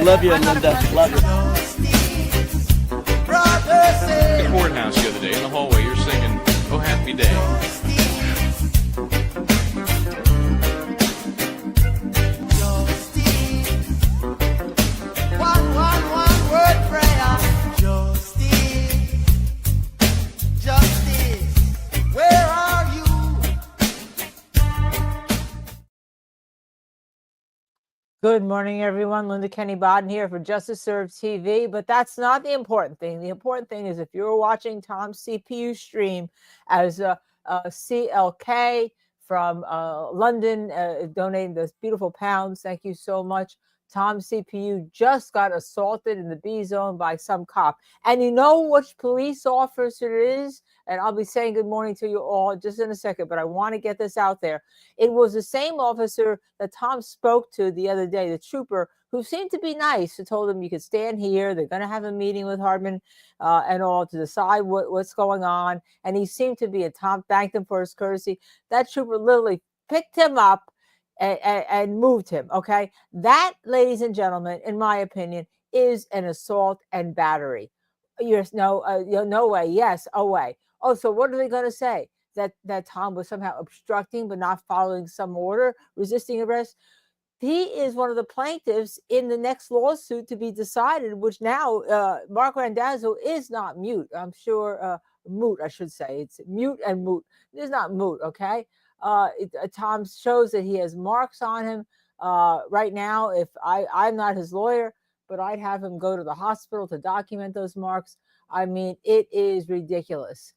Love you, Linda. Love you. The courthouse the other day in the hallway, you're singing "Oh Happy Day." One word prayer. Justice, where are you? Good morning, everyone. Linda Kenney Baden here for Justice Serves TV, but that's not the important thing. The important thing is if you're watching Tom's CPU stream as a CLK from London, donating those beautiful pounds. Thank you so much. Tom's CPU just got assaulted in the B zone by some cop. And you know which police officer it is? And I'll be saying good morning to you all just in a second, but I want to get this out there. It was the same officer that Tom spoke to the other day, the trooper, who seemed to be nice, who told him you could stand here. They're going to have a meeting with Hardman and all to decide what's going on. And he seemed to be, and Tom thanked him for his courtesy. That trooper literally picked him up and moved him. Okay. That, ladies and gentlemen, in my opinion, is an assault and battery. No way. Yes. Oh, way. Oh, so what are they going to say? That Tom was somehow obstructing but not following some order, resisting arrest? He is one of the plaintiffs in the next lawsuit to be decided, which now Mark Randazzo is not mute. I'm sure moot, I should say. It's mute and moot. It's not moot, okay? Tom shows that he has marks on him right now. If I'm not his lawyer, but I'd have him go to the hospital to document those marks. I mean, it is ridiculous.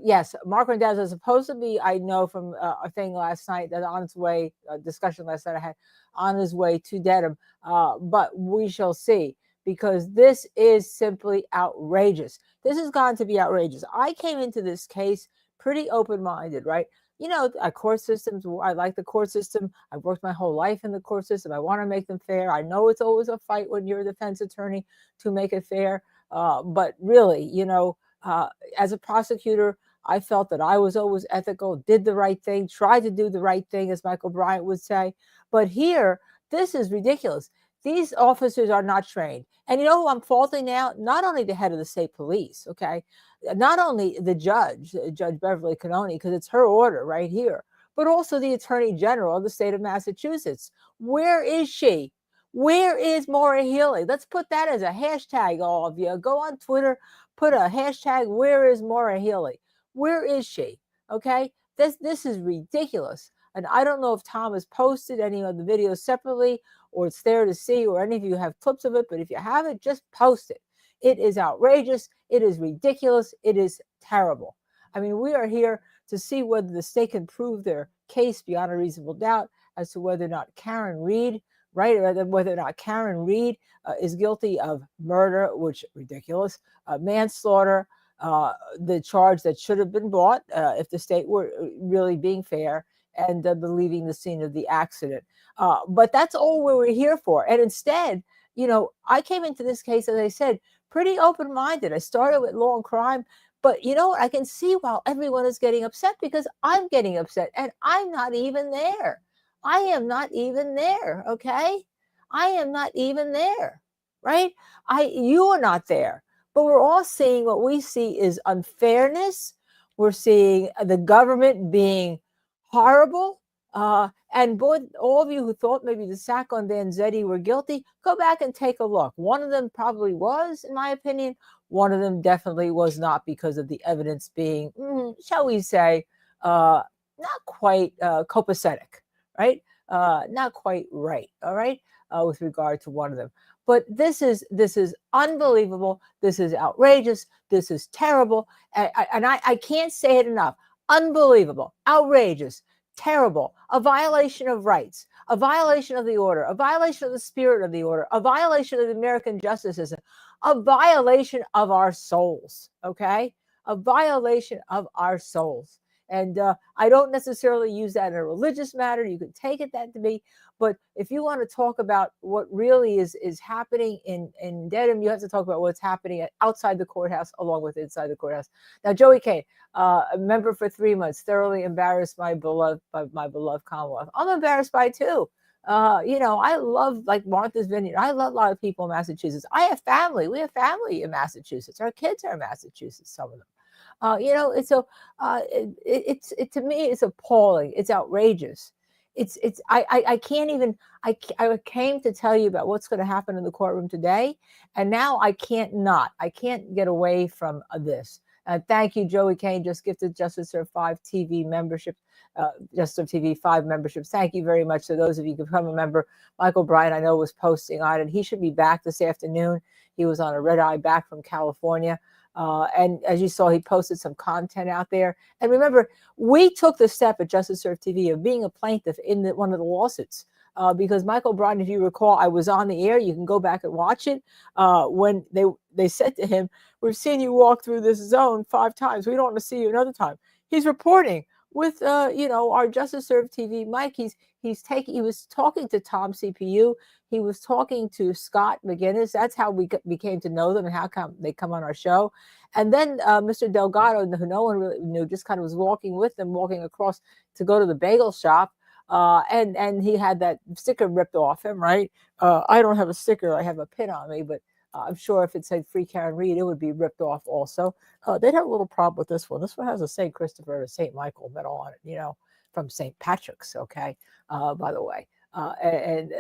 Yes, Mark Randazzo is supposed to be, I know from a thing last night that on his way, a discussion last night I had, on his way to Dedham, but we shall see, because this is simply outrageous. This has gone to be outrageous. I came into this case pretty open-minded, right? You know, court systems, I like the court system. I've worked my whole life in the court system. I want to make them fair. I know it's always a fight when you're a defense attorney to make it fair. But really, you know, as a prosecutor, I felt that I was always ethical, did the right thing, tried to do the right thing, as Michael Bryant would say. But here, this is ridiculous. These officers are not trained. And you know who I'm faulting now? Not only the head of the state police, okay? Not only the judge, Judge Beverly Cannone, because it's her order right here, but also the Attorney General of the state of Massachusetts. Where is she? Where is Maura Healey? Let's put that as a hashtag, all of you. Go on Twitter, put a hashtag, where is Maura Healey? Where is she? Okay? This is ridiculous. And I don't know if Tom has posted any of the videos separately or it's there to see, or any of you have clips of it, but if you have it, just post it. It is outrageous. It is ridiculous. It is terrible. I mean, we are here to see whether the state can prove their case beyond a reasonable doubt as to whether or not Karen Reed, right, or whether or not Karen Reed is guilty of murder, which is ridiculous, manslaughter, the charge that should have been brought if the state were really being fair, and leaving the scene of the accident. But that's all we were here for. And instead, you know, I came into this case, as I said, pretty open-minded. I started with law and crime, but you know what? I can see why everyone is getting upset, because I'm getting upset and I'm not even there. I am not even there, okay? I am not even there, right? You are not there. But we're all seeing what we see is unfairness. We're seeing the government being horrible. And boy, all of you who thought maybe the sack on Vanzetti were guilty, go back and take a look. One of them probably was, in my opinion. One of them definitely was not, because of the evidence being, shall we say, not quite copacetic, right? Not quite right, all right, with regard to one of them. But this is unbelievable. This is outrageous. This is terrible. And I can't say it enough. Unbelievable, outrageous, terrible, a violation of rights, a violation of the order, a violation of the spirit of the order, a violation of the American justice system, a violation of our souls, okay? A violation of our souls. And I don't necessarily use that in a religious matter. You can take it that to be. But if you want to talk about what really is happening in Dedham, you have to talk about what's happening outside the courthouse along with inside the courthouse. Now, Joey Kane, a member for 3 months, thoroughly embarrassed by my beloved Commonwealth. I'm embarrassed by it too. I love like Martha's Vineyard. I love a lot of people in Massachusetts. I have family. We have family in Massachusetts. Our kids are in Massachusetts, some of them. It's so to me, it's appalling. It's outrageous. I can't even, I came to tell you about what's going to happen in the courtroom today. And now I can't get away from this. Thank you, Joey Kane, just gifted Justice Serve 5 TV membership, Justice Serve TV 5 memberships. Thank you very much to those of you who become a member. Michael Bryant, I know, was posting on it. He should be back this afternoon. He was on a red eye back from California. And as you saw, he posted some content out there. And remember, we took the step at Justice Serve TV of being a plaintiff in one of the lawsuits. Because Michael Bryant, if you recall, I was on the air. You can go back and watch it. When they said to him, "We've seen you walk through this zone 5 times. We don't want to see you another time." He's reporting with our Justice Serve TV Mike. He was talking to Tom CPU. He was talking to Scott McGinnis. That's how we became to know them and how come they come on our show. And then Mr. Delgado, who no one really knew, just kind of was walking with them, walking across to go to the bagel shop. And he had that sticker ripped off him, right? I don't have a sticker. I have a pin on me, but I'm sure if it said Free Karen Reed, it would be ripped off also. They'd have a little problem with this one. This one has a St. Christopher or St. Michael medal on it, from St. Patrick's, okay, by the way. And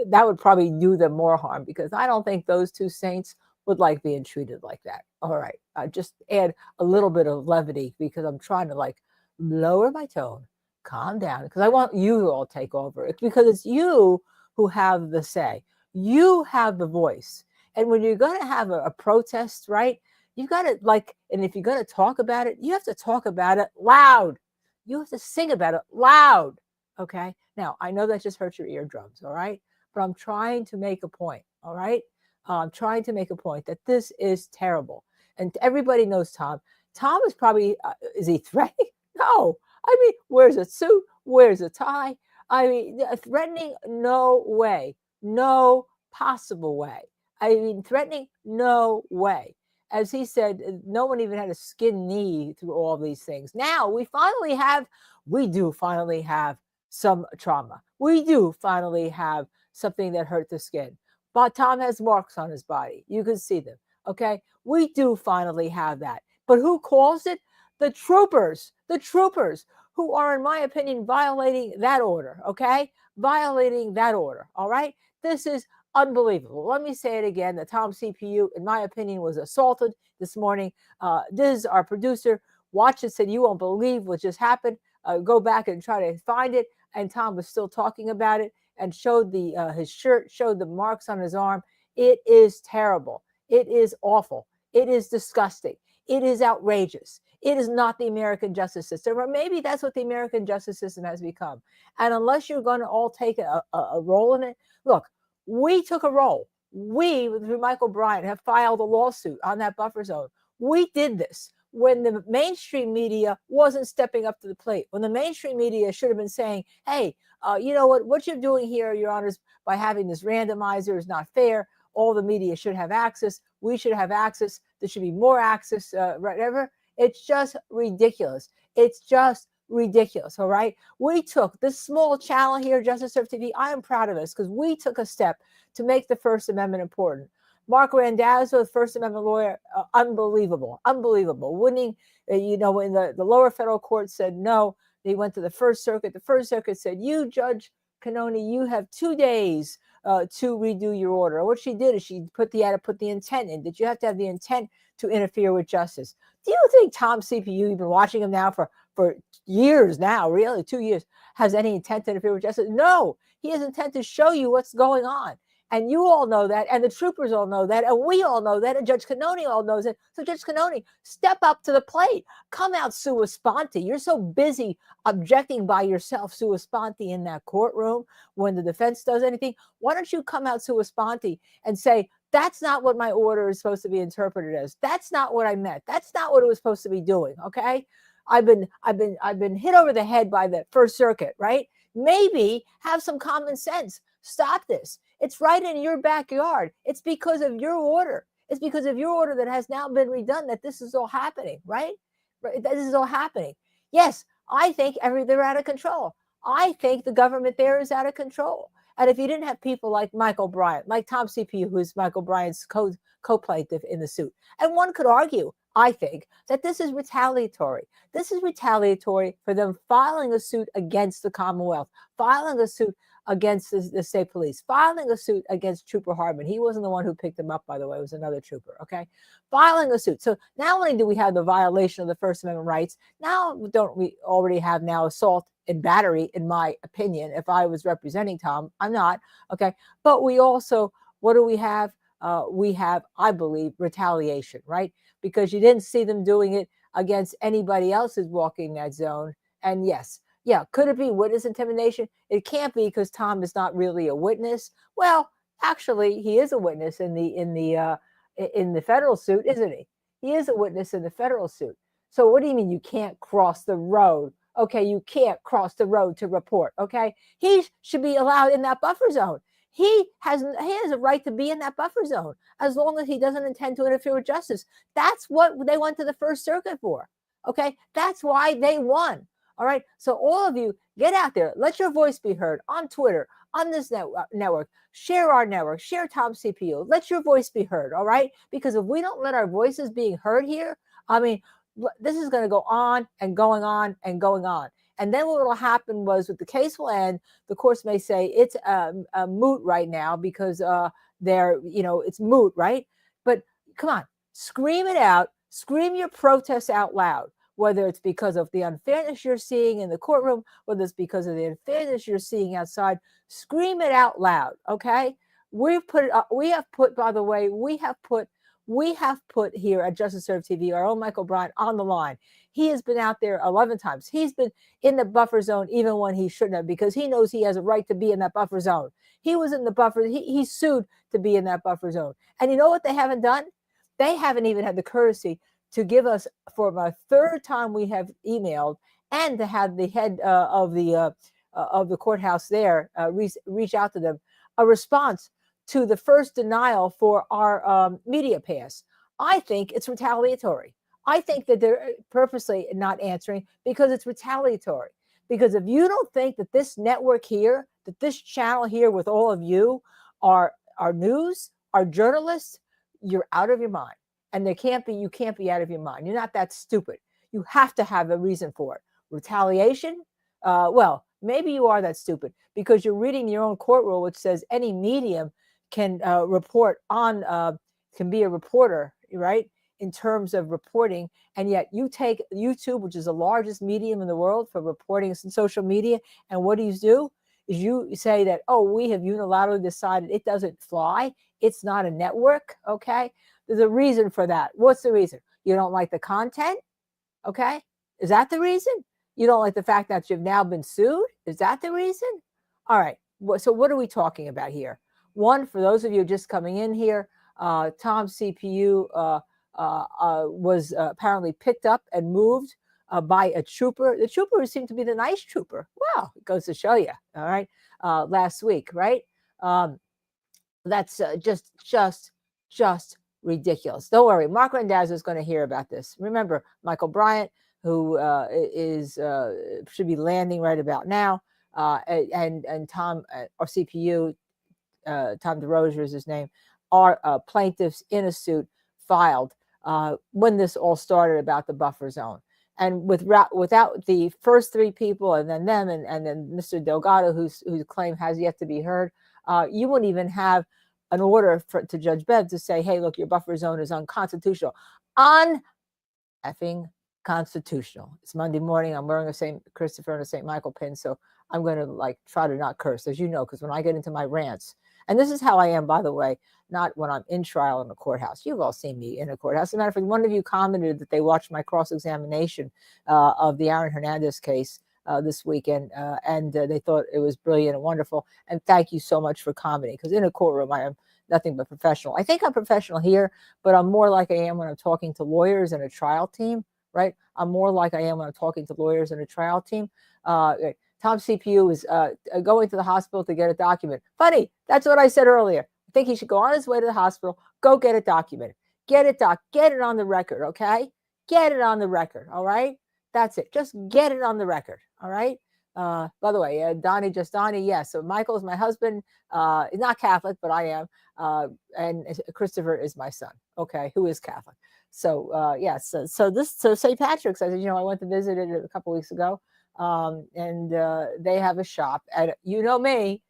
that would probably do them more harm because I don't think those two saints would like being treated like that. All right. Just add a little bit of levity because I'm trying to lower my tone, calm down, because I want you to all take over. It's because it's you who have the say. You have the voice. And when you're going to have a protest, right, you've got to and if you're going to talk about it, you have to talk about it loud. You have to sing about it loud. Okay. Now, I know that just hurts your eardrums. All right. But I'm trying to make a point. All right. I'm trying to make a point that this is terrible. And everybody knows Tom. Tom is probably, is he threatening? No. I mean, where's a suit? Where's a tie? I mean, threatening? No way. No possible way. I mean, threatening? No way. As he said, no one even had a skin knee through all these things. Now we do finally have some trauma. We do finally have something that hurt the skin. But Tom has marks on his body. You can see them. Okay. We do finally have that. But who caused it? The troopers who are, in my opinion, violating that order. Okay. Violating that order. All right. This is unbelievable. Let me say it again. The Tom CPU, in my opinion, was assaulted this morning. This is our producer. Watched it, said, "You won't believe what just happened." Go back and try to find it. And Tom was still talking about it and showed his shirt, showed the marks on his arm. It is terrible. It is awful. It is disgusting. It is outrageous. It is not the American justice system, or maybe that's what the American justice system has become. And unless you're going to all take a role in it, look, we took a role. We, through Michael Bryant, have filed a lawsuit on that buffer zone. We did this when the mainstream media wasn't stepping up to the plate, when the mainstream media should have been saying, "Hey, you know what you're doing here, Your Honors, by having this randomizer is not fair. All the media should have access. We should have access. There should be more access, whatever." It's just ridiculous. It's just ridiculous. All right. We took this small channel here, Justice Serve TV. I am proud of this because we took a step to make the First Amendment important. Mark Randazzo, the First Amendment lawyer, unbelievable. Winning, when the lower federal court said no, they went to the First Circuit. The First Circuit said, "You, Judge Cannone, you have 2 days to redo your order." What she did is she put the intent in. Did you have to have the intent to interfere with justice? Do you think Tom CPU, you've been watching him now for years now, really 2 years, has any intent to interfere with justice? No, he has intent to show you what's going on. And you all know that, and the troopers all know that, and we all know that, and Judge Cannone all knows it. So Judge Cannone, step up to the plate. Come out sua sponte. You're so busy objecting by yourself sua sponte in that courtroom when the defense does anything. Why don't you come out sua sponte and say, "That's not what my order is supposed to be interpreted as. That's not what I meant. That's not what it was supposed to be doing." Okay. I've been hit over the head by the First Circuit, right? Maybe have some common sense. Stop this. It's right in your backyard. It's because of your order. It's because of your order that has now been redone that this is all happening, right? This is all happening. Yes, I think they're out of control. I think the government there is out of control. And if you didn't have people like Michael Bryant, like Tom CPU, who's Michael Bryant's co-plaintiff in the suit, and one could argue, I think, that this is retaliatory. This is retaliatory for them filing a suit against the Commonwealth, filing a suit against the state police, filing a suit against Trooper Hardman. He wasn't the one who picked him up, by the way. It was another trooper, okay? Filing a suit. So not only do we have the violation of the First Amendment rights, now don't we already have now assault and battery, in my opinion. If I was representing Tom, I'm not, okay? But we also, what do we have? We have, I believe, retaliation, right? Because you didn't see them doing it against anybody else who's walking that zone. And yes, yeah, could it be witness intimidation? It can't be, because Tom is not really a witness. Well, actually, he is a witness in the federal suit, isn't he? He is a witness in the federal suit. So what do you mean you can't cross the road? Okay, you can't cross the road to report. Okay, he should be allowed in that buffer zone. He has a right to be in that buffer zone as long as he doesn't intend to interfere with justice. That's what they went to the First Circuit for. Okay, that's why they won. All right. So all of you, get out there. Let your voice be heard on Twitter, on this network. Share our network. Share Tom CPU. Let your voice be heard. All right. Because if we don't let our voices being heard here, I mean, this is going to go on and going on and going on. And then what will happen was, with the case will end, the courts may say it's a moot right now because it's moot, right? But come on, scream it out. Scream your protests out loud. Whether it's because of the unfairness you're seeing in the courtroom, whether it's because of the unfairness you're seeing outside, scream it out loud, okay? We have put here at Justice Serve TV our own Michael Bryant on the line. He has been out there 11 times. He's been in the buffer zone even when he shouldn't have, because he knows he has a right to be in that buffer zone. He was in the buffer. He sued to be in that buffer zone. And you know what they haven't done? They haven't even had the courtesy to give us, for my third time we have emailed, and to have the head of the courthouse there reach out to them, a response to the first denial for our media pass. I think it's retaliatory. I think that they're purposely not answering because it's retaliatory. Because if you don't think that this network here, that this channel here with all of you are news, are journalists, you're out of your mind. And you can't be out of your mind. You're not that stupid. You have to have a reason for it. Retaliation? Well, maybe you are that stupid because you're reading your own court rule, which says any medium can report on, can be a reporter, right? In terms of reporting. And yet you take YouTube, which is the largest medium in the world for reporting in social media. And what do? Is you say that, oh, we have unilaterally decided it doesn't fly. It's not a network. Okay. There's a reason for that. What's the reason? You don't like the content? Okay. Is that the reason? You don't like the fact that you've now been sued? Is that the reason? All right. So what are we talking about here? One, for those of you just coming in here, Tom CPU was apparently picked up and moved by a trooper. The trooper seemed to be the nice trooper. Wow. It goes to show you. All right. Last week, right? That's just ridiculous. Don't worry. Mark Rendazzo is going to hear about this. Remember, Michael Bryant, who should be landing right about now, and Tom, or CPU, Tom DeRozier is his name, are plaintiffs in a suit filed when this all started about the buffer zone. And without the first three people, and then them, and then Mr. Delgado, whose claim has yet to be heard, you wouldn't even have an order to Judge Bev to say, hey, look, your buffer zone is unconstitutional. Effing constitutional. It's Monday morning. I'm wearing a St. Christopher and a St. Michael pin, so I'm going to try to not curse, as you know, because when I get into my rants, and this is how I am, by the way, not when I'm in trial in the courthouse. You've all seen me in a courthouse. As a matter of fact, one of you commented that they watched my cross-examination of the Aaron Hernandez case this weekend, and they thought it was brilliant and wonderful. And thank you so much for commenting, because in a courtroom, I am nothing but professional. I think I'm professional here, but I'm more like I am when I'm talking to lawyers and a trial team, right? I'm more like I am when I'm talking to lawyers and a trial team. Tom CPU is going to the hospital to get a document. Funny, that's what I said earlier. I think he should go on his way to the hospital, go get it documented. Get it on the record, okay? Get it on the record, all right? That's it. Just get it on the record, all right? By the way, Donnie, just Donnie, yes. So Michael's my husband. He's not Catholic, but I am. And Christopher is my son, okay, who is Catholic. So yes, so St. Patrick's, I said, I went to visit it a couple weeks ago. And they have a shop. And you know me,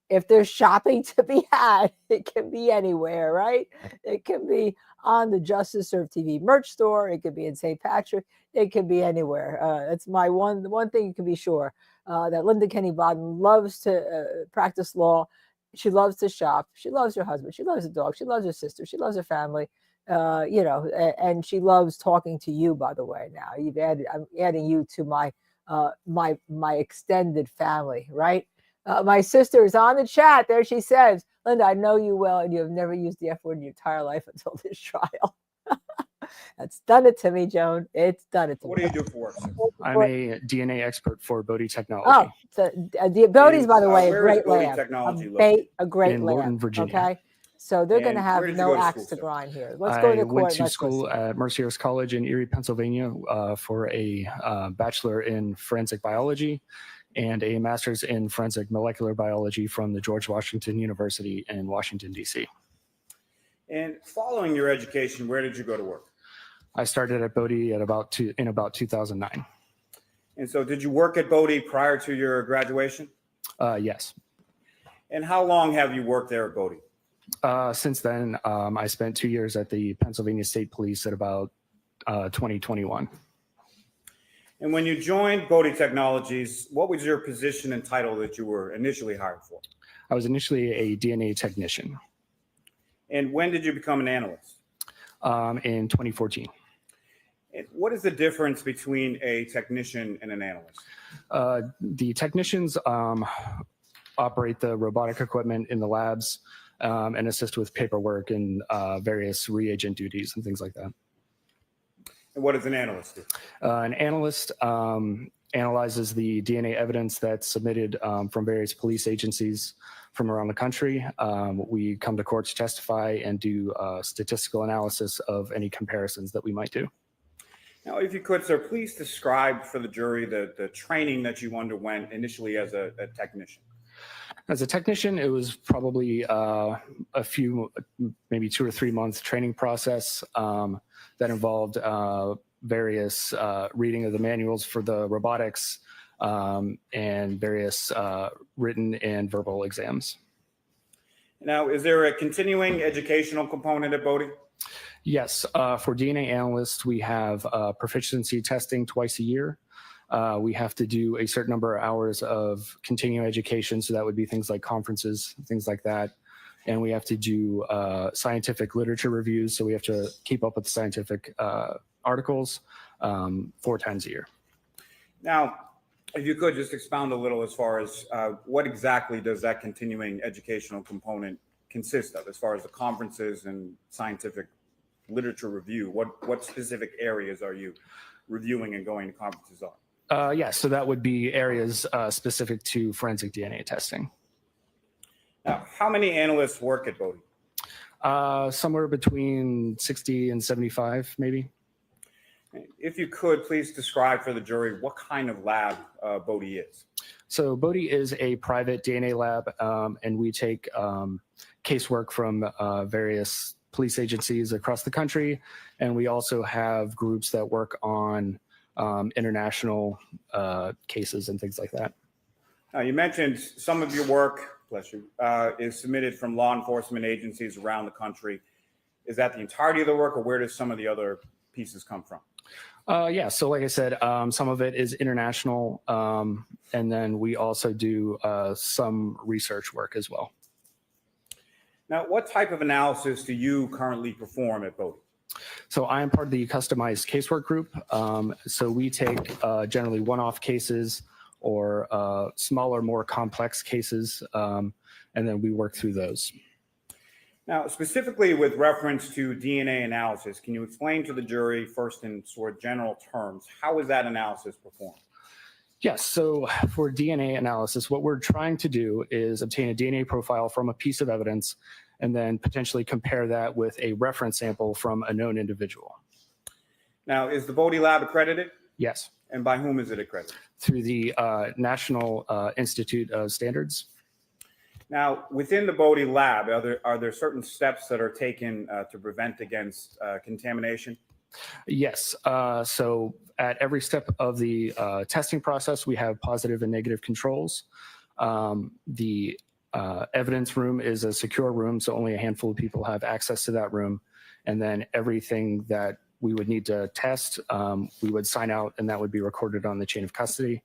if there's shopping to be had, it can be anywhere, right? It can be on the Justice Served TV merch store. It could be in St. Patrick. It could be anywhere. It's my one thing you can be sure that Linda Kenney Baden loves to practice law. She loves to shop. She loves her husband. She loves her dog. She loves her sister. She loves her family. And she loves talking to you. By the way, now I'm adding you to my my extended family, right? My sister is on the chat. There she says, Linda, I know you well, and you have never used the F word in your entire life until this trial. That's done it to me, Joan. It's done it to What me. do you do for work? I'm a DNA expert for Bodie Technology. Oh, so the Bodie's, by the way, a where is great Bodie lab. Technology located? A great In lab. Lorton, Virginia. Okay. So they're going to And have where did you no go to axe school, to sir? grind here. Let's go to I court. went to Let's school listen. at Mercyhurst College in Erie, Pennsylvania for a bachelor in forensic biology and a master's in forensic molecular biology from the George Washington University in Washington, D.C. And following your education, where did you go to work? I started at Bodie in about 2009. And so did you work at Bodie prior to your graduation? Yes. And how long have you worked there at Bodie? Since then, I spent 2 years at the Pennsylvania State Police at about 2021. And when you joined Bodie Technologies, what was your position and title that you were initially hired for? I was initially a DNA technician And when did you become an analyst? in 2014. And what is the difference between a technician and an analyst? The technicians operate the robotic equipment in the labs and assist with paperwork and various reagent duties and things like that. And what does an analyst do? An analyst analyzes the DNA evidence that's submitted from various police agencies from around the country. We come to court to testify and do statistical analysis of any comparisons that we might do. Now, if you could, sir, please describe for the jury the training that you underwent initially as a technician. As a technician, it was probably a few, maybe 2 or 3 month training process that involved various reading of the manuals for the robotics and various written and verbal exams. Now, is there a continuing educational component at Bodie? Yes, for DNA analysts, we have proficiency testing twice a year. We have to do a certain number of hours of continuing education. So that would be things like conferences, things like that. And we have to do scientific literature reviews. So we have to keep up with the scientific articles 4 times a year. Now, if you could just expound a little as far as what exactly does that continuing educational component consist of as far as the conferences and scientific literature review? What specific areas are you reviewing and going to conferences on? Yeah, so that would be areas specific to forensic DNA testing. Now, how many analysts work at Bodie? Somewhere between 60 and 75, maybe. If you could, please describe for the jury what kind of lab Bodie is. So Bodie is a private DNA lab, and we take casework from various police agencies across the country, and we also have groups that work on international cases and things like that. Now, you mentioned some of your work, bless you, is submitted from law enforcement agencies around the country. Is that the entirety of the work, or where does some of the other pieces come from? Yeah, so like I said, some of it is international, and then we also do some research work as well. Now, what type of analysis do you currently perform at Bodie? So I am part of the customized casework group. So we take generally one-off cases or smaller, more complex cases, and then we work through those. Now, specifically with reference to DNA analysis, can you explain to the jury first in sort of general terms, how is that analysis performed? Yes, so for DNA analysis, what we're trying to do is obtain a DNA profile from a piece of evidence and then potentially compare that with a reference sample from a known individual. Now, is the Bodie lab accredited? Yes. And by whom is it accredited? Through the National Institute of Standards. Now, within the Baden lab, are there certain steps that are taken to prevent against contamination? Yes. So at every step of the testing process, we have positive and negative controls. The evidence room is a secure room, so only a handful of people have access to that room. And then everything that we would need to test, we would sign out, and that would be recorded on the chain of custody.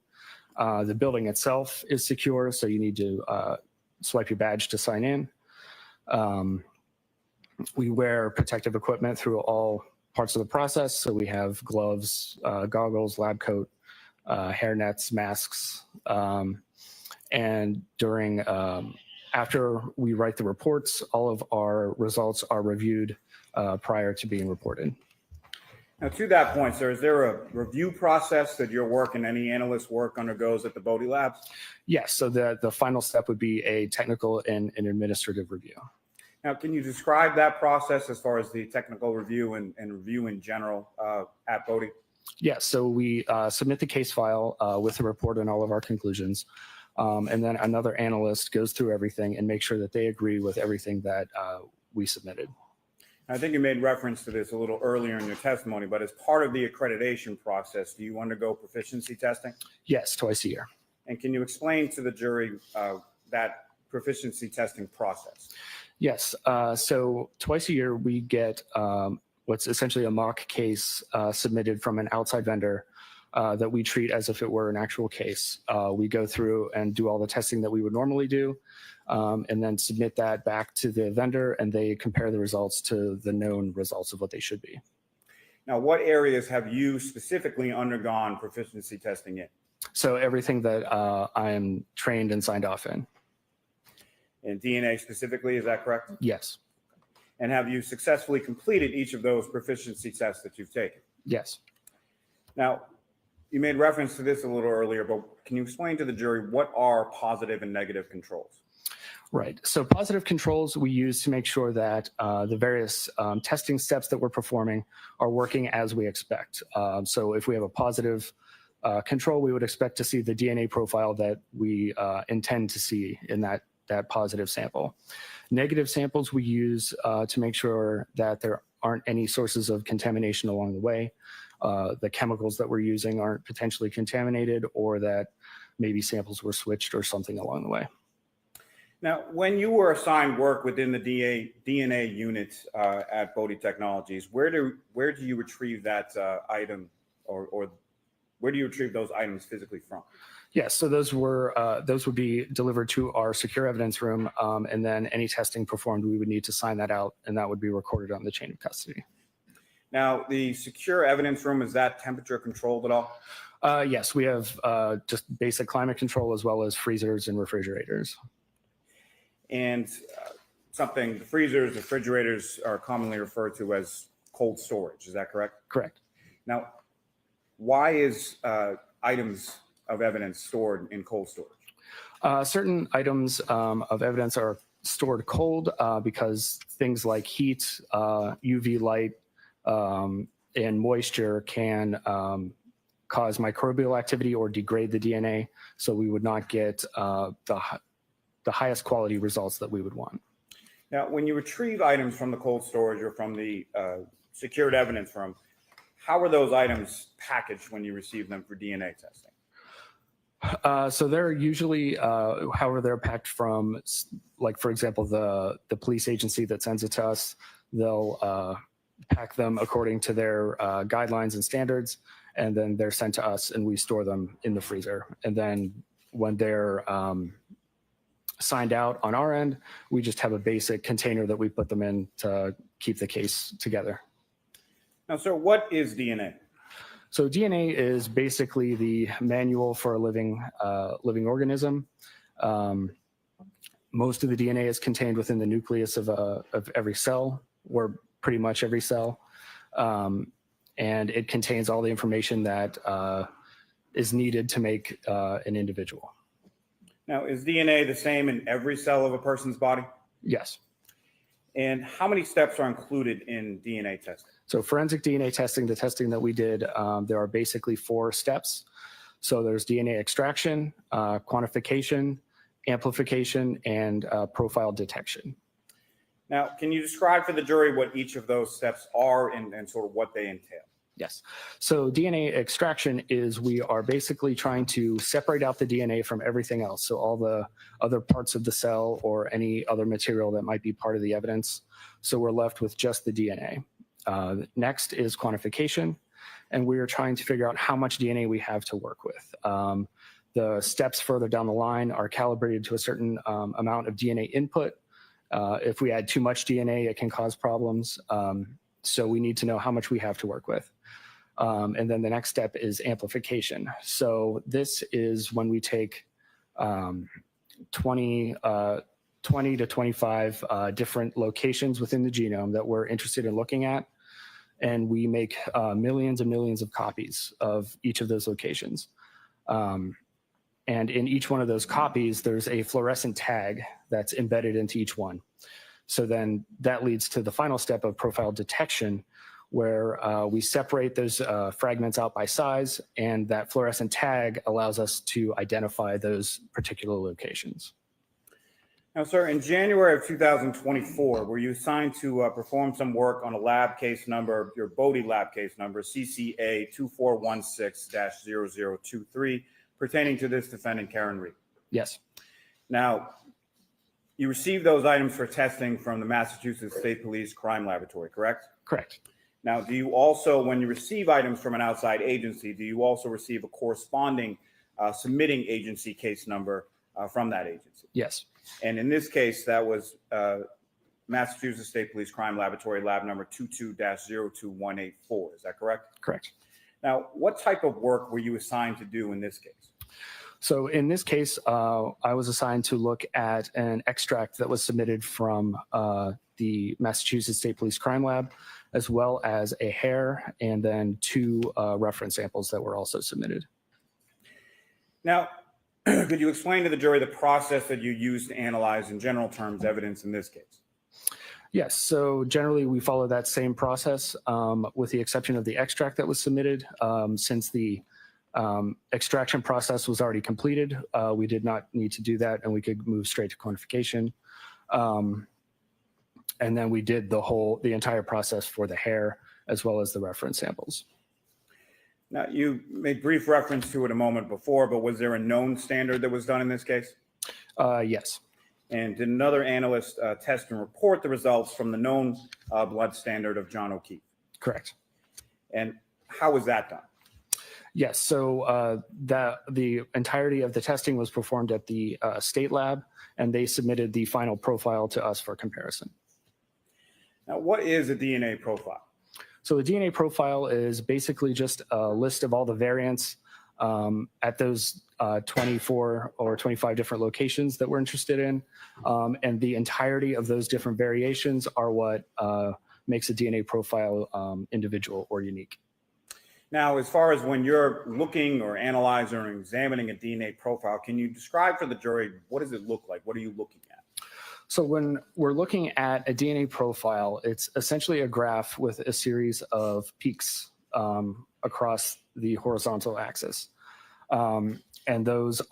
The building itself is secure, so you need to swipe your badge to sign in. We wear protective equipment through all parts of the process. So we have gloves, goggles, lab coat, hair nets, masks. And during, after we write the reports, all of our results are reviewed prior to being reported. Now, to that point, sir, is there a review process that your work and any analyst work undergoes at the Baden labs? Yes, so the final step would be a technical and an administrative review. Now, can you describe that process as far as the technical review and review in general at Baden? Yes, so we submit the case file with a report and all of our conclusions. And then another analyst goes through everything and makes sure that they agree with everything that we submitted. I think you made reference to this a little earlier in your testimony, but as part of the accreditation process, do you undergo proficiency testing? Yes, twice a year. And can you explain to the jury that proficiency testing process? Yes, so twice a year we get what's essentially a mock case submitted from an outside vendor that we treat as if it were an actual case. We go through and do all the testing that we would normally do, and then submit that back to the vendor, and they compare the results to the known results of what they should be. Now, what areas have you specifically undergone proficiency testing in? So everything that I am trained and signed off in. In DNA specifically, is that correct? Yes. And have you successfully completed each of those proficiency tests that you've taken? Yes. Now, you made reference to this a little earlier, but can you explain to the jury what are positive and negative controls? Right. So positive controls we use to make sure that the various testing steps that we're performing are working as we expect. So if we have a positive control, we would expect to see the DNA profile that we intend to see in that positive sample. Negative samples we use to make sure that there aren't any sources of contamination along the way. The chemicals that we're using aren't potentially contaminated, or that maybe samples were switched or something along the way. Now, when you were assigned work within the DNA unit at Baden Technologies, where do you retrieve that item, or where do you retrieve those items physically from? Yes, so those would be delivered to our secure evidence room, and then any testing performed, we would need to sign that out, and that would be recorded on the chain of custody. Now, the secure evidence room, is that temperature controlled at all? Yes, we have just basic climate control as well as freezers and refrigerators. And the freezers, refrigerators are commonly referred to as cold storage. Is that correct? Correct. Now, why is items of evidence stored in cold storage? Certain items of evidence are stored cold because things like heat, UV light, and moisture can cause microbial activity or degrade the DNA. So we would not get the highest quality results that we would want. Now, when you retrieve items from the cold storage or from the secured evidence room, how are those items packaged when you receive them for DNA testing? So they're usually, however, they're packed from, like, for example, the police agency that sends it to us, they'll pack them according to their guidelines and standards, and then they're sent to us and we store them in the freezer. And then when they're signed out on our end, we just have a basic container that we put them in to keep the case together. Now, sir, what is DNA? So DNA is basically the manual for a living organism. Most of the DNA is contained within the nucleus of every cell, or pretty much every cell. And it contains all the information that is needed to make an individual. Now, is DNA the same in every cell of a person's body? Yes. And how many steps are included in DNA testing? So forensic DNA testing, the testing that we did, there are basically 4 steps. So there's DNA extraction, quantification, amplification, and profile detection. Now, can you describe for the jury what each of those steps are and sort of what they entail? Yes. So DNA extraction is we are basically trying to separate out the DNA from everything else. So all the other parts of the cell or any other material that might be part of the evidence. So we're left with just the DNA. Next is quantification. And we are trying to figure out how much DNA we have to work with. The steps further down the line are calibrated to a certain amount of DNA input. If we add too much DNA, it can cause problems. So we need to know how much we have to work with. And then the next step is amplification. So this is when we take 20 to 25 different locations within the genome that we're interested in looking at. And we make millions and millions of copies of each of those locations. And in each one of those copies, there's a fluorescent tag that's embedded into each one. So then that leads to the final step of profile detection, where we separate those fragments out by size, and that fluorescent tag allows us to identify those particular locations. Now, sir, in January of 2024, were you assigned to perform some work on a lab case number, your Bodie lab case number, CCA 2416-0023, pertaining to this defendant, Karen Reed? Yes. Now, you received those items for testing from the Massachusetts State Police Crime Laboratory, correct? Correct. Now, do you also, when you receive items from an outside agency, do you also receive a corresponding submitting agency case number from that agency? Yes. And in this case, that was Massachusetts State Police Crime Laboratory, lab number 22-02184. Is that correct? Correct. Now, what type of work were you assigned to do in this case? So in this case, I was assigned to look at an extract that was submitted from the Massachusetts State Police Crime Lab, as well as a hair, and then 2 reference samples that were also submitted. Now, could you explain to the jury the process that you used to analyze, in general terms, evidence in this case? Yes. So generally, we follow that same process, with the exception of the extract that was submitted. Since the extraction process was already completed, we did not need to do that, and we could move straight to quantification. And then we did the entire process for the hair, as well as the reference samples. Now, you made brief reference to it a moment before, but was there a known standard that was done in this case? Yes. And did another analyst test and report the results from the known blood standard of John O'Keefe? Correct. And how was that done? Yes. So the entirety of the testing was performed at the state lab, and they submitted the final profile to us for comparison. Now, what is a DNA profile? So the DNA profile is basically just a list of all the variants at those 24 or 25 different locations that we're interested in. And the entirety of those different variations are what makes a DNA profile individual or unique. Now, as far as when you're looking or analyzing or examining a DNA profile, can you describe for the jury, what does it look like? What are you looking at? So when we're looking at a DNA profile, it's essentially a graph with a series of peaks across the horizontal axis. And those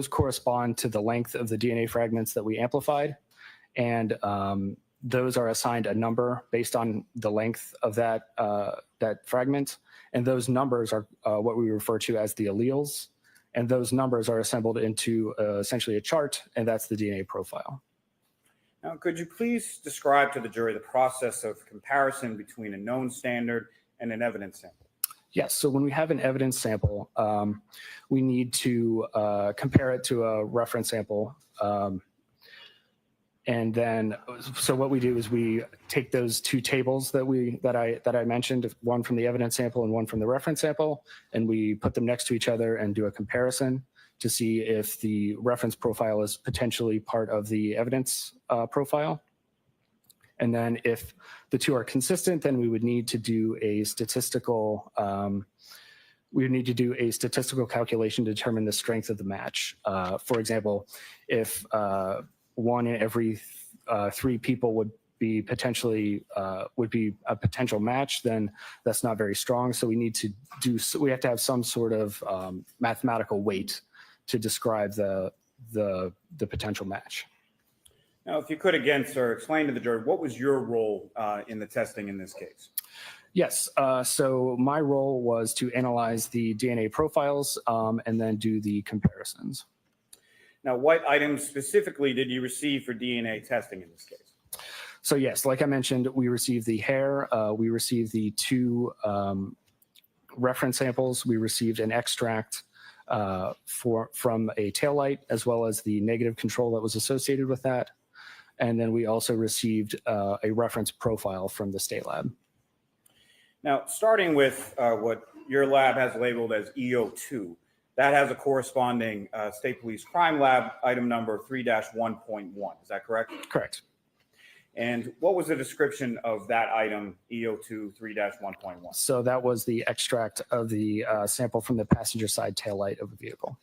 correspond to the length of the DNA fragments that we amplified. And those are assigned a number based on the length of that fragment. And those numbers are what we refer to as the alleles. And those numbers are assembled into essentially a chart, and that's the DNA profile. Now, could you please describe to the jury the process of comparison between a known standard and an evidence sample? Yes. So when we have an evidence sample, we need to compare it to a reference sample. And then, so what we do is we take those 2 tables that I mentioned, one from the evidence sample and one from the reference sample, and we put them next to each other and do a comparison to see if the reference profile is potentially part of the evidence profile. And then if the 2 are consistent, then we would need to do a statistical calculation to determine the strength of the match. For example, if 1 in every 3 people would be potentially would be a potential match, then that's not very strong. So we need to we have to have some sort of mathematical weight to describe the potential match. Now, if you could again, sir, explain to the jury, what was your role in the testing in this case? Yes. So my role was to analyze the DNA profiles and then do the comparisons. Now, what items specifically did you receive for DNA testing in this case? So yes, like I mentioned, we received the hair, we received the 2 reference samples, we received an extract from a taillight, as well as the negative control that was associated with that. And then we also received a reference profile from the state lab. Now, starting with what your lab has labeled as EO2, that has a corresponding State Police Crime Lab item number 3-1.1. Is that correct? Correct. And what was the description of that item, EO2 3-1.1? So that was the extract of the sample from the passenger side taillight of a vehicle.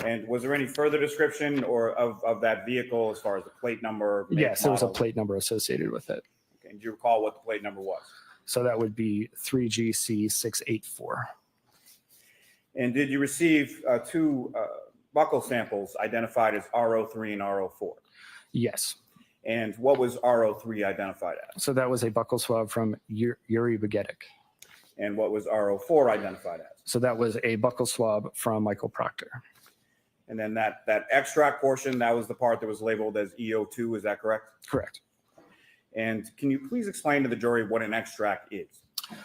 And was there any further description or of that vehicle as far as the plate number? Yes, there was a plate number associated with it. Okay. Do you recall what the plate number was? So that would be 3GC684. And did you receive 2 buckle samples identified as RO3 and RO4? Yes. And what was RO3 identified as? So that was a buccal swab from Yuri Bagetic. And what was RO4 identified as? So that was a buccal swab from Michael Proctor. And then that extract portion, that was the part that was labeled as EO2, is that correct? Correct. And can you please explain to the jury what an extract is?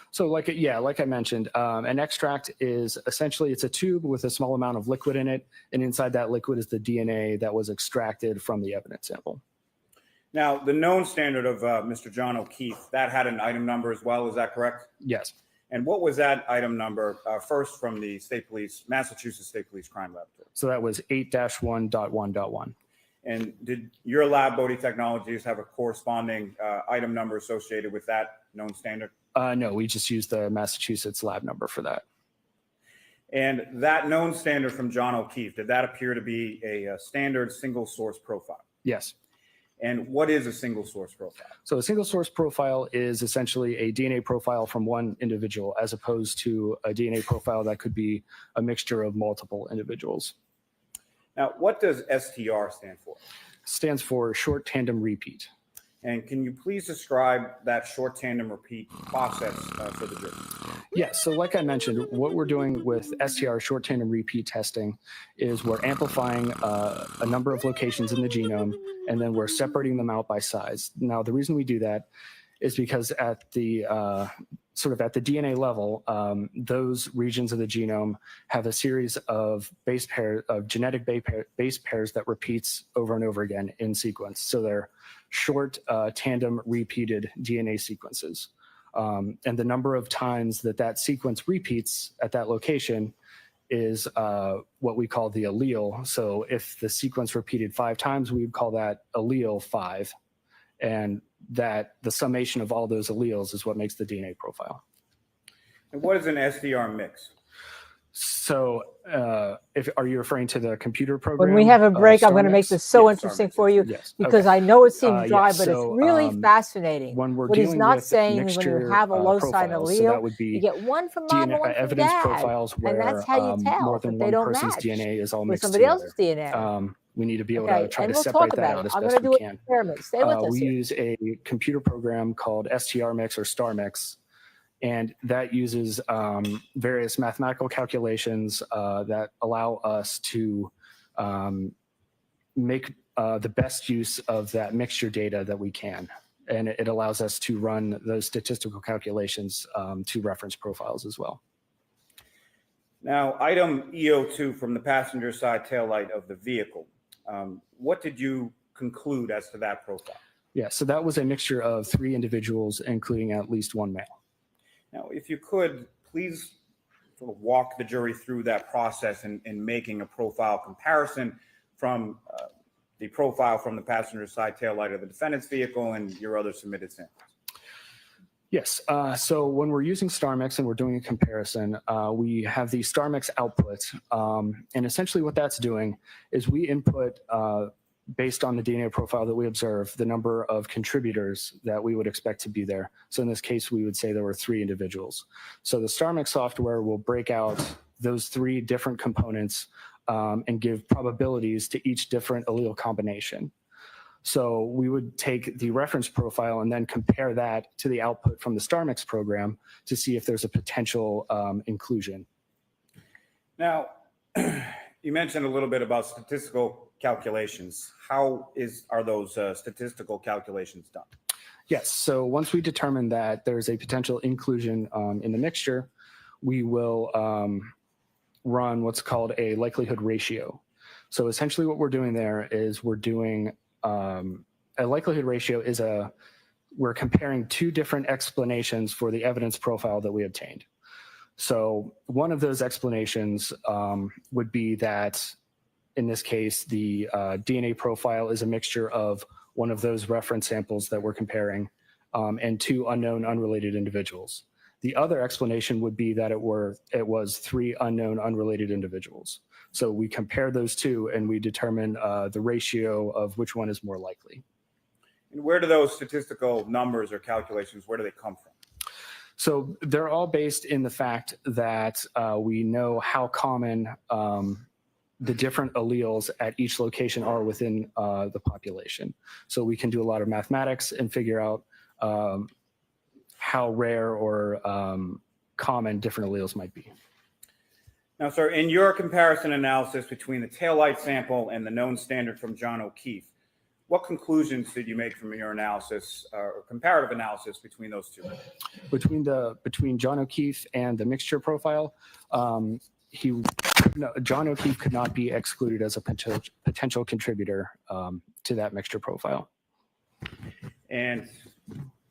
So like I mentioned, an extract is essentially, it's a tube with a small amount of liquid in it. And inside that liquid is the DNA that was extracted from the evidence sample. Now, the known standard of Mr. John O'Keefe, that had an item number as well, is that correct? Yes. And what was that item number first from the Massachusetts State Police Crime Laboratory? So that was 8-1.1.1. And did your lab, Bodie Technologies, have a corresponding item number associated with that known standard? No, we just used the Massachusetts lab number for that. And that known standard from John O'Keefe, did that appear to be a standard single source profile? Yes. And what is a single source profile? So a single source profile is essentially a DNA profile from one individual, as opposed to a DNA profile that could be a mixture of multiple individuals. Now, what does STR stand for? Stands for short tandem repeat. And can you please describe that short tandem repeat process for the jury? Yes. So like I mentioned, what we're doing with STR, short tandem repeat testing, is we're amplifying a number of locations in the genome, and then we're separating them out by size. Now, the reason we do that is because at the at the DNA level, those regions of the genome have a series of genetic base pairs that repeats over and over again in sequence. So they're short tandem repeated DNA sequences. And the number of times that sequence repeats at that location is what we call the allele. So if the sequence repeated 5 times, we would call that allele 5. And that the summation of all those alleles is what makes the DNA profile. And what is an SDR mix? So are you referring to the computer program? When we have a break, I'm going to make StarMix? this so Yes, interesting StarMix, for you Yes. because Okay. I know it seems dry, yes, but so, it's really fascinating. When we're What he's dealing not with saying is when mixture you have a low side profiles, so that allele, would be you get one from mom and DNA, one from evidence dad, profiles where and that's how you tell more that than they one don't person's match DNA is all with mixed somebody together. else's DNA. We need to be able Okay, to try and to we'll separate talk that about out it. as I'm best going to do we an can. experiment. Stay with us We here. use a computer program called STRMix or StarMix, and that uses various mathematical calculations that allow us to make the best use of that mixture data that we can. And it allows us to run those statistical calculations to reference profiles as well. Now, item EO2 from the passenger side taillight of the vehicle. What did you conclude as to that profile? Yeah, so that was a mixture of 3 individuals, including at least 1 male. Now, if you could, please sort of walk the jury through that process in making a profile comparison from the profile from the passenger side taillight of the defendant's vehicle and your other submitted samples. Yes. So when we're using StarMix and we're doing a comparison, we have the StarMix output. And essentially what that's doing is we input based on the DNA profile that we observe, the number of contributors that we would expect to be there. So in this case, we would say there were 3 individuals. So the StarMix software will break out those 3 different components and give probabilities to each different allele combination. So we would take the reference profile and then compare that to the output from the StarMix program to see if there's a potential inclusion. Now, you mentioned a little bit about statistical calculations. How are those statistical calculations done? Yes, so once we determine that there's a potential inclusion in the mixture, we will run what's called a likelihood ratio. So essentially what we're doing there is we're doing a likelihood ratio is we're comparing 2 different explanations for the evidence profile that we obtained. So one of those explanations would be that in this case, the DNA profile is a mixture of one of those reference samples that we're comparing and 2 unknown unrelated individuals. The other explanation would be that it was 3 unknown unrelated individuals. So we compare those 2 and we determine the ratio of which one is more likely. And where do those statistical numbers or calculations, where do they come from? So they're all based in the fact that we know how common the different alleles at each location are within the population. So we can do a lot of mathematics and figure out how rare or common different alleles might be. Now, sir, in your comparison analysis between the taillight sample and the known standard from John O'Keefe, what conclusions did you make from your analysis or comparative analysis between those 2? Between John O'Keefe and the mixture profile, John O'Keefe could not be excluded as a potential contributor to that mixture profile. And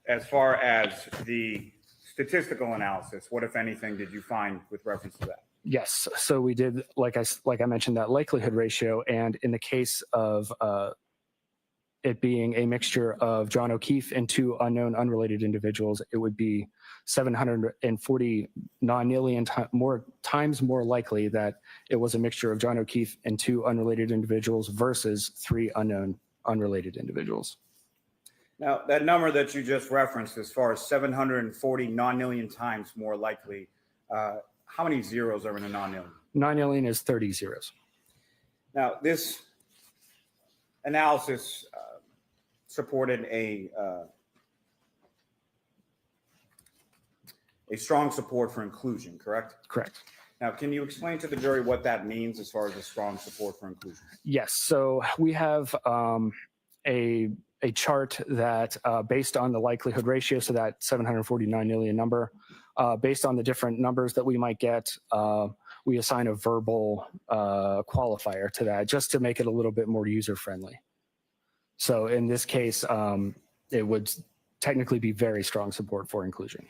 as far as the statistical analysis, what, if anything, did you find with reference to that? Yes, so we did, like I mentioned, that likelihood ratio, and in the case of it being a mixture of John O'Keefe and 2 unknown unrelated individuals, it would be 740 nonillion times more likely that it was a mixture of John O'Keefe and 2 unrelated individuals versus 3 unknown unrelated individuals. Now, that number that you just referenced, as far as 740 nonillion times more likely, how many zeros are in a nonillion? Nonillion is 30 zeros. Now, this analysis supported a strong support for inclusion, correct? Correct. Now, can you explain to the jury what that means as far as a strong support for inclusion? Yes, so we have a chart that based on the likelihood ratio, so that 749 million number, based on the different numbers that we might get, we assign a verbal qualifier to that just to make it a little bit more user-friendly. So in this case, it would technically be very strong support for inclusion.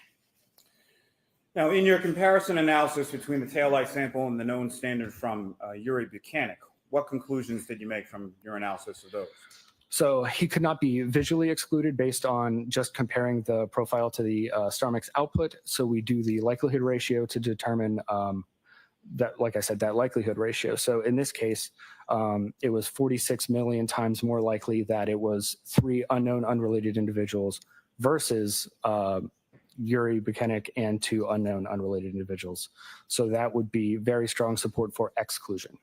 Now, in your comparison analysis between the taillight sample and the known standard from Yuri Buchanan, what conclusions did you make from your analysis of those? So he could not be visually excluded based on just comparing the profile to the StarMix output. So we do the likelihood ratio to determine that, like I said, that likelihood ratio. So in this case, it was 46 million times more likely that it was 3 unknown unrelated individuals versus Yuri Buchanan and 2 unknown unrelated individuals. So that would be very strong support for exclusion.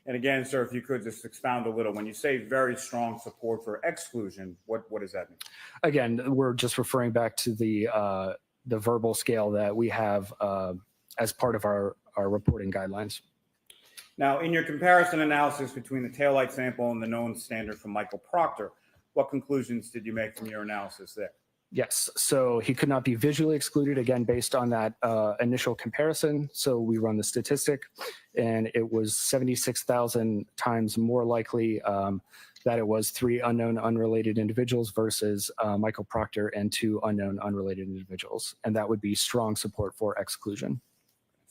And again, sir, if you could just expound a little, when you say very strong support for exclusion, what does that mean? Again, we're just referring back to the verbal scale that we have as part of our reporting guidelines. Now, in your comparison analysis between the taillight sample and the known standard from Michael Proctor, what conclusions did you make from your analysis there? Yes, so he could not be visually excluded, again, based on that initial comparison. So we run the statistic, and it was 76,000 times more likely that it was 3 unknown unrelated individuals versus Michael Proctor and 2 unknown unrelated individuals. And that would be strong support for exclusion.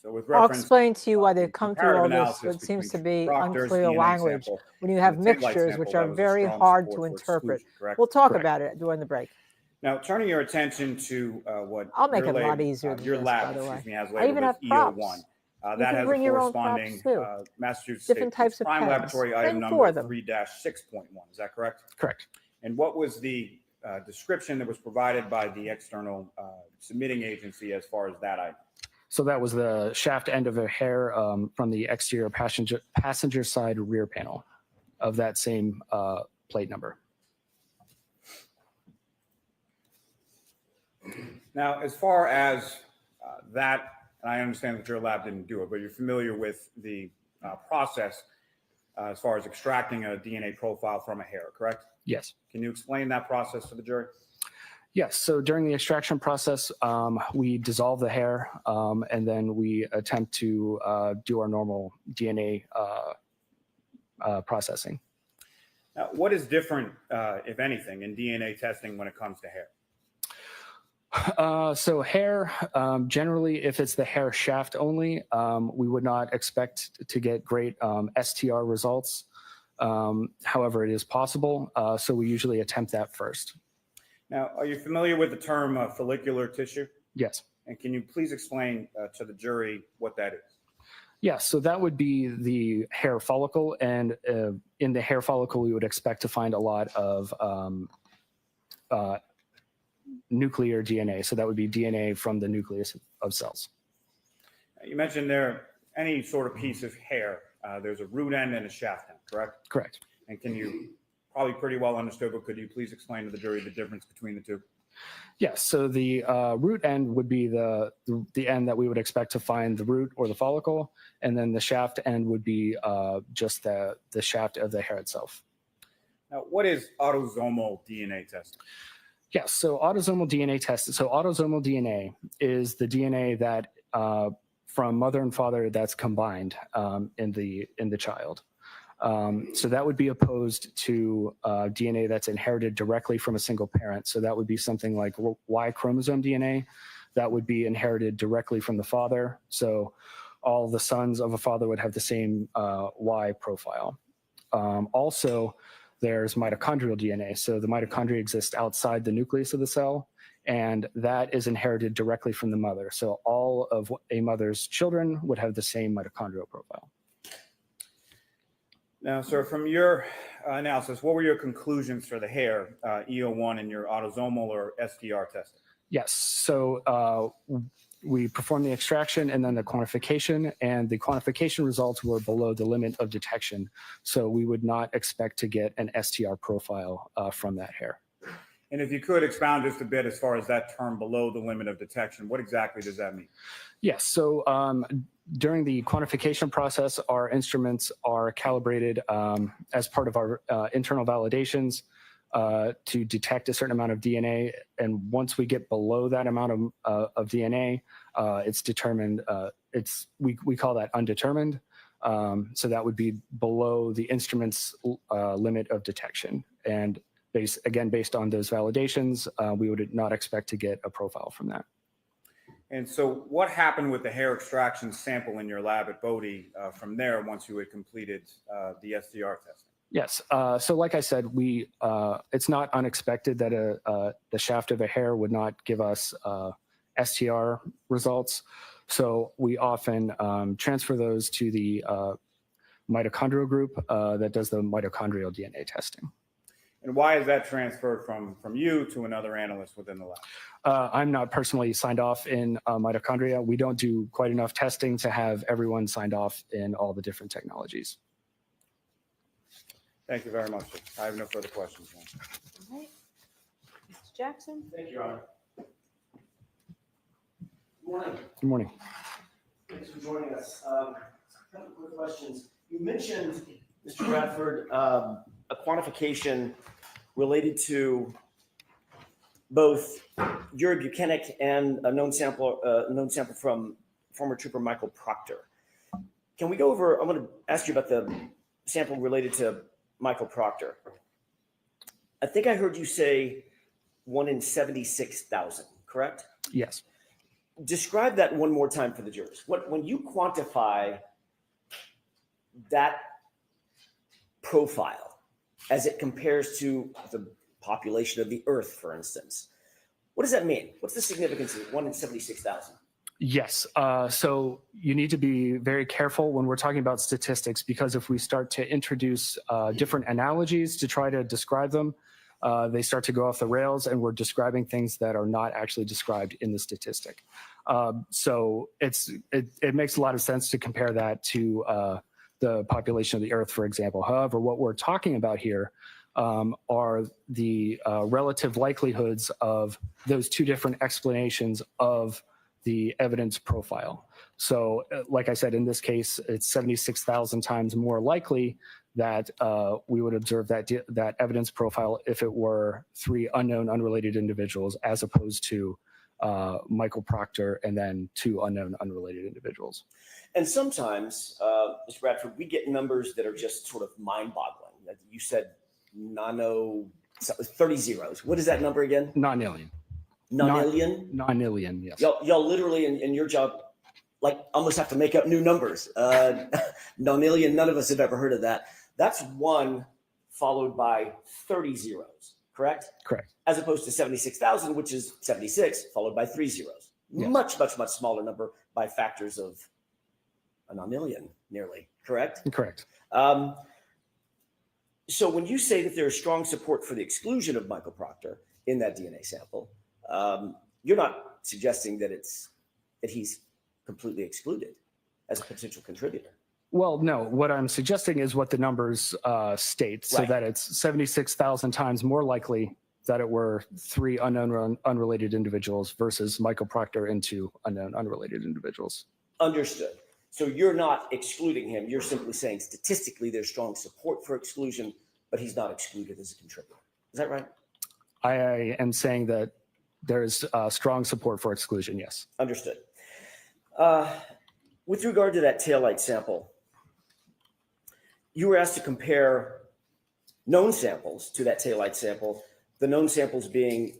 So with I'll reference, explain to you why they come through all comparative this, what analysis seems to between be Proctor's unclear DNA language sample when you and have the taillight mixtures, sample, which that are was a very strong hard to support for interpret. exclusion, correct? We'll talk Correct. about it during the break. Now, turning your attention to what I'll make your it a lot lab, easier than your this, lab, by the way. has I labeled even as have props. That can has a bring your own corresponding props, too. Massachusetts Different State Police types of Crime pens. Laboratory item Bring 4 number of them. 3-6.1. Is that correct? Correct. And what was the description that was provided by the external submitting agency as far as that item? So that was the shaft end of a hair from the exterior passenger side rear panel of that same plate number. Now, as far as that, and I understand that your lab didn't do it, but you're familiar with the process as far as extracting a DNA profile from a hair, correct? Yes. Can you explain that process to the jury? Yes. So during the extraction process, we dissolve the hair and then we attempt to do our normal DNA processing. Now, what is different, if anything, in DNA testing when it comes to hair? So hair, generally, if it's the hair shaft only, we would not expect to get great STR results. However, it is possible. So we usually attempt that first. Now, are you familiar with the term follicular tissue? Yes. And can you please explain to the jury what that is? Yes. So that would be the hair follicle. And in the hair follicle, we would expect to find a lot of nuclear DNA. So that would be DNA from the nucleus of cells. You mentioned there any sort of piece of hair. There's a root end and a shaft end, correct? Correct. And can you, probably pretty well understood, but could you please explain to the jury the difference between the two? Yes. So the root end would be the end that we would expect to find the root or the follicle, and then the shaft end would be just the shaft of the hair itself. Now, what is autosomal DNA testing? Yes. So autosomal DNA testing. So autosomal DNA is the DNA that from mother and father that's combined in the child. So that would be opposed to DNA that's inherited directly from a single parent. So that would be something like Y chromosome DNA that would be inherited directly from the father. So all the sons of a father would have the same Y profile. Also, there's mitochondrial DNA. So the mitochondria exist outside the nucleus of the cell, and that is inherited directly from the mother. So all of a mother's children would have the same mitochondrial profile. Now, sir, from your analysis, what were your conclusions for the hair, EO1, and your autosomal or STR testing? Yes. So we performed the extraction and then the quantification, and the quantification results were below the limit of detection. So we would not expect to get an STR profile from that hair. And if you could expound just a bit as far as that term below the limit of detection, what exactly does that mean? Yes. So during the quantification process, our instruments are calibrated as part of our internal validations to detect a certain amount of DNA. And once we get below that amount of DNA, it's determined, we call that undetermined. So that would be below the instrument's limit of detection. And based on those validations, we would not expect to get a profile from that. And so what happened with the hair extraction sample in your lab at Bodie from there once you had completed the STR testing? Yes. So like I said, it's not unexpected that the shaft of a hair would not give us STR results. So we often transfer those to the mitochondrial group that does the mitochondrial DNA testing. And why is that transferred from you to another analyst within the lab? I'm not personally signed off in mitochondria. We don't do quite enough testing to have everyone signed off in all the different technologies. Thank you very much, sir. I have no further questions. All right. Mr. Jackson? Thank you, Your Honor. Good morning. Good morning. Thanks for joining us. A couple of quick questions. You mentioned, Mr. Bradford, a quantification related to both Yuri Buchanan and a known sample from former trooper Michael Proctor. Can we go over, I'm going to ask you about the sample related to Michael Proctor. I think I heard you say 1 in 76,000, correct? Yes. Describe that one more time for the jurors. When you quantify that profile as it compares to the population of the Earth, for instance, what does that mean? What's the significance of 1 in 76,000? Yes. So you need to be very careful when we're talking about statistics, because if we start to introduce different analogies to try to describe them, they start to go off the rails, and we're describing things that are not actually described in the statistic. So it makes a lot of sense to compare that to the population of the Earth, for example. However, what we're talking about here are the relative likelihoods of those two different explanations of the evidence profile. So like I said, in this case, it's 76,000 times more likely that we would observe that evidence profile if it were 3 unknown unrelated individuals, as opposed to Michael Proctor and then 2 unknown unrelated individuals. And sometimes, Mr. Bradford, we get numbers that are just sort of mind-boggling. You said 30 zeros. What is that number again? Non-alien. Non-alien? Non-alien, yes. Y'all literally in your job, like, almost have to make up new numbers. Non-alien, none of us have ever heard of that. That's 1 followed by 30 zeros, correct? Correct. As opposed to 76,000, which is 76 followed by 3 zeros. Yes. Much smaller number by factors of a non-million, nearly, correct? Correct. So when you say that there is strong support for the exclusion of Michael Proctor in that DNA sample, you're not suggesting that he's completely excluded as a potential contributor. Well, no. What I'm suggesting is what the numbers state, so Right. that it's 76,000 times more likely that it were 3 unknown unrelated individuals versus Michael Proctor and 2 unknown unrelated individuals. Understood. So you're not excluding him. You're simply saying statistically there's strong support for exclusion, but he's not excluded as a contributor. Is that right? I am saying that there is strong support for exclusion, yes. Understood. With regard to that taillight sample, you were asked to compare known samples to that taillight sample, the known samples being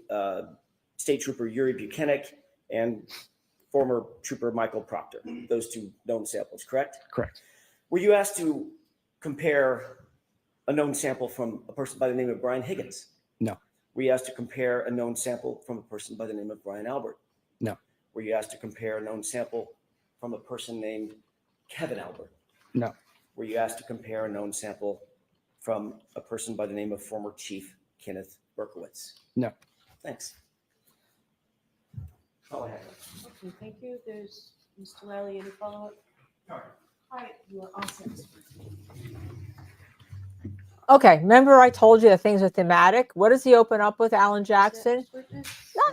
State Trooper Yuri Buchanan and former Trooper Michael Proctor, those 2 known samples, correct? Correct. Were you asked to compare a known sample from a person by the name of Brian Higgins? No. Were you asked to compare a known sample from a person by the name of Brian Albert? No. Were you asked to compare a known sample from a person named Kevin Albert? No. Were you asked to compare a known sample from a person by the name of former Chief Kenneth Berkowitz? No. Thanks. That's all I have. Okay, thank you. There's Mr. Lally, any follow-up? All right, you are all set. Okay, remember I told you that things are thematic. What does he open up with, Alan Jackson?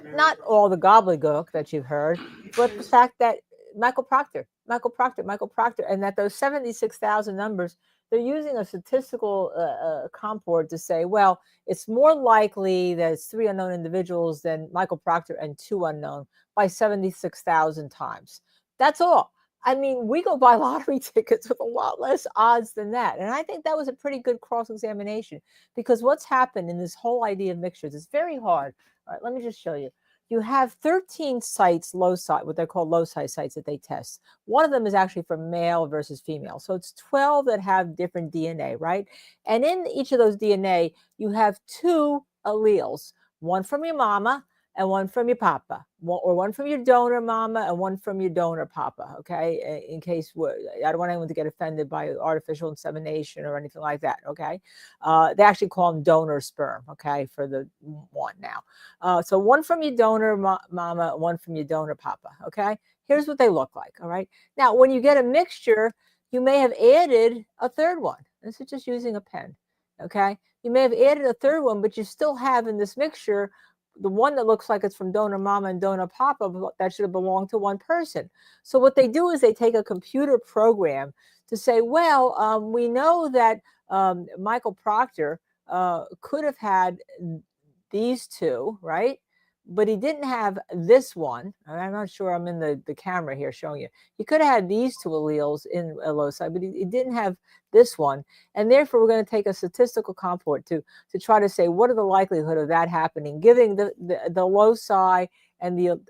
Not all the gobbledygook that you've heard, but the fact that Michael Proctor, and that those 76,000 numbers, they're using a statistical comport to say, well, it's more likely that it's 3 unknown individuals than Michael Proctor and 2 unknown by 76,000 times. That's all. I mean, we go buy lottery tickets with a lot less odds than that. And I think that was a pretty good cross-examination, because what's happened in this whole idea of mixtures is very hard. All right, let me just show you. You have 13 sites, loci, what they're called loci sites that they test. One of them is actually for male versus female. So it's 12 that have different DNA, right? And in each of those DNA, you have 2 alleles, one from your mama and one from your papa, or one from your donor mama and one from your donor papa, okay? In case, I don't want anyone to get offended by artificial insemination or anything like that, okay? They actually call them donor sperm, okay, for the one now. So one from your donor mama, one from your donor papa, okay? Here's what they look like, all right? Now, when you get a mixture, you may have added a 3rd one. This is just using a pen, okay? You may have added a 3rd one, but you still have in this mixture the one that looks like it's from donor mama and donor papa, that should have belonged to one person. So what they do is they take a computer program to say, well, we know that Michael Proctor could have had these 2, right? But he didn't have this one. I'm not sure I'm in the camera here showing you. He could have had these 2 alleles in a loci, but he didn't have this one. And therefore, we're going to take a statistical comport to try to say, what are the likelihood of that happening, giving the loci and the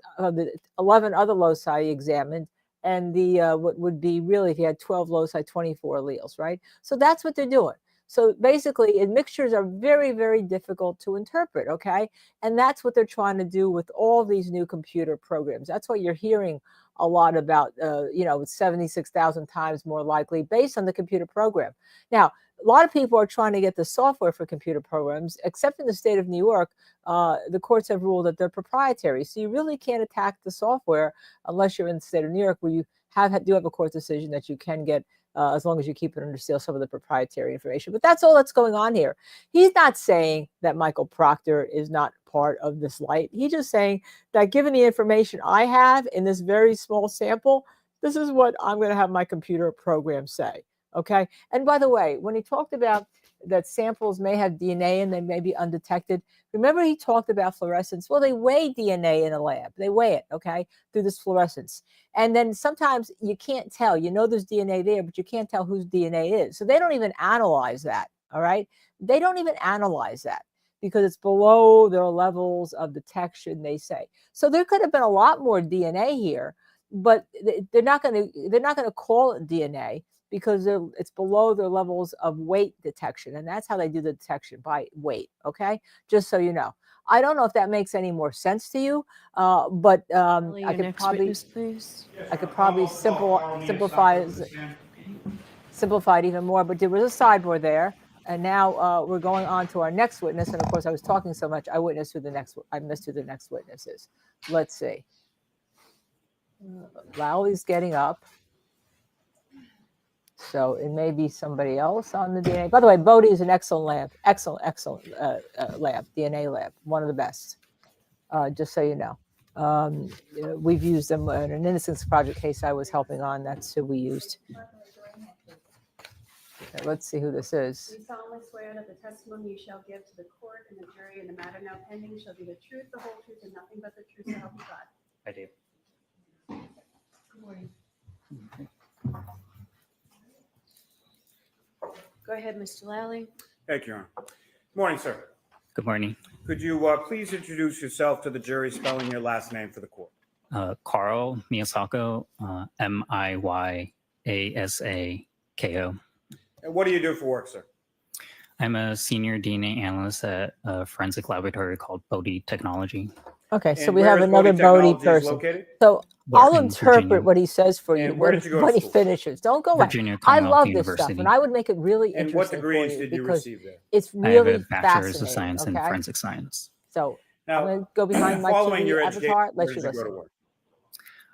11 other loci examined, and the what would be really, if you had 12 loci, 24 alleles, right? So that's what they're doing. So basically, mixtures are very, very difficult to interpret, okay? And that's what they're trying to do with all these new computer programs. That's what you're hearing a lot about, 76,000 times more likely based on the computer program. Now, a lot of people are trying to get the software for computer programs, except in the state of New York, the courts have ruled that they're proprietary. So you really can't attack the software unless you're in the state of New York, where you do have a court decision that you can get, as long as you keep it under seal, some of the proprietary information. But that's all that's going on here. He's not saying that Michael Proctor is not part of this light. He's just saying that given the information I have in this very small sample, this is what I'm going to have my computer program say. Okay. And by the way, when he talked about that samples may have DNA and they may be undetected, remember he talked about fluorescence. Well, they weigh DNA in a lab. They weigh it, okay, through this fluorescence. And then sometimes you can't tell. You know there's DNA there, but you can't tell whose DNA is. So they don't even analyze that, all right? They don't even analyze that because it's below their levels of detection, they say. So there could have been a lot more DNA here, but they're not going to call it DNA, because it's below their levels of weight detection. And that's how they do the detection, by weight, okay? Just so you know. I don't know if that makes any more sense to you, but I could probably simplify it even more, but there was a sidebar there. And now we're going on to our next witness. And of course, I was talking so much, I missed who the next witness is. Let's see. Lowley's getting up. So it may be somebody else on the DNA. By the way, Bodie is an excellent lab, excellent lab, DNA lab, one of the best, just so you know. We've used them in an Innocence Project case I was helping on. That's who we used. Okay, let's see who this is. We solemnly swear that the testimony you shall give to the court and the jury in the matter now pending shall be the truth, the whole truth, and nothing but the truth, so help you God. I do. Good morning. Go ahead, Mr. Lally. Thank you, Your Honor. Morning, sir. Good morning. Could you please introduce yourself to the jury, spelling your last name for the court? Carl Miyasako, Miyasako. And what do you do for work, sir? I'm a senior DNA analyst at a forensic laboratory called Baden Technology. Okay, so And we where have is another Bodie Technologies person. located? So We're I'll in interpret Virginia. what he says for you And where did you go to when he school? finishes. Don't go away. Virginia I Commonwealth love this University. stuff, and I would make it really And interesting what for degrees you did you because receive there? it's I have really a bachelor's of fascinating. science in Okay, forensic science. so I'm Now, going to go behind my following TV your avatar. education, where Let did you you go to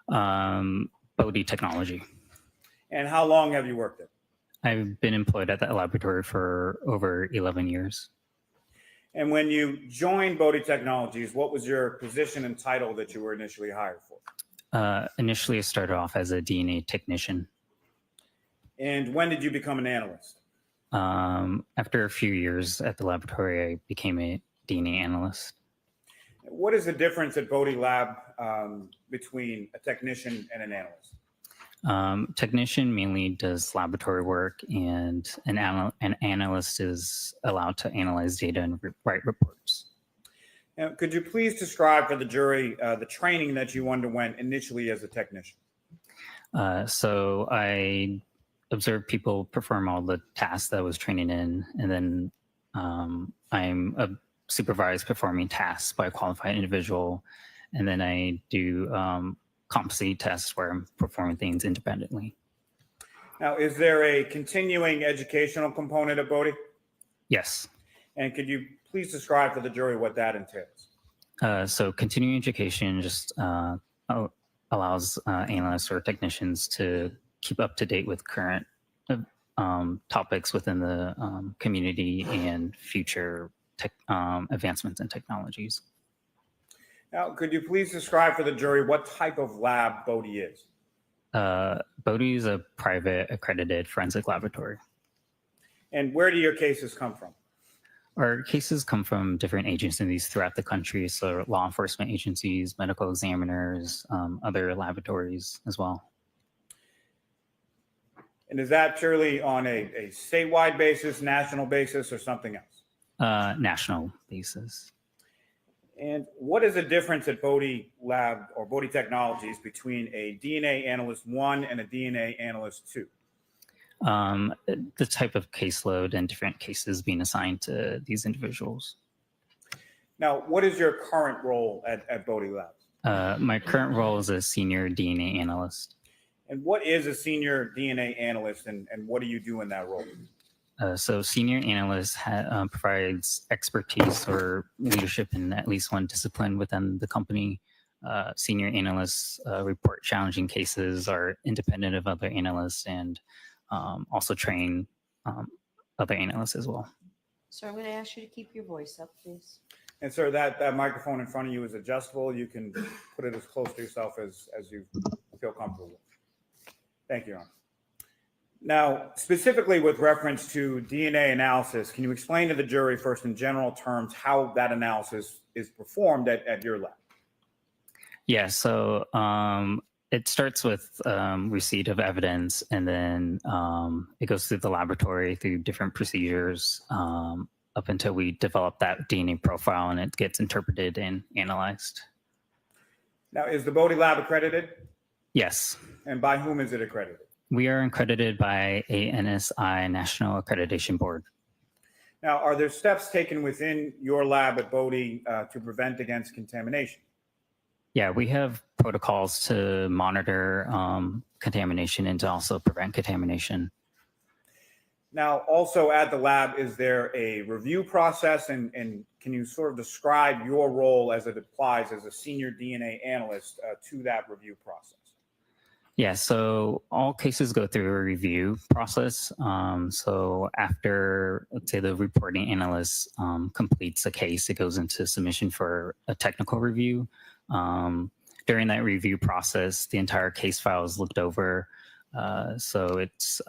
listen. work? Baden Technology. And how long have you worked there? I've been employed at that laboratory for over 11 years. And when you joined Baden Technologies, what was your position and title that you were initially hired for? Initially, I started off as a DNA technician. And when did you become an analyst? After a few years at the laboratory, I became a DNA analyst. What is the difference at Baden Lab between a technician and an analyst? Technician mainly does laboratory work, and an analyst is allowed to analyze data and write reports. Now, could you please describe for the jury the training that you underwent initially as a technician? So I observed people perform all the tasks that I was training in, and then I'm supervised performing tasks by a qualified individual, and then I do competency tests where I'm performing things independently. Now, is there a continuing educational component of Baden? Yes. And could you please describe for the jury what that entails? So continuing education just allows analysts or technicians to keep up to date with current topics within the community and future advancements in technologies. Now, could you please describe for the jury what type of lab Baden is? Baden is a private accredited forensic laboratory. And where do your cases come from? Our cases come from different agencies throughout the country, so law enforcement agencies, medical examiners, other laboratories as well. And is that purely on a statewide basis, national basis, or something else? National basis. And what is the difference at Baden Lab or Baden Technologies between a DNA Analyst 1 and a DNA Analyst 2? The type of caseload and different cases being assigned to these individuals. Now, what is your current role at Bodie Labs? My current role is a senior DNA analyst. And what is a senior DNA analyst, and what do you do in that role? So senior analyst provides expertise or leadership in at least one discipline within the company. Senior analysts report challenging cases, are independent of other analysts, and also train other analysts as well. Sir, I'm going to ask you to keep your voice up, please. And sir, that microphone in front of you is adjustable. You can put it as close to yourself as you feel comfortable with. Thank you, Your Honor. Now, specifically with reference to DNA analysis, can you explain to the jury first in general terms how that analysis is performed at your lab? Yeah, so it starts with receipt of evidence, and then it goes through the laboratory through different procedures up until we develop that DNA profile and it gets interpreted and analyzed. Now, is the Bodie Lab accredited? Yes. And by whom is it accredited? We are accredited by a NSI National Accreditation Board. Now, are there steps taken within your lab at Bodie to prevent against contamination? Yeah, we have protocols to monitor contamination and to also prevent contamination. Now, also at the lab, is there a review process, and can you sort of describe your role as it applies as a senior DNA analyst to that review process? Yeah, so all cases go through a review process. So after, let's say, the reporting analyst completes a case, it goes into submission for a technical review. During that review process, the entire case file is looked over. So it's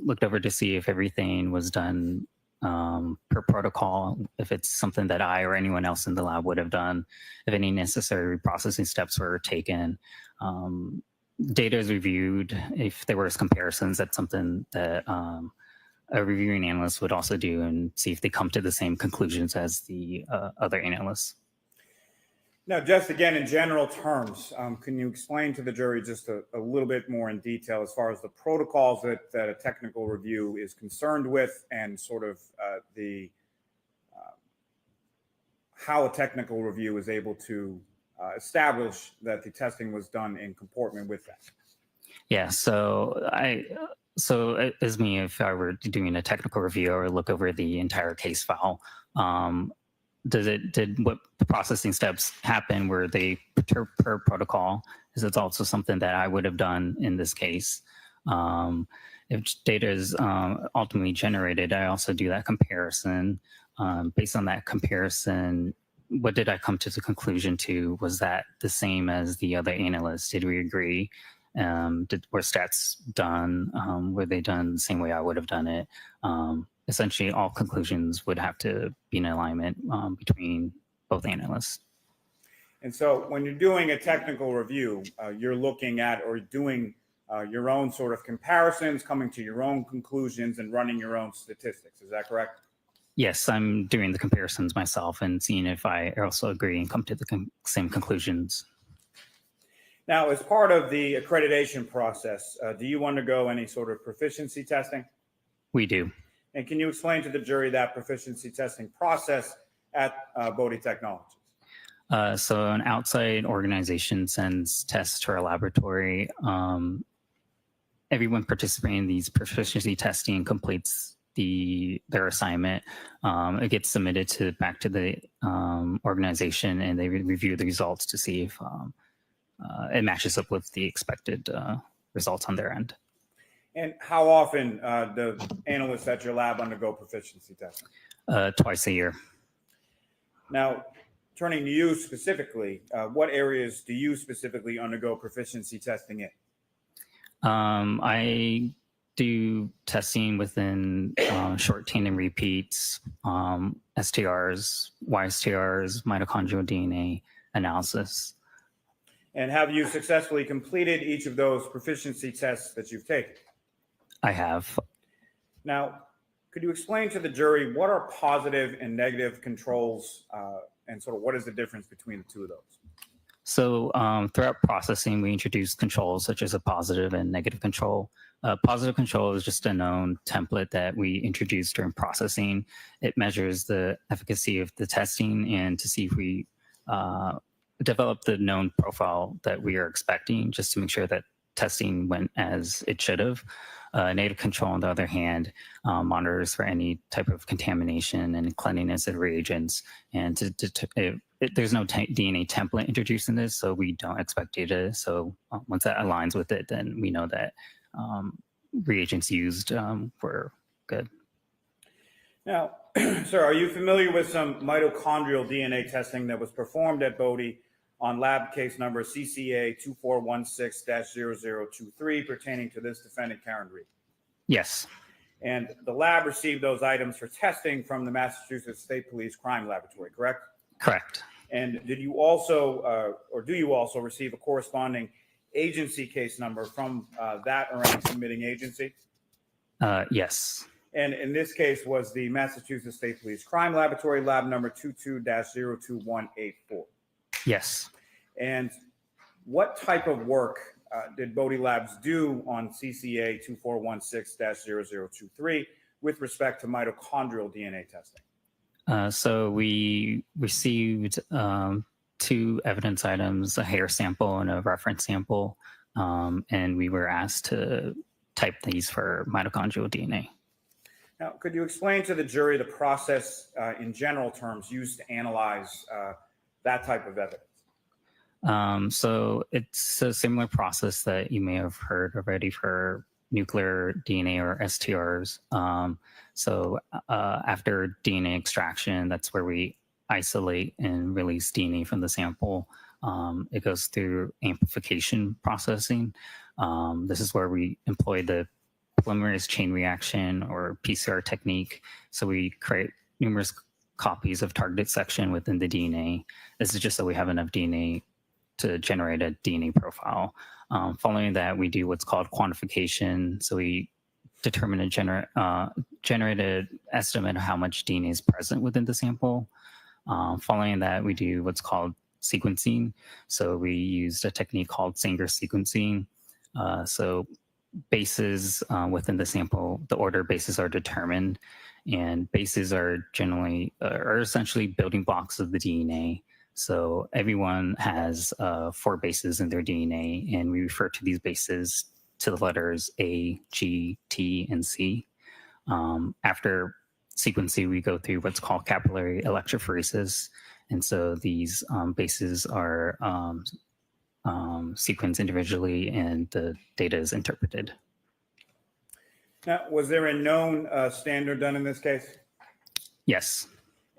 looked over to see if everything was done per protocol, if it's something that I or anyone else in the lab would have done, if any necessary reprocessing steps were taken. Data is reviewed. If there was comparisons, that's something that a reviewing analyst would also do and see if they come to the same conclusions as the other analysts. Now, just again, in general terms, can you explain to the jury just a little bit more in detail as far as the protocols that a technical review is concerned with, and sort of how a technical review is able to establish that the testing was done in comportment with that? Yeah, so as me, if I were doing a technical review or look over the entire case file, did what processing steps happen? Were they per protocol? Is it also something that I would have done in this case? If data is ultimately generated, I also do that comparison. Based on that comparison, what did I come to the conclusion to? Was that the same as the other analysts? Did we agree? Were stats done? Were they done the same way I would have done it? Essentially, all conclusions would have to be in alignment between both analysts. And so when you're doing a technical review, you're looking at or doing your own sort of comparisons, coming to your own conclusions and running your own statistics. Is that correct? Yes, I'm doing the comparisons myself and seeing if I also agree and come to the same conclusions. Now, as part of the accreditation process, do you undergo any sort of proficiency testing? We do. And can you explain to the jury that proficiency testing process at Bodie Technologies? So an outside organization sends tests to our laboratory. Everyone participating in these proficiency testing completes their assignment. It gets submitted back to the organization, and they review the results to see if it matches up with the expected results on their end. And how often do analysts at your lab undergo proficiency testing? Twice a year. Now, turning to you specifically, what areas do you specifically undergo proficiency testing in? I do testing within short chain and repeats, STRs, YSTRs, mitochondrial DNA analysis. And have you successfully completed each of those proficiency tests that you've taken? I have. Now, could you explain to the jury what are positive and negative controls and sort of what is the difference between the two of those? So throughout processing, we introduce controls such as a positive and negative control. Positive control is just a known template that we introduce during processing. It measures the efficacy of the testing and to see if we develop the known profile that we are expecting, just to make sure that testing went as it should have. Negative control, on the other hand, monitors for any type of contamination and cleanliness of reagents. And there's no DNA template introduced in this, so we don't expect data. So once that aligns with it, then we know that reagents used were good. Now, sir, are you familiar with some mitochondrial DNA testing that was performed at Bodie on lab case number CCA 2416-0023 pertaining to this defendant, Karen Reed? Yes. And the lab received those items for testing from the Massachusetts State Police Crime Laboratory, correct? Correct. And did you also, or do you also receive a corresponding agency case number from that or any submitting agency? Yes. And in this case was the Massachusetts State Police Crime Laboratory, lab number 22-02184. Yes. And what type of work did Bodie Labs do on CCA 2416-0023 with respect to mitochondrial DNA testing? So we received 2 evidence items, a hair sample and a reference sample, and we were asked to type these for mitochondrial DNA. Now, could you explain to the jury the process in general terms used to analyze that type of evidence? So it's a similar process that you may have heard already for nuclear DNA or STRs. So after DNA extraction, that's where we isolate and release DNA from the sample. It goes through amplification processing. This is where we employ the polymerase chain reaction or PCR technique. So we create numerous copies of targeted section within the DNA. This is just so we have enough DNA to generate a DNA profile. Following that, we do what's called quantification. So we determine a generated estimate of how much DNA is present within the sample. Following that, we do what's called sequencing. So we used a technique called Sanger sequencing. So bases within the sample, the order bases are determined, and bases are essentially building blocks of the DNA. So everyone has 4 bases in their DNA, and we refer to these bases to the letters A, G, T, and C. After sequencing, we go through what's called capillary electrophoresis. And so these bases are sequenced individually, and the data is interpreted. Now, was there a known standard done in this case? Yes.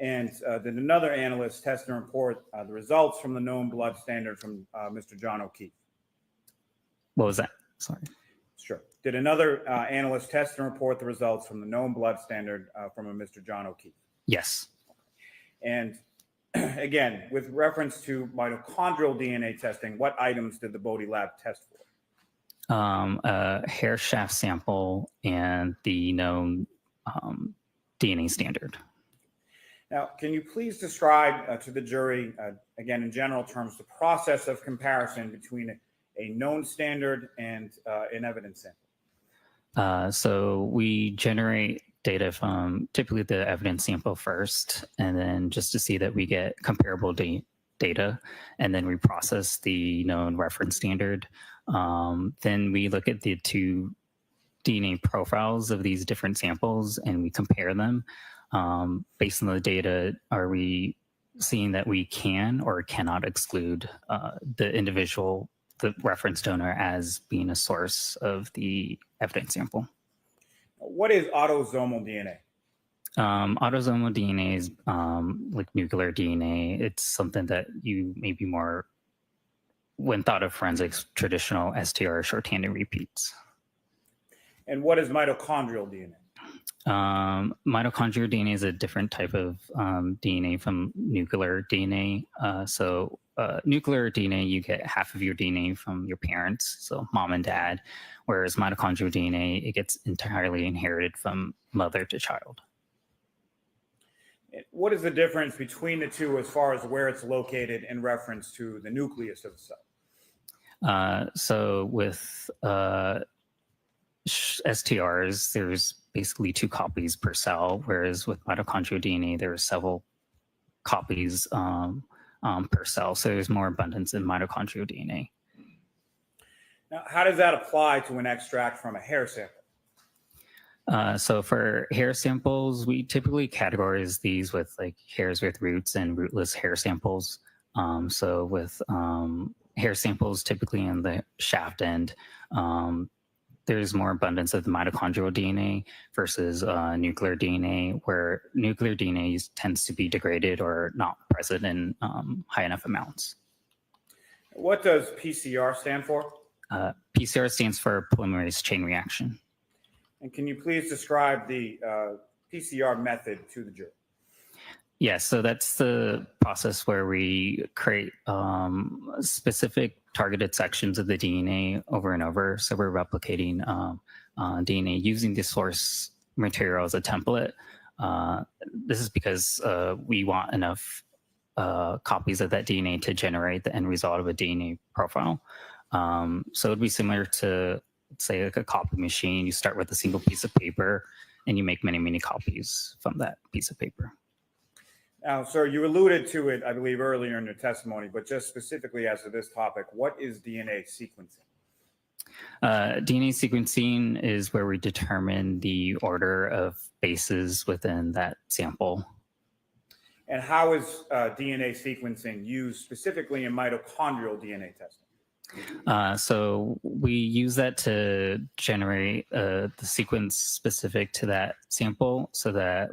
And did another analyst test and report the results from the known blood standard from Mr. John O'Keefe? What was that? Sorry. Sure. Did another analyst test and report the results from the known blood standard from a Mr. John O'Keefe? Yes. And again, with reference to mitochondrial DNA testing, what items did the Bodie lab test for? A hair shaft sample and the known DNA standard. Now, can you please describe to the jury, again, in general terms, the process of comparison between a known standard and an evidence sample? So we generate data from typically the evidence sample first, and then just to see that we get comparable data, and then we process the known reference standard. Then we look at the 2 DNA profiles of these different samples, and we compare them. Based on the data, are we seeing that we can or cannot exclude the reference donor as being a source of the evidence sample? What is autosomal DNA? Autosomal DNA is like nuclear DNA. It's something that you maybe more, when thought of forensics, traditional STR shorthanded repeats. And what is mitochondrial DNA? Mitochondrial DNA is a different type of DNA from nuclear DNA. Nuclear DNA, you get half of your DNA from your parents, so mom and dad, whereas mitochondrial DNA, it gets entirely inherited from mother to child. What is the difference between the two as far as where it's located in reference to the nucleus of the cell? So with STRs, there's basically 2 copies per cell, whereas with mitochondrial DNA, there are several copies per cell. So there's more abundance in mitochondrial DNA. Now, how does that apply to an extract from a hair sample? So for hair samples, we typically categorize these with like hairs with roots and rootless hair samples. So with hair samples, typically in the shaft end, there's more abundance of the mitochondrial DNA versus nuclear DNA, where nuclear DNA tends to be degraded or not present in high enough amounts. What does PCR stand for? PCR stands for polymerase chain reaction. And can you please describe the PCR method to the jury? Yeah, so that's the process where we create specific targeted sections of the DNA over and over. So we're replicating DNA using the source material as a template. This is because we want enough copies of that DNA to generate the end result of a DNA profile. So it'd be similar to, say, like a copy machine. You start with a single piece of paper and you make many, many copies from that piece of paper. Now, sir, you alluded to it, I believe, earlier in your testimony, but just specifically as to this topic, what is DNA sequencing? DNA sequencing is where we determine the order of bases within that sample. And how is DNA sequencing used specifically in mitochondrial DNA testing? So we use that to generate the sequence specific to that sample, so that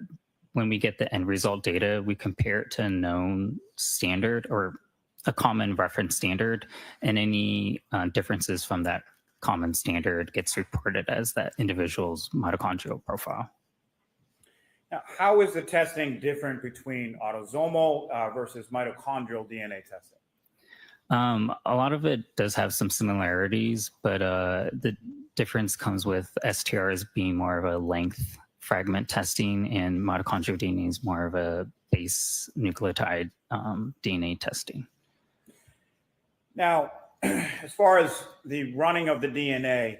when we get the end result data, we compare it to a known standard or a common reference standard, and any differences from that common standard gets reported as that individual's mitochondrial profile. Now, how is the testing different between autosomal versus mitochondrial DNA testing? A lot of it does have some similarities, but the difference comes with STRs being more of a length fragment testing, and mitochondrial DNA is more of a base nucleotide DNA testing. Now, as far as the running of the DNA,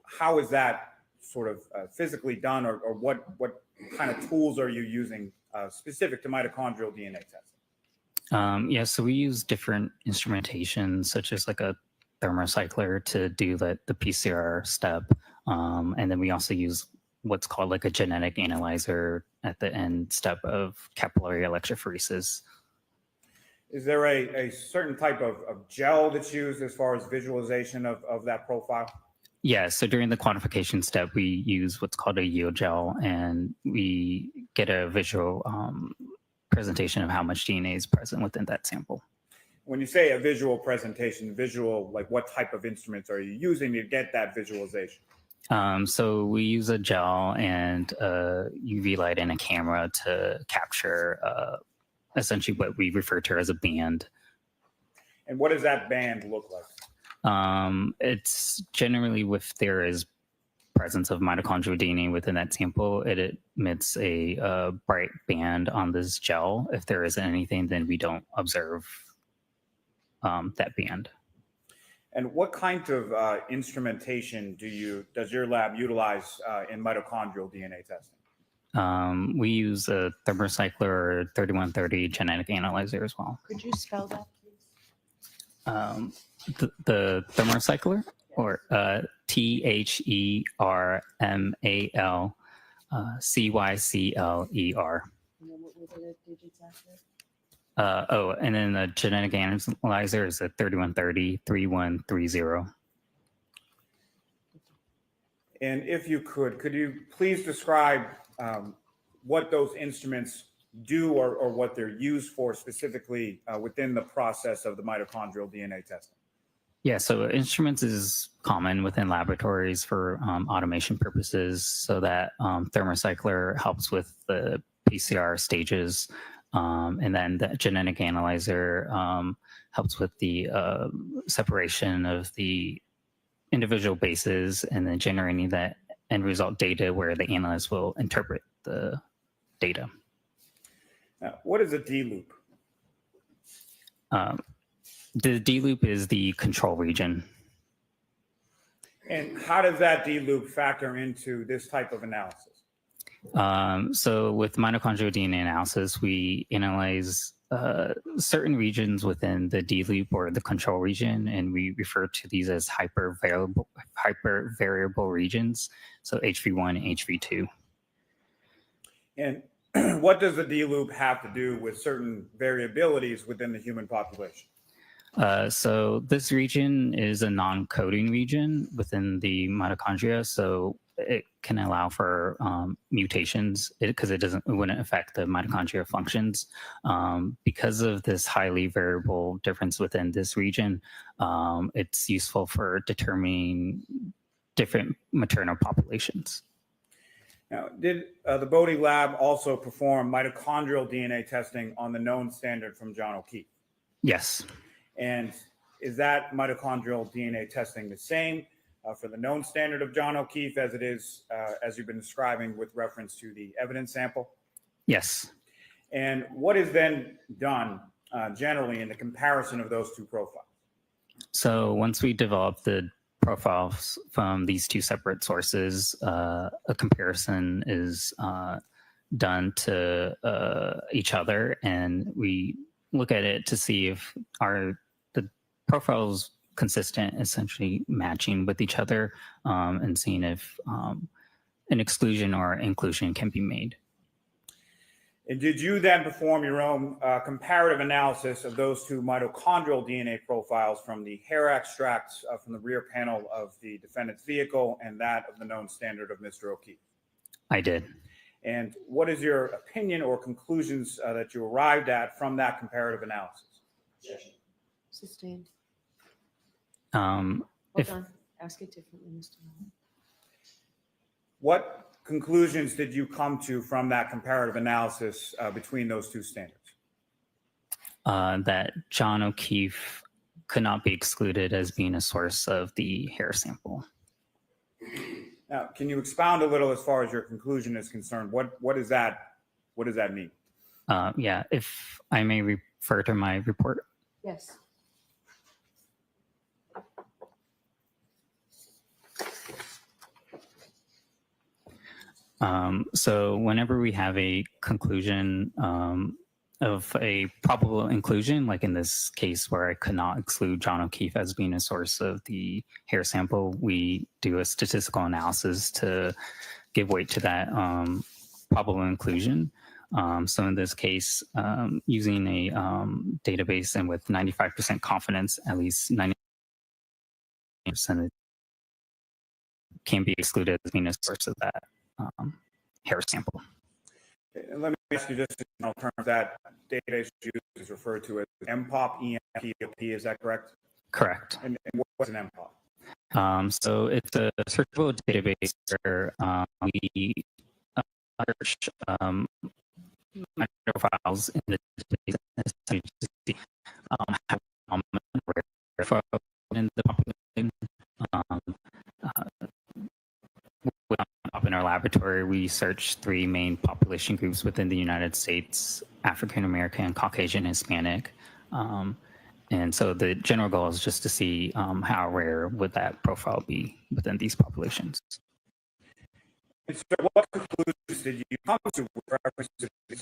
how is that sort of physically done, or what kind of tools are you using specific to mitochondrial DNA testing? Yeah, so we use different instrumentation, such as like a thermocycler to do the PCR step. And then we also use what's called like a genetic analyzer at the end step of capillary electrophoresis. Is there a certain type of gel that's used as far as visualization of that profile? Yeah, so during the quantification step, we use what's called a yield gel, and we get a visual presentation of how much DNA is present within that sample. When you say a visual presentation, visual, like what type of instruments are you using to get that visualization? So we use a gel and UV light and a camera to capture essentially what we refer to as a band. And what does that band look like? It's generally, if there is presence of mitochondrial DNA within that sample, it emits a bright band on this gel. If there isn't anything, then we don't observe that band. And what kind of instrumentation does your lab utilize in mitochondrial DNA testing? We use a thermocycler or 3130 genetic analyzer as well. Could you spell that, please? The thermocycler, or THERMALCYCLER. And then what were the digits after? And then the genetic analyzer is a 3130 3130. And if you could you please describe what those instruments do, or what they're used for specifically within the process of the mitochondrial DNA testing? Yeah, so instruments is common within laboratories for automation purposes, so that thermocycler helps with the PCR stages. And then the genetic analyzer helps with the separation of the individual bases, and then generating that end result data where the analyst will interpret the data. Now, what is a D loop? The D loop is the control region. And how does that D loop factor into this type of analysis? So with mitochondrial DNA analysis, we analyze certain regions within the D loop or the control region, and we refer to these as hyper variable regions. So HV1 and HV2. And what does the D loop have to do with certain variabilities within the human population? So this region is a non-coding region within the mitochondria, so it can allow for mutations because it wouldn't affect the mitochondria functions. Because of this highly variable difference within this region, it's useful for determining different maternal populations. Now, did the Baden lab also perform mitochondrial DNA testing on the known standard from John O'Keefe? Yes. And is that mitochondrial DNA testing the same for the known standard of John O'Keefe as it is, as you've been describing with reference to the evidence sample? Yes. And what is then done generally in the comparison of those two profiles? So once we develop the profiles from these two separate sources, a comparison is done to each other, and we look at it to see if the profiles consistent, essentially matching with each other, and seeing if an exclusion or inclusion can be made. And did you then perform your own comparative analysis of those two mitochondrial DNA profiles from the hair extracts from the rear panel of the defendant's vehicle and that of the known standard of Mr. O'Keefe? I did. And what is your opinion or conclusions that you arrived at from that comparative analysis? Sustained. Hold on. Ask it differently, Mr. Muller. What conclusions did you come to from that comparative analysis between those two standards? That John O'Keefe could not be excluded as being a source of the hair sample. Now, can you expound a little as far as your conclusion is concerned? What does that mean? Yeah, if I may refer to my report. Yes. So whenever we have a conclusion of a probable inclusion, like in this case where I could not exclude John O'Keefe as being a source of the hair sample, we do a statistical analysis to give weight to that probable inclusion. So in this case, using a database and with 95% confidence, at least 90% can be excluded as being a source of that hair sample. And let me ask you just in general terms, that data is referred to as MPOP, EMPOP, is that correct? Correct. And what's an MPOP? So it's a searchable database where we search profiles in the database to see how rare in the population. Up in our laboratory, we search 3 main population groups within the United States: African American, Caucasian, Hispanic. And so the general goal is just to see how rare would that profile be within these populations. And so what conclusions did you come to with reference to the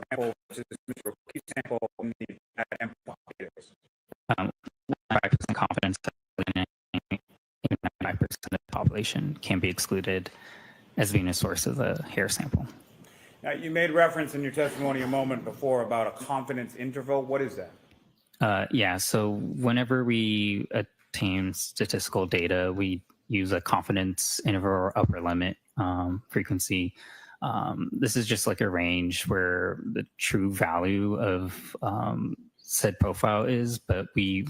sample versus Mr. O'Keefe sample in the MPOP database? 5% confidence that 95% of the population can be excluded as being a source of the hair sample. Now, you made reference in your testimony a moment before about a confidence interval. What is that? Yeah, so whenever we obtain statistical data, we use a confidence interval or upper limit frequency. This is just like a range where the true value of said profile is, but we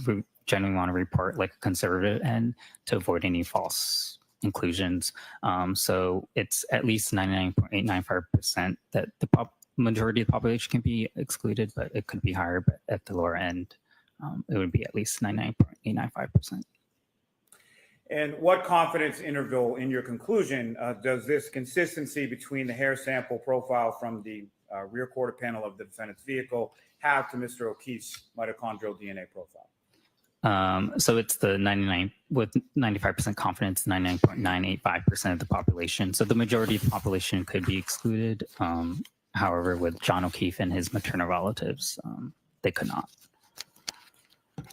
generally want to report like a conservative end to avoid any false inclusions. So it's at least 99.895% that the majority of the population can be excluded, but it could be higher, but at the lower end, it would be at least 99.895%. And what confidence interval in your conclusion does this consistency between the hair sample profile from the rear quarter panel of the defendant's vehicle have to Mr. O'Keefe's mitochondrial DNA profile? So it's the 95% confidence, 99.985% of the population. So the majority of the population could be excluded. However, with John O'Keefe and his maternal relatives, they could not.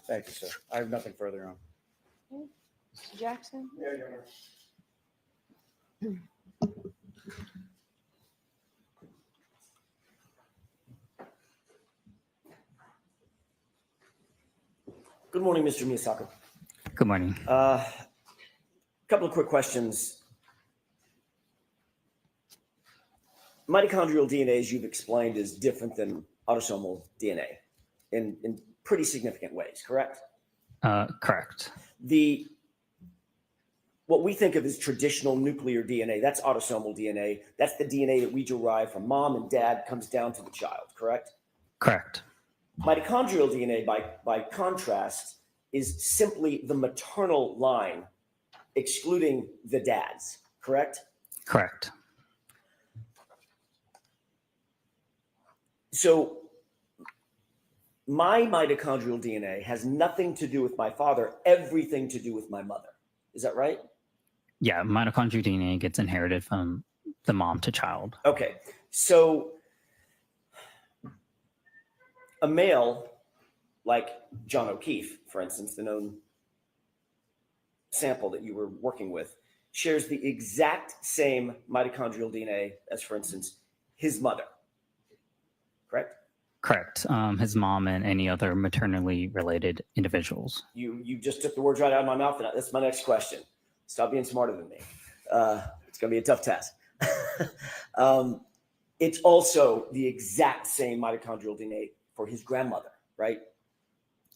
Thank you, sir. I have nothing further on. Mr. Jackson? Good morning, Mr. Miyasaka. Good morning. Couple of quick questions. Mitochondrial DNA, as you've explained, is different than autosomal DNA in pretty significant ways, correct? Correct. What we think of as traditional nuclear DNA, that's autosomal DNA. That's the DNA that we derive from mom and dad, comes down to the child, correct? Correct. Mitochondrial DNA, by contrast, is simply the maternal line, excluding the dads, correct? Correct. So my mitochondrial DNA has nothing to do with my father, everything to do with my mother. Is that right? Yeah, mitochondrial DNA gets inherited from the mom to child. Okay, so a male like John O'Keefe, for instance, the known sample that you were working with, shares the exact same mitochondrial DNA as, for instance, his mother, correct? Correct. His mom and any other maternally related individuals. You just took the words right out of my mouth, and that's my next question. Stop being smarter than me. It's going to be a tough task. It's also the exact same mitochondrial DNA for his grandmother, right?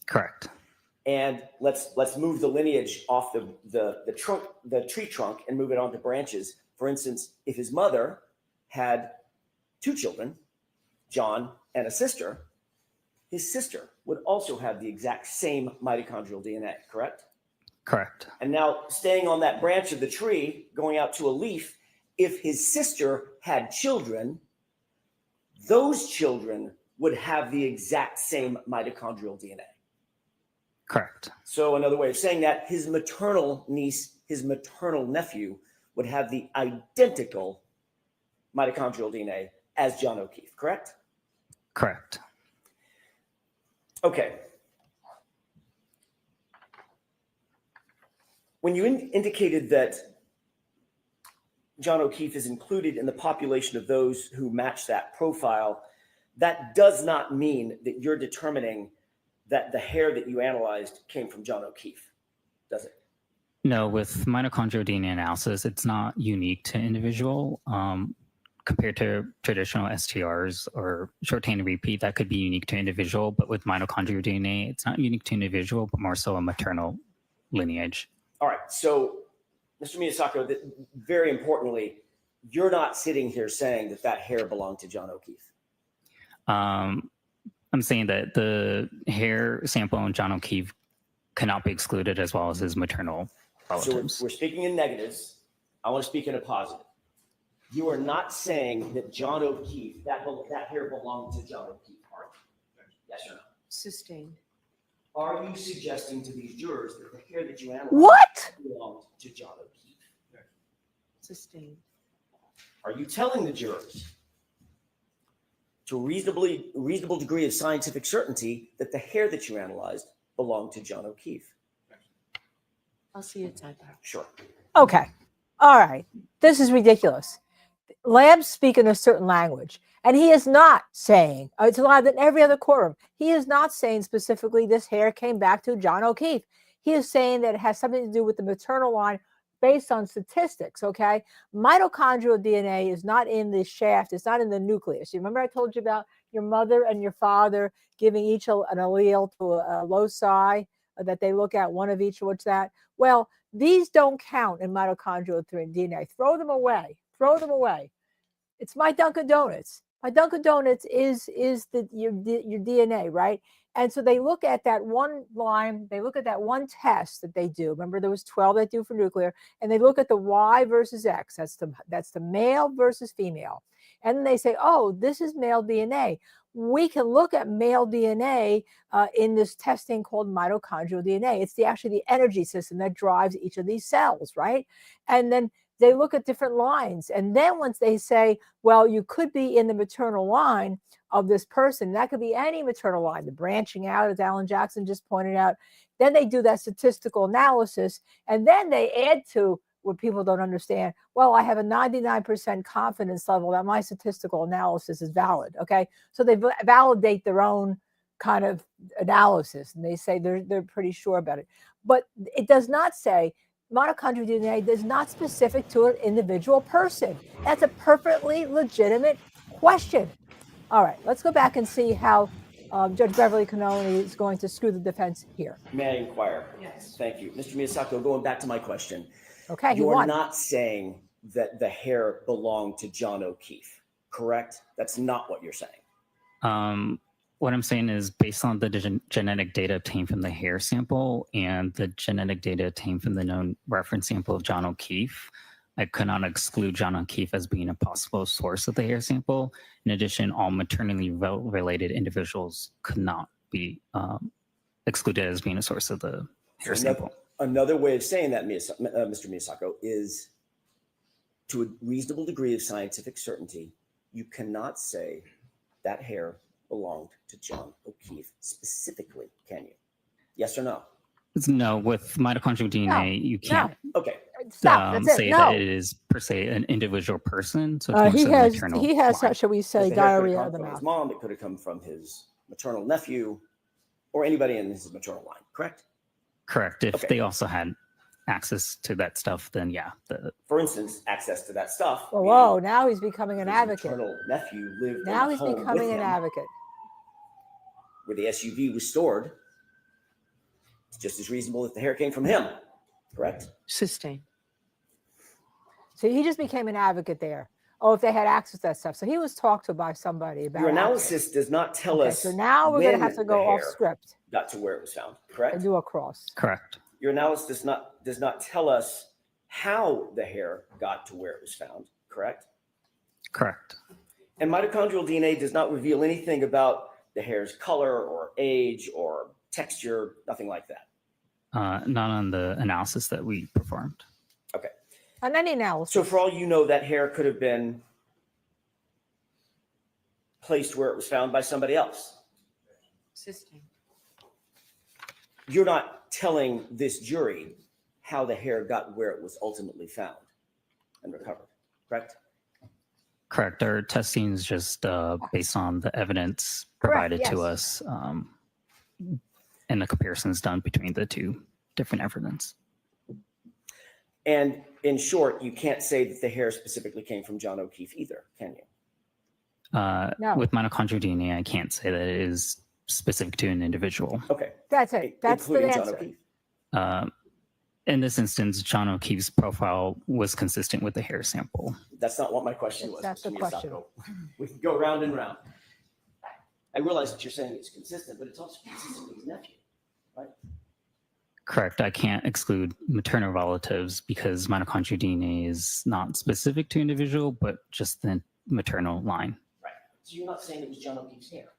Correct. And let's move the lineage off the tree trunk and move it onto branches. For instance, if his mother had 2 children, John and a sister, his sister would also have the exact same mitochondrial DNA, correct? Correct. And now staying on that branch of the tree, going out to a leaf, if his sister had children, those children would have the exact same mitochondrial DNA. Correct. So another way of saying that, his maternal niece, his maternal nephew would have the identical mitochondrial DNA as John O'Keefe, correct? Correct. Okay. When you indicated that John O'Keefe is included in the population of those who match that profile, that does not mean that you're determining that the hair that you analyzed came from John O'Keefe, does it? No, with mitochondrial DNA analysis, it's not unique to individual. Compared to traditional STRs or short chain repeat, that could be unique to individual. But with mitochondrial DNA, it's not unique to individual, but more so a maternal lineage. All right. So, Mr. Miyasaka, very importantly, you're not sitting here saying that that hair belonged to John O'Keefe. I'm saying that the hair sample on John O'Keefe cannot be excluded, as well as his maternal relatives. So we're speaking in negatives. I want to speak in a positive. You are not saying that John O'Keefe, that hair belonged to John O'Keefe, are you? Yes or no? Sustained. Are you suggesting to these jurors that the hair that you analyzed What? belonged to John O'Keefe? Sustained. Are you telling the jurors, to a reasonable degree of scientific certainty, that the hair that you analyzed belonged to John O'Keefe? I'll see you at timeout. Sure. Okay. All right. This is ridiculous. Labs speak in a certain language, and he is not saying, it's allowed in every other courtroom, he is not saying specifically this hair came back to John O'Keefe. He is saying that it has something to do with the maternal line based on statistics, okay? Mitochondrial DNA is not in the shaft, it's not in the nucleus. You remember I told you about your mother and your father giving each an allele to a loci that they look at, one of each, what's that? Well, these don't count in mitochondrial DNA. Throw them away. Throw them away. It's my Dunkin' Donuts. My Dunkin' Donuts is your DNA, right? And so they look at that one line, they look at that one test that they do. Remember, there was 12 that do for nuclear, and they look at the Y versus X. That's the male versus female. And then they say, oh, this is male DNA. We can look at male DNA in this testing called mitochondrial DNA. It's actually the energy system that drives each of these cells, right? And then they look at different lines. And then once they say, well, you could be in the maternal line of this person, that could be any maternal line, the branching out, as Alan Jackson just pointed out. Then they do that statistical analysis, and then they add to what people don't understand. Well, I have a 99% confidence level that my statistical analysis is valid. Okay. So they validate their own kind of analysis, and they say they're pretty sure about it. But it does not say mitochondrial DNA is not specific to an individual person. That's a perfectly legitimate question. All right, let's go back and see how Judge Beverly Cannone is going to screw the defense here. May I inquire? Yes. Thank you. Mr. Miyasako, going back to my question. Okay, You're not saying that the hair belonged to John O'Keefe, correct? That's not what you're saying. What I'm saying is based on the genetic data obtained from the hair sample and the genetic data obtained from the known reference sample of John O'Keefe, I could not exclude John O'Keefe as being a possible source of the hair sample. In addition, all maternally related individuals could not be excluded as being a source of the hair sample. Another way of saying that, Mr. Miyasako, is to a reasonable degree of scientific certainty, you cannot say that hair belonged to John O'Keefe specifically, can you? Yes or no? No, with mitochondrial DNA, you can't Okay. Stop. That's say it. No. that it is per se an individual person. So it He comes from the has, maternal line. Because shall we say, the hair could diarrhea have of the come from mouth. his mom, it could have come from his maternal nephew, or anybody in his maternal line, correct? Correct. If Okay. they also had access to that stuff, then yeah. For instance, access to that stuff. Whoa, now he's becoming an his advocate. maternal nephew lived Now in the he's home becoming with an him, advocate. where the SUV was stored. It's just as reasonable if the hair came from him, correct? Sustain. So he just became an advocate there. Oh, if they had access to that stuff. So he was talked to by somebody about Your access. analysis does not tell Okay, us so now we're going to when have to go the off hair script got to where it was found, correct? and do a cross. Correct. Your analysis does not tell us how the hair got to where it was found, correct? Correct. And mitochondrial DNA does not reveal anything about the hair's color or age or texture, nothing like that. Not on the analysis that we performed. Okay. On any analysis. So for all you know, that hair could have been placed where it was found by somebody else. Sustain. You're not telling this jury how the hair got where it was ultimately found and recovered, correct? Correct. Our testing is just based on the evidence Correct, provided to yes. us and the comparisons done between the two different evidence. And in short, you can't say that the hair specifically came from John O'Keefe either, can you? No. With mitochondrial DNA, I can't say that it is specific to an individual. Okay. That's it. That's the Including John answer. O'Keefe. In this instance, John O'Keefe's profile was consistent with the hair sample. That's not what my question was. That's the Mr. question. Miyasako. We can go round and round. I realize that you're saying it's consistent, but it's also consistent with his nephew, right? Correct. I can't exclude maternal relatives because mitochondrial DNA is not specific to individual, but just the maternal line. Right. So you're not saying it was John O'Keefe's hair?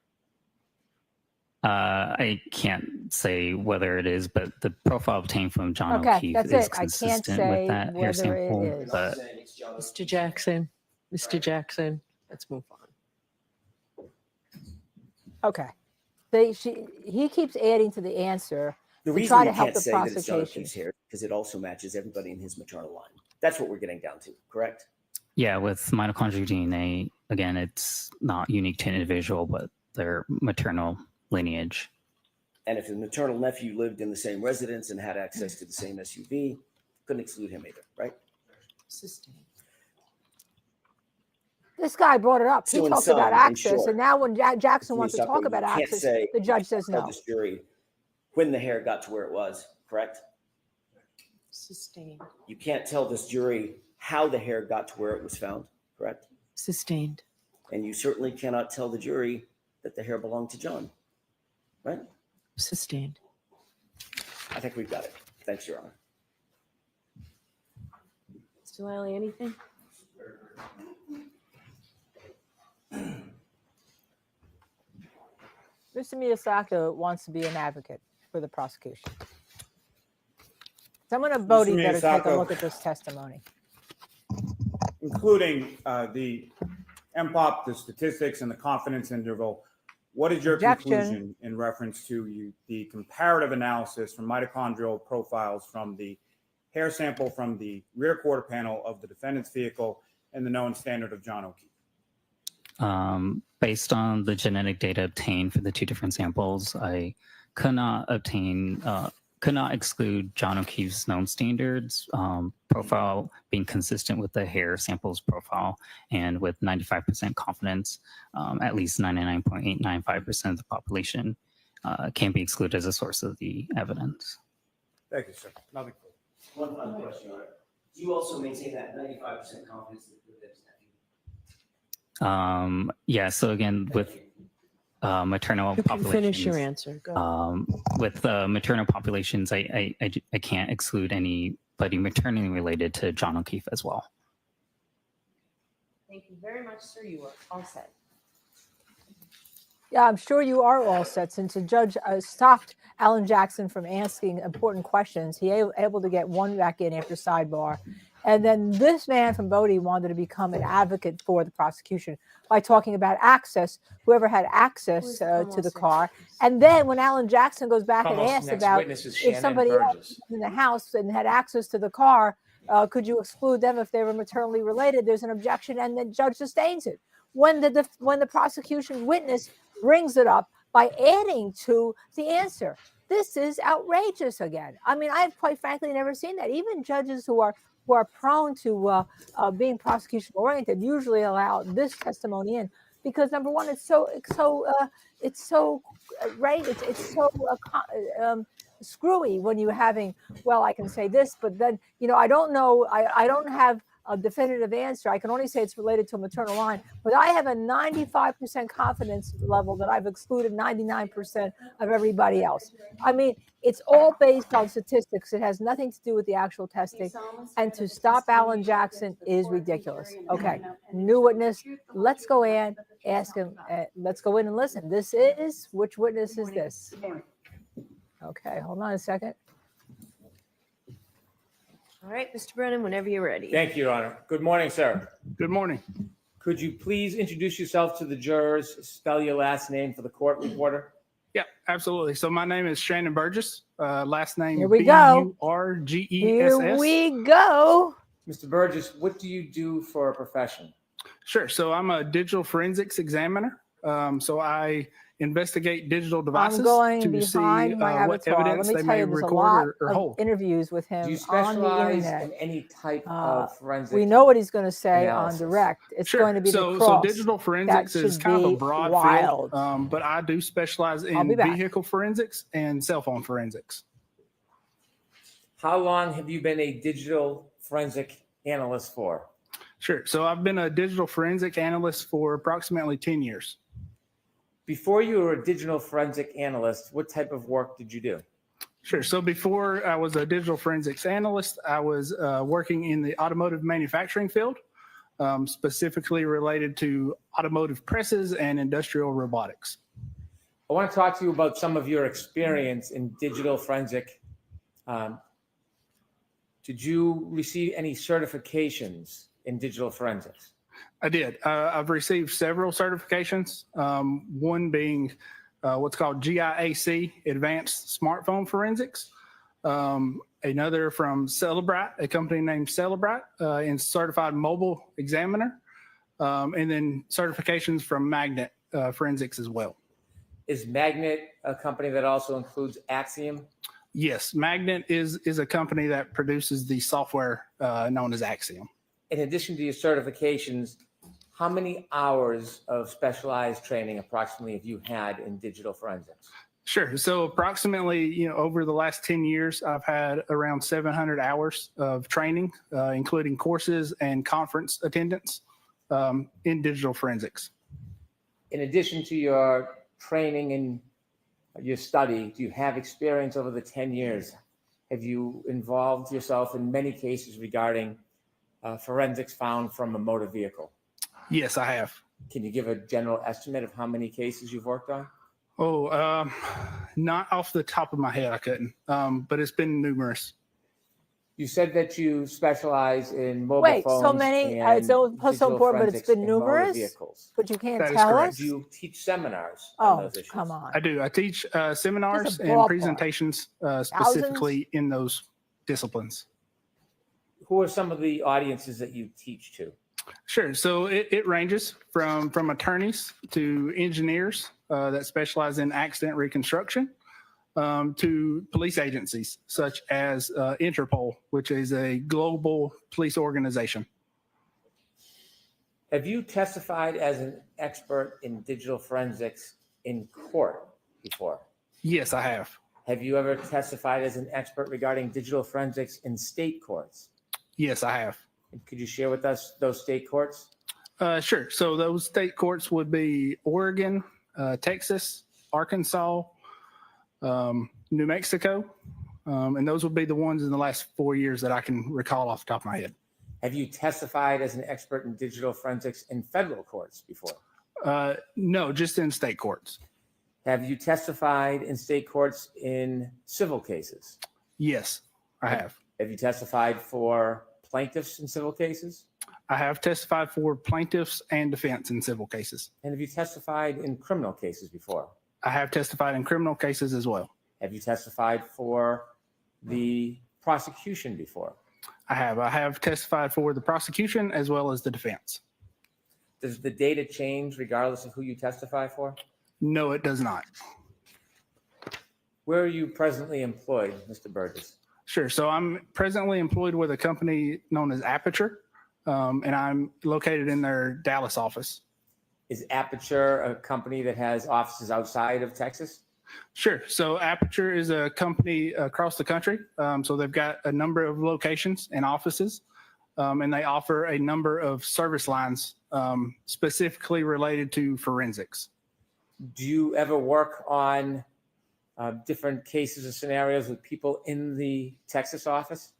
I can't say whether it is, but the profile obtained from John Okay, O'Keefe that's is it. I can't consistent say with that hair whether it sample. is. You're not But saying it's John O'Keefe. Mr. Jackson. Mr. Jackson. Let's move on. Okay. He keeps adding to the answer. The to reason try you to help can't the say that it's John prosecution. O'Keefe's hair is because it also matches everybody in his maternal line. That's what we're getting down to, correct? yeah, with mitochondrial DNA, again, it's not unique to an individual, but their maternal lineage. And if his maternal nephew lived in the same residence and had access to the same SUV, couldn't exclude him either, right? Sustain. This guy brought it up. He So in talked about sum, in access. short, And now when Jackson Mr. wants to Miyasako, talk you about can't access, say- the judge says Tell no. this jury when the hair got to where it was, correct? Sustain. You can't tell this jury how the hair got to where it was found, correct? Sustained. And you certainly cannot tell the jury that the hair belonged to John. Right? Sustained. I think we've got it. Thanks, Your Honor. Mr. Lally, anything? Mr. Miyasaka wants to be an advocate for the prosecution. Someone at Bodie better take a Miyasaka. look at this testimony. Including the MPOP, the statistics, and the confidence interval, what is your Objection. conclusion in reference to the comparative analysis from mitochondrial profiles from the hair sample from the rear quarter panel of the defendant's vehicle and the known standard of John O'Keefe? Based on the genetic data obtained for the two different samples, I could not exclude John O'Keefe's known standards profile being consistent with the hair samples profile, and with 95% confidence, at least 99.895% of the population can be excluded as a source of the evidence. Thank you, sir. Nothing further. One final question, Your Honor. Do you also maintain that 95% confidence that there's nothing? Yeah, so again, with maternal You can populations. finish your answer. Go. With maternal populations, I can't exclude anybody maternally related to John O'Keefe as well. Thank you very much, sir. You are all set. Yeah, I'm sure you are all set. Since the judge stopped Alan Jackson from asking important questions, he able to get one back in after sidebar. And then this man from Bodie wanted to become an advocate for the prosecution by talking about access, whoever had access to the car. And then when Alan Jackson goes back and asks about if somebody else was in the house and had access to the car, could you exclude them if they were maternally related? There's an objection, and the judge sustains it. When the prosecution witness brings it up by adding to the answer, this is outrageous again. I mean, I've quite frankly never seen that. Even judges who are prone to being prosecution oriented usually allow this testimony in, because number one, it's so screwy when you're having, well, I can say this, but then, I don't know, I don't have a definitive answer. I can only say it's related to a maternal line, but I have a 95% confidence level that I've excluded 99% of everybody else. I mean, it's all based on statistics. It has nothing to do with the actual testing. And to stop Alan Jackson is ridiculous. Okay, new witness. Let's go in, ask him. Let's go in and listen. Which witness is this? Okay, hold on a second. All right, Mr. Brennan, whenever you're ready. Thank you, Your Honor. Good morning, sir. Good morning. Could you please introduce yourself to the jurors, spell your last name for the court reporter? Yeah, absolutely. So my name is Shannon Burgess. Last name Here we go. Burgess. Here we go. Mr. Burgess, what do you do for a profession? Sure. So I'm a digital forensics examiner. So I investigate digital devices I'm going to see behind my what avatar. evidence Let me they tell may you, there's a lot record or of hold. interviews with him Do you on the specialize internet. in any type of forensic? We know what he's going to say analysis? on direct. It's Sure. going to be so, the cross. So digital forensics That is should kind of a be broad wild. field, but I do specialize I'll be in back. vehicle forensics and cell phone forensics. How long have you been a digital forensic analyst for? Sure. So I've been a digital forensic analyst for approximately 10 years. Before you were a digital forensic analyst, what type of work did you do? Sure. So before I was a digital forensics analyst, I was working in the automotive manufacturing field, specifically related to automotive presses and industrial robotics. I want to talk to you about some of your experience in digital forensic. Did you receive any certifications in digital forensics? I did. I've received several certifications, one being what's called GIAC, Advanced Smartphone Forensics, another from Celebrite, a company named Celebrite, in Certified Mobile Examiner, and then certifications from Magnet Forensics as well. Is Magnet a company that also includes Axiom? Yes, Magnet is a company that produces the software known as Axiom. In addition to your certifications, how many hours of specialized training approximately have you had in digital forensics? Sure. So approximately, over the last 10 years, I've had around 700 hours of training, including courses and conference attendance in digital forensics. In addition to your training in your study, do you have experience over the 10 years? Have you involved yourself in many cases regarding forensics found from a motor vehicle? Yes, I have. Can you give a general estimate of how many cases you've worked on? Oh, not off the top of my head, I couldn't. But it's been numerous. You said that you specialize in mobile Wait, phones. so many, and so digital important, but it's forensics been in motor numerous, vehicles. but you can't That is tell correct. us? Do you teach seminars on Oh, those issues? come on. I do. I teach seminars Just a and ballpark. presentations specifically in those disciplines. Who are some of the audiences that you teach to? Sure. So it ranges from attorneys to engineers that specialize in accident reconstruction to police agencies such as Interpol, which is a global police organization. Have you testified as an expert in digital forensics in court before? Yes, I have. Have you ever testified as an expert regarding digital forensics in state courts? Yes, I have. Could you share with us those state courts? Sure. So those state courts would be Oregon, Texas, Arkansas, New Mexico, and those would be the ones in the last 4 years that I can recall off the top of my head. Have you testified as an expert in digital forensics in federal courts before? No, just in state courts. Have you testified in state courts in civil cases? Yes, I have. Have you testified for plaintiffs in civil cases? I have testified for plaintiffs and defense in civil cases. And have you testified in criminal cases before? I have testified in criminal cases as well. Have you testified for the prosecution before? I have testified for the prosecution as well as the defense. Does the data change regardless of who you testify for? No, it does not. Where are you presently employed, Mr. Burgess? Sure. So I'm presently employed with a company known as Aperture, and I'm located in their Dallas office. Is Aperture a company that has offices outside of Texas? Sure. So Aperture is a company across the country. So they've got a number of locations and offices, and they offer a number of service lines specifically related to forensics. Do you ever work on different cases or scenarios with people in the Texas office?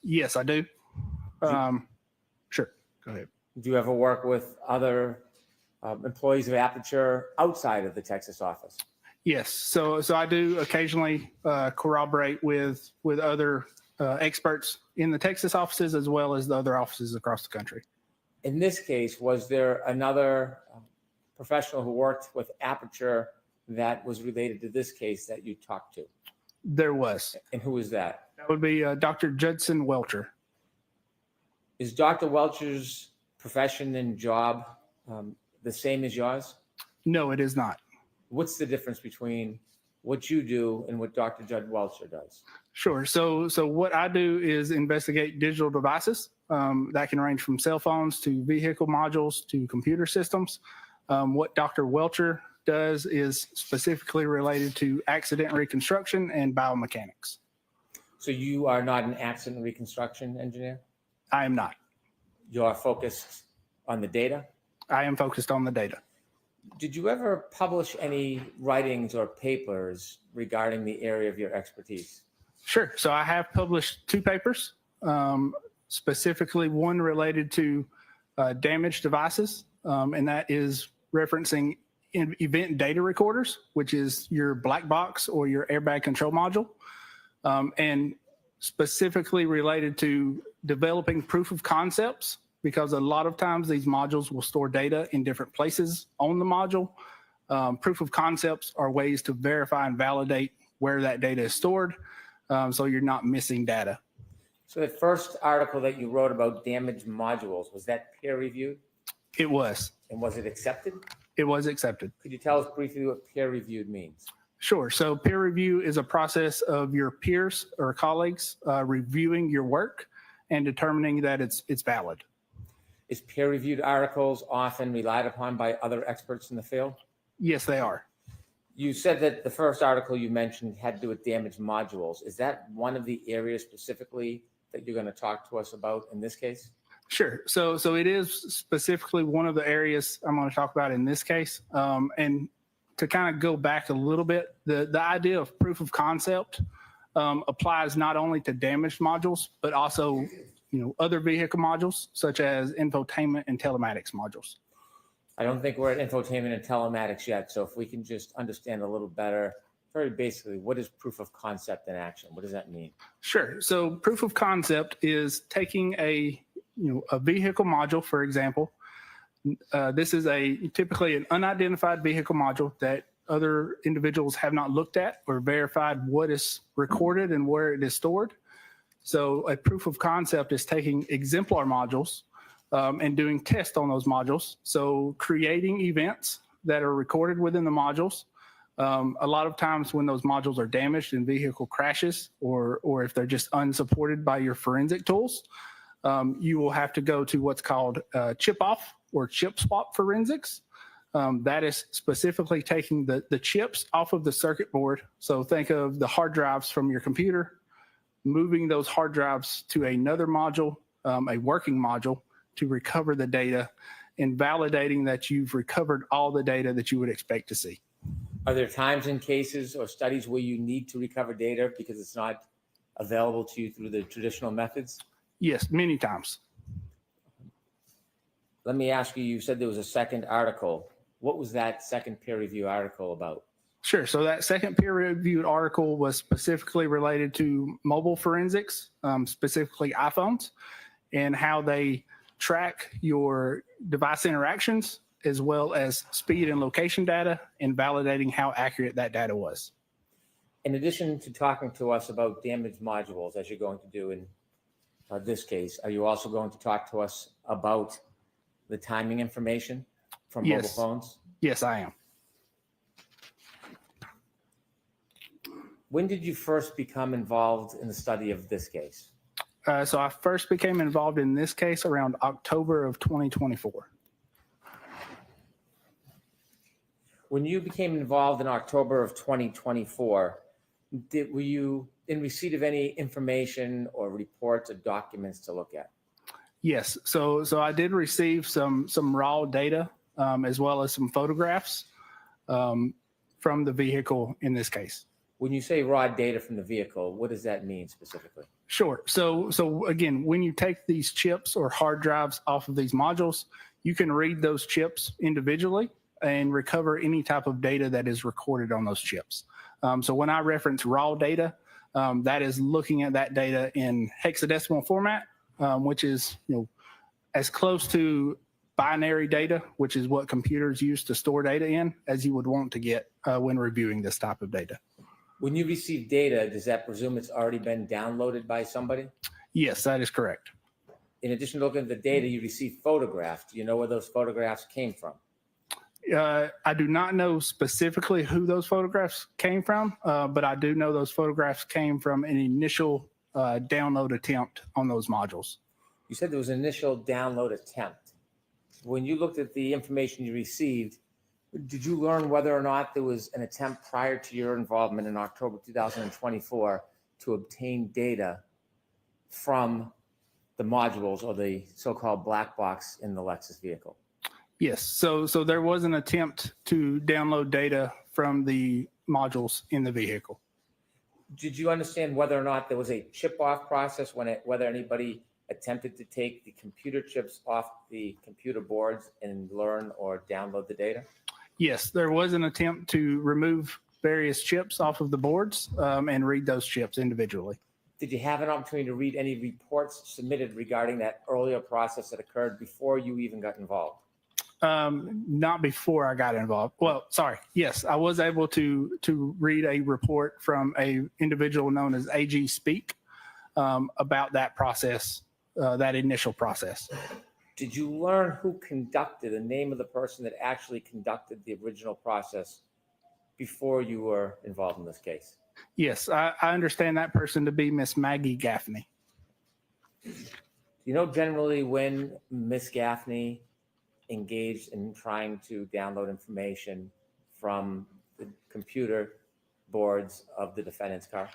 Yes, I do. Sure. Go ahead. Do you ever work with other employees of Aperture outside of the Texas office? Yes. So I do occasionally corroborate with other experts in the Texas offices as well as the other offices across the country. In this case, was there another professional who worked with Aperture that was related to this case that you talked to? There was. And who was that? That would be Dr. Judson Welcher. Is Dr. Welcher's profession and job the same as yours? No, it is not. What's the difference between what you do and what Dr. Judd Welcher does? Sure. So what I do is investigate digital devices that can range from cell phones to vehicle modules to computer systems. What Dr. Welcher does is specifically related to accident reconstruction and biomechanics. So you are not an accident reconstruction engineer? I am not. You are focused on the data? I am focused on the data. Did you ever publish any writings or papers regarding the area of your expertise? Sure. So I have published 2 papers, specifically one related to damaged devices, and that is referencing event data recorders, which is your black box or your airbag control module, and specifically related to developing proof of concepts, because a lot of times these modules will store data in different places on the module. Proof of concepts are ways to verify and validate where that data is stored, so you're not missing data. So the first article that you wrote about damaged modules, was that peer reviewed? It was. And was it accepted? It was accepted. Could you tell us briefly what peer reviewed means? Sure. So peer review is a process of your peers or colleagues reviewing your work and determining that it's valid. Is peer reviewed articles often relied upon by other experts in the field? Yes, they are. You said that the first article you mentioned had to do with damaged modules. Is that one of the areas specifically that you're going to talk to us about in this case? Sure. So it is specifically one of the areas I'm going to talk about in this case. And to kind of go back a little bit, the idea of proof of concept applies not only to damaged modules, but also, other vehicle modules such as infotainment and telematics modules. I don't think we're at infotainment and telematics yet. So if we can just understand a little better, very basically, what is proof of concept in action? What does that mean? Sure. So proof of concept is taking a vehicle module, for example. This is typically an unidentified vehicle module that other individuals have not looked at or verified what is recorded and where it is stored. So a proof of concept is taking exemplar modules and doing tests on those modules. So creating events that are recorded within the modules. A lot of times when those modules are damaged in vehicle crashes or if they're just unsupported by your forensic tools, you will have to go to what's called chip off or chip swap forensics. That is specifically taking the chips off of the circuit board. So think of the hard drives from your computer, moving those hard drives to another module, a working module, to recover the data and validating that you've recovered all the data that you would expect to see. Are there times and cases or studies where you need to recover data because it's not available to you through the traditional methods? Yes, many times. Let me ask you, you said there was a second article. What was that second peer review article about? Sure. So that second peer-reviewed article was specifically related to mobile forensics, specifically iPhones, and how they track your device interactions as well as speed and location data and validating how accurate that data was. In addition to talking to us about damaged modules, as you're going to do in this case, are you also going to talk to us about the timing information from mobile phones? Yes, I am. When did you first become involved in the study of this case? So I first became involved in this case around October of 2024. When you became involved in October of 2024, were you in receipt of any information or reports or documents to look at? Yes. So I did receive some raw data as well as some photographs from the vehicle in this case. When you say raw data from the vehicle, what does that mean specifically? Sure. So again, when you take these chips or hard drives off of these modules, you can read those chips individually and recover any type of data that is recorded on those chips. So when I reference raw data, that is looking at that data in hexadecimal format, which is as close to binary data, which is what computers use to store data in, as you would want to get when reviewing this type of data. When you receive data, does that presume it's already been downloaded by somebody? Yes, that is correct. In addition to looking at the data, you receive photographs. Do you know where those photographs came from? I do not know specifically who those photographs came from, but I do know those photographs came from an initial download attempt on those modules. You said there was an initial download attempt. When you looked at the information you received, did you learn whether or not there was an attempt prior to your involvement in October 2024 to obtain data from the modules or the so-called black box in the Lexus vehicle? Yes. So there was an attempt to download data from the modules in the vehicle. Did you understand whether or not there was a chip-off process whether anybody attempted to take the computer chips off the computer boards and learn or download the data? Yes, there was an attempt to remove various chips off of the boards and read those chips individually. Did you have an opportunity to read any reports submitted regarding that earlier process that occurred before you even got involved? Not before I got involved. Well, sorry. Yes, I was able to read a report from a individual known as AG Speak about that process, that initial process. Did you learn who conducted, the name of the person that actually conducted the original process before you were involved in this case? Yes, I understand that person to be Miss Maggie Gaffney. Do you know generally when Miss Gaffney engaged in trying to download information from the computer boards of the defendant's car?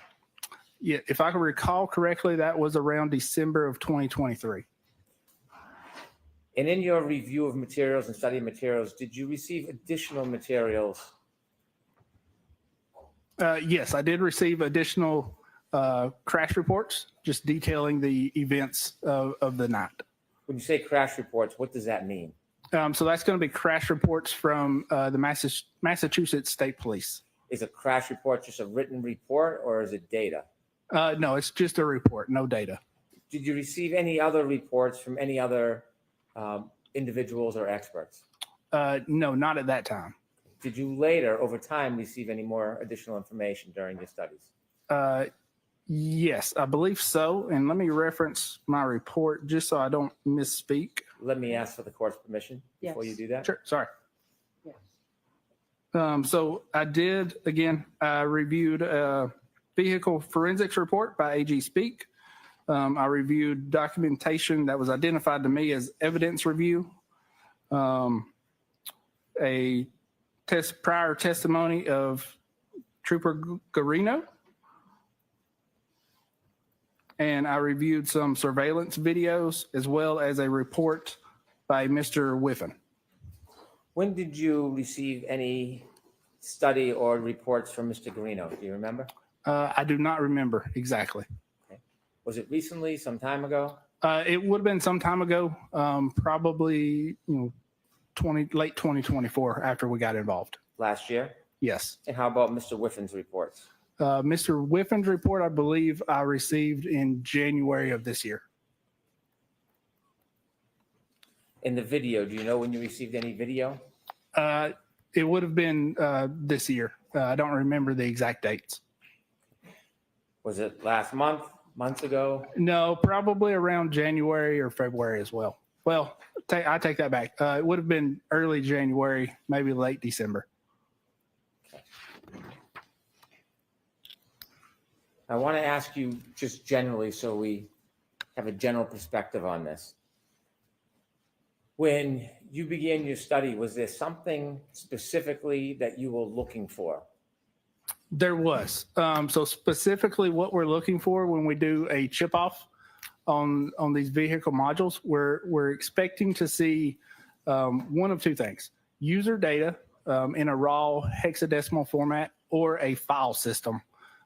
Yeah, if I can recall correctly, that was around December of 2023. And in your review of materials and study materials, did you receive additional materials Yes, I did receive additional crash reports, just detailing the events of the night. When you say crash reports, what does that mean? So that's going to be crash reports from the Massachusetts State Police. Is a crash report just a written report or is it data? No, it's just a report, no data. Did you receive any other reports from any other individuals or experts? No, not at that time. Did you later, over time, receive any more additional information during your studies? Yes, I believe so. And let me reference my report just so I don't misspeak. Let me ask for the court's permission before you do that. Sure, sorry. Yes. So I did, again, I reviewed a vehicle forensics report by AG Speak. I reviewed documentation that was identified to me as evidence review. A prior testimony of Trooper Garino. And I reviewed some surveillance videos as well as a report by Mr. Whiffen. When did you receive any study or reports from Mr. Garino? Do you remember? I do not remember exactly. Okay. Was it recently, some time ago? It would have been some time ago, probably late 2024 after we got involved. Last year? Yes. And how about Mr. Whiffen's reports? Mr. Whiffen's report, I believe I received in January of this year. In the video, do you know when you received any video? It would have been this year. I don't remember the exact dates. Was it last month, months ago? No, probably around January or February as well. Well, I take that back. It would have been early January, maybe late December. I want to ask you just generally so we have a general perspective on this. When you began your study, was there something specifically that you were looking for? There was. So specifically what we're looking for when we do a chip off on these vehicle modules, we're expecting to see one of two things: user data in a raw hexadecimal format or a file system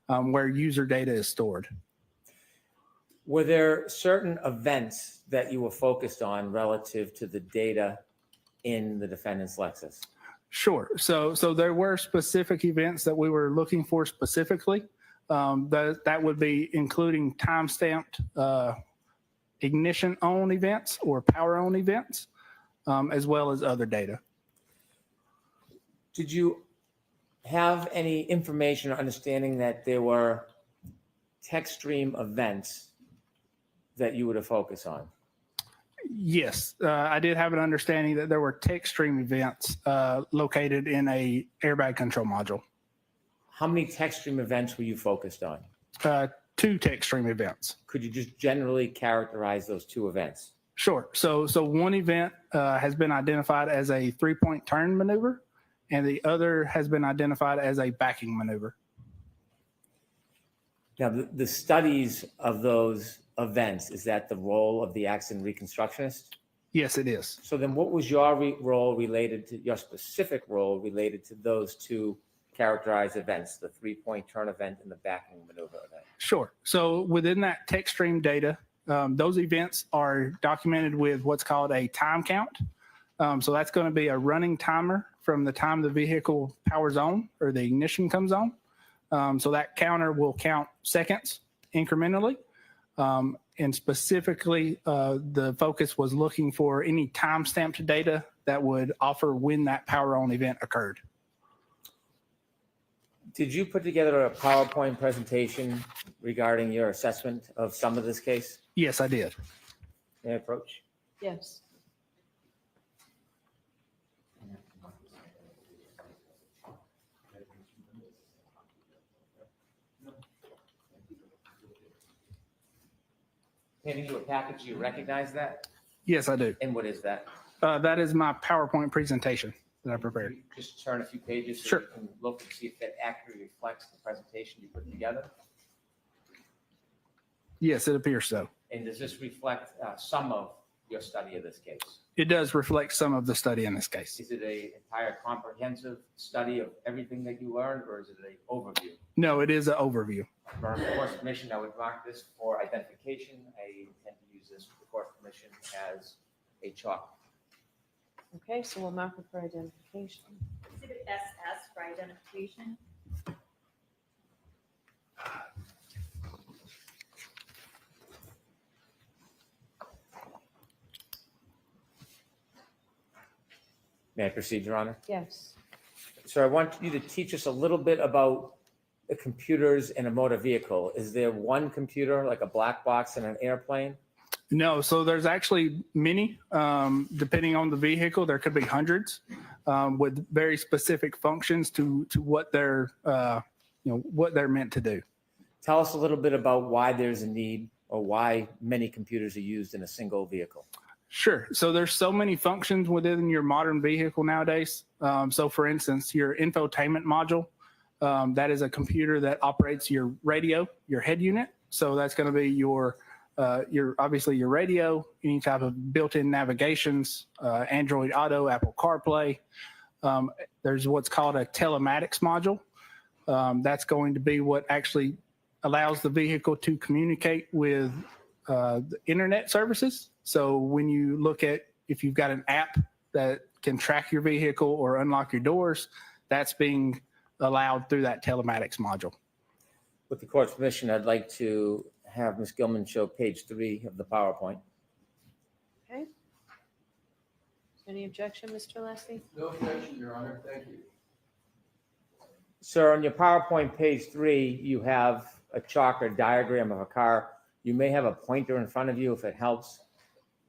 where user data is stored. Were there certain events that you were focused on relative to the data in the defendant's Lexus? Sure. So there were specific events that we were looking for specifically. That would be including time-stamped ignition on events or power on events, as well as other data. Did you have any information or understanding that there were text stream events that you were to focus on? Yes, I did have an understanding that there were text stream events located in a airbag control module. How many text stream events were you focused on? 2 text stream events. Could you just generally characterize those 2 events? Sure. So one event has been identified as a 3-point turn maneuver, and the other has been identified as a backing maneuver. Now, the studies of those events, is that the role of the accident reconstructionist? Yes, it is. So then what was your role related to, your specific role related to those 2 characterized events, the 3-point turn event and the backing maneuver event? Sure. So within that text stream data, those events are documented with what's called a time count. So that's going to be a running timer from the time the vehicle powers on or the ignition comes on. So that counter will count seconds incrementally. And specifically, the focus was looking for any time-stamped data that would offer when that power on event occurred. Did you put together a PowerPoint presentation regarding your assessment of some of this case? Yes, I did. May I approach? Yes. Handing you a package, you recognize that? Yes, I do. And what is that? That is my PowerPoint presentation that I prepared. Just turn a few pages so Sure. you can look and see if that accurately reflects the presentation you put together. Yes, it appears so. And does this reflect some of your study of this case? It does reflect some of the study in this case. Is it an entire comprehensive study of everything that you learned, or is it an overview? No, it is an overview. For the course commission, I would mark this for identification. I intend to use this for the course commission as a chalk. Okay, so we'll mark it for identification. Exhibit SS for identification. May I proceed, Your Honor? Yes. So I want you to teach us a little bit about the computers in a motor vehicle. Is there one computer, like a black box in an airplane? No, so there's actually many, depending on the vehicle, there could be hundreds with very specific functions to what they're, what they're meant to do. Tell us a little bit about why there's a need or why many computers are used in a single vehicle. Sure. So there's so many functions within your modern vehicle nowadays. So for instance, your infotainment module, that is a computer that operates your radio, your head unit. So that's going to be your obviously your radio, any type of built-in navigations, Android Auto, Apple CarPlay. There's what's called a telematics module. That's going to be what actually allows the vehicle to communicate with the internet services. So when you look at, if you've got an app that can track your vehicle or unlock your doors, that's being allowed through that telematics module. With the court's permission, I'd like to have Ms. Gilman show page 3 of the PowerPoint. Okay. Any objection, Mr. Leslie? No objection, Your Honor. Thank you. Sir, on your PowerPoint page 3, you have a chalk or diagram of a car. You may have a pointer in front of you if it helps.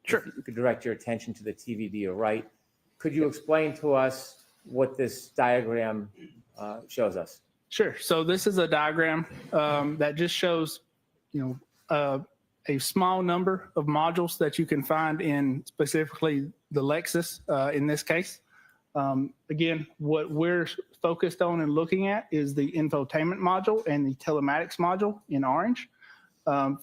Sure. If you could direct your attention to the TV to your right. Could you explain to us what this diagram shows us? Sure. So this is a diagram that just shows, a small number of modules that you can find in specifically the Lexus in this case. Again, what we're focused on and looking at is the infotainment module and the telematics module in orange.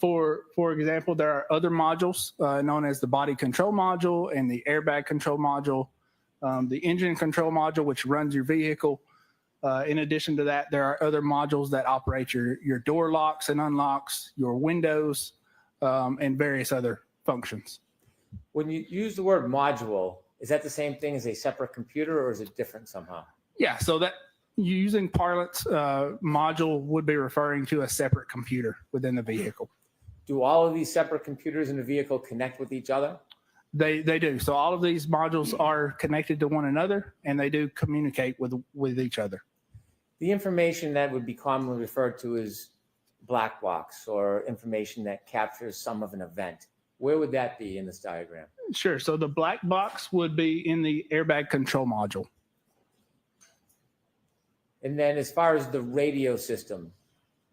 For example, there are other modules known as the body control module and the airbag control module, the engine control module, which runs your vehicle. In addition to that, there are other modules that operate your door locks and unlocks, your windows, and various other functions. When you use the word module, is that the same thing as a separate computer, or is it different somehow? Yeah, so that using parlance, module would be referring to a separate computer within the vehicle. Do all of these separate computers in the vehicle connect with each other? They do. So all of these modules are connected to one another, and they do communicate with each other. The information that would be commonly referred to as black box, or information that captures some of an event, where would that be in this diagram? Sure. So the black box would be in the airbag control module. And then as far as the radio system,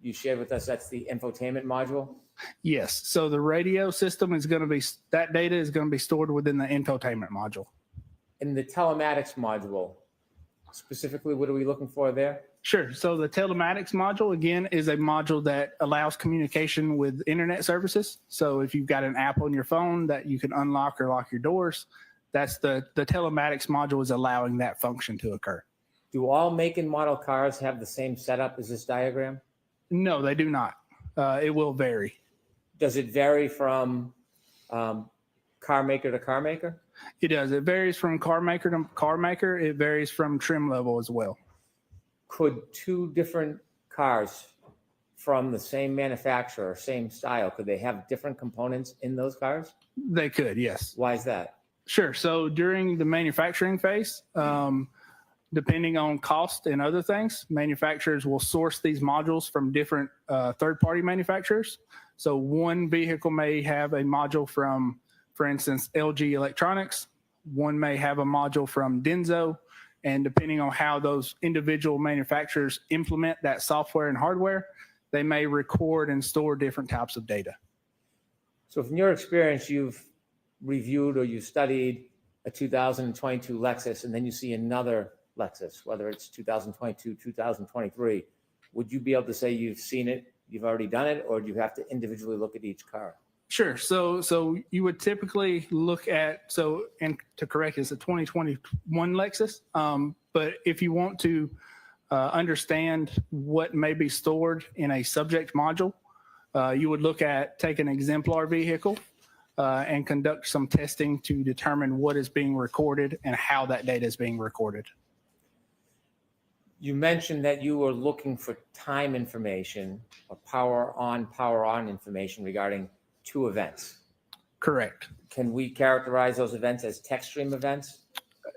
you shared with us, that's the infotainment module? Yes. So the radio system is going to be, that data is going to be stored within the infotainment module. In the telematics module, specifically, what are we looking for there? Sure. So the telematics module, again, is a module that allows communication with internet services. So if you've got an app on your phone that you can unlock or lock your doors, that's the telematics module is allowing that function to occur. Do all make and model cars have the same setup as this diagram? No, they do not. It will vary. Does it vary from car maker to car maker? It does. It varies from car maker to car maker. It varies from trim level as well. Could two different cars from the same manufacturer, same style, could they have different components in those cars? They could, yes. Why is that? Sure. So during the manufacturing phase, depending on cost and other things, manufacturers will source these modules from different third-party manufacturers. So one vehicle may have a module from, for instance, LG Electronics. One may have a module from Denso. And depending on how those individual manufacturers implement that software and hardware, they may record and store different types of data. So from your experience, you've reviewed or you studied a 2022 Lexus, and then you see another Lexus, whether it's 2022, 2023, would you be able to say you've seen it, you've already done it, or do you have to individually look at each car? Sure. So you would typically look at, and to correct, it's a 2021 Lexus. But if you want to understand what may be stored in a subject module, you would look at take an exemplar vehicle and conduct some testing to determine what is being recorded and how that data is being recorded. You mentioned that you were looking for time information or power on information regarding 2 events. Correct. Can we characterize those events as text stream events?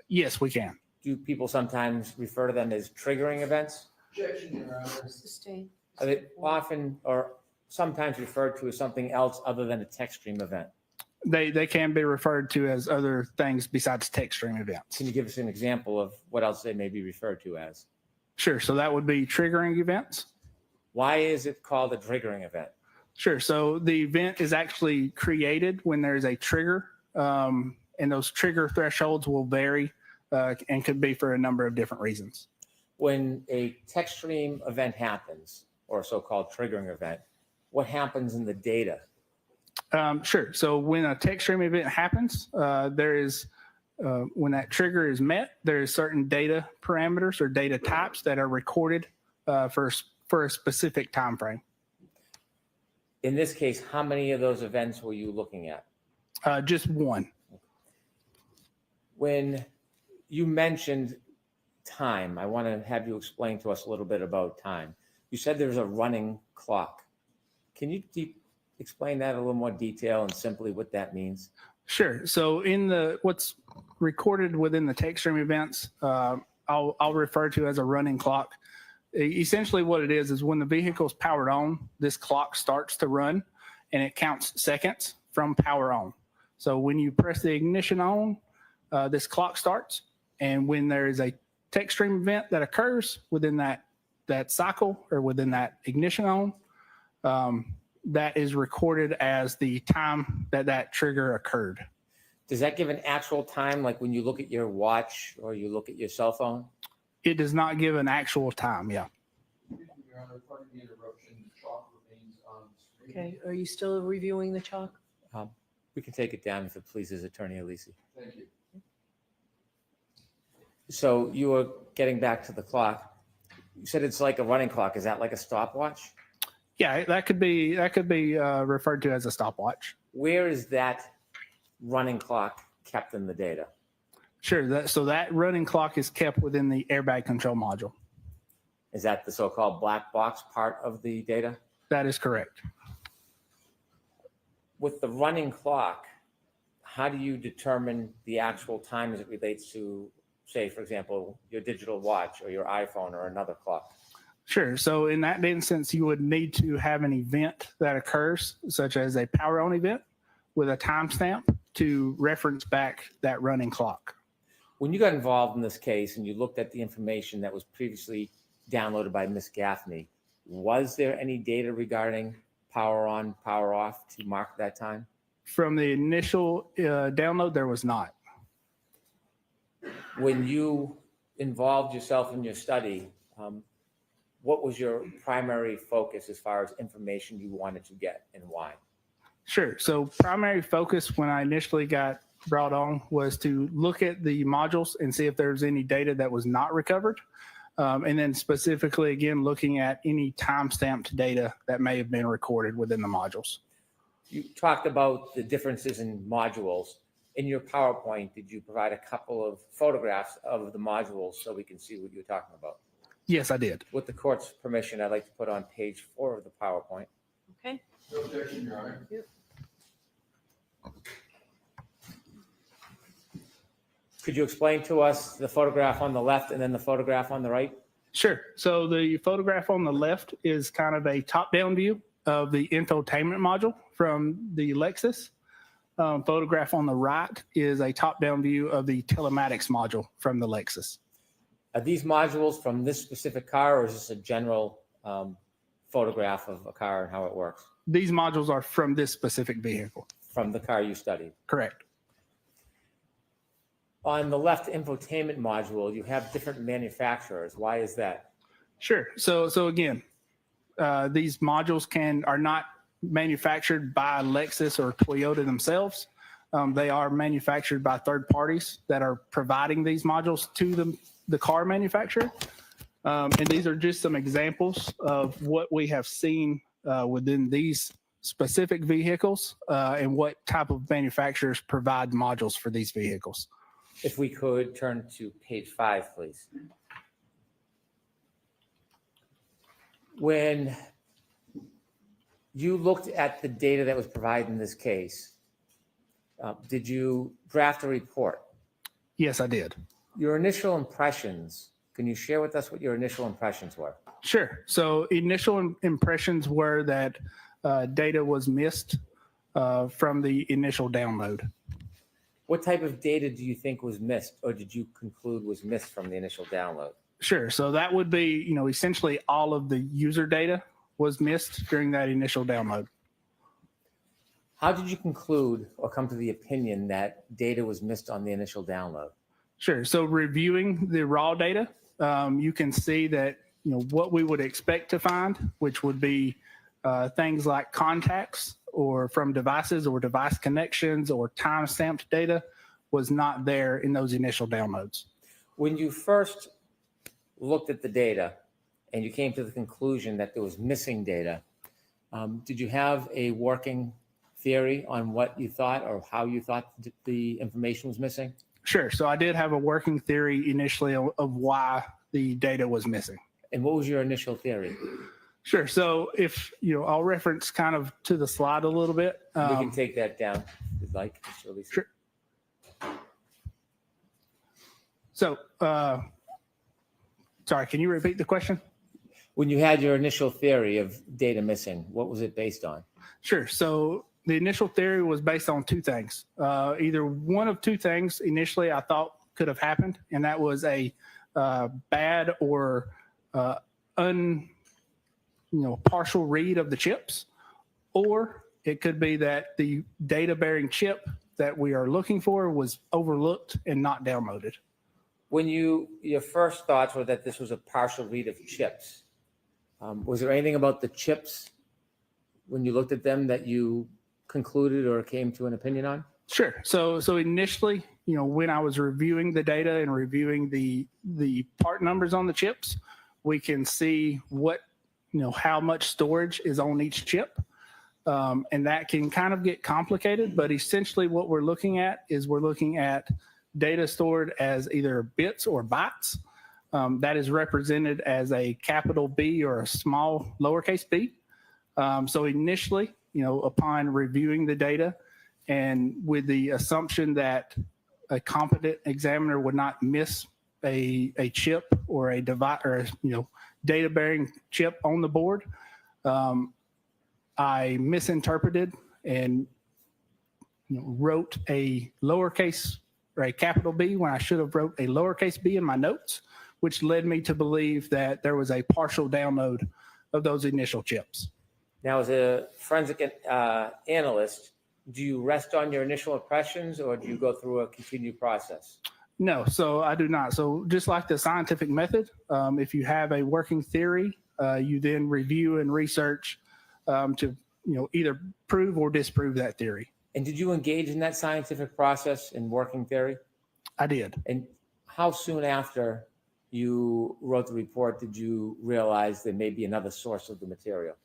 Yes, we can. Do people sometimes refer to them as triggering events? Objection, Your Honor. Sustain. Are they often or sometimes referred to as something else other than a text stream event? They can be referred to as other things besides text stream events. Can you give us an example of what else they may be referred to as? Sure. So that would be triggering events. Why is it called a triggering event? Sure. So the event is actually created when there's a trigger, and those trigger thresholds will vary and could be for a number of different reasons. When a text stream event happens, or a so-called triggering event, what happens in the data? Sure. So when a text stream event happens, there is when that trigger is met, there is certain data parameters or data types that are recorded for a specific time frame. In this case, how many of those events were you looking at? Just one. When you mentioned time, I want to have you explain to us a little bit about time. You said there's a running clock. Can you explain that in a little more detail and simply what that means? Sure. So in what's recorded within the text stream events, I'll refer to as a running clock. Essentially what it is when the vehicle is powered on, this clock starts to run and it counts seconds from power on. So when you press the ignition on, this clock starts. And when there is a text stream event that occurs within that cycle or within that ignition on, that is recorded as the time that trigger occurred. Does that give an actual time, like when you look at your watch or you look at your cell phone? It does not give an actual time, yeah. Your Honor, pardon the interruption. The chalk remains on the screen. Okay, are you still reviewing the chalk? We can take it down if it pleases Attorney Alisi. Thank you. So you were getting back to the clock. You said it's like a running clock. Is that like a stopwatch? Yeah, that could be referred to as a stopwatch. Where is that running clock kept in the data? Sure. So that running clock is kept within the airbag control module. Is that the so-called black box part of the data? That is correct. With the running clock, how do you determine the actual time as it relates to, say, for example, your digital watch or your iPhone or another clock? Sure. So in that instance, you would need to have an event that occurs, such as a power on event with a timestamp to reference back that running clock. When you got involved in this case and you looked at the information that was previously downloaded by Ms. Gaffney, was there any data regarding power on, power off to mark that time? From the initial download, there was not. When you involved yourself in your study, what was your primary focus as far as information you wanted to get and why? Sure. So primary focus when I initially got brought on was to look at the modules and see if there's any data that was not recovered. And then specifically, again, looking at any time-stamped data that may have been recorded within the modules. You talked about the differences in modules. In your PowerPoint, did you provide a couple of photographs of the modules so we can see what you're talking about? Yes, I did. With the court's permission, I'd like to put on page 4 of the PowerPoint. Okay. No objection, Your Honor. Could you explain to us the photograph on the left and then the photograph on the right? Sure. So the photograph on the left is kind of a top-down view of the infotainment module from the Lexus. Photograph on the right is a top-down view of the telematics module from the Lexus. Are these modules from this specific car, or is this a general photograph of a car and how it works? These modules are from this specific vehicle. From the car you studied? Correct. On the left infotainment module, you have different manufacturers. Why is that? Sure. So again, these modules are not manufactured by Lexus or Toyota themselves. They are manufactured by third parties that are providing these modules to the car manufacturer. And these are just some examples of what we have seen within these specific vehicles and what type of manufacturers provide modules for these vehicles. If we could turn to page 5, please. When you looked at the data that was provided in this case, did you draft a report? Yes, I did. Your initial impressions, can you share with us what your initial impressions were? Sure. So initial impressions were that data was missed from the initial download. What type of data do you think was missed, or did you conclude was missed from the initial download? Sure. So that would be, essentially all of the user data was missed during that initial download. How did you conclude or come to the opinion that data was missed on the initial download? Sure. So reviewing the raw data, you can see that, what we would expect to find, which would be things like contacts or from devices or device connections or time-stamped data was not there in those initial downloads. When you first looked at the data and you came to the conclusion that there was missing data, did you have a working theory on what you thought or how you thought the information was missing? Sure. So I did have a working theory initially of why the data was missing. And what was your initial theory? Sure. So if, I'll reference kind of to the slide a little bit. We can take that down if you'd like. Sure. So, sorry, can you repeat the question? When you had your initial theory of data missing, what was it based on? Sure. So the initial theory was based on two things. Either one of two things initially I thought could have happened, and that was a bad or partial read of the chips, or it could be that the data-bearing chip that we are looking for was overlooked and not downloaded. When your first thoughts were that this was a partial read of chips, was there anything about the chips when you looked at them that you concluded or came to an opinion on? Sure. So initially, when I was reviewing the data and reviewing the part numbers on the chips, we can see what, how much storage is on each chip. And that can kind of get complicated, but essentially what we're looking at is data stored as either bits or bytes. That is represented as a capital B or a small lowercase b. So initially, upon reviewing the data and with the assumption that a competent examiner would not miss a chip or a device or data bearing chip on the board, I misinterpreted and wrote a lowercase or a capital B when I should have wrote a lowercase b in my notes, which led me to believe that there was a partial download of those initial chips. Now, as a forensic analyst, do you rest on your initial impressions or do you go through a continued process? No, so I do not. So just like the scientific method, if you have a working theory, you then review and research to either prove or disprove that theory. And did you engage in that scientific process in working theory? I did. And how soon after you wrote the report did you realize there may be another source of the material?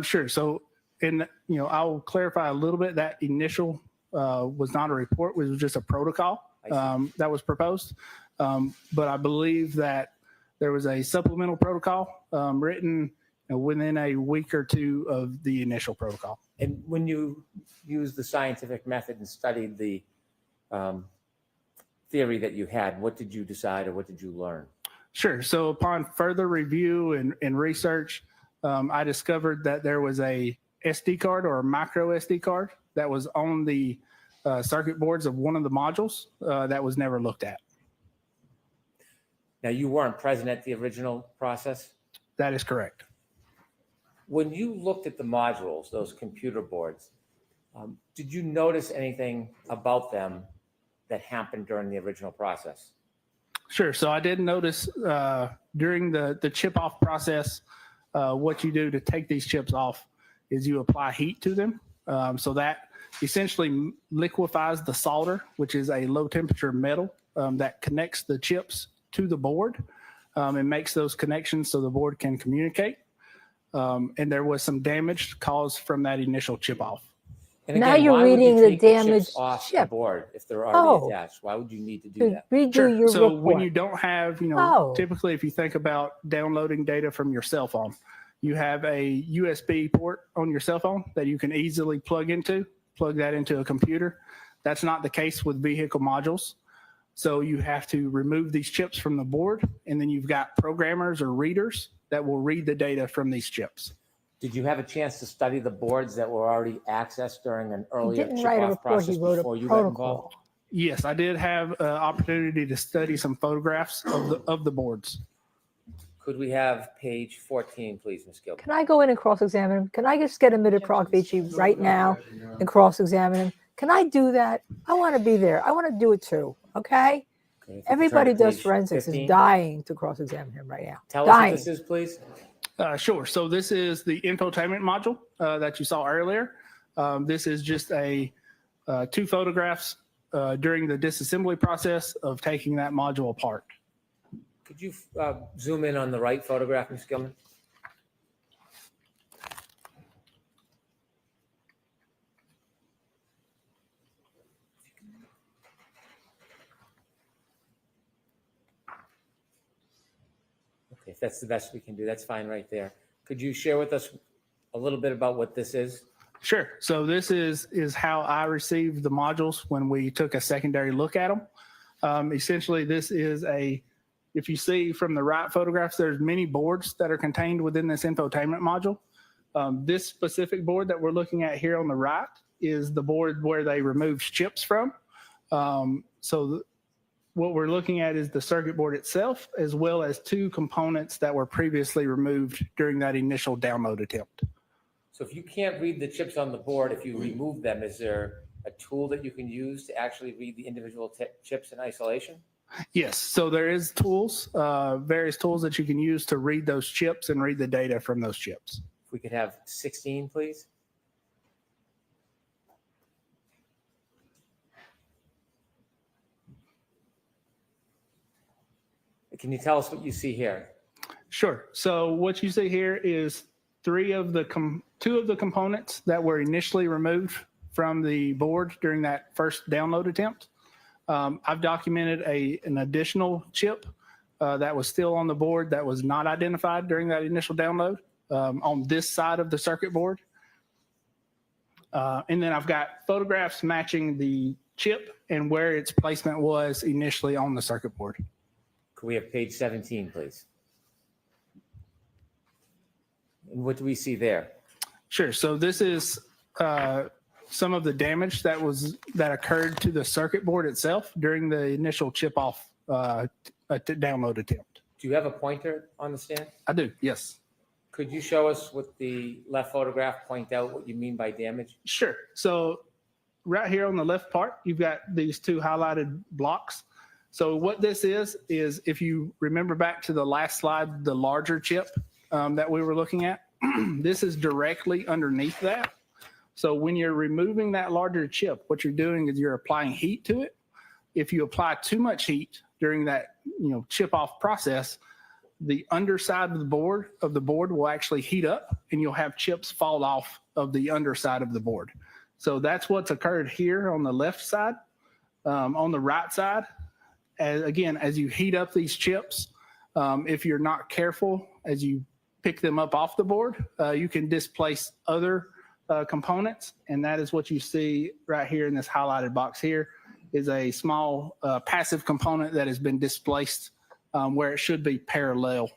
Sure. So, I'll clarify a little bit. That initial was not a report; it was just a protocol that was proposed. But I believe that there was a supplemental protocol written within a week or two of the initial protocol. And when you used the scientific method and studied the theory that you had, what did you decide or what did you learn? Sure. So upon further review and research, I discovered that there was a SD card or a micro SD card that was on the circuit boards of one of the modules that was never looked at. Now, you weren't present at the original process? That is correct. When you looked at the modules, those computer boards, did you notice anything about them that happened during the original process? Sure. So I did notice during the chip off process, what you do to take these chips off is you apply heat to them. So that essentially liquefies the solder, which is a low temperature metal that connects the chips to the board and makes those connections so the board can communicate. And there was some damage caused from that initial chip off. And Now again, you're why would reading you the take the chips damaged off the chip. board if they're already Oh. attached? Why would you need to do To that? redo your So report. when you don't have, Oh. typically if you think about downloading data from your cell phone, you have a USB port on your cell phone that you can easily plug that into a computer. That's not the case with vehicle modules. So you have to remove these chips from the board, and then you've got programmers or readers that will read the data from these chips. Did you have a chance to study the boards that were already accessed during an He earlier didn't write a chip-off report, he process wrote before a you got involved? protocol. Yes, I did have an opportunity to study some photographs of the boards. Could we have page 14, please, Ms. Gilbert? Can I go in and cross-examine him? Can I just get a minute, Vici, right now and cross-examine him? Can I do that? I want to be there. I want to do it too, okay? Okay, if you could Everybody turn to does page forensics 15. is dying to cross-examine him right now. Tell us what Dying. this is, please. Sure. So this is the infotainment module that you saw earlier. This is just two photographs during the disassembly process of taking that module apart. Could you zoom in on the right photograph, Ms. Gilman? Okay, if that's the best we can do, that's fine right there. Could you share with us a little bit about what this is? Sure. So this is how I received the modules when we took a secondary look at them. Essentially, this is if you see from the right photographs, there's many boards that are contained within this infotainment module. This specific board that we're looking at here on the right is the board where they removed chips from. What we're looking at is the circuit board itself, as well as two components that were previously removed during that initial download attempt. So if you can't read the chips on the board, if you remove them, is there a tool that you can use to actually read the individual chips in isolation? Yes. So there is tools, various tools that you can use to read those chips and read the data from those chips. If we could have 16, please. Can you tell us what you see here? Sure. So what you see here is two of the components that were initially removed from the board during that first download attempt. I've documented an additional chip that was still on the board that was not identified during that initial download on this side of the circuit board. And then I've got photographs matching the chip and where its placement was initially on the circuit board. Could we have page 17, please? And what do we see there? Sure. So this is some of the damage that occurred to the circuit board itself during the initial chip off download attempt. Do you have a pointer on the stand? I do. Yes. Could you show us with the left photograph, point out what you mean by damage? Sure. So right here on the left part, you've got these two highlighted blocks. So what this is if you remember back to the last slide, the larger chip that we were looking at, this is directly underneath that. So when you're removing that larger chip, what you're doing is you're applying heat to it. If you apply too much heat during that chip off process, the underside of the board will actually heat up and you'll have chips fall off of the underside of the board. So that's what's occurred here on the left side. On the right side, as you heat up these chips, if you're not careful as you pick them up off the board, you can displace other components. And that is what you see right here in this highlighted box here is a small passive component that has been displaced where it should be parallel.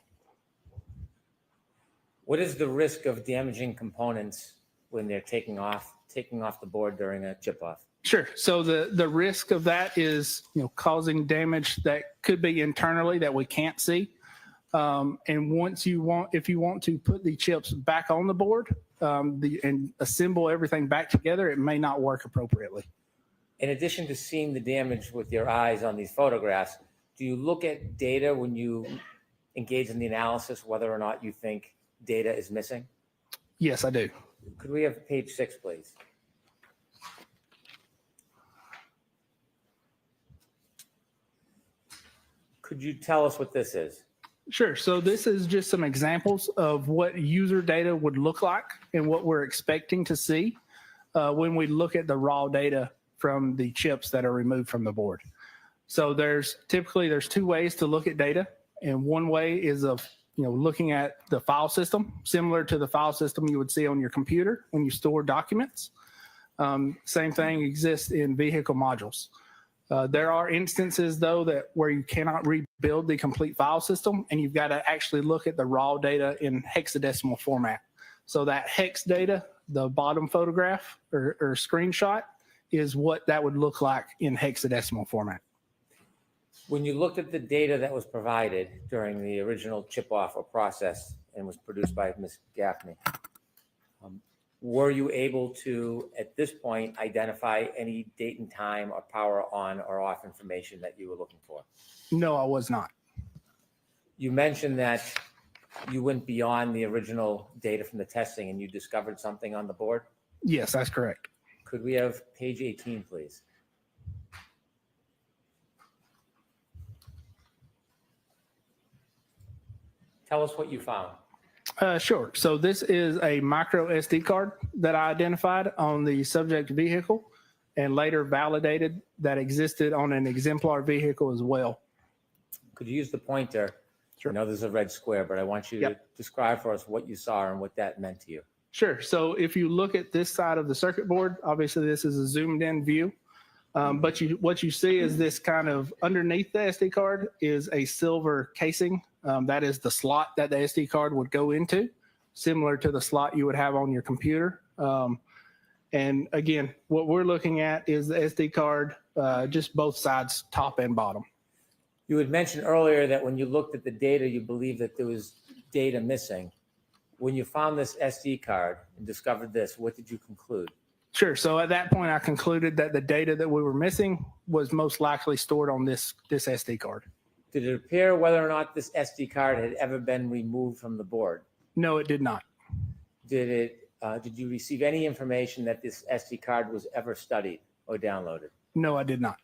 What is the risk of damaging components when they're taking off the board during a chip off? Sure. So the risk of that is causing damage that could be internally that we can't see. And if you want to put the chips back on the board and assemble everything back together, it may not work appropriately. In addition to seeing the damage with your eyes on these photographs, do you look at data when you engage in the analysis, whether or not you think data is missing? Yes, I do. Could we have page 6, please? Could you tell us what this is? Sure. So this is just some examples of what user data would look like and what we're expecting to see when we look at the raw data from the chips that are removed from the board. So there's two ways to look at data, and one way is of looking at the file system, similar to the file system you would see on your computer when you store documents. Same thing exists in vehicle modules. There are instances, though, where you cannot rebuild the complete file system, and you've got to actually look at the raw data in hexadecimal format. So that hex data, the bottom photograph or screenshot, is what that would look like in hexadecimal format. When you looked at the data that was provided during the original chip-off or process and was produced by Ms. Gaffney, were you able to, at this point, identify any date and time or power on or off information that you were looking for? No, I was not. You mentioned that you went beyond the original data from the testing and you discovered something on the board? Yes, that's correct. Could we have page 18, please? Tell us what you found. Sure. So this is a micro SD card that I identified on the subject vehicle and later validated that existed on an exemplar vehicle as well. Could you use the pointer? Sure. I know there's a red square, but I want you to describe for us what you saw and what that meant to you. Sure. So if you look at this side of the circuit board, obviously this is a zoomed in view. But what you see is this kind of underneath the SD card is a silver casing. That is the slot that the SD card would go into, similar to the slot you would have on your computer. And again, what we're looking at is the SD card, just both sides, top and bottom. You had mentioned earlier that when you looked at the data, you believed that there was data missing. When you found this SD card and discovered this, what did you conclude? Sure. So at that point, I concluded that the data that we were missing was most likely stored on this SD card. Did it appear whether or not this SD card had ever been removed from the board? No, it did not. Did you receive any information that this SD card was ever studied or downloaded? No, I did not.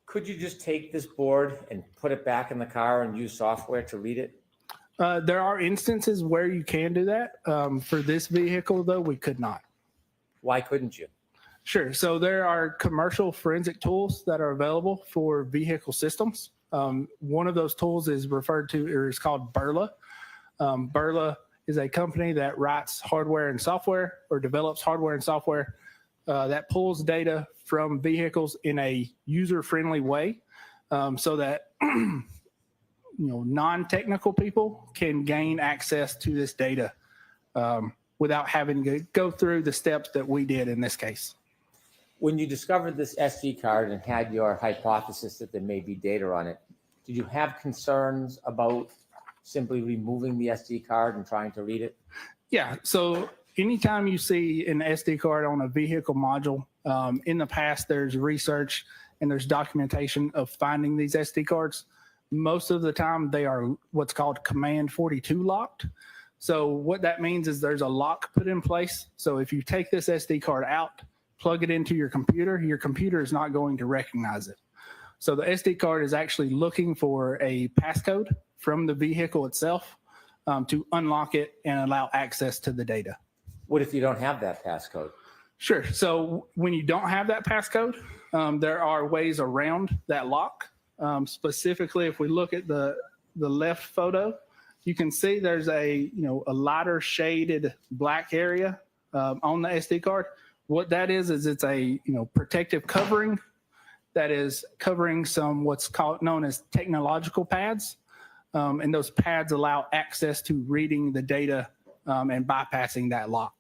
Could you just take this board and put it back in the car and use software to read it? There are instances where you can do that. For this vehicle, though, we could not. Why couldn't you? Sure. So there are commercial forensic tools that are available for vehicle systems. One of those tools is referred to, or is called Burla. Burla is a company that writes hardware and software, or develops hardware and software that pulls data from vehicles in a user-friendly way, so that non-technical people can gain access to this data without having to go through the steps that we did in this case. When you discovered this SD card and had your hypothesis that there may be data on it, did you have concerns about simply removing the SD card and trying to read it? Yeah. So anytime you see an SD card on a vehicle module, in the past, there's research and there's documentation of finding these SD cards. Most of the time, they are what's called Command 42 locked. So what that means is there's a lock put in place. So if you take this SD card out, plug it into your computer is not going to recognize it. So the SD card is actually looking for a passcode from the vehicle itself to unlock it and allow access to the data. What if you don't have that passcode? Sure. So when you don't have that passcode, there are ways around that lock. Specifically, if we look at the left photo, you can see there's a lighter shaded black area on the SD card. What that is it's a protective covering that is covering some what's known as technological pads, and those pads allow access to reading the data and bypassing that lock.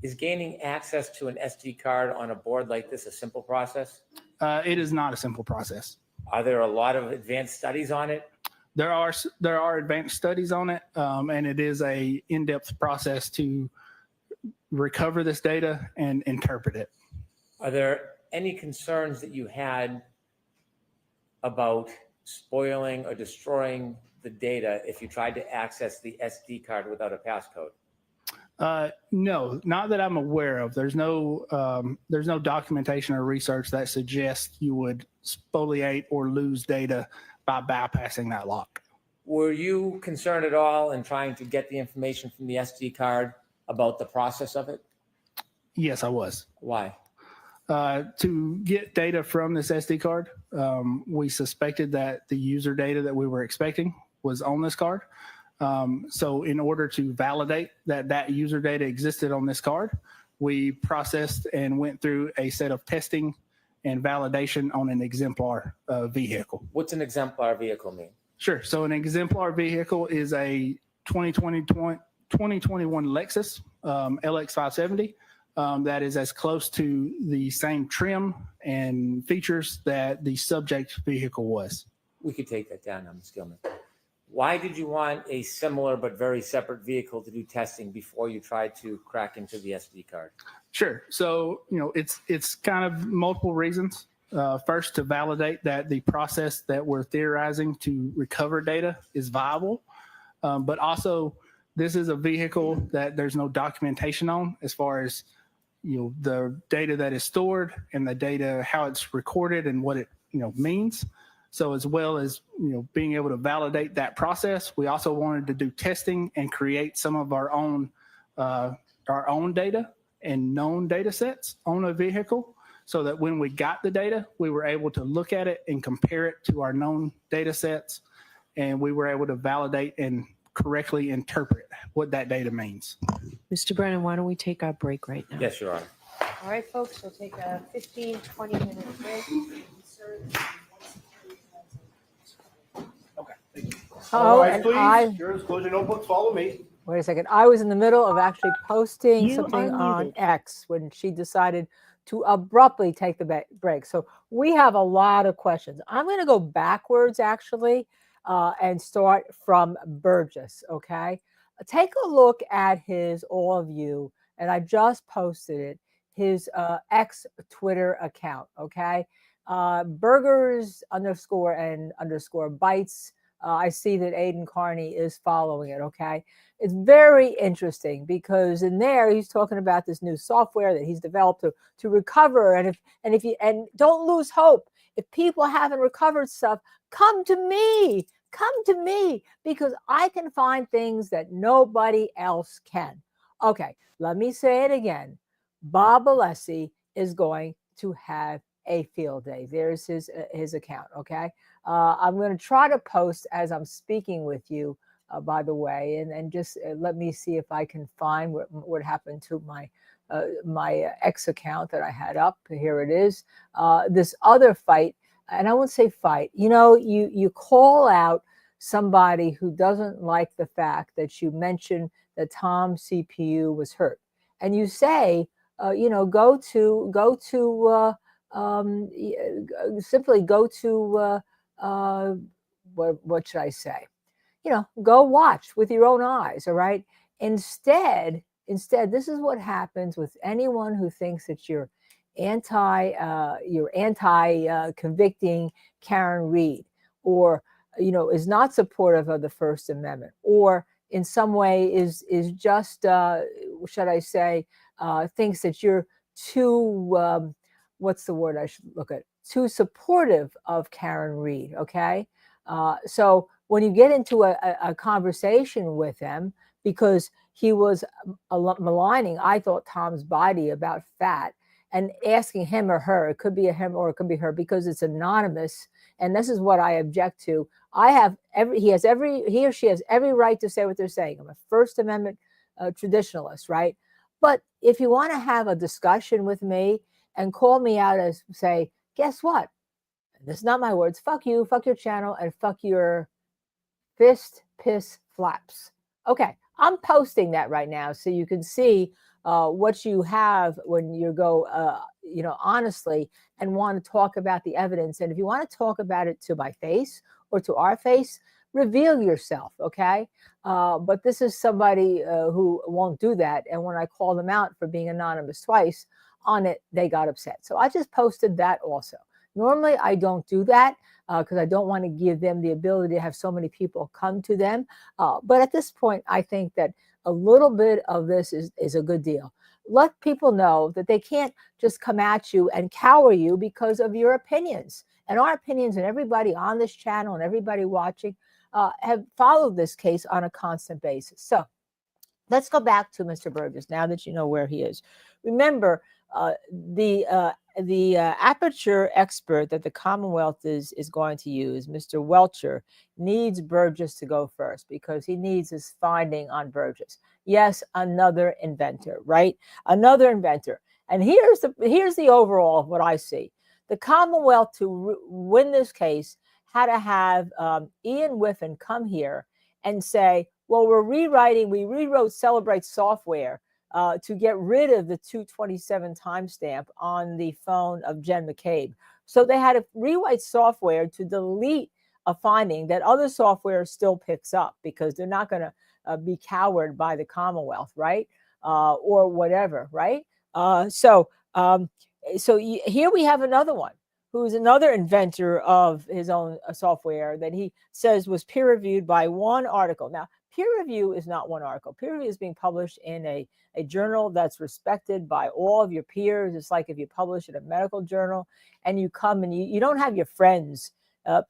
Is gaining access to an SD card on a board like this a simple process? It is not a simple process. Are there a lot of advanced studies on it? There are advanced studies on it, and it is a in-depth process to recover this data and interpret it. Are there any concerns that you had about spoiling or destroying the data if you tried to access the SD card without a passcode? No, not that I'm aware of. There's no documentation or research that suggests you would spoliate or lose data by bypassing that lock. Were you concerned at all in trying to get the information from the SD card about the process of it? Yes, I was. Why? To get data from this SD card, we suspected that the user data that we were expecting was on this card. So in order to validate that user data existed on this card, we processed and went through a set of testing and validation on an exemplar vehicle. What's an exemplar vehicle mean? Sure. So an exemplar vehicle is a 2021 Lexus LX570 that is as close to the same trim and features that the subject vehicle was. We could take that down now, Ms. Gilman. Why did you want a similar but very separate vehicle to do testing before you tried to crack into the SD card? Sure. So, it's kind of multiple reasons. First, to validate that the process that we're theorizing to recover data is viable. But also, this is a vehicle that there's no documentation on as far as, the data that is stored and the data, how it's recorded and what it, means. So as well as, being able to validate that process, we also wanted to do testing and create some of our own data and known data sets on a vehicle so that when we got the data, we were able to look at it and compare it to our known data sets. And we were able to validate and correctly interpret what that data means. Mr. Brennan, why don't we take our break right now? Yes, Your Honor. All right, folks, we'll take a 15, 20-minute break. Oh, and Close your notebooks, follow me. wait a second. I was in the middle of actually posting You something are on muted. X when she decided to abruptly take the break. So we have a lot of questions. I'm going to go backwards actually and start from Burgess. Okay. Take a look at his, all of you, and I just posted it, his X Twitter account. Okay. Burgers _ bites. I see that Aiden Carney is following it. Okay. It's very interesting because in there he's talking about this new software that he's developed to recover. And if don't lose hope. If people haven't recovered stuff, come to me because I can find things that nobody else can. Okay. Let me say it again. Bob Alessi is going to have a field day. There's his account. Okay. I'm going to try to post as I'm speaking with you, by the way, and just let me see if I can find what happened to my X account that I had up. Here it is. This other fight, and I won't say fight. You call out somebody who doesn't like the fact that you mentioned that Tom's CPU was hurt, and you say, simply go to what should I say? Go watch with your own eyes. All right. Instead, this is what happens with anyone who thinks that you're anti convicting Karen Reed, or is not supportive of the First Amendment, or in some way is just should I say thinks that you're too what's the word I should look at? Too supportive of Karen Reed. Okay. So when you get into a conversation with him, because he was maligning, I thought, Tom's body about fat, and asking him or her, it could be a him or it could be her because it's anonymous. And this is what I object to. He or she has every right to say what they're saying. I'm a First Amendment traditionalist, right? But if you want to have a discussion with me and call me out as say, guess what? This is not my words. Fuck you, fuck your channel, and fuck your fist, piss, flaps. Okay, I'm posting that right now so you can see what you have when you go, honestly, and want to talk about the evidence. And if you want to talk about it to my face or to our face, reveal yourself, okay? But this is somebody who won't do that. And when I call them out for being anonymous twice on it, they got upset. So I just posted that also. Normally, I don't do that because I don't want to give them the ability to have so many people come to them. But at this point, I think that a little bit of this is a good deal. Let people know that they can't just come at you and cower you because of your opinions. And our opinions, and everybody on this channel and everybody watching have followed this case on a constant basis. So let's go back to Mr. Burgess now that you know where he is. Remember, the aperture expert that the Commonwealth is going to use, Mr. Welcher, needs Burgess to go first because he needs his finding on Burgess. Yes, another inventor, right? Another inventor. And here's the overall of what I see. The Commonwealth, to win this case, had to have Ian Whiffen come here and say, well, we rewrote Celebrate software to get rid of the 227 timestamp on the phone of Jen McCabe. So they had to rewrite software to delete a finding that other software still picks up because they're not going to be cowered by the Commonwealth, right? Or whatever, right? So here we have another one who's another inventor of his own software that he says was peer-reviewed by one article. Now, peer review is not one article. Peer review is being published in a journal that's respected by all of your peers. It's like if you publish in a medical journal and you come and you don't have your friends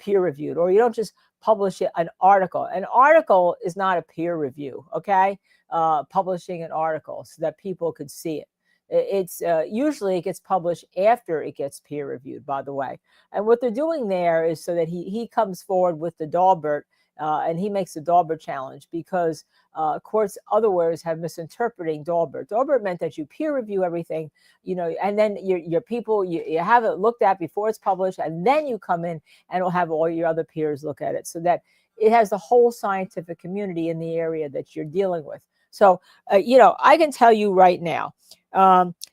peer-reviewed, or you don't just publish an article. An article is not a peer review, okay? Publishing an article so that people could see it. It's usually it gets published after it gets peer reviewed, by the way. And what they're doing there is so that he comes forward with the Dahlberg and he makes the Dahlberg challenge because courts otherwise have misinterpreting Dahlberg. Dahlberg meant that you peer review everything, you know, and then your people, you have it looked at before it's published, and then you come in and it'll have all your other peers look at it so that it has the whole scientific community in the area that you're dealing with. So, you know, I can tell you right now,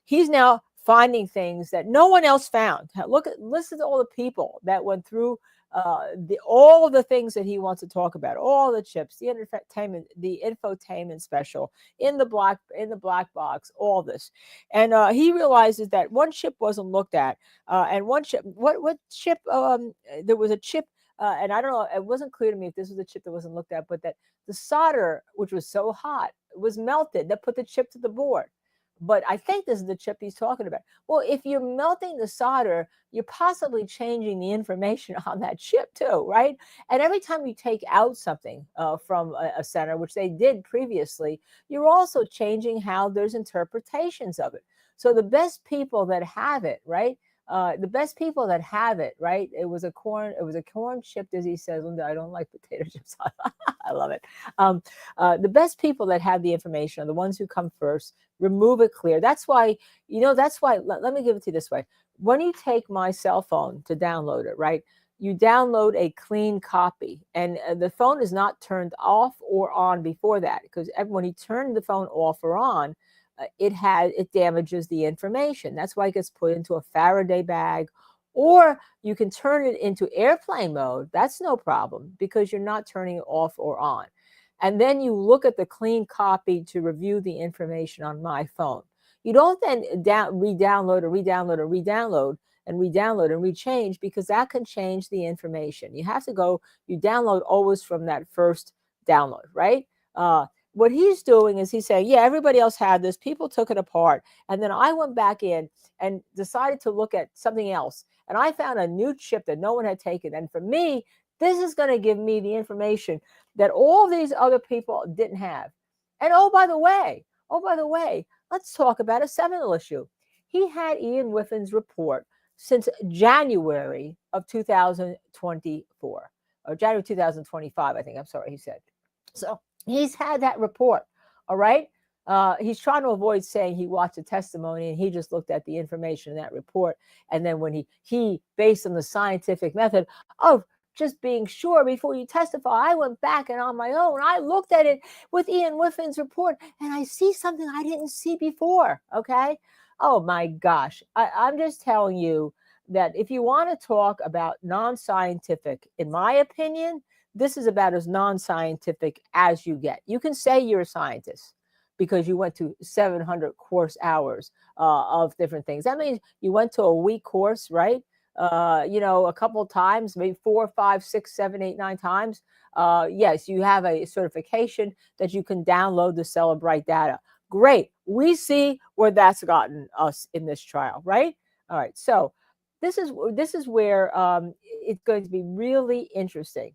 he's now finding things that no one else found. Listen to all the people that went through all of the things that he wants to talk about, all the chips, the infotainment special, in the black box, all this. And he realizes that one chip wasn't looked at, and one chip, what chip, there was a chip, and I don't know, it wasn't clear to me if this was a chip that wasn't looked at, but that the solder, which was so hot, was melted, that put the chip to the board. But I think this is the chip he's talking about. Well, if you're melting the solder, you're possibly changing the information on that chip too, right? And every time you take out something from a center, which they did previously, you're also changing how there's interpretations of it. So the best people that have it, right? It was a corn chip, as he says. Linda, I don't like potato chips. I love it. The best people that have the information are the ones who come first, remove it clear. That's why, let me give it to you this way. When you take my cell phone to download it, right, you download a clean copy, and the phone is not turned off or on before that, because when you turn the phone off or on, it damages the information. That's why it gets put into a Faraday bag, or you can turn it into airplane mode. That's no problem because you're not turning it off or on. And then you look at the clean copy to review the information on my phone. You don't then re-download and rechange, because that can change the information. You have to you download always from that first download, right? What he's doing is he's saying, yeah, everybody else had this. People took it apart. And then I went back in and decided to look at something else. And I found a new chip that no one had taken. And for me, this is going to give me the information that all these other people didn't have. And oh, by the way, let's talk about a seminal issue. He had Ian Whiffen's report since January of 2024, or January 2025, I think. I'm sorry, he said. So he's had that report, all right? He's trying to avoid saying he watched a testimony and he just looked at the information in that report. And then when he based on the scientific method of just being sure before you testify, I went back and on my own, I looked at it with Ian Whiffen's report and I see something I didn't see before, okay? Oh my gosh. I'm just telling you that if you want to talk about non-scientific, in my opinion, this is about as non-scientific as you get. You can say you're a scientist because you went to 700 course hours of different things. That means you went to a week course, right? a couple of times, maybe 4, 5, 6, 7, 8, 9 times, yes, you have a certification that you can download the Celebrite data. Great. We see where that's gotten us in this trial, right? All right. So this is where it's going to be really interesting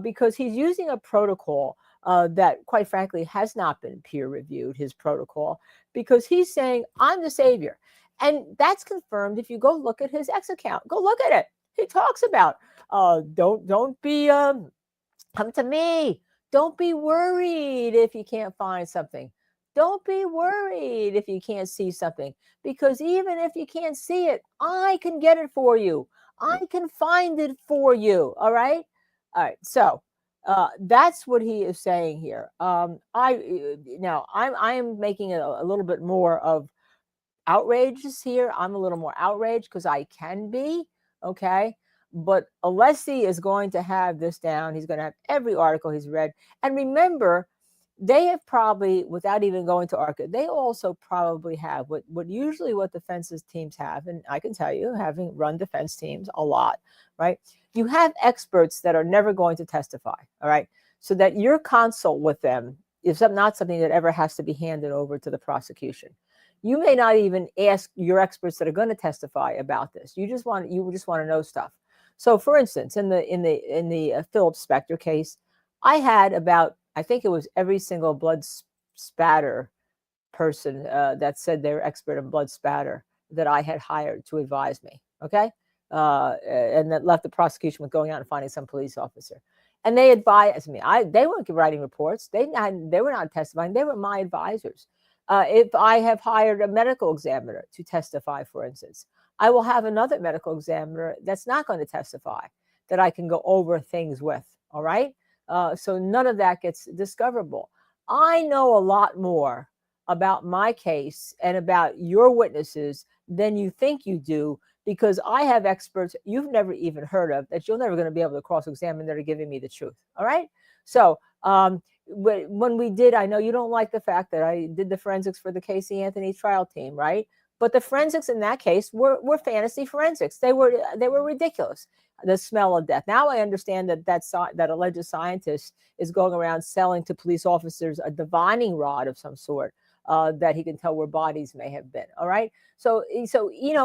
because he's using a protocol that, quite frankly, has not been peer reviewed, his protocol, because he's saying, I'm the savior. And that's confirmed if you go look at his X account. Go look at it. He talks about, don't be, come to me. Don't be worried if you can't find something. Don't be worried if you can't see something, because even if you can't see it, I can get it for you. I can find it for you. All right. All right. So that's what he is saying here. I am making a little bit more of outrageous here. I'm a little more outraged because I can be. Okay. But Alessi is going to have this down. He's going to have every article he's read. And remember, they have probably, without even going to ARCA, they also probably have what defenses teams have. And I can tell you, having run defense teams a lot, right? You have experts that are never going to testify, all right? So that your consult with them is not something that ever has to be handed over to the prosecution. You may not even ask your experts that are going to testify about this. You just want to know stuff. So, for instance, in the Phillips Spector case, I had about, I think it was every single blood spatter person that said they were expert in blood spatter that I had hired to advise me. Okay, and that left the prosecution with going out and finding some police officer, and they advised me. They weren't writing reports. They were not testifying. They were my advisors. If I have hired a medical examiner to testify, for instance, I will have another medical examiner that's not going to testify that I can go over things with. All right. So none of that gets discoverable. I know a lot more about my case and about your witnesses than you think you do, because I have experts you've never even heard of that you're never going to be able to cross-examine that are giving me the truth. All right. So when we did, I know you don't like the fact that I did the forensics for the Casey Anthony trial team, right? But the forensics in that case were fantasy forensics. They were ridiculous. The smell of death. Now I understand that alleged scientist is going around selling to police officers a divining rod of some sort that he can tell where bodies may have been. All right. So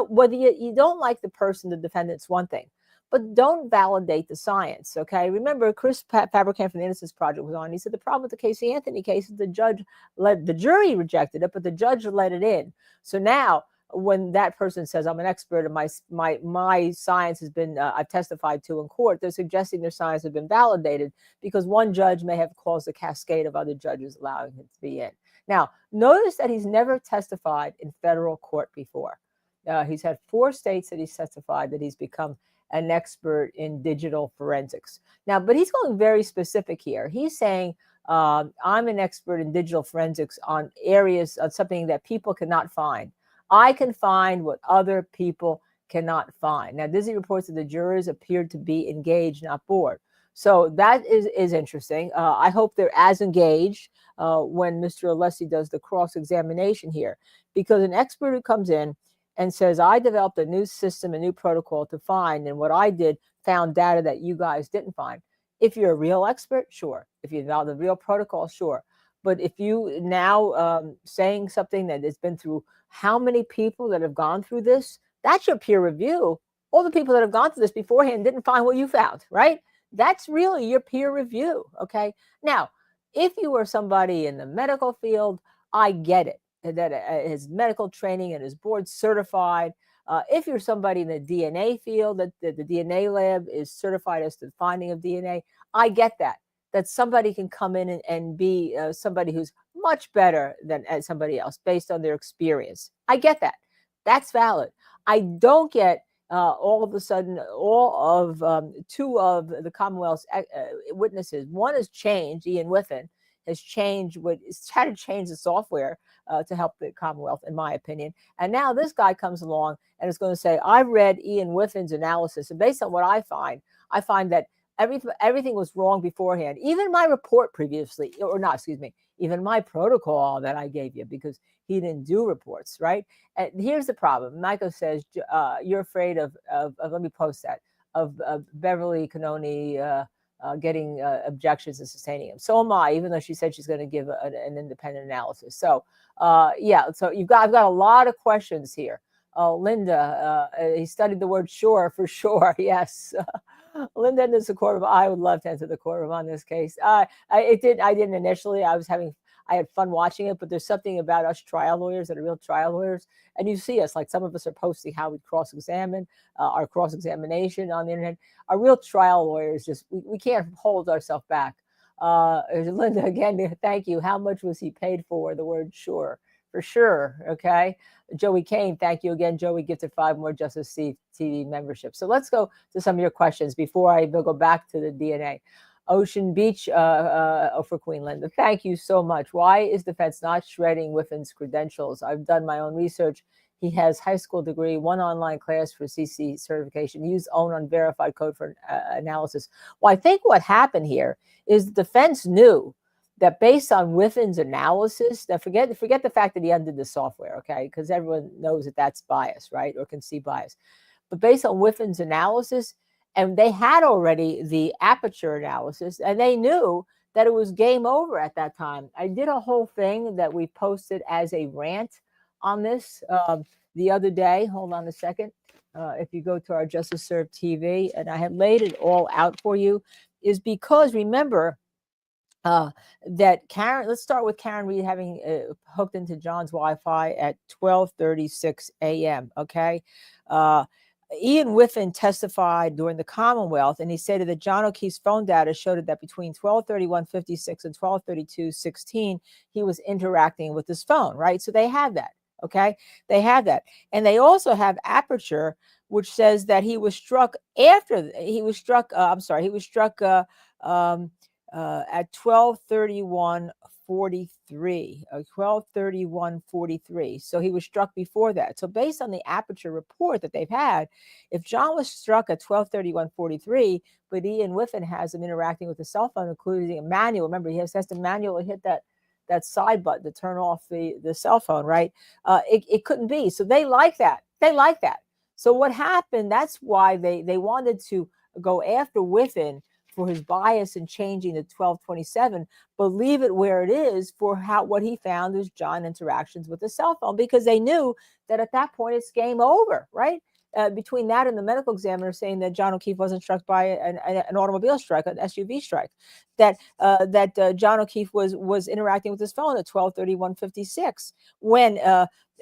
whether you don't like the person, the defendant's one thing, but don't validate the science. Okay. Remember, Chris Fabricant from the Innocence Project was on. He said the problem with the Casey Anthony case is the jury rejected it, but the judge let it in. So now, when that person says I'm an expert and my science has been I've testified to in court, they're suggesting their science has been validated because one judge may have caused a cascade of other judges allowing him to be in. Now, notice that he's never testified in federal court before. He's had 4 states that he's testified that he's become an expert in digital forensics. Now, but he's going very specific here. He's saying I'm an expert in digital forensics on areas of something that people cannot find. I can find what other people cannot find. Now, Dizzy reports that the jurors appeared to be engaged, not bored. So that is interesting. I hope they're as engaged when Mr. Alessi does the cross-examination here, because an expert who comes in and says, I developed a new system, a new protocol to find, and what I did found data that you guys didn't find. If you're a real expert, sure. If you know the real protocol, sure. But if you now saying something that has been through how many people that have gone through this, that's your peer review. All the people that have gone through this beforehand didn't find what you found, right? That's really your peer review, okay? Now, if you are somebody in the medical field, I get it, that his medical training and his board certified. If you're somebody in the DNA field, that the DNA lab is certified as to the finding of DNA, I get that somebody can come in and be somebody who's much better than somebody else based on their experience. I get that. That's valid. I don't get all of a sudden all of 2 of the Commonwealth's witnesses. One has changed. Ian Whiffen has changed tried to change the software to help the Commonwealth, in my opinion. And now this guy comes along and is going to say, I've read Ian Whiffen's analysis, and based on what I find that everything was wrong beforehand. Even my report previously, or not, excuse me, even my protocol that I gave you, because he didn't do reports, right? And here's the problem. Michael says, you're afraid of let me post that, of Beverly Cannone getting objections and sustaining him. So am I, even though she said she's going to give an independent analysis. So yeah, so I've got a lot of questions here. Linda, he studied the word sure for sure. Yes. Linda enters the courtroom. I would love to enter the courtroom on this case. I didn't initially. I had fun watching it, but there's something about us trial lawyers that are real trial lawyers. And you see us, like some of us are posting how we cross-examine, our cross-examination on the internet. Our real trial lawyers, we can't hold ourselves back. Linda, again, thank you. How much was he paid for? The word sure. For sure. Okay. Joey Kane, thank you again. Joey gifted 5 more Justice TV memberships. So let's go to some of your questions before I go back to the DNA. Ocean Beach for Queen Linda. Thank you so much. Why is defense not shredding Whiffin's credentials? I've done my own research. He has high school degree, 1 online class for CC certification, used own unverified code for analysis. Well, I think what happened here is the defense knew that based on Whiffin's analysis, now forget the fact that he undid the software, okay? Because everyone knows that that's bias, right? Or can see bias. But based on Whiffin's analysis, and they had already the aperture analysis, and they knew that it was game over at that time. I did a whole thing that we posted as a rant on this the other day. Hold on a second. If you go to our Justice Served TV, and I had laid it all out for you, is because remember, that Karen, let's start with Karen Reed having hooked into John's Wi-Fi at 12:36 a.m. Okay. Ian Whiffin testified during the Commonwealth, and he stated that John O'Keefe's phone data showed that between 12:31:56 and 12:32:16, he was interacting with his phone, right? So they have that, okay? They have that. And they also have aperture, which says that he was struck after, he was struck at 12:31:43, 12:31:43. So he was struck before that. So based on the aperture report that they've had, if John was struck at 12:31:43, but Ian Whiffin has him interacting with the cell phone, including a manual. Remember, he has to manually hit that side button to turn off the cell phone, right? It couldn't be. So they like that. They like that. So what happened, that's why they wanted to go after Whiffin for his bias in changing to 12:27, but leave it where it is for what he found is John interactions with the cell phone, because they knew that at that point it's game over, right? Between that and the medical examiner saying that John O'Keefe wasn't struck by an automobile strike, an SUV strike, that John O'Keefe was interacting with his phone at 12:31:56 when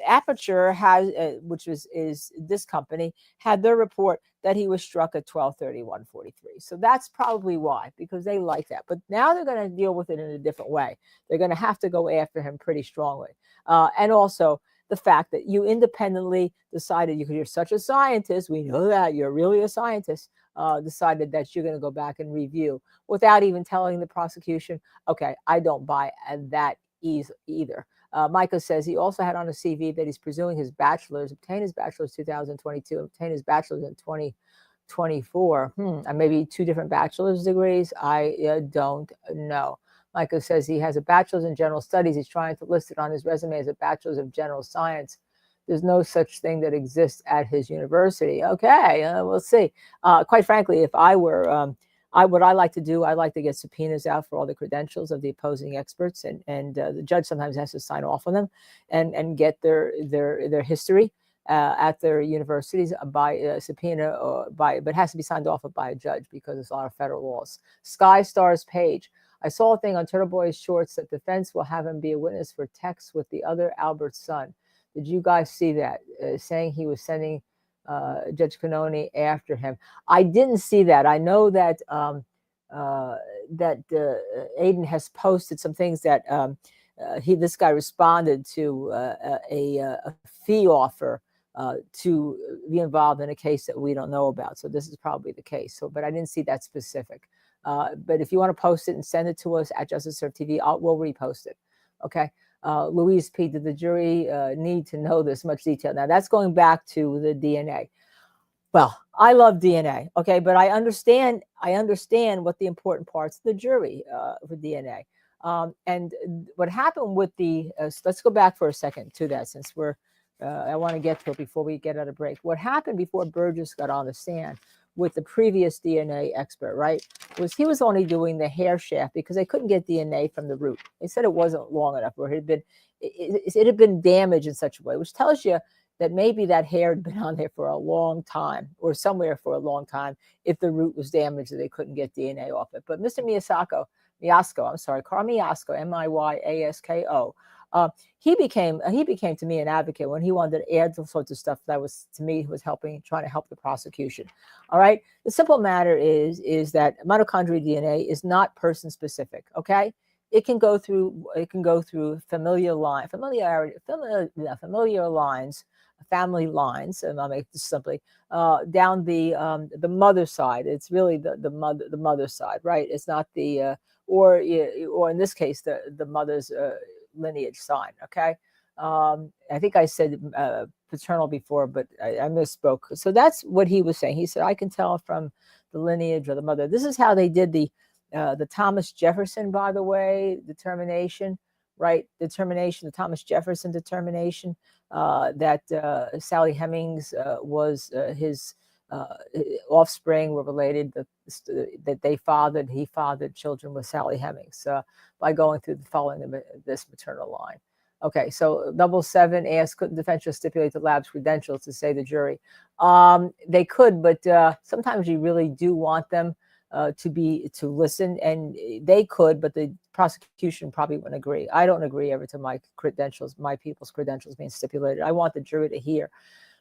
Aperture has, which is this company, had their report that he was struck at 12:31:43. So that's probably why, because they like that. But now they're going to deal with it in a different way. They're going to have to go after him pretty strongly. And also the fact that you independently decided, you're such a scientist, we know that you're really a scientist, decided that you're going to go back and review without even telling the prosecution, okay, I don't buy that either. Micah says he also had on a CV that he's pursuing his bachelor's, obtained his bachelor's 2022, obtained his bachelor's in 2024. And maybe 2 different bachelor's degrees. I don't know. Micah says he has a bachelor's in general studies. He's trying to list it on his resume as a bachelor's of general science. There's no such thing that exists at his university. Okay, we'll see. Quite frankly, if I were, what I like to do, I like to get subpoenas out for all the credentials of the opposing experts, and the judge sometimes has to sign off on them and get their history at their universities by subpoena, but it has to be signed off by a judge because there's a lot of federal laws. Sky Stars Page. I saw a thing on Turtle Boy's shorts that defense will have him be a witness for texts with the other Albert's son. Did you guys see that? Saying he was sending Judge Cannone after him. I didn't see that. I know that Aiden has posted some things that this guy responded to a fee offer to be involved in a case that we don't know about. So this is probably the case. So, but I didn't see that specific. But if you want to post it and send it to us at Justice Served TV, we'll repost it. Okay. Louise P., did the jury need to know this much detail? Now that's going back to the DNA. Well, I love DNA, okay, but I understand what the important parts of the jury for DNA. And what happened with the, let's go back for a second to that, since I want to get to it before we get out of break. What happened before Burgess got on the stand with the previous DNA expert, right, was he was only doing the hair shaft because they couldn't get DNA from the root. They said it wasn't long enough, or it had been damaged in such a way, which tells you that maybe that hair had been on there for a long time, or somewhere for a long time, if the root was damaged that they couldn't get DNA off it. But Mr. Carl Miyasko, M-I-Y-A-S-K-O, he became to me an advocate when he wanted to add all sorts of stuff that was, to me, was trying to help the prosecution. All right. The simple matter is that mitochondrial DNA is not person specific. Okay. It can go through familiar lines, family lines, and I'll make this simply down the mother side. It's really the mother side, right? It's not the or in this case the mother's lineage side. Okay, I think I said paternal before, but I misspoke. So that's what he was saying. He said I can tell from the lineage of the mother. This is how they did the Thomas Jefferson, by the way, determination, right? The Thomas Jefferson determination that Sally Hemings was his offspring were related, that he fathered children with Sally Hemings by going through following this maternal line. Okay, so 7 asked, couldn't defense just stipulate the lab's credentials to say the jury? They could, but sometimes you really do want them to listen, and they could, but the prosecution probably wouldn't agree. I don't agree ever to my people's credentials being stipulated. I want the jury to hear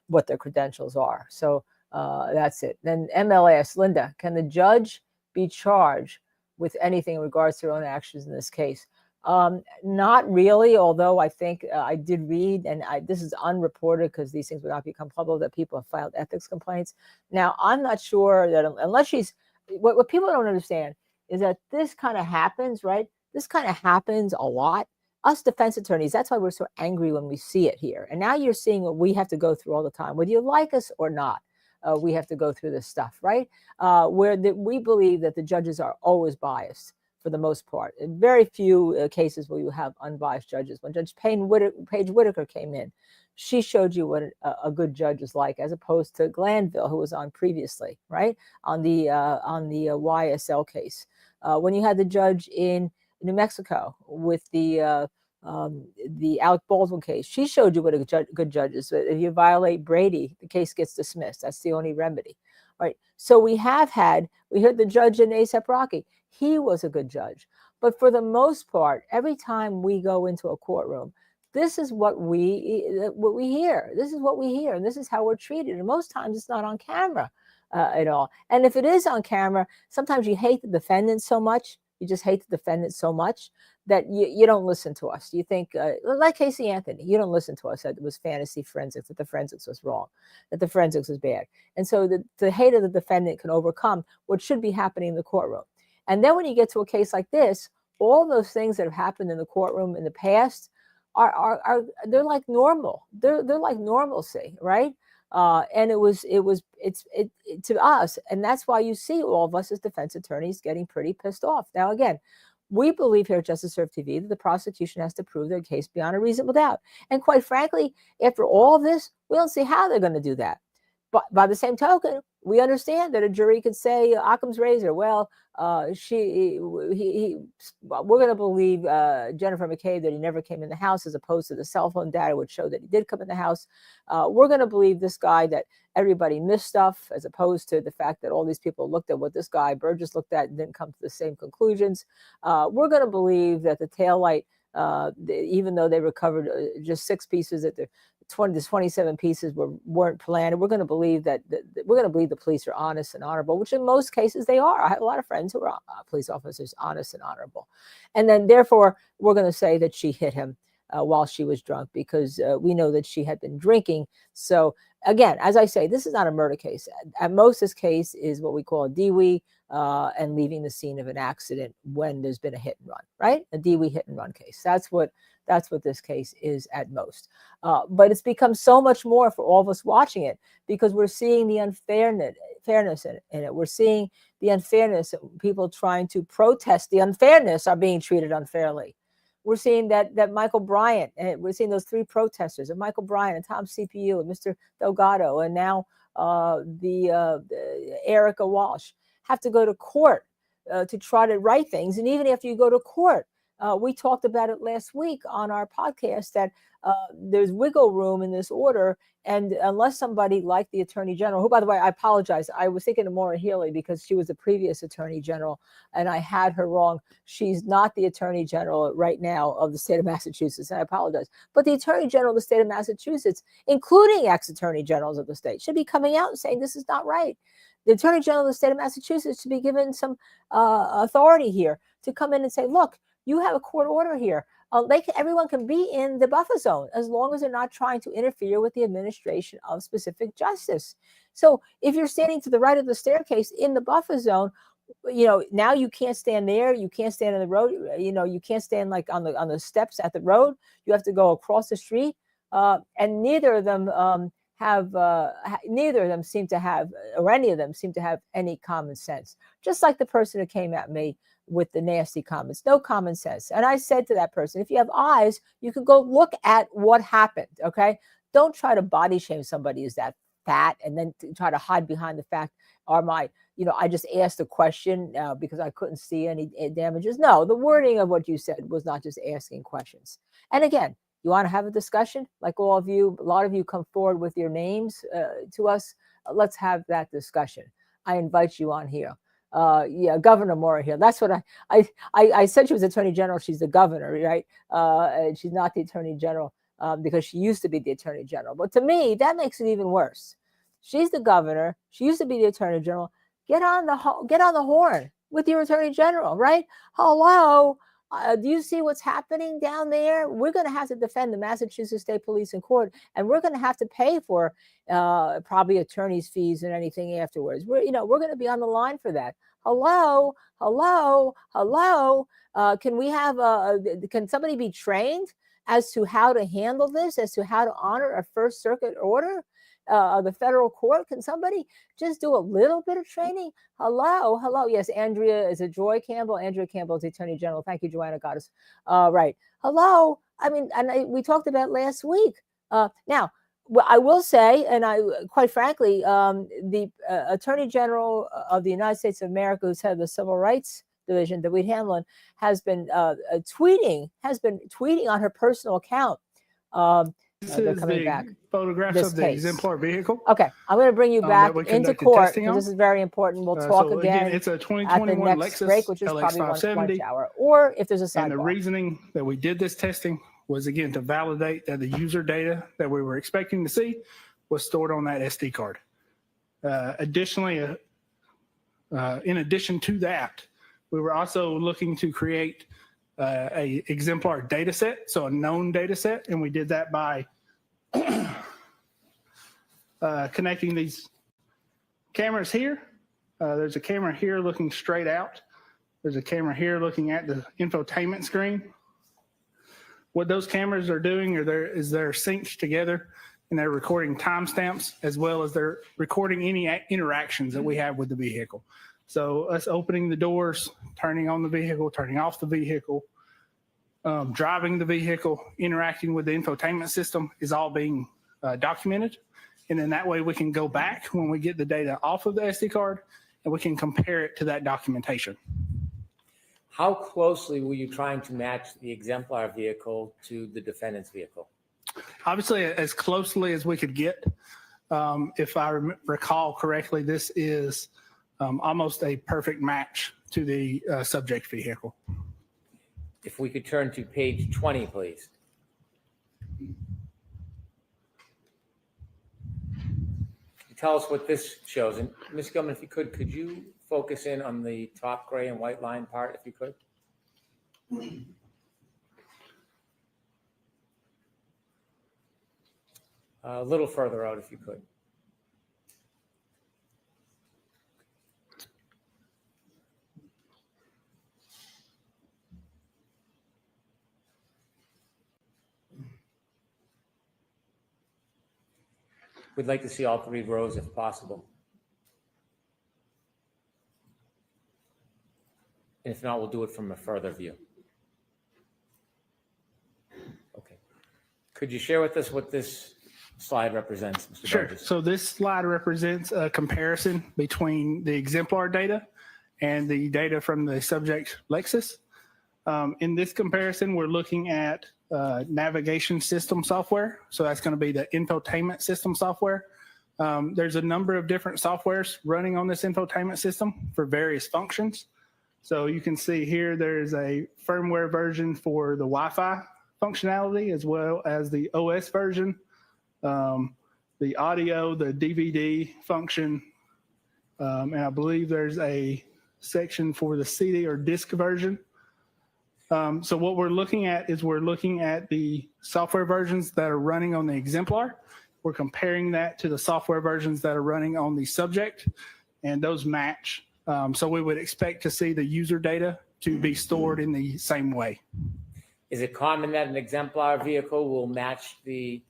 what their credentials are. So that's it. Then MLS, Linda, can the judge be charged with anything in regards to their own actions in this case? Not really, although I think I did read, and this is unreported because these things would not become public, that people have filed ethics complaints. Now, I'm not sure that unless she's, what people don't understand is that this kind of happens, right? This kind of happens a lot. Us defense attorneys, that's why we're so angry when we see it here. And now you're seeing what we have to go through all the time, whether you like us or not. We have to go through this stuff, right? We believe that the judges are always biased for the most part. In very few cases will you have unbiased judges. When Judge Paige Whitaker came in, she showed you what a good judge is like, as opposed to Glanville, who was on previously, right, on the YSL case. When you had the judge in New Mexico with the Alec Baldwin case, she showed you what a good judge is. If you violate Brady, the case gets dismissed. That's the only remedy. Right. So we heard the judge in ASAP Rocky. He was a good judge. But for the most part, every time we go into a courtroom, this is what we hear. This is what we hear, and this is how we're treated. And most times it's not on camera at all. And if it is on camera, sometimes you hate the defendant so much. You just hate the defendant so much that you don't listen to us. You think, like Casey Anthony, you don't listen to us, that it was fantasy forensics, that the forensics was wrong, that the forensics was bad. And so the hate of the defendant can overcome what should be happening in the courtroom. And then when you get to a case like this, all those things that have happened in the courtroom in the past they're like normal. They're like normalcy, right? And it's to us, and that's why you see all of us as defense attorneys getting pretty pissed off. Now, again, we believe here at Justice Serve TV that the prosecution has to prove their case beyond a reasonable doubt. And quite frankly, after all of this, we don't see how they're going to do that. But by the same token, we understand that a jury could say Occam's razor. Well, we're going to believe Jennifer McCabe that he never came in the house, as opposed to the cell phone data would show that he did come in the house. We're going to believe this guy that everybody missed stuff, as opposed to the fact that all these people looked at what this guy Burgess looked at and didn't come to the same conclusions. We're going to believe that the taillight, even though they recovered just 6 pieces, that the 27 pieces weren't planned. We're going to believe that the police are honest and honorable, which in most cases they are. I have a lot of friends who are police officers, honest and honorable. And then therefore, we're going to say that she hit him while she was drunk, because we know that she had been drinking. So again, as I say, this is not a murder case. At most, this case is what we call a DWI and leaving the scene of an accident when there's been a hit and run, right? A DWI hit and run case. That's what this case is at most. But it's become so much more for all of us watching it because we're seeing the unfairness in it. We're seeing the unfairness. People trying to protest the unfairness are being treated unfairly. We're seeing that Michael Bryant, and we're seeing those three protesters, and Michael Bryant and Tom CPU and Mr. Delgado, and now the Erica Walsh have to go to court to try to right things. And even after you go to court, we talked about it last week on our podcast that there's wiggle room in this order. And unless somebody like the Attorney General, who, by the way, I apologize. I was thinking of Maura Healey because she was the previous Attorney General and I had her wrong. She's not the Attorney General right now of the state of Massachusetts. And I apologize. But the Attorney General of the state of Massachusetts, including ex-Attorney Generals of the state, should be coming out and saying this is not right. The Attorney General of the state of Massachusetts should be given some authority here to come in and say, look, you have a court order here. Everyone can be in the buffer zone as long as they're not trying to interfere with the administration of specific justice. So if you're standing to the right of the staircase in the buffer zone, now you can't stand there. You can't stand in the road. You can't stand like on the steps at the road. You have to go across the street. And neither of them seem to have, or any of them seem to have any common sense. Just like the person who came at me with the nasty comments, no common sense. And I said to that person, if you have eyes, you can go look at what happened. Okay. Don't try to body shame somebody who's that fat and then try to hide behind the fact, I just asked a question because I couldn't see any damages. No, the wording of what you said was not just asking questions. And again, you want to have a discussion like all of you, a lot of you come forward with your names to us. Let's have that discussion. I invite you on here. Governor Maura here. That's what I said. She was Attorney General. She's the governor, right? And she's not the Attorney General because she used to be the Attorney General. But to me, that makes it even worse. She's the governor. She used to be the Attorney General. Get on the horn with your Attorney General, right? Hello. Do you see what's happening down there? We're going to have to defend the Massachusetts State Police in court, and we're going to have to pay for probably attorney's fees and anything afterwards. We're going to be on the line for that. Hello. Can we have can somebody be trained as to how to handle this, as to how to honor a First Circuit order? The federal court, can somebody just do a little bit of training? Hello. Yes, Andrea is it Joy Campbell? Andrea Campbell is the Attorney General. Thank you, Joanna got us. Right. Hello. We talked about last week. Now, I will say, and quite frankly, the Attorney General of the United States of America, who's head of the Civil Rights Division, David Hanlon, has been tweeting on her personal account. This they're is coming the back. photographs This of the case. exemplar vehicle. Okay, I'm going to bring you back we into conducted court testing because on. this is very important. We'll talk So again it's a at the 2021 next Lexus break, which is LX probably one 570. hour, or if there's a sidebar. And the reasoning that we did this testing was, again, to validate that the user data that we were expecting to see was stored on that SD card. Additionally, in addition to that, we were also looking to create a exemplar data set, so a known data set, and we did that by connecting these cameras here. There's a camera here looking straight out. There's a camera here looking at the infotainment screen. What those cameras are doing is they're synced together, and they're recording timestamps as well as they're recording any interactions that we have with the vehicle. So us opening the doors, turning on the vehicle, turning off the vehicle, driving the vehicle, interacting with the infotainment system is all being documented. And then that way we can go back when we get the data off of the SD card and we can compare it to that documentation. How closely were you trying to match the exemplar vehicle to the defendant's vehicle? Obviously, as closely as we could get. If I recall correctly, this is almost a perfect match to the subject vehicle. If we could turn to page 20, please. Tell us what this shows. And Ms. Gilman, if you could you focus in on the top gray and white line part, if you could? A little further out, if you could. We'd like to see all 3 rows if possible. And if not, we'll do it from a further view. Okay. Could you share with us what this slide represents, Mr. Sure. Burgess? So this slide represents a comparison between the exemplar data and the data from the subject Lexus. In this comparison, we're looking at navigation system software. So that's going to be the infotainment system software. There's a number of different softwares running on this infotainment system for various functions. So you can see here there's a firmware version for the Wi-Fi functionality as well as the OS version, the audio, the DVD function, and I believe there's a section for the CD or disc version. So what we're looking at is we're looking at the software versions that are running on the exemplar. We're comparing that to the software versions that are running on the subject, and those match. So we would expect to see the user data to be stored in the same way. Is it common that an exemplar vehicle will match the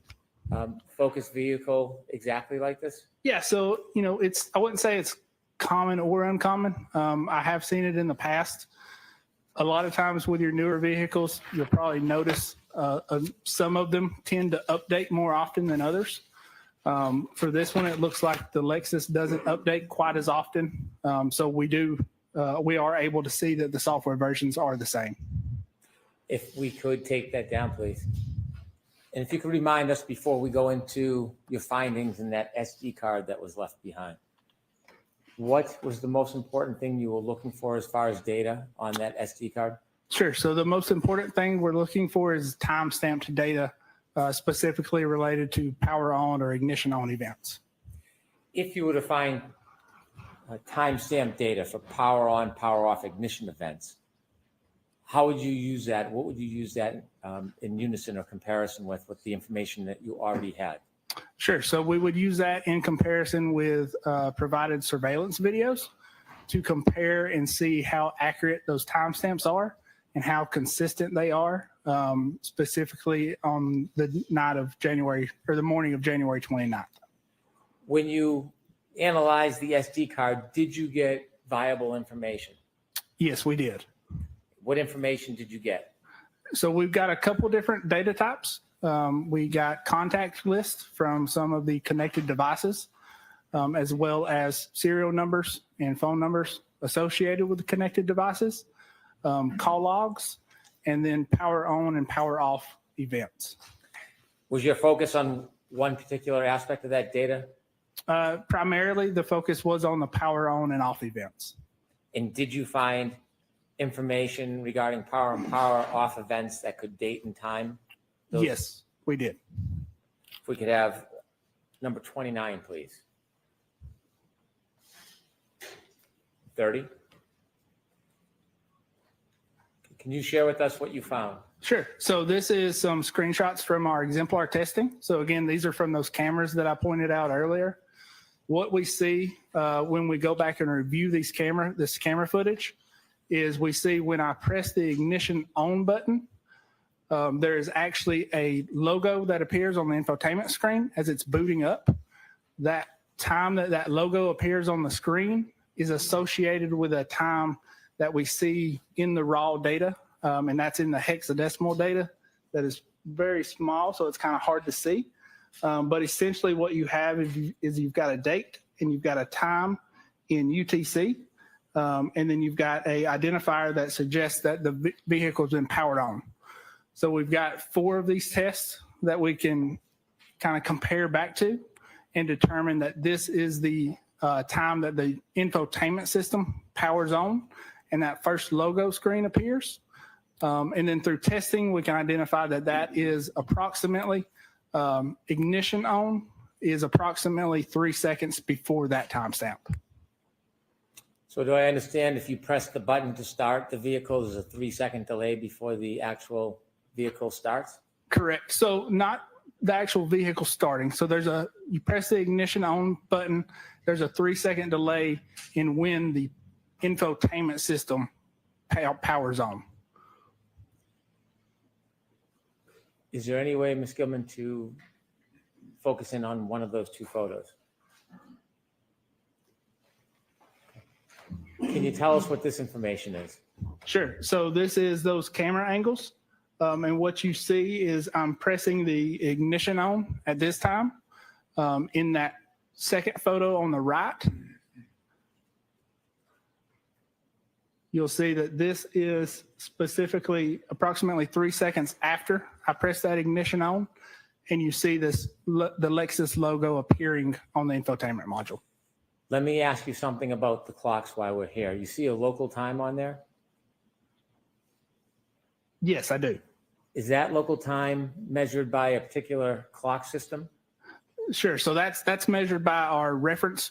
Focus vehicle exactly like this? Yeah, so, I wouldn't say it's common or uncommon. I have seen it in the past. A lot of times with your newer vehicles, you'll probably notice some of them tend to update more often than others. For this one, it looks like the Lexus doesn't update quite as often. So we are able to see that the software versions are the same. If we could take that down, please. And if you could remind us before we go into your findings in that SD card that was left behind. What was the most important thing you were looking for as far as data on that SD card? Sure. So the most important thing we're looking for is time-stamped data, specifically related to power on or ignition on events. If you were to find time-stamped data for power on, power off ignition events, how would you use that? What would you use that in unison or comparison with the information that you already had? Sure. So we would use that in comparison with provided surveillance videos to compare and see how accurate those timestamps are and how consistent they are, specifically on the night of January or the morning of January 29th. When you analyzed the SD card, did you get viable information? Yes, we did. What information did you get? So we've got a couple different data types. We got contact lists from some of the connected devices, as well as serial numbers and phone numbers associated with the connected devices, call logs, and then power on and power off events. Was your focus on one particular aspect of that data? Primarily, the focus was on the power on and off events. And did you find information regarding power and power off events that could date and time? Yes, we did. If we could have number 29, please. 30. Can you share with us what you found? Sure. So this is some screenshots from our exemplar testing. So again, these are from those cameras that I pointed out earlier. What we see when we go back and review this camera footage is we see when I press the ignition on button, there is actually a logo that appears on the infotainment screen as it's booting up. That time that logo appears on the screen is associated with a time that we see in the raw data, and that's in the hexadecimal data that is very small, so it's kind of hard to see. But essentially what you have is you've got a date and you've got a time in UTC, and then you've got a identifier that suggests that the vehicle has been powered on. So we've got 4 of these tests that we can kind of compare back to and determine that this is the time that the infotainment system powers on and that first logo screen appears. And then through testing, we can identify that that is approximately ignition on is approximately 3 seconds before that timestamp. So do I understand if you press the button to start the vehicle, there's a 3-second delay before the actual vehicle starts? Correct. So not the actual vehicle starting. So you press the ignition on button, there's a 3-second delay in when the infotainment system powers on. Is there any way, Ms. Gilman, to focus in on one of those two photos. Can you tell us what this information is? Sure. So this is those camera angles. And what you see is I'm pressing the ignition on at this time. In that second photo on the right, you'll see that this is specifically approximately 3 seconds after I press that ignition on, and you see the Lexus logo appearing on the infotainment module. Let me ask you something about the clocks while we're here. You see a local time on there? Yes, I do. Is that local time measured by a particular clock system? Sure. So that's measured by our reference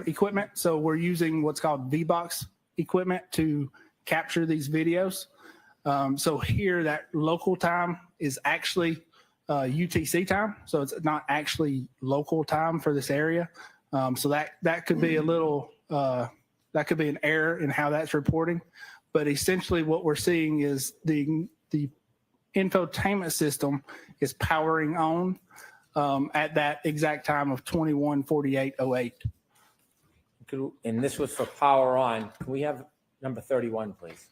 equipment. So we're using what's called VBox equipment to capture these videos. So here, that local time is actually UTC time. So it's not actually local time for this area. So that could be a little, that could be an error in how that's reporting. But essentially what we're seeing is the infotainment system is powering on at that exact time of 21:48:08. And this was for power on. Can we have number 31, please?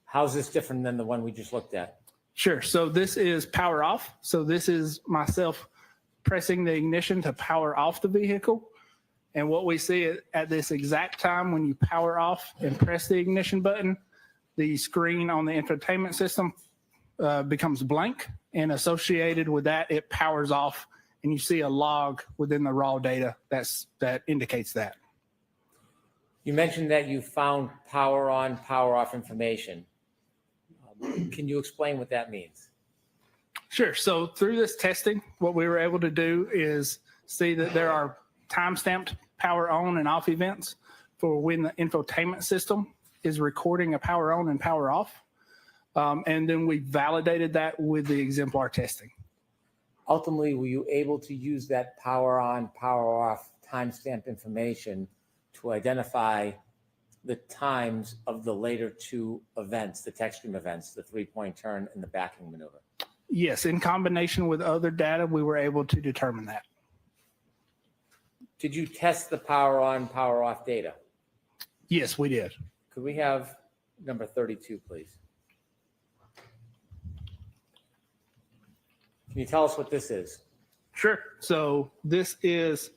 How's this different than the one we just looked at? Sure. So this is power off. So this is myself pressing the ignition to power off the vehicle. And what we see at this exact time when you power off and press the ignition button, the screen on the infotainment system becomes blank, and associated with that, it powers off, and you see a log within the raw data that indicates that. You mentioned that you found power on, power off information. Can you explain what that means? Sure. So through this testing, what we were able to do is see that there are time-stamped power on and off events for when the infotainment system is recording a power on and power off. And then we validated that with the exemplar testing. Ultimately, were you able to use that power on, power off timestamp information to identify the times of the later two events, the tech stream events, the 3-point turn and the backing maneuver? Yes, in combination with other data, we were able to determine that. Did you test the power on, power off data? Yes, we did. Could we have number 32, please? Can you tell us what this is? Sure. So this is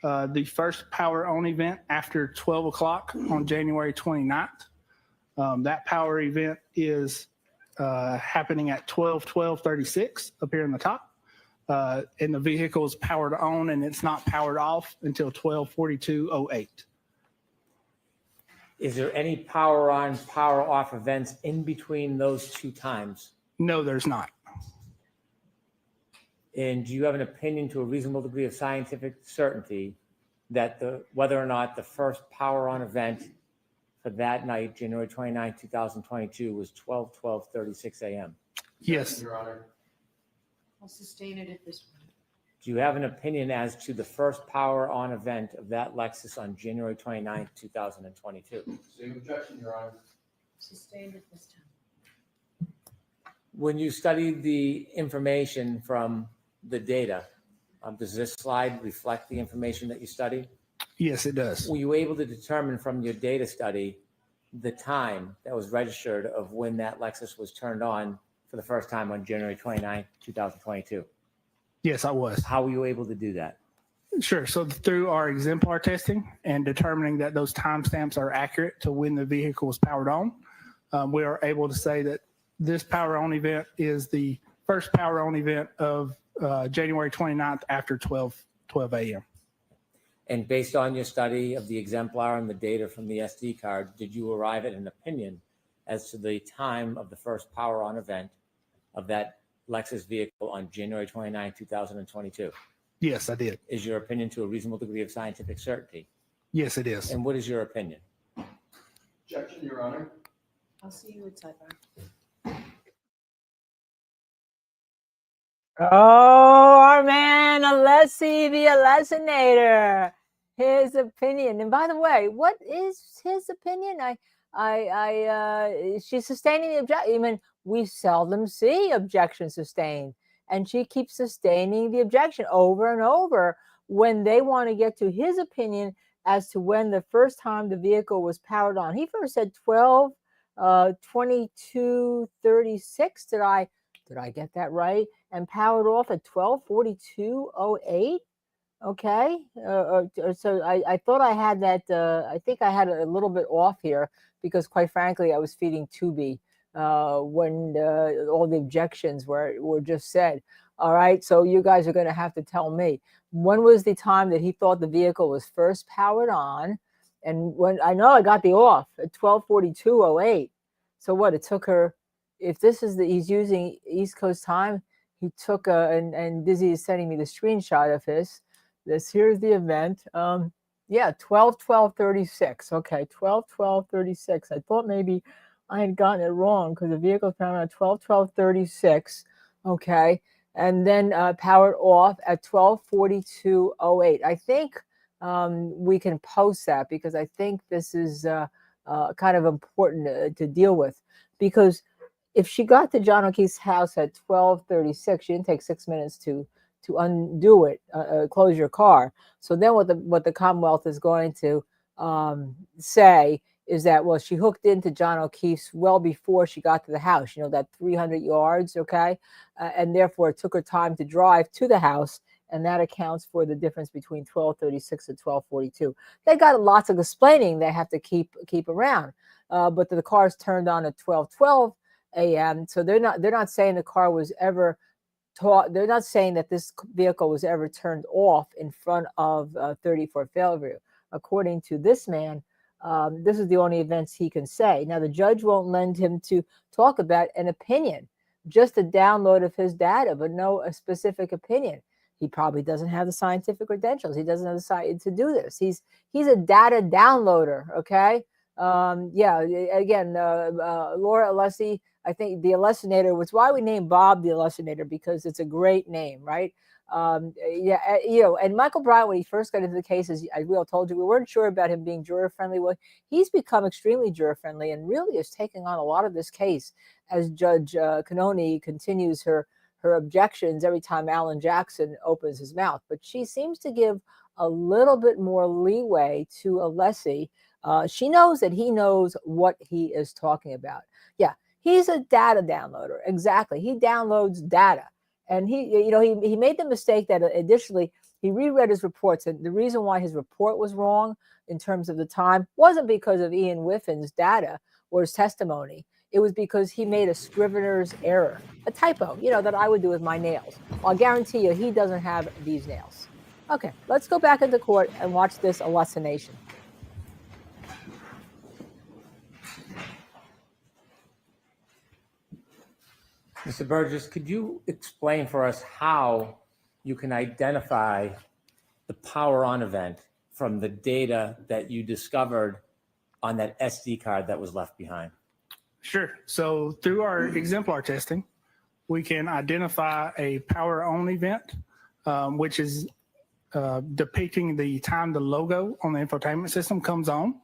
the first power on event after 12 o'clock on January 29th. That power event is happening at 12:36 up here in the top. And the vehicle is powered on and it's not powered off until 12:42:08. Is there any power on, power off events in between those two times? No, there's not. And do you have an opinion to a reasonable degree of scientific certainty that whether or not the first power on event for that night, January 29, 2022, was 12:36 a.m.? Yes. Your Honor. I'll sustain it at this point. Do you have an opinion as to the first power on event of that Lexus on January 29, 2022? Same objection, Your Honor. Sustained at this time. When you studied the information from the data, does this slide reflect the information that you studied? Yes, it does. Were you able to determine from your data study the time that was registered of when that Lexus was turned on for the first time on January 29, 2022? Yes, I was. How were you able to do that? Sure. So through our exemplar testing and determining that those timestamps are accurate to when the vehicle was powered on, we are able to say that this power on event is the first power on event of January 29th after 12 a.m. And based on your study of the exemplar and the data from the SD card, did you arrive at an opinion as to the time of the first power on event of that Lexus vehicle on January 29, 2022? Yes, I did. Is your opinion to a reasonable degree of scientific certainty? Yes, it is. And what is your opinion? Objection, Your Honor. I'll see you at sidebar. Oh, our man, Alessi, the Alessinator, his opinion. And by the way, what is his opinion? She's sustaining the objection. I mean, we seldom see objection sustained. and she keeps sustaining the objection over and over when they want to get to his opinion as to when the first time the vehicle was powered on. He first said 22:36. Did I get that right? And powered off at 12:42:08. Okay, so I thought I had that. I think I had it a little bit off here because, quite frankly, I was feeding Tubi when all the objections were just said. All right, so you guys are going to have to tell me when was the time that he thought the vehicle was first powered on, and when I know I got the off at 12:42:08. So what? It took her. If this is he's using East Coast time, he took and Dizzy is sending me the screenshot of his. Here's the event. Yeah, 12:36. Okay, 12:36. I thought maybe I had gotten it wrong because the vehicle found at 12:36. Okay, and then powered off at 12:42:08. I think we can post that because I think this is kind of important to deal with, because if she got to John O'Keefe's house at 12:36, she didn't take 6 minutes to undo it, close your car. So then what the Commonwealth is going to say is that, well, she hooked into John O'Keefe's well before she got to the house, that 300 yards, okay? And therefore it took her time to drive to the house, and that accounts for the difference between 12:36 and 12:42. They got lots of explaining they have to keep around, but the car's turned on at 12:12 a.m., so they're not saying the car was ever they're not saying that this vehicle was ever turned off in front of 34 Fairview. According to this man, this is the only events he can say. Now, the judge won't lend him to talk about an opinion, just a download of his data, but no a specific opinion. He probably doesn't have the scientific credentials. He doesn't have the science to do this. He's a data downloader, okay? Yeah, again, Laura Alessi, I think the Alessinator was why we named Bob the Alessinator, because it's a great name, right? Yeah, and Michael Bryant, when he first got into the case, as we all told you, we weren't sure about him being juror friendly. Well, he's become extremely juror friendly and really is taking on a lot of this case as Judge Cannone continues her objections every time Alan Jackson opens his mouth. But she seems to give a little bit more leeway to Alessi. She knows that he knows what he is talking about. Yeah, he's a data downloader. Exactly. He downloads data. And he made the mistake that additionally he reread his reports, and the reason why his report was wrong in terms of the time wasn't because of Ian Whiffin's data or his testimony. It was because he made a scrivener's error, a typo, that I would do with my nails. Well, I guarantee you he doesn't have these nails. Okay, let's go back into court and watch this hallucination. Mr. Burgess, could you explain for us how you can identify the power on event from the data that you discovered on that SD card that was left behind? Sure. So through our exemplar testing, we can identify a power on event, which is depicting the time the logo on the infotainment system comes on.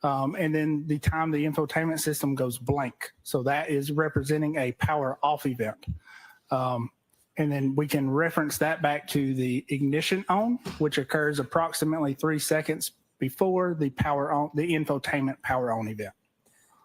And then the time the infotainment system goes blank. So that is representing a power off event. And then we can reference that back to the ignition on, which occurs approximately 3 seconds before the power on, the infotainment power on event.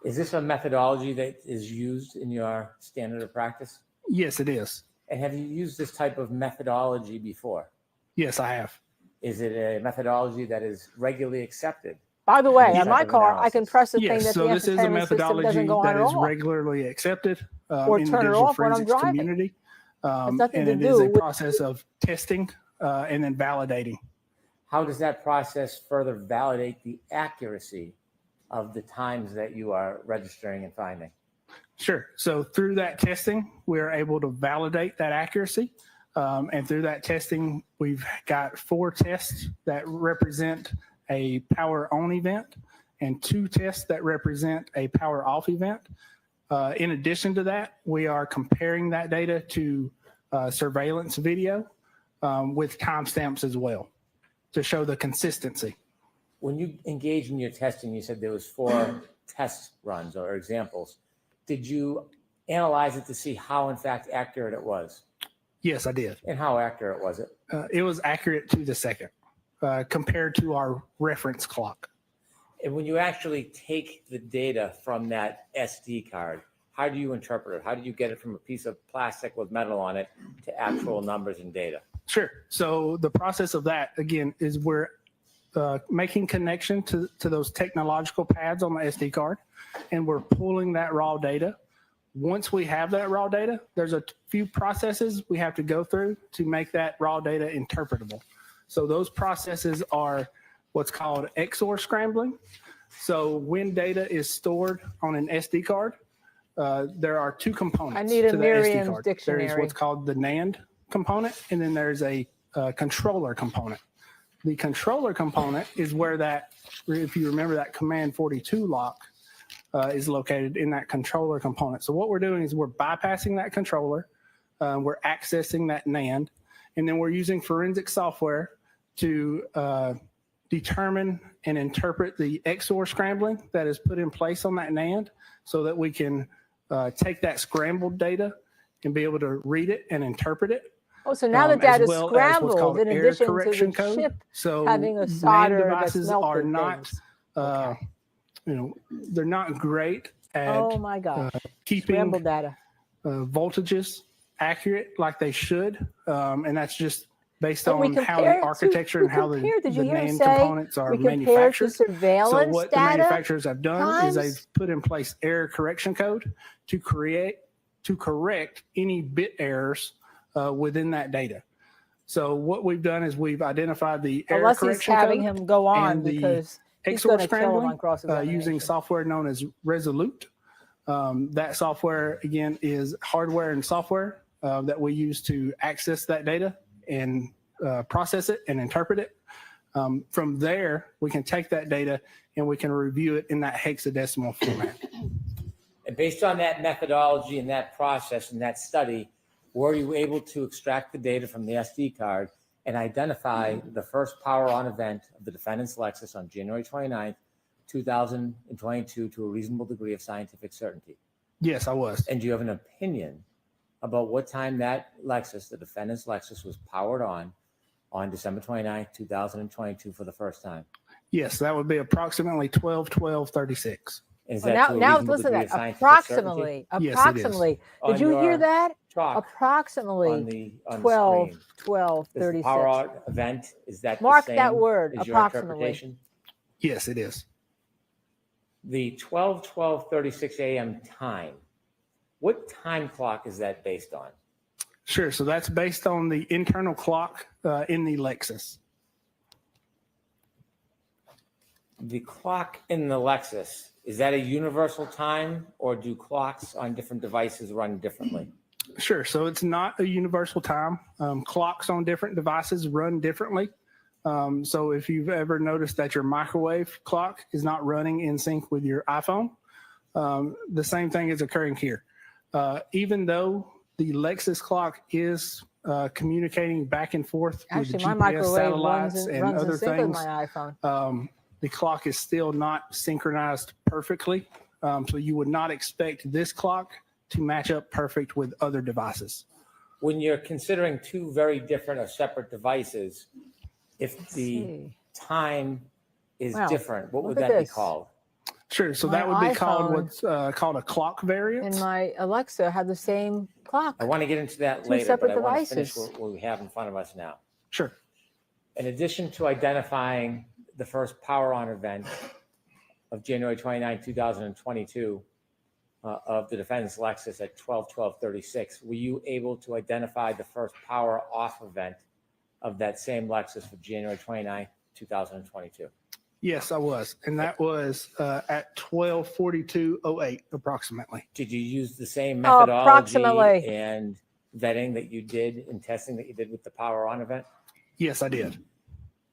Is this a methodology that is used in your standard of practice? Yes, it is. And have you used this type of methodology before? Yes, I have. Is it a methodology that is regularly accepted? By the way, on my car, I can press the thing that so the this is a entertainment system doesn't methodology go on that at is all. regularly accepted Or in the turn it digital off when I'm forensics driving. community. nothing And to it do is a with- process of testing and then validating. How does that process further validate the accuracy of the times that you are registering and finding? Sure. So through that testing, we're able to validate that accuracy. And through that testing, we've got 4 tests that represent a power on event and 2 tests that represent a power off event. In addition to that, we are comparing that data to surveillance video with timestamps as well to show the consistency. When you engaged in your testing, you said there was 4 test runs or examples. Did you analyze it to see how, in fact, accurate it was? Yes, I did. And how accurate was it? It was accurate to the second compared to our reference clock. And when you actually take the data from that SD card, how do you interpret it? How do you get it from a piece of plastic with metal on it to actual numbers and data? Sure. So the process of that, again, is we're making connection to those technological pads on the SD card, and we're pulling that raw data. Once we have that raw data, there's a few processes we have to go through to make that raw data interpretable. So those processes are what's called XOR scrambling. So when data is stored on an SD card, there are two components. I need a to the SD Merriam's card. There dictionary. is what's called the NAND component, and then there's a controller component. The controller component is where that, if you remember that command 42 lock, is located in that controller component. So what we're doing is we're bypassing that controller, we're accessing that NAND, and then we're using forensic software to determine and interpret the XOR scrambling that is put in place on that NAND so that we can take that scrambled data and be able to read it and interpret it. Oh, so now the data is as well as what's scrambled called in error addition to correction the code. chip So having a NAND solder that's devices are melted not, things. they're not great at Oh my God. keeping Scrambled data. voltages accurate like they should, and that's just based And we on how compared the to- architecture we and how the compared- did you hear him NAND say components are we compared to manufactured. So surveillance what the data manufacturers have done is times? they've put in place error correction code to correct any bit errors within that data. So what we've done is we've identified the error Unless he's correction having code him go on and the because he's XOR going to kill him scrambling on cross-examination. using software known as Resolute. That software, again, is hardware and software that we use to access that data and process it and interpret it. From there, we can take that data and we can review it in that hexadecimal format. And based on that methodology and that process and that study, were you able to extract the data from the SD card and identify the first power on event of the defendant's Lexus on January 29th, 2022 to a reasonable degree of scientific certainty? Yes, I was. And do you have an opinion about what time that Lexus, the defendant's Lexus, was powered on December 29th, 2022 for the first time? Yes, that would be approximately 12/12/36. Is Oh, that to a now reasonable listen degree to of that. scientific Approximately. Yes, it is. Approximately. On Did you hear your that? chalk on Approximately the 12, screen? 12, Is the 36. power out event, is that the Mark same that word, as your approximately. interpretation? Yes, it is. The 12/12/36 a.m. time, what time clock is that based on? Sure. So that's based on the internal clock in the Lexus. The clock in the Lexus, is that a universal time or do clocks on different devices run differently? Sure. So it's not a universal time. Clocks on different devices run differently. So if you've ever noticed that your microwave clock is not running in sync with your iPhone, the same thing is occurring here. Even though the Lexus clock is communicating back and forth Actually, with my GPS microwave satellites and runs other in sync with things, my iPhone. the clock is still not synchronized perfectly. So you would not expect this clock to match up perfect with other devices. When you're considering two very different or separate devices, if Let's the see. time is Wow. different, what would Look at that be this. called? Sure. So My that would be called iPhone what's called a clock variance. And my Alexa had the same clock. I want to get into that Two later, but separate I want to finish devices. what we have in front of us now. Sure. In addition to identifying the first power on event of January 29, 2022 of the defendant's Lexus at 12/12/36, were you able to identify the first power off event of that same Lexus for January 29, 2022? Yes, I was. And that was at 12:42:08 approximately. Did you use the same Oh, methodology approximately. and vetting that you did and testing that you did with the power on event? Yes, I did.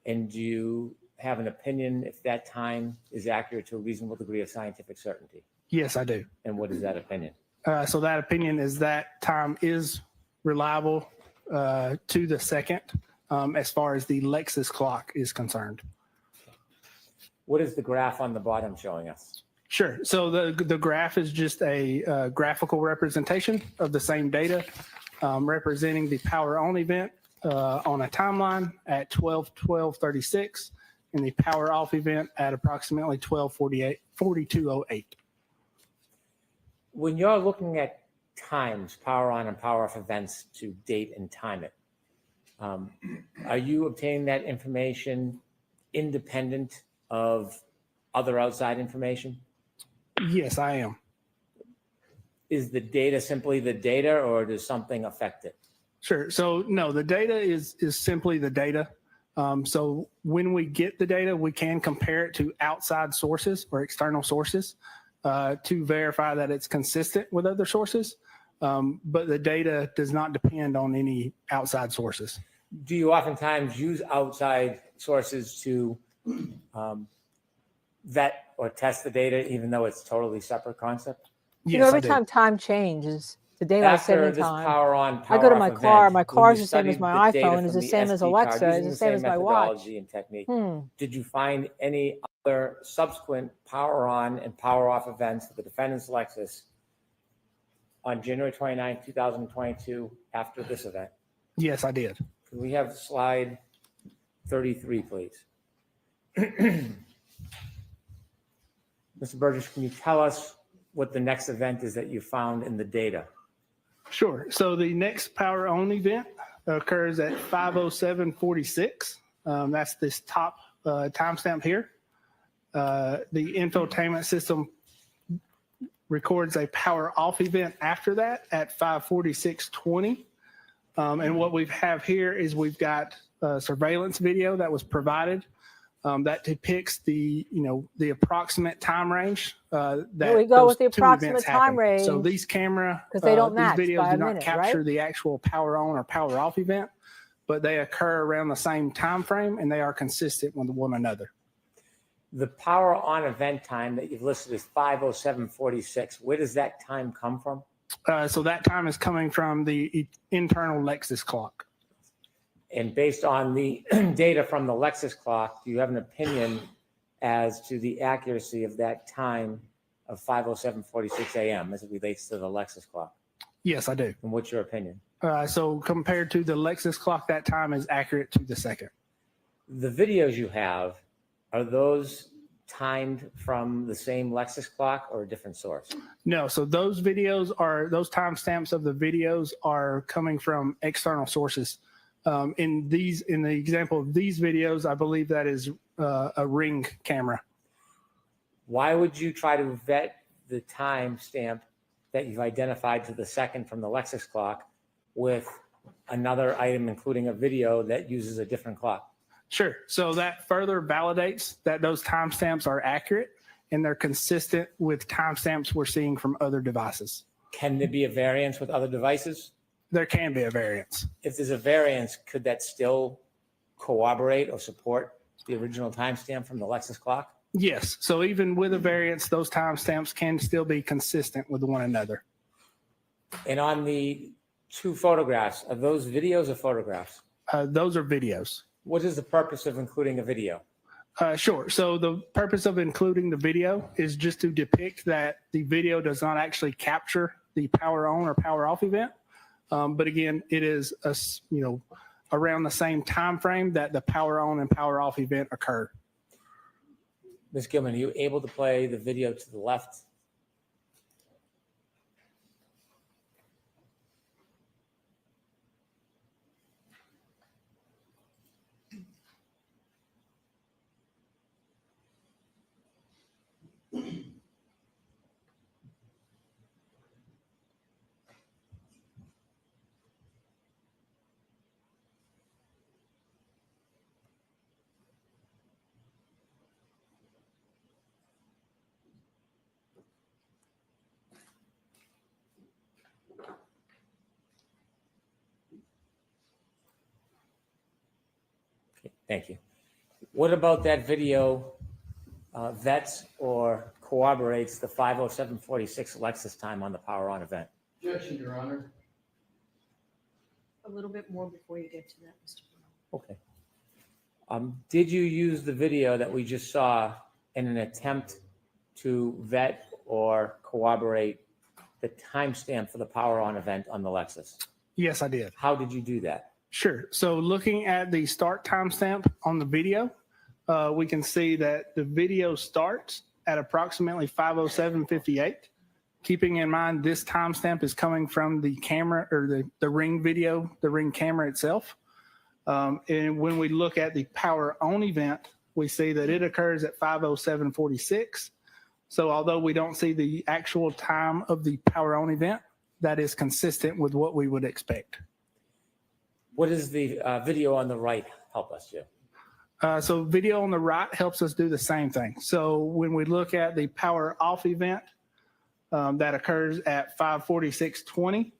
And do you have an opinion if that time is accurate to a reasonable degree of scientific certainty? Yes, I do. And what is that opinion? So that opinion is that time is reliable to the second as far as the Lexus clock is concerned. What is the graph on the bottom showing us? Sure. So the graph is just a graphical representation of the same data representing the power on event on a timeline at 12:12:36 and the power off event at approximately 42:08. When you're looking at times, power on and power off events to date and time it, are you obtaining that information independent of other outside information? Yes, I am. Is the data simply the data, or does something affect it? Sure. So no, the data is simply the data. So when we get the data, we can compare it to outside sources or external sources to verify that it's consistent with other sources. But the data does not depend on any outside sources. Do you oftentimes use outside sources to vet or test the data, even though it's totally separate concept? You know, every time time changes, the daylight After saving this time. power on, I power go to off my event, car. My when car's you the same as studied my the data iPhone. from It's the the same as SD card Alexa. using It's the same as my watch. methodology and technique, did you find any other subsequent power on and power off events for the defendant's Lexus on January 29, 2022 after this event? Yes, I did. Can we have slide 33, please? Mr. Burgess, can you tell us what the next event is that you found in the data? Sure. So the next power on event occurs at 5:07:46. That's this top timestamp here. The infotainment system records a power off event after that at 5:46:20. And what we have here is we've got surveillance video that was provided that depicts the approximate time range that Here we go those with the two approximate events time happen. range. So these camera, Because they don't these match videos by do a not minute, capture right? the actual power on or power off event, but they occur around the same time frame and they are consistent with one another. The power on event time that you've listed is 5:07:46. Where does that time come from? So that time is coming from the internal Lexus clock. And based on the data from the Lexus clock, do you have an opinion as to the accuracy of that time of 5:07:46 a.m. as it relates to the Lexus clock? Yes, I do. And what's your opinion? So compared to the Lexus clock, that time is accurate to the second. The videos you have, are those timed from the same Lexus clock or a different source? No, so those timestamps of the videos are coming from external sources. In the example of these videos, I believe that is a Ring camera. Why would you try to vet the time stamp that you've identified to the second from the Lexus clock with another item, including a video that uses a different clock? Sure. So that further validates that those timestamps are accurate and they're consistent with timestamps we're seeing from other devices. Can there be a variance with other devices? There can be a variance. If there's a variance, could that still corroborate or support the original timestamp from the Lexus clock? Yes. So even with a variance, those timestamps can still be consistent with one another. And on the two photographs, are those videos or photographs? Those are videos. What is the purpose of including a video? Sure. So the purpose of including the video is just to depict that the video does not actually capture the power on or power off event. But again, it is around the same time frame that the power on and power off event occurred. Ms. Gilman, are you able to play the video to the left? Okay, thank you. What about that video vets or corroborates the 5:07:46 Lexus time on the power on event? Objection, Your Honor. A little bit more before you get to that, Mr. Brown. Okay. Did you use the video that we just saw in an attempt to vet or corroborate the timestamp for the power on event on the Lexus? Yes, I did. How did you do that? Sure. So looking at the start timestamp on the video, we can see that the video starts at approximately 5:07:58. Keeping in mind this timestamp is coming from the camera or the Ring video, the Ring camera itself. And when we look at the power on event, we see that it occurs at 5:07:46. So although we don't see the actual time of the power on event, that is consistent with what we would expect. What does the video on the right help us do? So video on the right helps us do the same thing. So when we look at the power off event, that occurs at 5:46:20.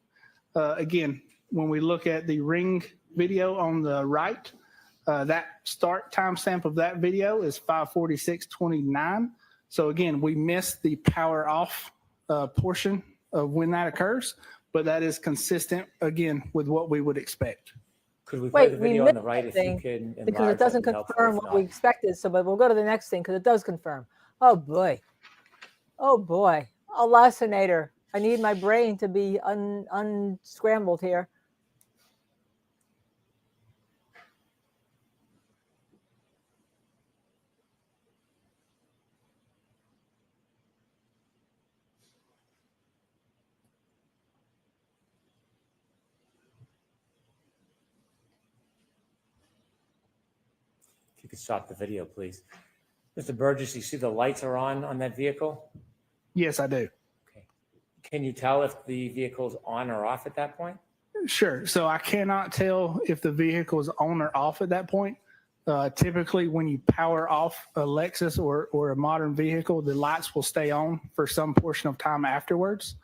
Again, when we look at the Ring video on the right, that start timestamp of that video is 5:46:29. So again, we missed the power off portion of when that occurs, but that is consistent again with what we would expect. Could we play Wait, the we video on missed the right if you could because enlarge it doesn't that would be helpful. confirm If what we not, expected. So, but we'll go to the next thing because it does confirm. Oh boy. Oh boy. Alasanator. I need my brain to be unscrambled here. If you could stop the video, please. Mr. Burgess, you see the lights are on that vehicle? Yes, I do. Okay. Can you tell if the vehicle's on or off at that point? Sure. So I cannot tell if the vehicle is on or off at that point. Typically, when you power off a Lexus or a modern vehicle, the lights will stay on for some portion of time afterwards.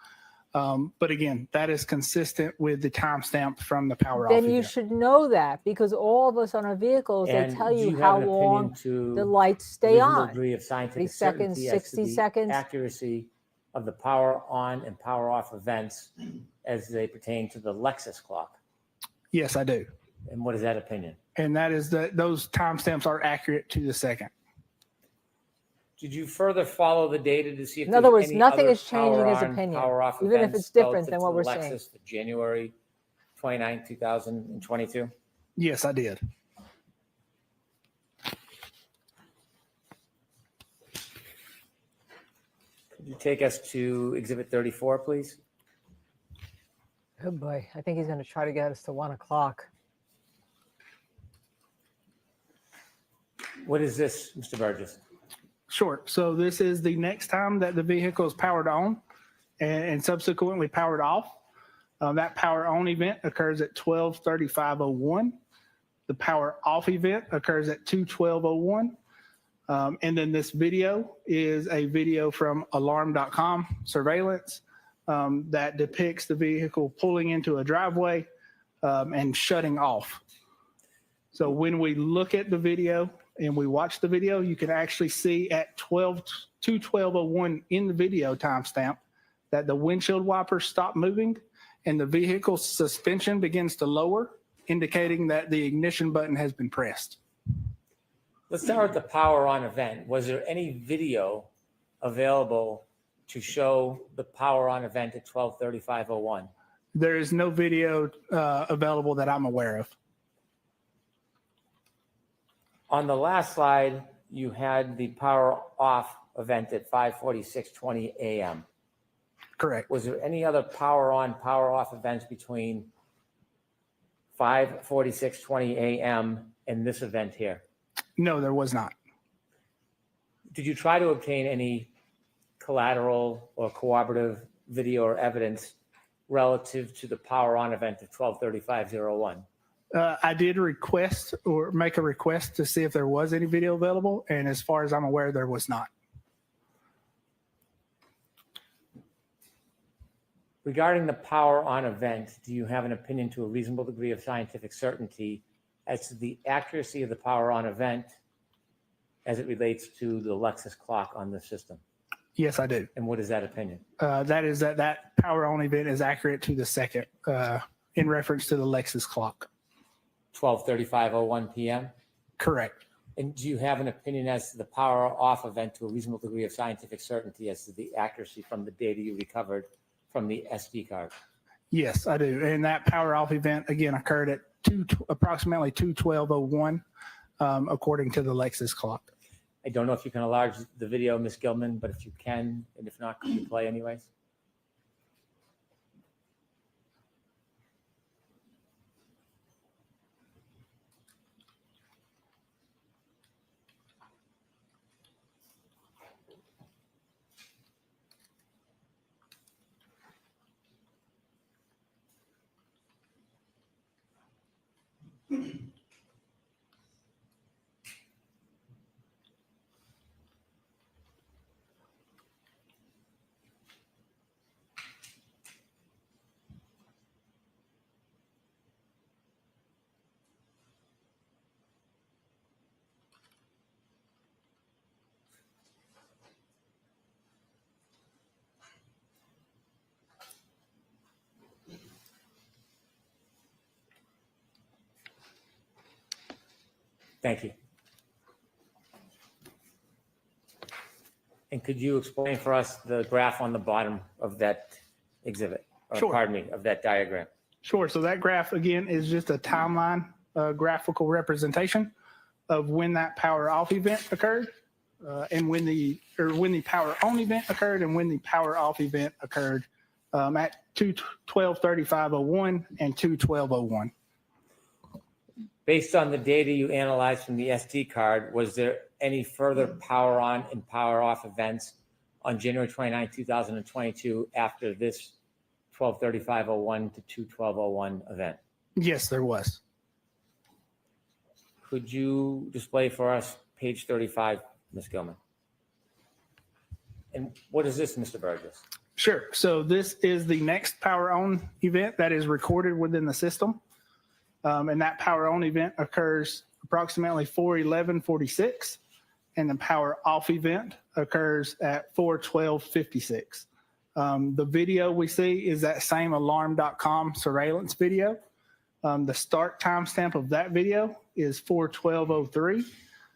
But again, that is consistent with the timestamp from the power off Then you event. should know that because all of us on our vehicles, And they tell do you have how an long opinion to the lights stay reasonable on. degree of scientific 30 seconds, certainty as to 60 the seconds. accuracy of the power on and power off events as they pertain to the Lexus clock? Yes, I do. And what is that opinion? And that is that those timestamps are accurate to the second. Did you further follow the data to see if In other there's words, any nothing other is changing his power on, opinion, power off even if events it's different relative than to what the we're Lexus saying. for January 29, 2022? Yes, I did. Could you take us to Exhibit 34, please? Oh boy, I think he's going to try to get us to 1 o'clock. What is this, Mr. Burgess? Sure. So this is the next time that the vehicle is powered on and subsequently powered off. That power on event occurs at 12:35:01. The power off event occurs at 2:12:01. And then this video is a video from alarm.com surveillance that depicts the vehicle pulling into a driveway and shutting off. So when we look at the video and we watch the video, you can actually see at 2:12:01 in the video timestamp that the windshield wipers stop moving and the vehicle suspension begins to lower, indicating that the ignition button has been pressed. Let's start with the power on event. Was there any video available to show the power on event at 12:35:01? There is no video available that I'm aware of. On the last slide, you had the power off event at 5:46:20 a.m. Correct. Was there any other power on, power off events between 5:46:20 a.m. and this event here? No, there was not. Did you try to obtain any collateral or cooperative video or evidence relative to the power on event of 12:35:01? I did request or make a request to see if there was any video available, and as far as I'm aware, there was not. Regarding the power on event, do you have an opinion to a reasonable degree of scientific certainty as to the accuracy of the power on event as it relates to the Lexus clock on the system? Yes, I do. And what is that opinion? That is that power on event is accurate to the second in reference to the Lexus clock. 12:35:01 p.m.? Correct. And do you have an opinion as to the power off event to a reasonable degree of scientific certainty as to the accuracy from the data you recovered from the SD card? Yes, I do. And that power off event again occurred at approximately 2:12:01, according to the Lexus clock. I don't know if you can enlarge the video, Ms. Gilman, but if you can, and if not, could you play anyways? Thank you. And could you explain for us the graph on the bottom of that exhibit? Or, Sure. pardon me, of that diagram? Sure. So that graph again is just a timeline graphical representation of when that power off event occurred, and when the power on event occurred, and when the power off event occurred at 2:12:35:01 and 2:12:01. Based on the data you analyzed from the SD card, was there any further power on and power off events on January 29, 2022 after this 12:35:01 to 2:12:01 event? Yes, there was. Could you display for us page 35, Ms. Gilman? And what is this, Mr. Burgess? Sure. So this is the next power on event that is recorded within the system. And that power on event occurs approximately 4:11:46, and the power off event occurs at 4:12:56. The video we see is that same alarm.com surveillance video. The start timestamp of that video is 4:12:03.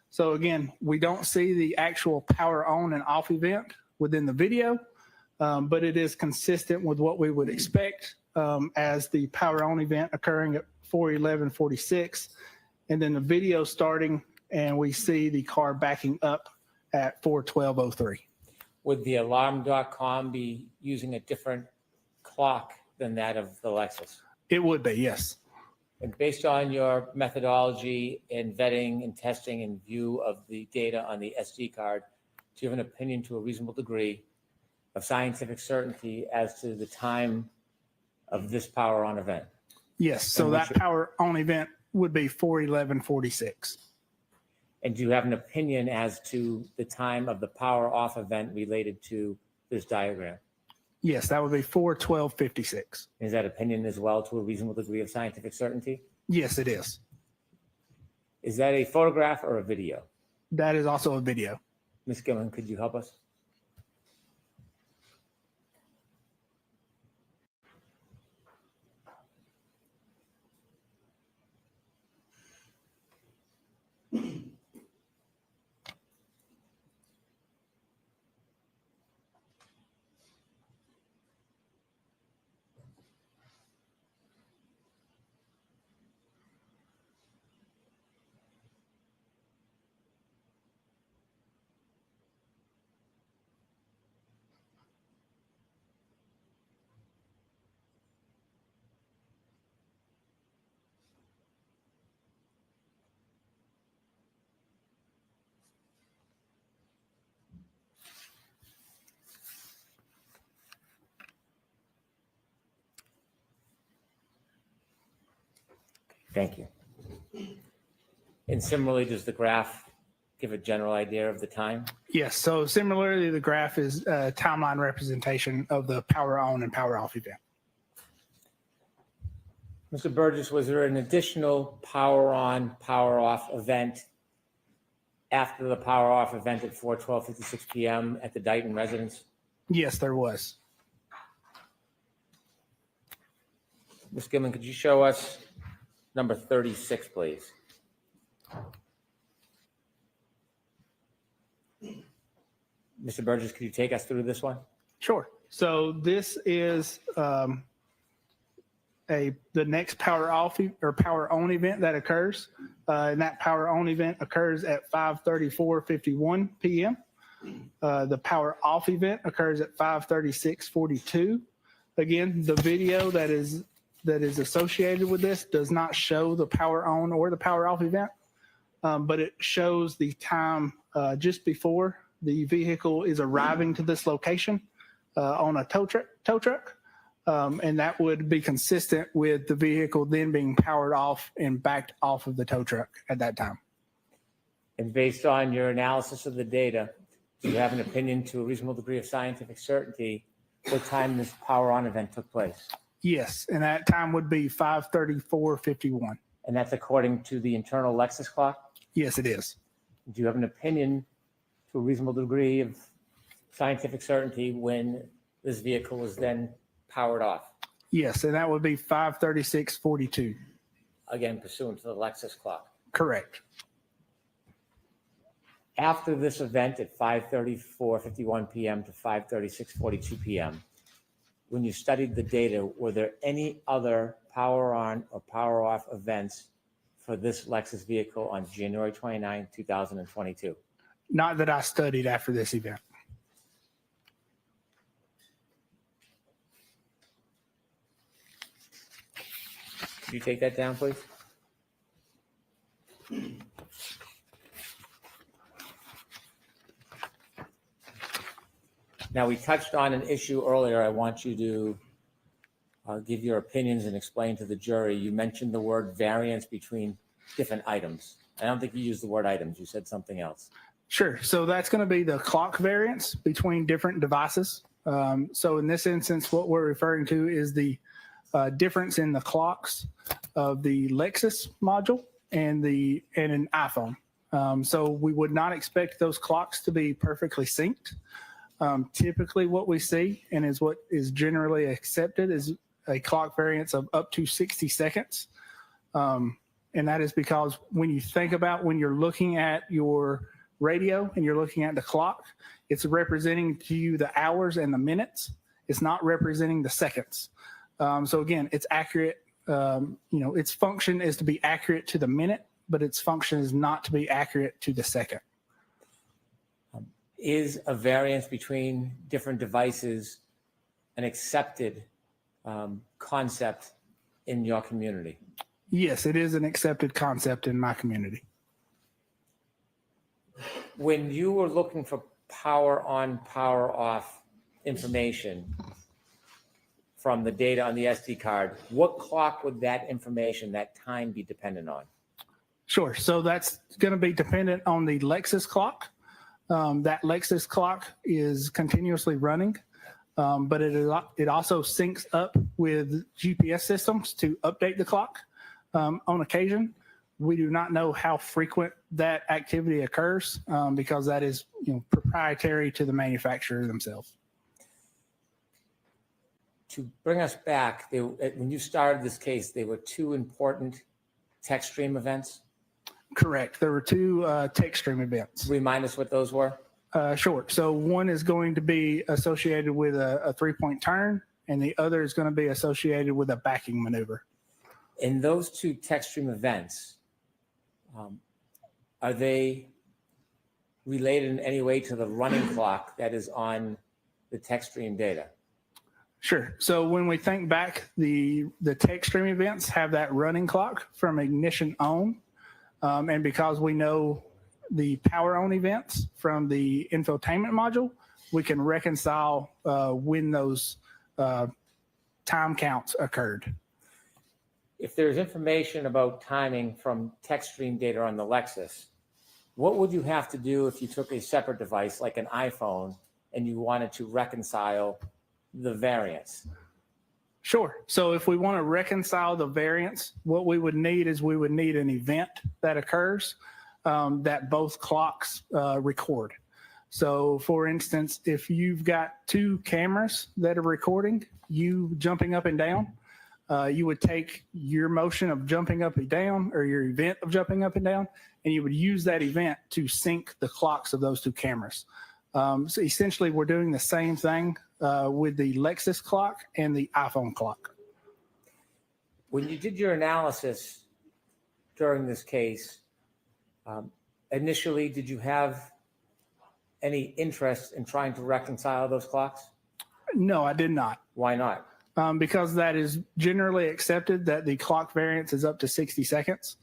So again, we don't see the actual power on and off event within the video, but it is consistent with what we would expect as the power on event occurring at 4:11:46, and then the video starting, and we see the car backing up at 4:12:03. Would the alarm.com be using a different clock than that of the Lexus? It would be, yes. And based on your methodology in vetting and testing in view of the data on the SD card, do you have an opinion to a reasonable degree of scientific certainty as to the time of this power on event? Yes, so And that power on event would be 4:11:46. And do you have an opinion as to the time of the power off event related to this diagram? Yes, that would be 4:12:56. Is that opinion as well to a reasonable degree of scientific certainty? Yes, it is. Is that a photograph or a video? That is also a video. Ms. Gilman, could you help us? Thank you. And similarly, does the graph give a general idea of the time? Yes, so similarly, the graph is a timeline representation of the power on and power off event. Mr. Burgess, was there an additional power on, power off event after the power off event at 4:12:56 p.m. at the Dighton residence? Yes, there was. Ms. Gilman, could you show us number 36, please? Mr. Burgess, could you take us through this one? Sure. So this is the next power off or power on event that occurs. And that power on event occurs at 5:34:51 p.m. The power off event occurs at 5:36:42. Again, the video that is associated with this does not show the power on or the power off event, but it shows the time just before the vehicle is arriving to this location on a tow truck. And that would be consistent with the vehicle then being powered off and backed off of the tow truck at that time. And based on your analysis of the data, do you have an opinion to a reasonable degree of scientific certainty what time this power on event took place? Yes, and that time would be 5:34:51. And that's according to the internal Lexus clock? Yes, it is. Do you have an opinion to a reasonable degree of scientific certainty when this vehicle was then powered off? Yes, and that would be 5:36:42. Again, pursuant to the Lexus clock. Correct. After this event at 5:34:51 p.m. to 5:36:42 p.m., when you studied the data, were there any other power on or power off events for this Lexus vehicle on January 29, 2022? Not that I studied after this event. Could you take that down, please? Now, we touched on an issue earlier. I want you to give your opinions and explain to the jury. You mentioned the word variance between different items. I don't think you used the word items. You said something else. Sure. So that's going to be the clock variance between different devices. So in this instance, what we're referring to is the difference in the clocks of the Lexus module and an iPhone. So we would not expect those clocks to be perfectly synced. Typically what we see and is what is generally accepted is a clock variance of up to 60 seconds. And that is because when you think about when you're looking at your radio and you're looking at the clock, it's representing to you the hours and the minutes. It's not representing the seconds. So again, it's accurate. Its function is to be accurate to the minute, but its function is not to be accurate to the second. Is a variance between different devices an accepted concept in your community? Yes, it is an accepted concept in my community. When you were looking for power on, power off information from the data on the SD card, what clock would that information, that time be dependent on? Sure. So that's going to be dependent on the Lexus clock. That Lexus clock is continuously running, but it also syncs up with GPS systems to update the clock on occasion. We do not know how frequent that activity occurs because that is proprietary to the manufacturer themselves. To bring us back, when you started this case, there were two important text stream events. Correct. There were two text stream events. Remind us what those were. Sure. So one is going to be associated with a three-point turn, and the other is going to be associated with a backing maneuver. In those two text stream events, are they related in any way to the running clock that is on the text stream data? Sure. So when we think back, the text stream events have that running clock from ignition on. And because we know the power on events from the infotainment module, we can reconcile when those time counts occurred. If there's information about timing from text stream data on the Lexus, what would you have to do if you took a separate device like an iPhone and you wanted to reconcile the variance? Sure. So if we want to reconcile the variance, what we would need is we would need an event that occurs that both clocks record. So for instance, if you've got two cameras that are recording you jumping up and down, you would take your motion of jumping up and down or your event of jumping up and down, and you would use that event to sync the clocks of those two cameras. So essentially, we're doing the same thing with the Lexus clock and the iPhone clock. When you did your analysis during this case, initially, did you have any interest in trying to reconcile those clocks? No, I did not. Why not? Because that is generally accepted that the clock variance is up to 60 seconds.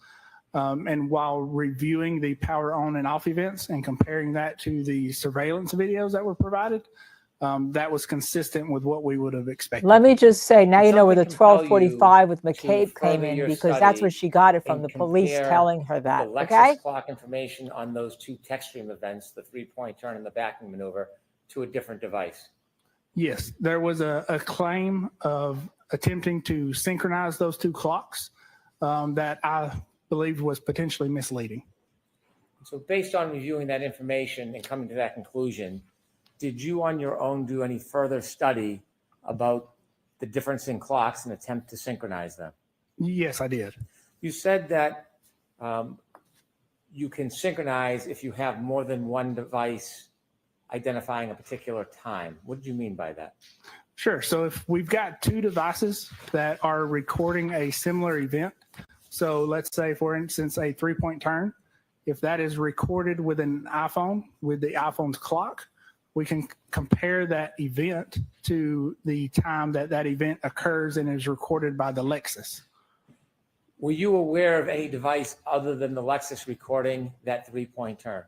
And while reviewing the power on and off events and comparing that to the surveillance videos that were provided, that was consistent with what we would have expected. Let me just say, now Did you know where the something compel 1245 with to McCabe came further in, your because that's where study she got it from, and the police compare telling her that, the Lexus okay? clock information on those two tech stream events, the 3-point turn and the backing maneuver, to a different device? Yes, there was a claim of attempting to synchronize those two clocks that I believed was potentially misleading. So based on reviewing that information and coming to that conclusion, did you on your own do any further study about the difference in clocks and attempt to synchronize them? Yes, I did. You said that you can synchronize if you have more than one device identifying a particular time. What do you mean by that? Sure. So if we've got two devices that are recording a similar event, so let's say, for instance, a 3-point turn, if that is recorded with an iPhone, with the iPhone's clock, we can compare that event to the time that that event occurs and is recorded by the Lexus. Were you aware of any device other than the Lexus recording that 3-point turn?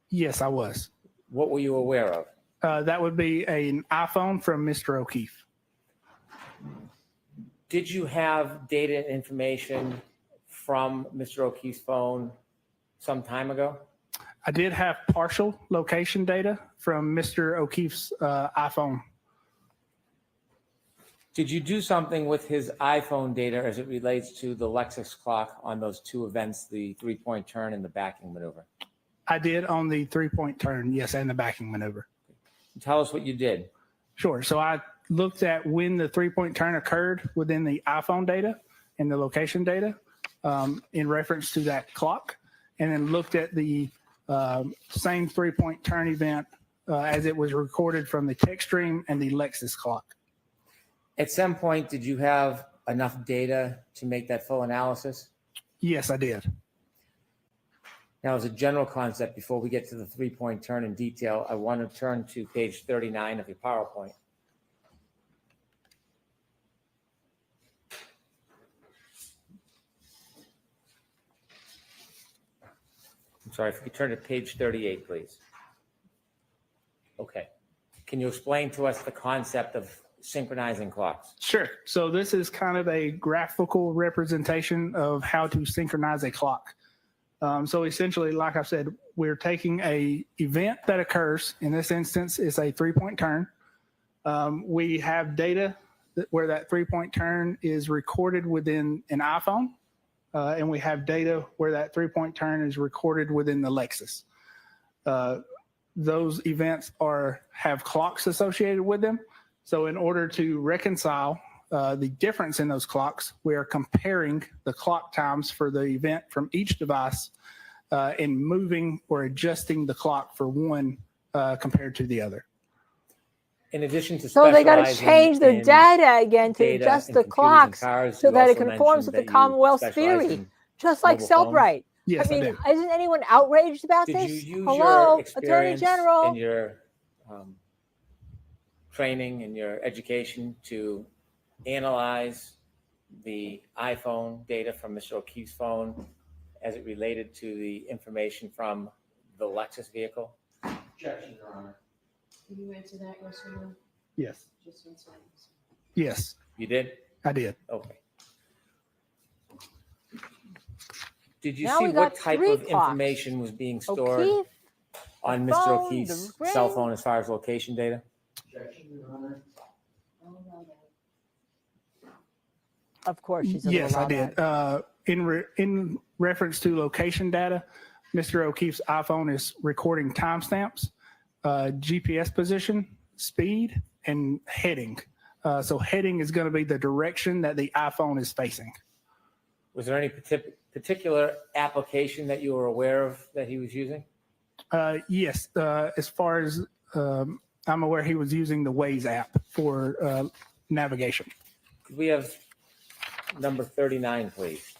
Yes, I was. What were you aware of? That would be an iPhone from Mr. O'Keefe. Did you have data and information from Mr. O'Keefe's phone some time ago? I did have partial location data from Mr. O'Keefe's iPhone. Did you do something with his iPhone data as it relates to the Lexus clock on those two events, the 3-point turn and the backing maneuver? I did on the 3-point turn, yes, and the backing maneuver. Tell us what you did. Sure. So I looked at when the 3-point turn occurred within the iPhone data and the location data in reference to that clock, and then looked at the same 3-point turn event as it was recorded from the tech stream and the Lexus clock. At some point, did you have enough data to make that full analysis? Yes, I did. Now, as a general concept, before we get to the 3-point turn in detail, I want to turn to page 39 of your PowerPoint. I'm sorry, if you could turn to page 38, please. Okay. Can you explain to us the concept of synchronizing clocks? Sure. So this is kind of a graphical representation of how to synchronize a clock. So essentially, like I said, we're taking a event that occurs. In this instance, it's a 3-point turn. We have data where that 3-point turn is recorded within an iPhone. And we have data where that 3-point turn is recorded within the Lexus. Those events have clocks associated with them. So in order to reconcile the difference in those clocks, we are comparing the clock times for the event from each device and moving or adjusting the clock for one compared to the other. In addition to So they got to specializing change their in data again to data adjust and the computers and clocks cars, so you that it also conforms mentioned with that the you Commonwealth's specialize theory, in just like mobile phones. Cellbrite. Yes, I I mean, do. isn't anyone outraged about Did this? you use Hello, your Attorney experience General. and your training and your education to analyze the iPhone data from Mr. O'Keefe's phone as it related to the information from the Lexus vehicle? Objection, Your Honor. Can you answer that, yes or no? Yes. Just answer it. Yes, You did? I did. Okay. Did you Now see we what got type 3 of clocks. information was being stored O'Keefe, on the Mr. phone, O'Keefe's the cell ring. phone as far as location data? Objection, Your Honor. Of course, she's a Yes, I little did. In reference to location data, Mr. O'Keefe's iPhone is recording timestamps, GPS position, speed, and heading. So heading is going to be the direction that the iPhone is facing. Was there any particular application that you were aware of that he was using? Yes, as far as I'm aware, he was using the Waze app for navigation. Could we have number 39, please.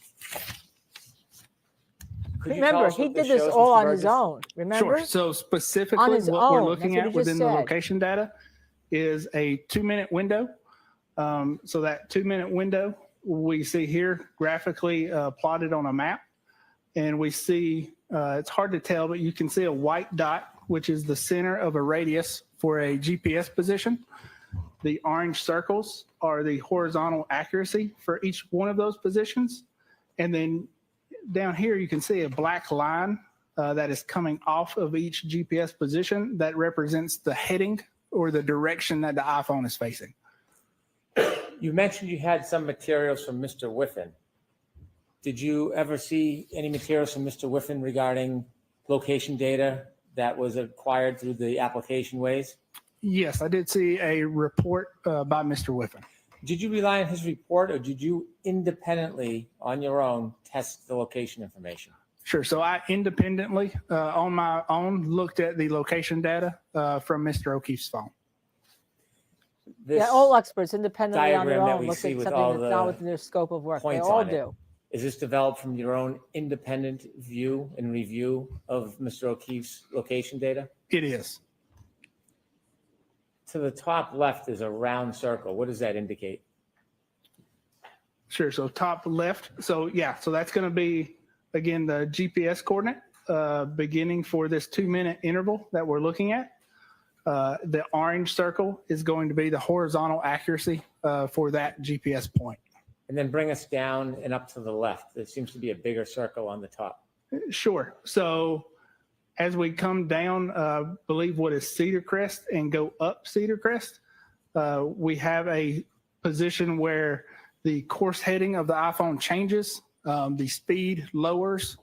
Could you tell Remember, us he what did this shows, all Mr. on his Burgess? own. Remember? Sure. So On specifically his what we're own. looking That's what at he just within the said. location data is a 2-minute window. So that 2-minute window we see here graphically plotted on a map. And we see, it's hard to tell, but you can see a white dot, which is the center of a radius for a GPS position. The orange circles are the horizontal accuracy for each one of those positions. And then down here, you can see a black line that is coming off of each GPS position that represents the heading or the direction that the iPhone is facing. You mentioned you had some materials from Mr. Whiffen. Did you ever see any materials from Mr. Whiffen regarding location data that was acquired through the application ways? Yes, I did see a report by Mr. Whiffen. Did you rely on his report, or did you independently, on your own, test the location information? Sure. So I independently, on my own, looked at the location data from Mr. O'Keefe's phone. This Yeah, all experts independently on their diagram that own we look see at with something all that's not the within their scope of work. They points all on it. do. Is this developed from your own independent view and review of Mr. O'Keefe's location data? It is. To the top left is a round circle. What does that indicate? Sure. So top left. So yeah, so that's going to be, again, the GPS coordinate beginning for this 2-minute interval that we're looking at. The orange circle is going to be the horizontal accuracy for that GPS point. And then bring us down and up to the left. There seems to be a bigger circle on the top. Sure. So as we come down, believe what is Cedar Crest and go up Cedar Crest, we have a position where the course heading of the iPhone changes, the speed lowers,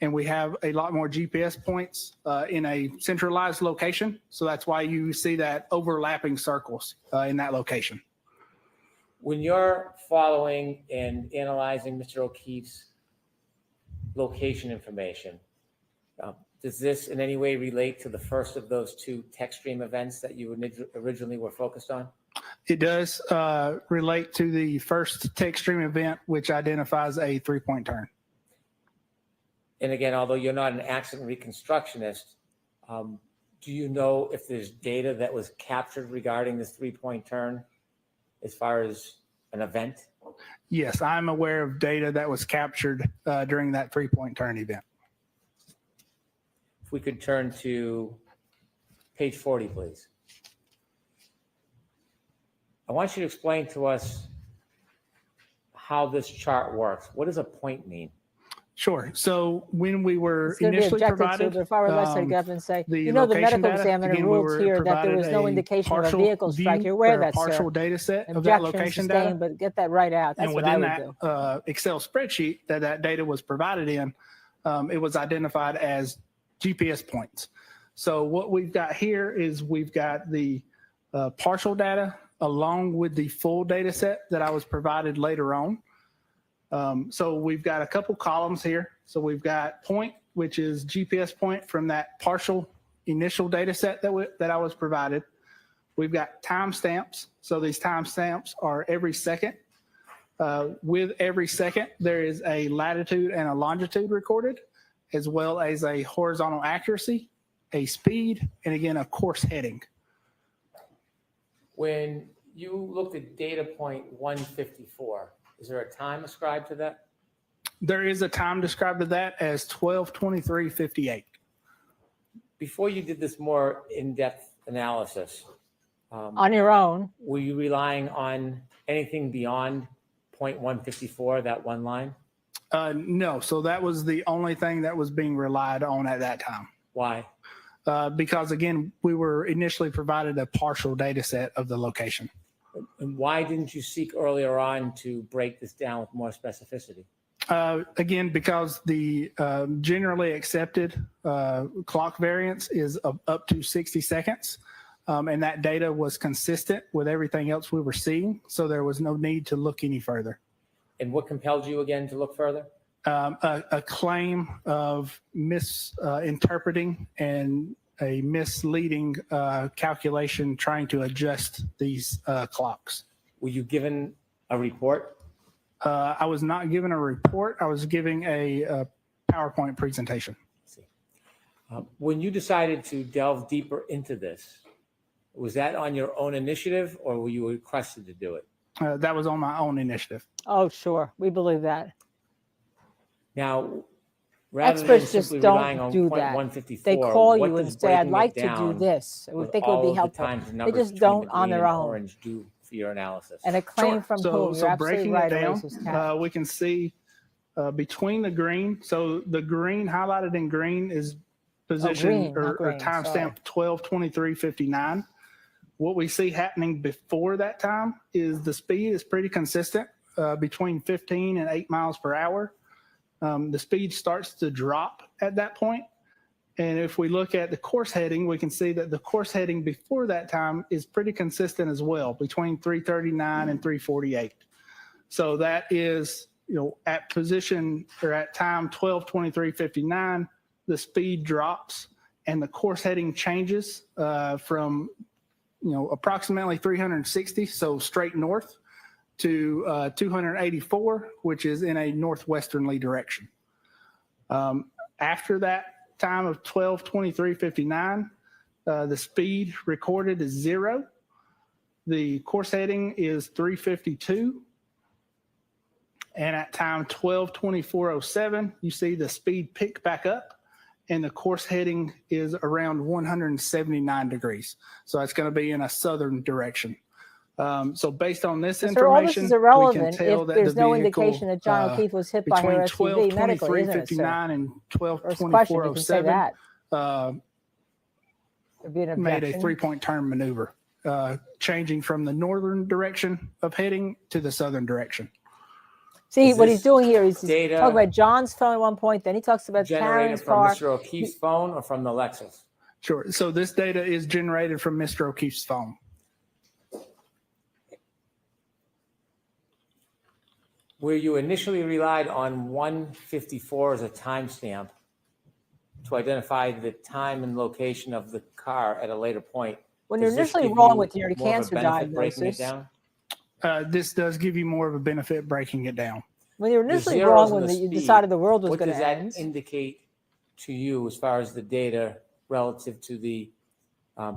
and we have a lot more GPS points in a centralized location. So that's why you see that overlapping circles in that location. When you're following and analyzing Mr. O'Keefe's location information, does this in any way relate to the first of those two text stream events that you originally were focused on? It does relate to the first text stream event, which identifies a 3-point turn. And again, although you're not an accident reconstructionist, do you know if there's data that was captured regarding this 3-point turn as far as an event? Yes, I'm aware of data that was captured during that 3-point turn event. If we could turn to page 40, please. I want you to explain to us how this chart works. What does a point mean? Sure. So when we were It's going to be initially objected to, provided, but if I were less, I'd get up and say, the you know, the location medical data, examiner again, we ruled were here that there was provided no a indication of a partial vehicle strike. view You're aware or of a that, partial sir. data set of that Objection location sustained, data. but get that right out. That's And what I within would that do. Excel spreadsheet that data was provided in, it was identified as GPS points. So what we've got here is we've got the partial data along with the full data set that I was provided later on. So we've got a couple columns here. So we've got point, which is GPS point from that partial initial data set that I was provided. We've got timestamps. So these timestamps are every second. With every second, there is a latitude and a longitude recorded, as well as a horizontal accuracy, a speed, and again, a course heading. When you looked at data point 154, is there a time ascribed to that? There is a time described to that as 12:23:58. Before you did this more in-depth analysis, On your own. were you relying on anything beyond point 154, that one line? No, so that was the only thing that was being relied on at that time. Why? Because again, we were initially provided a partial data set of the location. And why didn't you seek earlier on to break this down with more specificity? Again, because the generally accepted clock variance is up to 60 seconds. And that data was consistent with everything else we were seeing. So there was no need to look any further. And what compelled you again to look further? A claim of misinterpreting and a misleading calculation trying to adjust these clocks. Were you given a report? I was not given a report. I was giving a PowerPoint presentation. When you decided to delve deeper into this, was that on your own initiative or were you requested to do it? That was on my own initiative. Oh, sure. We believe that. Now, rather than Experts just simply relying don't on do point that. 154, They call what you and does say, I'd breaking it like to do down this. We with think it would all be of the helpful. times and They numbers just between don't the on green their and own. orange do for your analysis? And a claim Sure. from So whom? You're absolutely breaking right, it down, Oasis Cat. we can see between the green. So the green highlighted in green is position green, not or green, timestamp 12:23:59. What we see happening before that time is the speed is pretty consistent between 15 and 8 miles per hour. The speed starts to drop at that point. And if we look at the course heading, we can see that the course heading before that time is pretty consistent as well, between 339 and 348. So that is, at position or at time 12:23:59, the speed drops and the course heading changes from, approximately 360, so straight north, to 284, which is in a northwesternly direction. After that time of 12:23:59, the speed recorded is 0. The course heading is 352. And at time 12:24:07, you see the speed pick back up and the course heading is around 179 degrees. So it's going to be in a southern direction. So based on this information, all this is we can irrelevant tell if that there's the no vehicle, indication that John O'Keefe was hit by between her SUV medically, isn't it, sir? 12:23:59 and First question, you can say 12:24:07 that. There'd be an made a objection. 3-point turn maneuver, changing from the northern direction of heading to the southern direction. See, Is what he's this doing here is he's data talking about John's phone at one point, then he talks about Generated Karen's from car. Mr. O'Keefe's phone or from the Lexus? Sure. So this data is generated from Mr. O'Keefe's phone. Where you initially relied on 154 as a timestamp to identify the time and location of the car at a later point. When you're does this initially give wrong you with your more of a cancer benefit breaking it diagnosis, down? This does give you more of a benefit breaking it down. when you're The initially zeros wrong and when the you speed, decided the world was what going does to that end, indicate to you as far as the data relative to the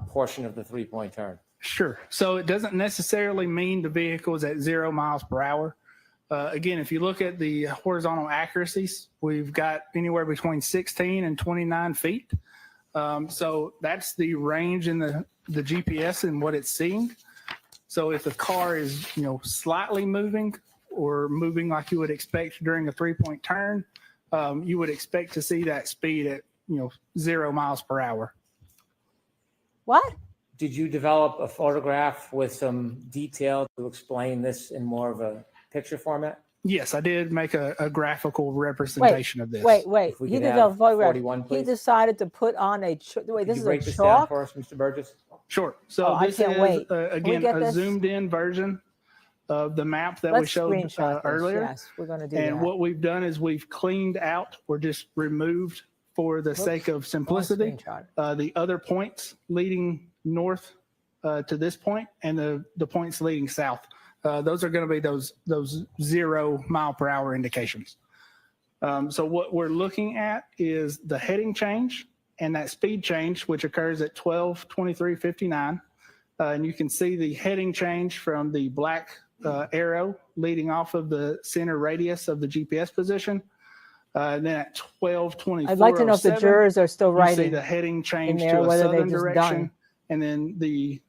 portion of the 3-point turn? Sure. So it doesn't necessarily mean the vehicle is at 0 miles per hour. Again, if you look at the horizontal accuracies, we've got anywhere between 16 and 29 feet. So that's the range in the GPS and what it's seeing. So if the car is, slightly moving or moving like you would expect during a 3-point turn, you would expect to see that speed at, 0 miles per hour. what? Did you develop a photograph with some detail to explain this in more of a picture format? Yes, I did make a graphical representation of this. Wait. If we He could did have a photograph. 41, He please. decided to put on a wait. Could This you is break a this down chalk. for us, Mr. Burgess? Sure. So Oh, I this can't is, wait. again, get a this? zoomed in version of the map that we Let's showed screenshot this. earlier. Yes, we're going to do And that. what we've done is we've cleaned out or just removed, for the sake of simplicity, Screenshot. the other points leading north to this point and the points leading south. Those are going to be those 0 mile per hour indications. So what we're looking at is the heading change and that speed change, which occurs at 12:23:59. And you can see the heading change from the black arrow leading off of the center radius of the GPS position. And then at 12:24:07, I'd like to know if the jurors are still you see writing the heading change there, to a whether they're southern just direction. done. And then the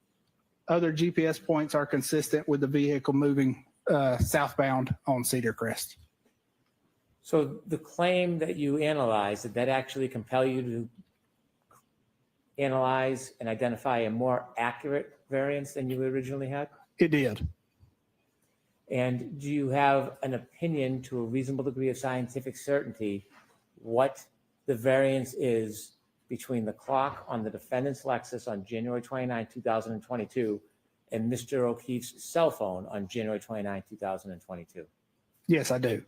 other GPS points are consistent with the vehicle moving southbound on Cedar Crest. So the claim that you analyzed, did that actually compel you to analyze and identify a more accurate variance than you originally had? It did. And do you have an opinion to a reasonable degree of scientific certainty what the variance is between the clock on the defendant's Lexus on January 29, 2022 and Mr. O'Keefe's cell phone on January 29, 2022? Yes, I do.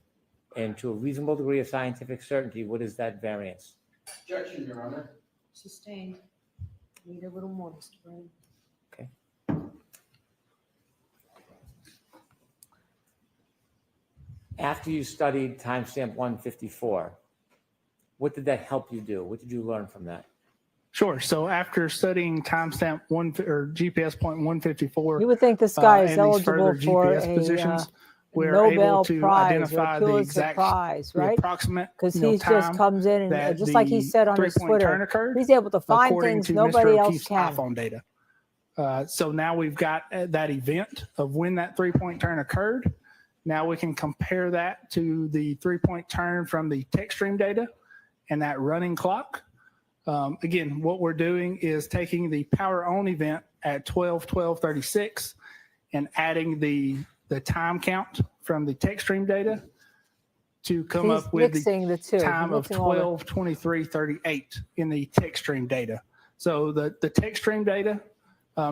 And to a reasonable degree of scientific certainty, what is that variance? Objection, Your Honor. Sustained. Need a little more, Mr. Bryant. Okay. After you studied timestamp 154, what did that help you do? What did you learn from that? Sure. So after studying timestamp GPS point 154, You would think this guy is and these eligible further for GPS a positions, we're Nobel able to Prize or identify a the Pulitzer exact, Prize, the right? approximate Because you know, he just time comes in and that just like he the said on his three-point turn Twitter, occurred, he's able to find according things to nobody Mr. else O'Keefe's can. iPhone data. So now we've got that event of when that three-point turn occurred. Now we can compare that to the three-point turn from the text stream data and that running clock. Again, what we're doing is taking the power on event at 12:12:36 and adding the time count from the text stream data to come He's up with mixing the two. time of Mixing all the- 12:23:38 in the text stream data. So the text stream data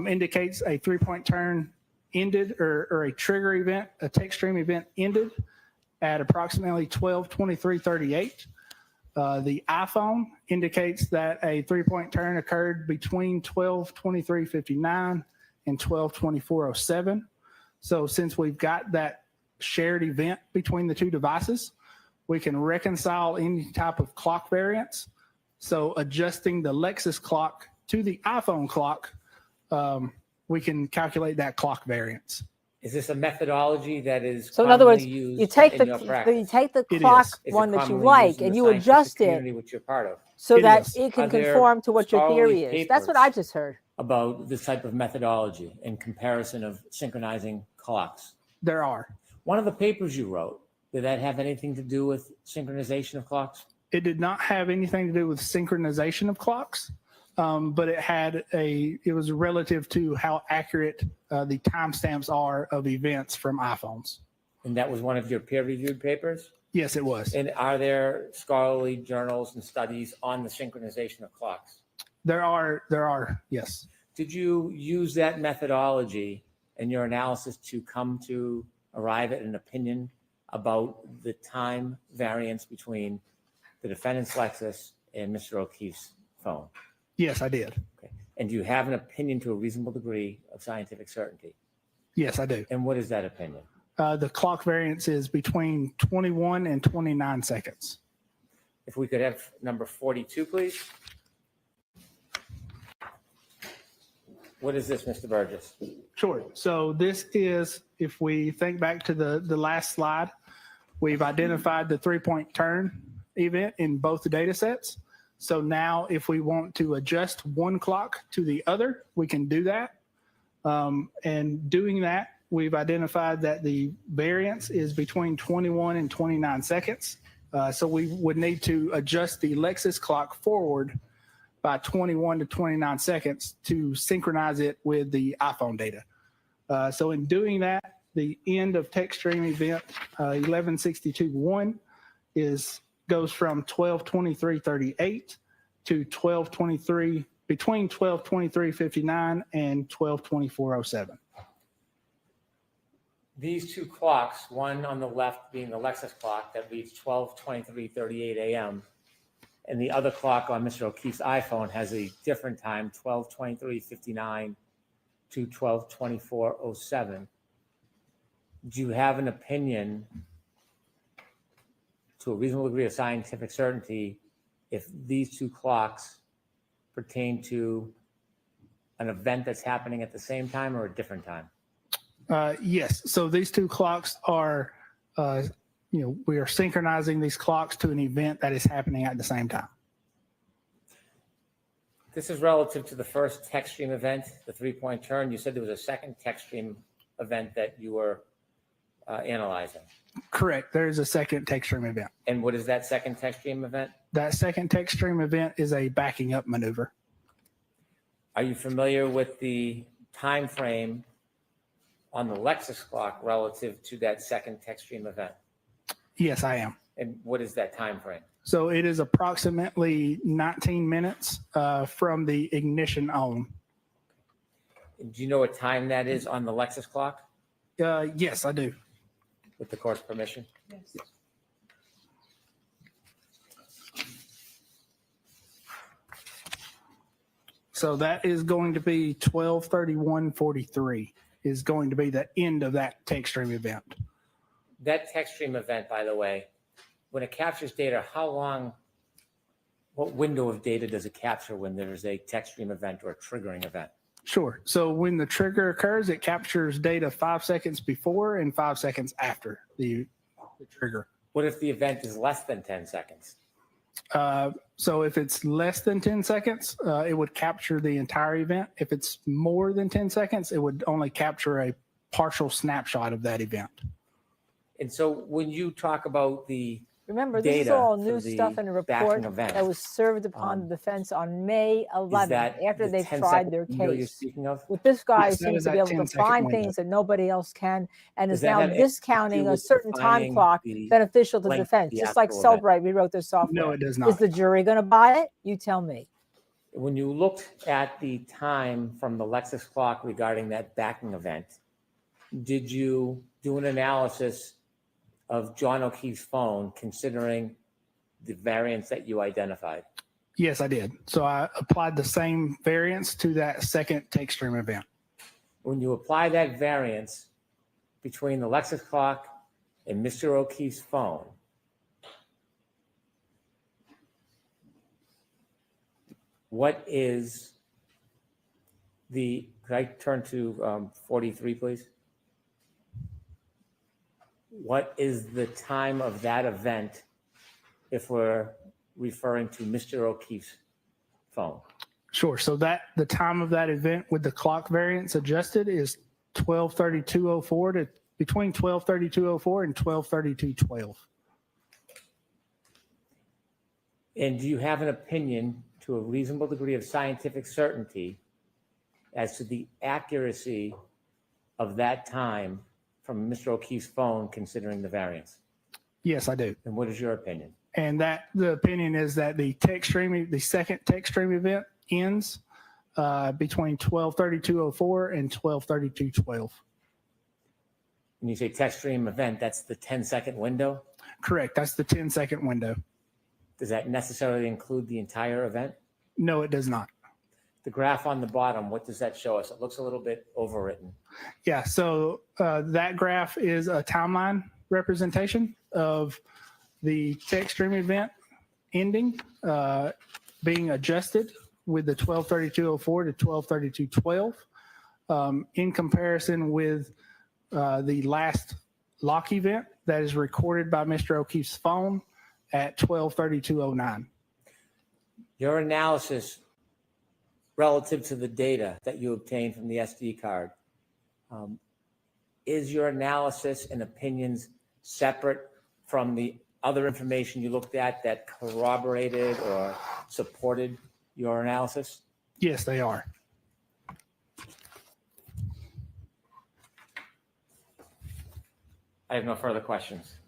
indicates a three-point turn ended or a trigger event, a text stream event ended at approximately 12:23:38. The iPhone indicates that a three-point turn occurred between 12:23:59 and 12:24:07. So since we've got that shared event between the two devices, we can reconcile any type of clock variance. So adjusting the Lexus clock to the iPhone clock, we can calculate that clock variance. Is this a methodology that is So in other words, commonly used you take in your the practice? It clock is. Is it one that you commonly like used in and the you scientific adjust it community which you're part of, so It that is. it can Are there conform to what your scholarly theory is. That's what papers? I just heard. about this type of methodology in comparison of synchronizing clocks? There are. One of the papers you wrote, did that have anything to do with synchronization of clocks? It did not have anything to do with synchronization of clocks, but it was relative to how accurate the timestamps are of events from iPhones. And that was one of your peer-reviewed papers? Yes, it was. And are there scholarly journals and studies on the synchronization of clocks? There are, yes. Did you use that methodology in your analysis to come to arrive at an opinion about the time variance between the defendant's Lexus and Mr. O'Keefe's phone? Yes, I did. Okay. And do you have an opinion to a reasonable degree of scientific certainty? Yes, I do. And what is that opinion? The clock variance is between 21 and 29 seconds. If we could have number 42, please. What is this, Mr. Burgess? Sure. So this is, if we think back to the last slide, we've identified the three-point turn event in both the data sets. So now if we want to adjust one clock to the other, we can do that. And doing that, we've identified that the variance is between 21 and 29 seconds. So we would need to adjust the Lexus clock forward by 21 to 29 seconds to synchronize it with the iPhone data. So in doing that, the end of text stream event 1162.1 goes from 12:23:38 to 12:23, between 12:23:59 and 12:24:07. These two clocks, one on the left being the Lexus clock that reads 12:23:38 a.m., and the other clock on Mr. O'Keefe's iPhone has a different time, 12:23:59 to 12:24:07. Do you have an opinion to a reasonable degree of scientific certainty if these two clocks pertain to an event that's happening at the same time or a different time? Yes. So these two clocks are, we are synchronizing these clocks to an event that is happening at the same time. This is relative to the first text stream event, the three-point turn. You said there was a second text stream event that you were analyzing. Correct. There is a second text stream event. And what is that second text stream event? That second text stream event is a backing up maneuver. Are you familiar with the time frame on the Lexus clock relative to that second text stream event? Yes, I am. And what is that time frame? So it is approximately 19 minutes from the ignition on. Do you know what time that is on the Lexus clock? Yes, I do. With the court's permission? Yes. So that is going to be 12:31:43 is going to be the end of that text stream event. that text stream event, by the way, when it captures data, what window of data does it capture when there's a text stream event or a triggering event? Sure. So when the trigger occurs, it captures data 5 seconds before and 5 seconds after the trigger. What if the event is less than 10 seconds? So if it's less than 10 seconds, it would capture the entire event. If it's more than 10 seconds, it would only capture a partial snapshot of that event. And so when you talk about the Remember, this is data all for new the stuff in a backing report event, that was served upon the defense on May 11th, that after the they've 10 tried second their window you're case. speaking of? With this guy, Yes, that seems is to be that able to 10-second find window. things that nobody else can, and Does is that now have anything to discounting do a with certain time defining clock the beneficial to length of defense, the just like actual event? Cellbrite rewrote their software. No, it does Is not. the jury going to buy it? You tell me. When you looked at the time from the Lexus clock regarding that backing event, did you do an analysis of John O'Keefe's phone considering the variance that you identified? Yes, I did. So I applied the same variance to that second text stream event. When you apply that variance between the Lexus clock and Mr. O'Keefe's phone, what is could I turn to 43, please? What is the time of that event if we're referring to Mr. O'Keefe's phone? Sure. So the time of that event with the clock variance adjusted is 12:32:04 to between 12:32:04 and 12:32:12. And do you have an opinion to a reasonable degree of scientific certainty as to the accuracy of that time from Mr. O'Keefe's phone considering the variance? Yes, I do. And what is your opinion? And the opinion is that the second text stream event ends between 12:32:04 and 12:32:12. When you say text stream event, that's the 10-second window? Correct. That's the 10-second window. Does that necessarily include the entire event? No, it does not. The graph on the bottom, what does that show us? It looks a little bit overwritten. Yeah. So that graph is a timeline representation of the text stream event ending, being adjusted with the 12:32:04 to 12:32:12 in comparison with the last lock event that is recorded by Mr. O'Keefe's phone at 12:32:09. Your analysis relative to the data that you obtained from the SD card, is your analysis and opinions separate from the other information you looked at that corroborated or supported your analysis? Yes, they are. I have no further questions.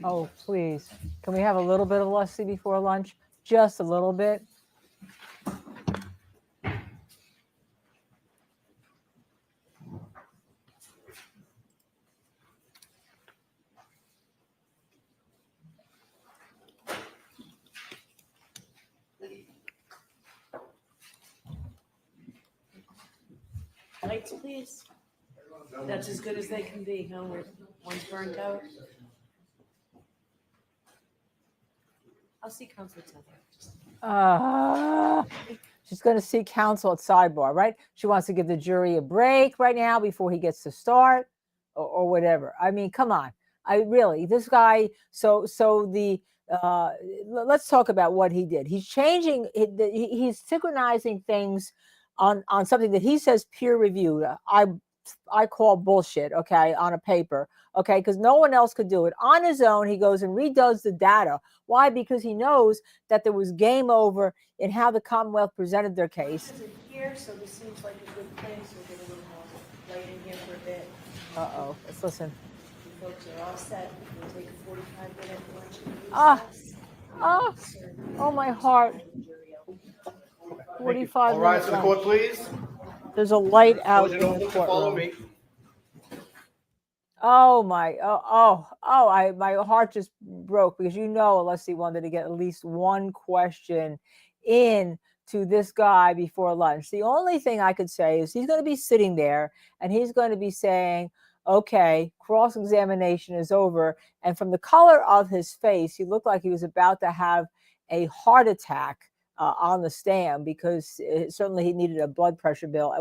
Oh, please. Can we have a little bit of lusty before lunch? Just a little bit. Lights, please. That's as good as they can be, huh? One's burnt out. I'll see counsel tomorrow. She's going to see counsel at sidebar, right? She wants to give the jury a break right now before he gets to start or whatever. I mean, come on. This guy, let's talk about what he did. He's changing, he's synchronizing things on something that he says peer reviewed. I call bullshit, okay, on a paper, okay, because no one else could do it. On his own, he goes and redoes the data. Why? Because he knows that there was game over in how the Commonwealth presented their case. This is here, so this seems like a good place. We'll get a little more light in here for a bit. Uh-oh, let's listen. You folks are all set. We'll take a 45-minute lunch. Oh, my heart. 45 All rise minutes. to the court, please. There's a light out in the Follow courtroom. me. Oh my heart just broke because unless he wanted to get at least one question in to this guy before lunch. The only thing I could say is he's going to be sitting there and he's going to be saying, okay, cross-examination is over. And from the color of his face, he looked like he was about to have a heart attack on the stand, because certainly he needed a blood pressure pill.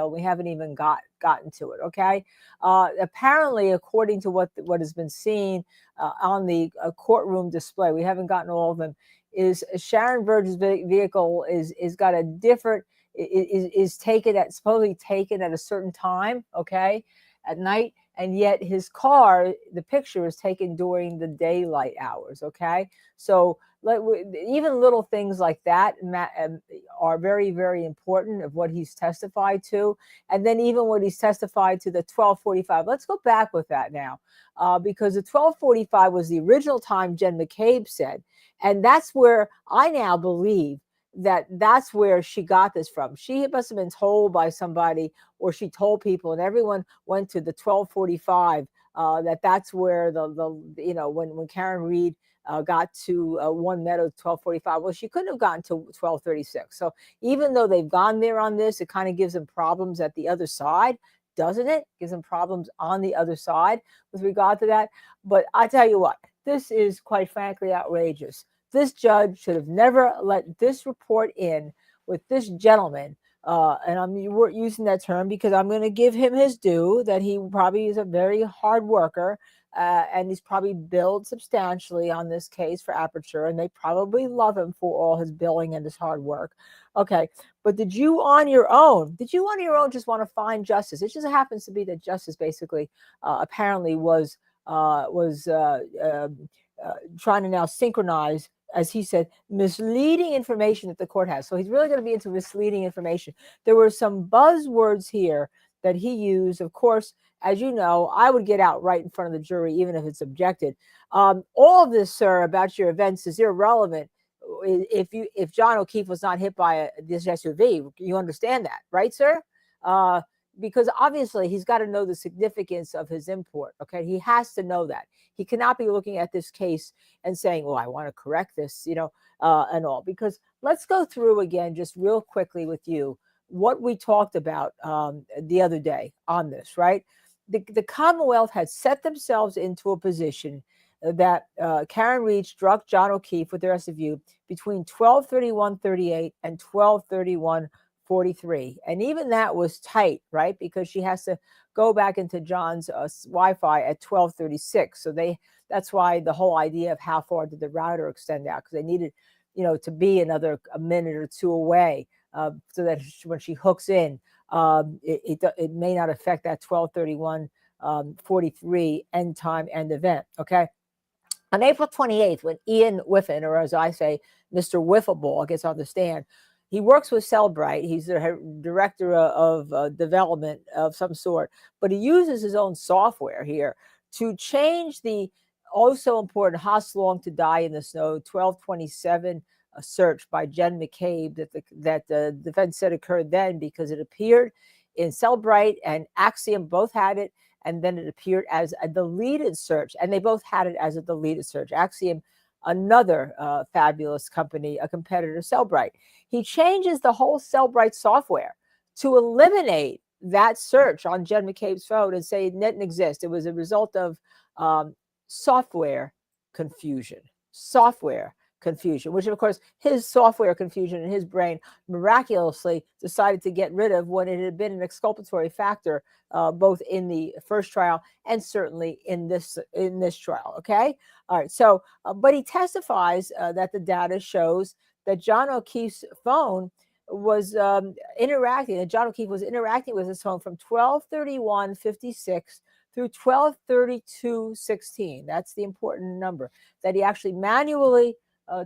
We haven't even gotten to it. Okay. Apparently, according to what has been seen on the courtroom display, we haven't gotten all of them, is Sharon Virg's vehicle is got a different, is taken at, supposedly taken at a certain time, okay, at night, and yet his car, the picture is taken during the daylight hours, okay? So even little things like that are very, very important of what he's testified to. And then even what he's testified to, the 12:45. Let's go back with that now, because the 12:45 was the original time Jen McCabe said. And that's where I now believe that's where she got this from. She must have been told by somebody, or she told people, and everyone went to the 12:45. That's where when Karen Reed got to One Meadow 12:45. Well, she couldn't have gotten to 12:36. So even though they've gone there on this, it kind of gives them problems at the other side, doesn't it? Gives them problems on the other side with regard to that. But I tell you what, this is quite frankly outrageous. This judge should have never let this report in with this gentleman. And I'm using that term because I'm going to give him his due, that he probably is a very hard worker, and he's probably billed substantially on this case for Aperture, and they probably love him for all his billing and his hard work. Okay, but did you on your own just want to find justice? It just happens to be that justice basically apparently was trying to now synchronize, as he said, misleading information that the court has. So he's really going to be into misleading information. There were some buzzwords here that he used. Of course, as you know, I would get out right in front of the jury, even if it's objected. All of this, sir, about your events is irrelevant. If John O'Keefe was not hit by this SUV, you understand that, right, sir? Because obviously he's got to know the significance of his import. Okay, he has to know that. He cannot be looking at this case and saying, well, I want to correct this, and all. Because let's go through again, just real quickly with you, what we talked about the other day on this, right? The Commonwealth had set themselves into a position that Karen Reed struck John O'Keefe with the rest of you between 12:31:38 and 12:31:43. And even that was tight, right? Because she has to go back into John's Wi-Fi at 12:36. So that's why the whole idea of how far did the router extend out, because they needed, to be a minute or two away, so that when she hooks in, it may not affect that 12:31:43 end time, end event. Okay. On April 28th, when Ian Whiffen, or as I say, Mr. Wiffleball, gets on the stand, he works with Cellbrite. He's the director of development of some sort, but he uses his own software here to change the also important Long to Die in the Snow 1227 search by Jen McCabe that the defense said occurred then, because it appeared in Cellbrite and Axiom both had it, and then it appeared as a deleted search, and they both had it as a deleted search. Axiom, another fabulous company, a competitor, Cellbrite. He changes the whole Cellbrite software to eliminate that search on Jen McCabe's phone and say it didn't exist. It was a result of software confusion, which of course his software confusion in his brain miraculously decided to get rid of when it had been an exculpatory factor, both in the first trial and certainly in this trial. Okay. All right. So, but he testifies that the data shows that John O'Keefe's phone was interacting, and John O'Keefe was interacting with his phone from 12:31:56 through 12:32:16. That's the important number that he actually manually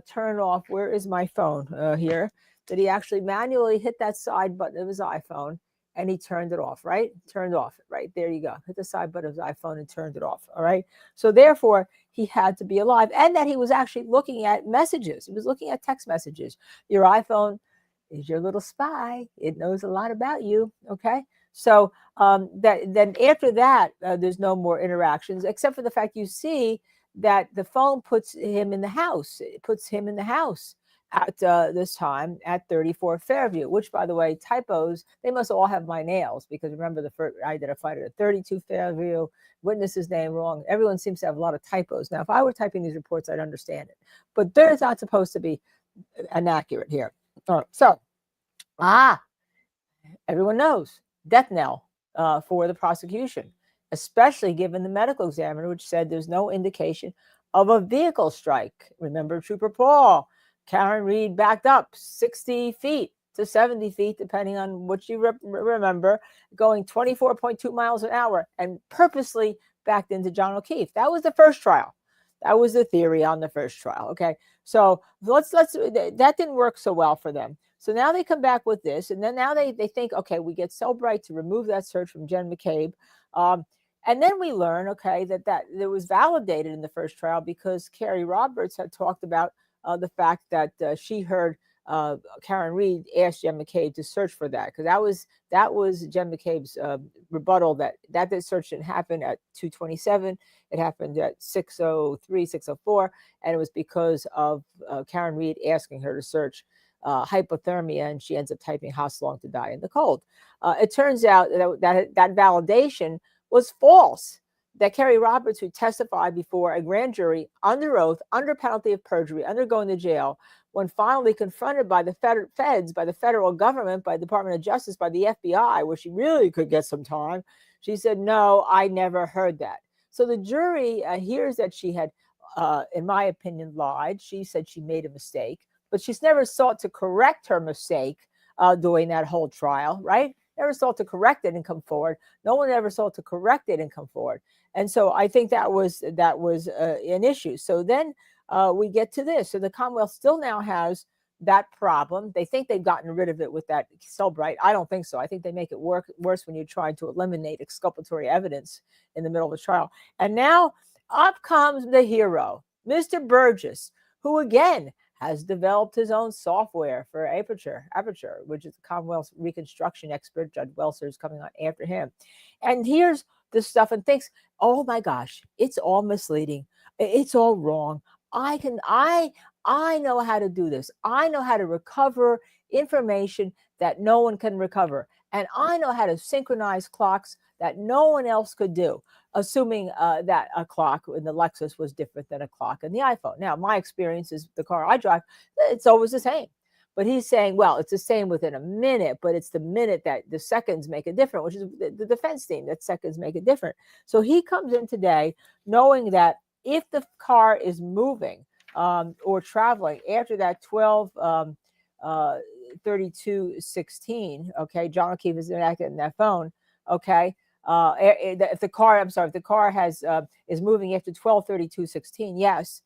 turned off. Where is my phone here? That he actually manually hit that side button of his iPhone and he turned it off, right? Turned off, right? There you go. Hit the side button of his iPhone and turned it off, all right? So therefore, he had to be alive, and that he was actually looking at messages. He was looking at text messages. Your iPhone is your little spy. It knows a lot about you, okay? So then after that, there's no more interactions, except for the fact you see that the phone puts him in the house. It puts him in the house at this time at 34 Fairview, which, by the way, typos, they must all have my nails, because remember the first, I identified it at 32 Fairview, witness's name wrong. Everyone seems to have a lot of typos. Now, if I were typing these reports, I'd understand it, but they're not supposed to be inaccurate here. All right, so, everyone knows, death knell for the prosecution, especially given the medical examiner, which said there's no indication of a vehicle strike. Remember Trooper Paul, Karen Reed backed up 60 feet to 70 feet, depending on what you remember, going 24.2 miles an hour and purposely backed into John O'Keefe. That was the first trial. That was the theory on the first trial. Okay. So that didn't work so well for them. So now they come back with this, and then now they think, okay, we get Cellbright to remove that search from Jen McCabe. And then we learn, okay, that it was validated in the first trial because Carrie Roberts had talked about the fact that she heard Karen Reed ask Jen McCabe to search for that, because that was Jen McCabe's rebuttal that search didn't happen at 2:27. It happened at 6:03, 6:04, and it was because of Karen Reed asking her to search hypothermia, and she ends up typing "how long to die in the cold." It turns out that validation was false. That Carrie Roberts, who testified before a grand jury under oath, under penalty of perjury, under going to jail, when finally confronted by the feds, by the federal government, by the Department of Justice, by the FBI, where she really could get some time, she said, "No, I never heard that." So the jury hears that she had, in my opinion, lied. She said she made a mistake, but she's never sought to correct her mistake during that whole trial, right? Never sought to correct it and come forward. No one ever sought to correct it and come forward. And so I think that was an issue. So then we get to this. So the Commonwealth still now has that problem. They think they've gotten rid of it with that Cellbright. I don't think so. I think they make it worse when you try to eliminate exculpatory evidence in the middle of the trial. And now up comes the hero, Mr. Burgess, who again has developed his own software for Aperture, which is the Commonwealth's reconstruction expert. Judge Welser is coming on after him. And here's this stuff and thinks, oh my gosh, it's all misleading. It's all wrong. I know how to do this. I know how to recover information that no one can recover. And I know how to synchronize clocks that no one else could do, assuming that a clock in the Lexus was different than a clock in the iPhone. Now, my experience is the car I drive, it's always the same. But he's saying, well, it's the same within a minute, but it's the minute that the seconds make it different, which is the defense team, that seconds make it different. So he comes in today knowing that if the car is moving or traveling after that 12:32:16, okay, John O'Keefe is active in that phone, okay. If the car is moving after 12:32:16, yes,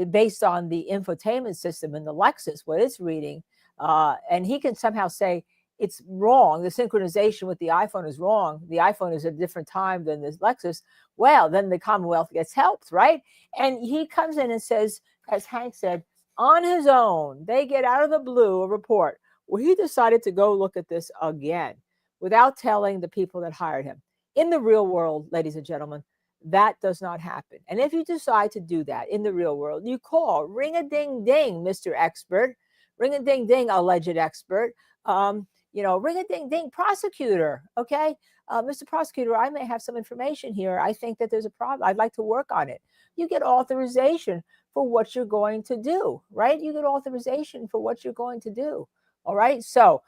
based on the infotainment system in the Lexus, what it's reading, and he can somehow say it's wrong. The synchronization with the iPhone is wrong. The iPhone is at a different time than this Lexus. Well, then the Commonwealth gets helped, right? And he comes in and says, as Hank said, on his own, they get out of the blue a report where he decided to go look at this again without telling the people that hired him. In the real world, ladies and gentlemen, that does not happen. And if you decide to do that in the real world, you call, ring a ding ding, Mr. Expert, ring a ding ding, alleged expert, ring a ding ding, prosecutor. Okay. Mr. Prosecutor, I may have some information here. I think that there's a problem. I'd like to work on it. You get authorization for what you're going to do, right? You get authorization for what you're going to do. All right. So,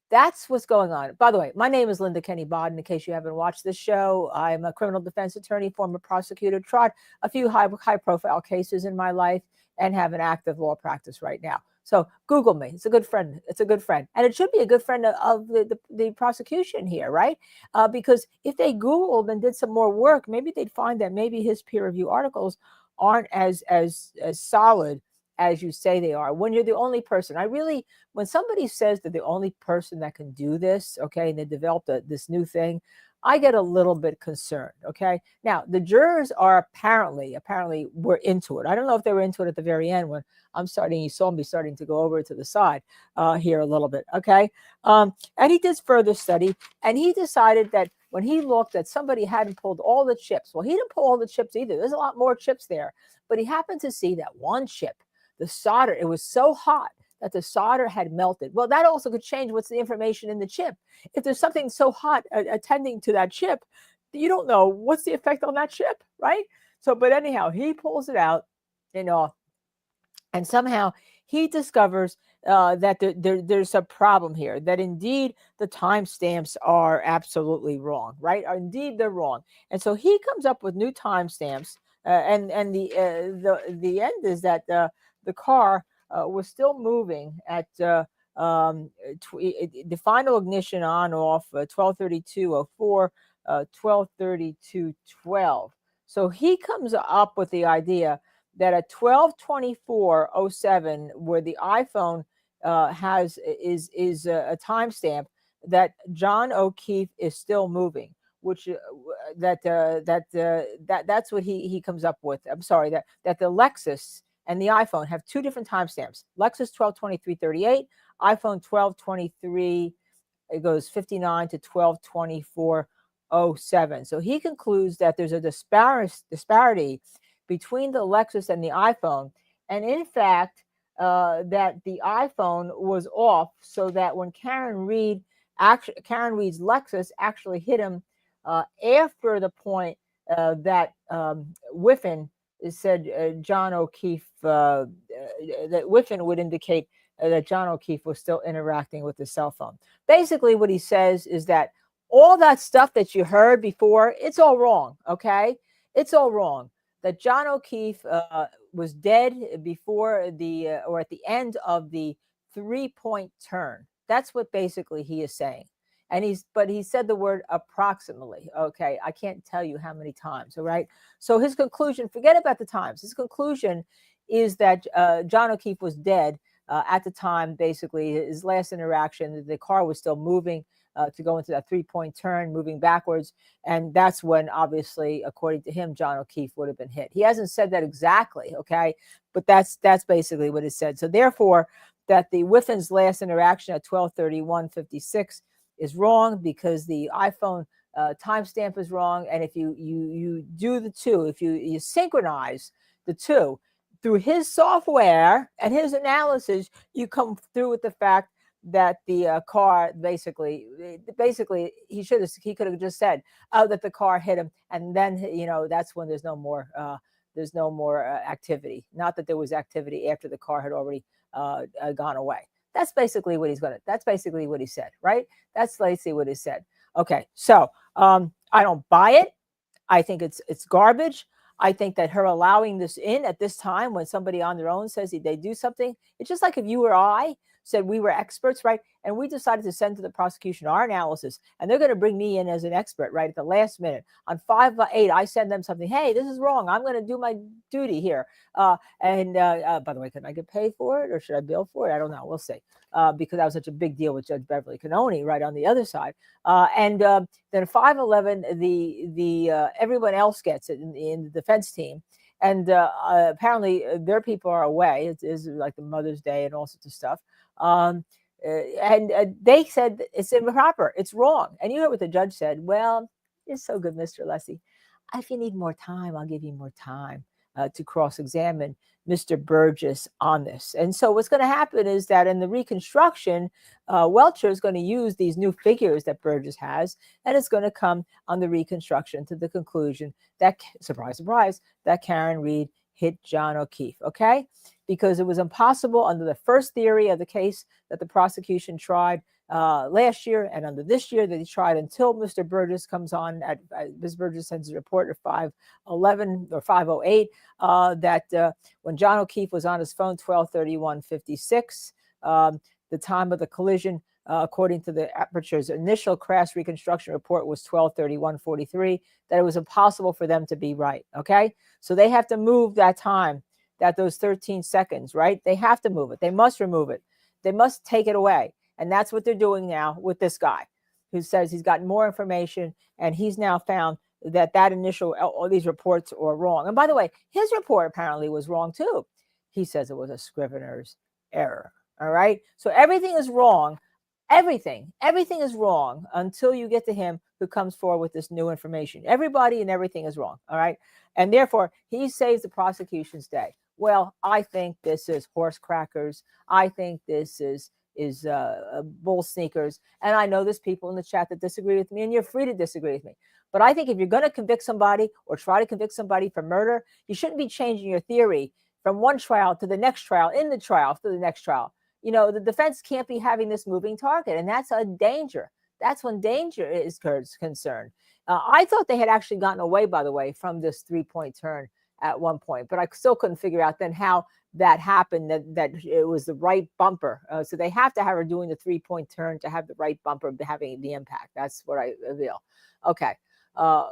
that's what's going on. By the way, my name is Linda Kenney Baden. In case you haven't watched this show, I'm a criminal defense attorney, former prosecutor, tried a few high-profile cases in my life, and have an active law practice right now. So Google me. It's a good friend. It's a good friend. And it should be a good friend of the prosecution here, right? Because if they Googled and did some more work, maybe they'd find that maybe his peer review articles aren't as solid as you say they are. When you're the only person, when somebody says they're the only person that can do this, okay, and they developed this new thing, I get a little bit concerned, okay? Now, the jurors are apparently were into it. I don't know if they were into it at the very end when you saw me starting to go over to the side here a little bit, okay? And he did further study, and he decided that when he looked that somebody hadn't pulled all the chips. Well, he didn't pull all the chips either. There's a lot more chips there, but he happened to see that one chip the solder, it was so hot that the solder had melted. Well, that also could change what's the information in the chip. If there's something so hot attending to that chip, you don't know what's the effect on that chip, right? So, but anyhow, he pulls it out, and somehow he discovers that there's a problem here, that indeed the timestamps are absolutely wrong, right? Indeed, they're wrong. And so he comes up with new timestamps, and the end is that the car was still moving at the final ignition on off 12:32:04, 12:32:12. So he comes up with the idea that at 12:24:07, where the iPhone is a timestamp, that John O'Keefe is still moving, which that's what he comes up with. I'm sorry, that the Lexus and the iPhone have two different timestamps. Lexus 12:23:38, iPhone 12:23, it goes 59 to 12:24:07. So he concludes that there's a disparity between the Lexus and the iPhone, and in fact, that the iPhone was off, so that when Karen Reed's Lexus actually hit him after the point that Whiffen said John O'Keefe, that Whiffen would indicate that John O'Keefe was still interacting with the cell phone. Basically, what he says is that all that stuff that you heard before, it's all wrong, okay? It's all wrong. That John O'Keefe was dead before or at the end of the 3-point turn. That's what basically he is saying. And he said the word approximately. Okay, I can't tell you how many times. All right. So his conclusion, forget about the times. His conclusion is that John O'Keefe was dead at the time. Basically, his last interaction, the car was still moving to go into that 3-point turn, moving backwards. And that's when, obviously, according to him, John O'Keefe would have been hit. He hasn't said that exactly, okay? But that's basically what it said. So therefore, that the Whiffen's last interaction at 12:31:56 is wrong, because the iPhone timestamp is wrong. And if you do the two, if you synchronize the two through his software and his analysis, you come through with the fact that the car basically he could have just said that the car hit him, and then that's when there's no more activity. Not that there was activity after the car had already gone away. That's basically what that's basically what he said, right? That's basically what he said. Okay, so I don't buy it. I think it's garbage. I think that her allowing this in at this time, when somebody on their own says they do something, it's just like if you or I said we were experts, right? And we decided to send to the prosecution our analysis, and they're going to bring me in as an expert, right? At the last minute. On 5/8, I send them something. Hey, this is wrong. I'm going to do my duty here. By the way, can I get paid for it, or should I bill for it? I don't know. We'll see. Because that was such a big deal with Judge Beverly Cannone right on the other side. Then 5/11, the everyone else gets it in the defense team. And apparently their people are away. It is like the Mother's Day and all sorts of stuff. And they said it's improper. It's wrong. And you heard what the judge said. Well, it's so good, Mr. Lessie. If you need more time, I'll give you more time to cross-examine Mr. Burgess on this. And so what's going to happen is that in the reconstruction, Welcher is going to use these new figures that Burgess has, and it's going to come on the reconstruction to the conclusion that, surprise, surprise, that Karen Reed hit John O'Keefe, okay? Because it was impossible under the first theory of the case that the prosecution tried last year, and under this year that he tried, until Mr. Burgess comes on at Ms. Burgess sends a report at 5:11 or 5:08 that when John O'Keefe was on his phone 12:31:56, the time of the collision, according to the Aperture's initial crash reconstruction report, was 12:31:43, that it was impossible for them to be right, okay? So they have to move that time, those 13 seconds, right? They have to move it. They must remove it. They must take it away. And that's what they're doing now with this guy who says he's got more information, and he's now found that initial, all these reports are wrong. And by the way, his report apparently was wrong too. He says it was a scrivener's error. All right. So everything is wrong. Everything is wrong until you get to him who comes forward with this new information. Everybody and everything is wrong. All right. And therefore, he saves the prosecution's day. Well, I think this is horse crackers. I think this is bull sneakers. And I know there's people in the chat that disagree with me, and you're free to disagree with me. But I think if you're going to convict somebody or try to convict somebody for murder, you shouldn't be changing your theory from one trial to the next trial, in the trial to the next trial. You know, the defense can't be having this moving target, and that's a danger. That's when danger is concerned. I thought they had actually gotten away, by the way, from this 3-point turn at one point, but I still couldn't figure out then how that happened, that it was the right bumper. So they have to have her doing the 3-point turn to have the right bumper having the impact. That's what I reveal. Okay. The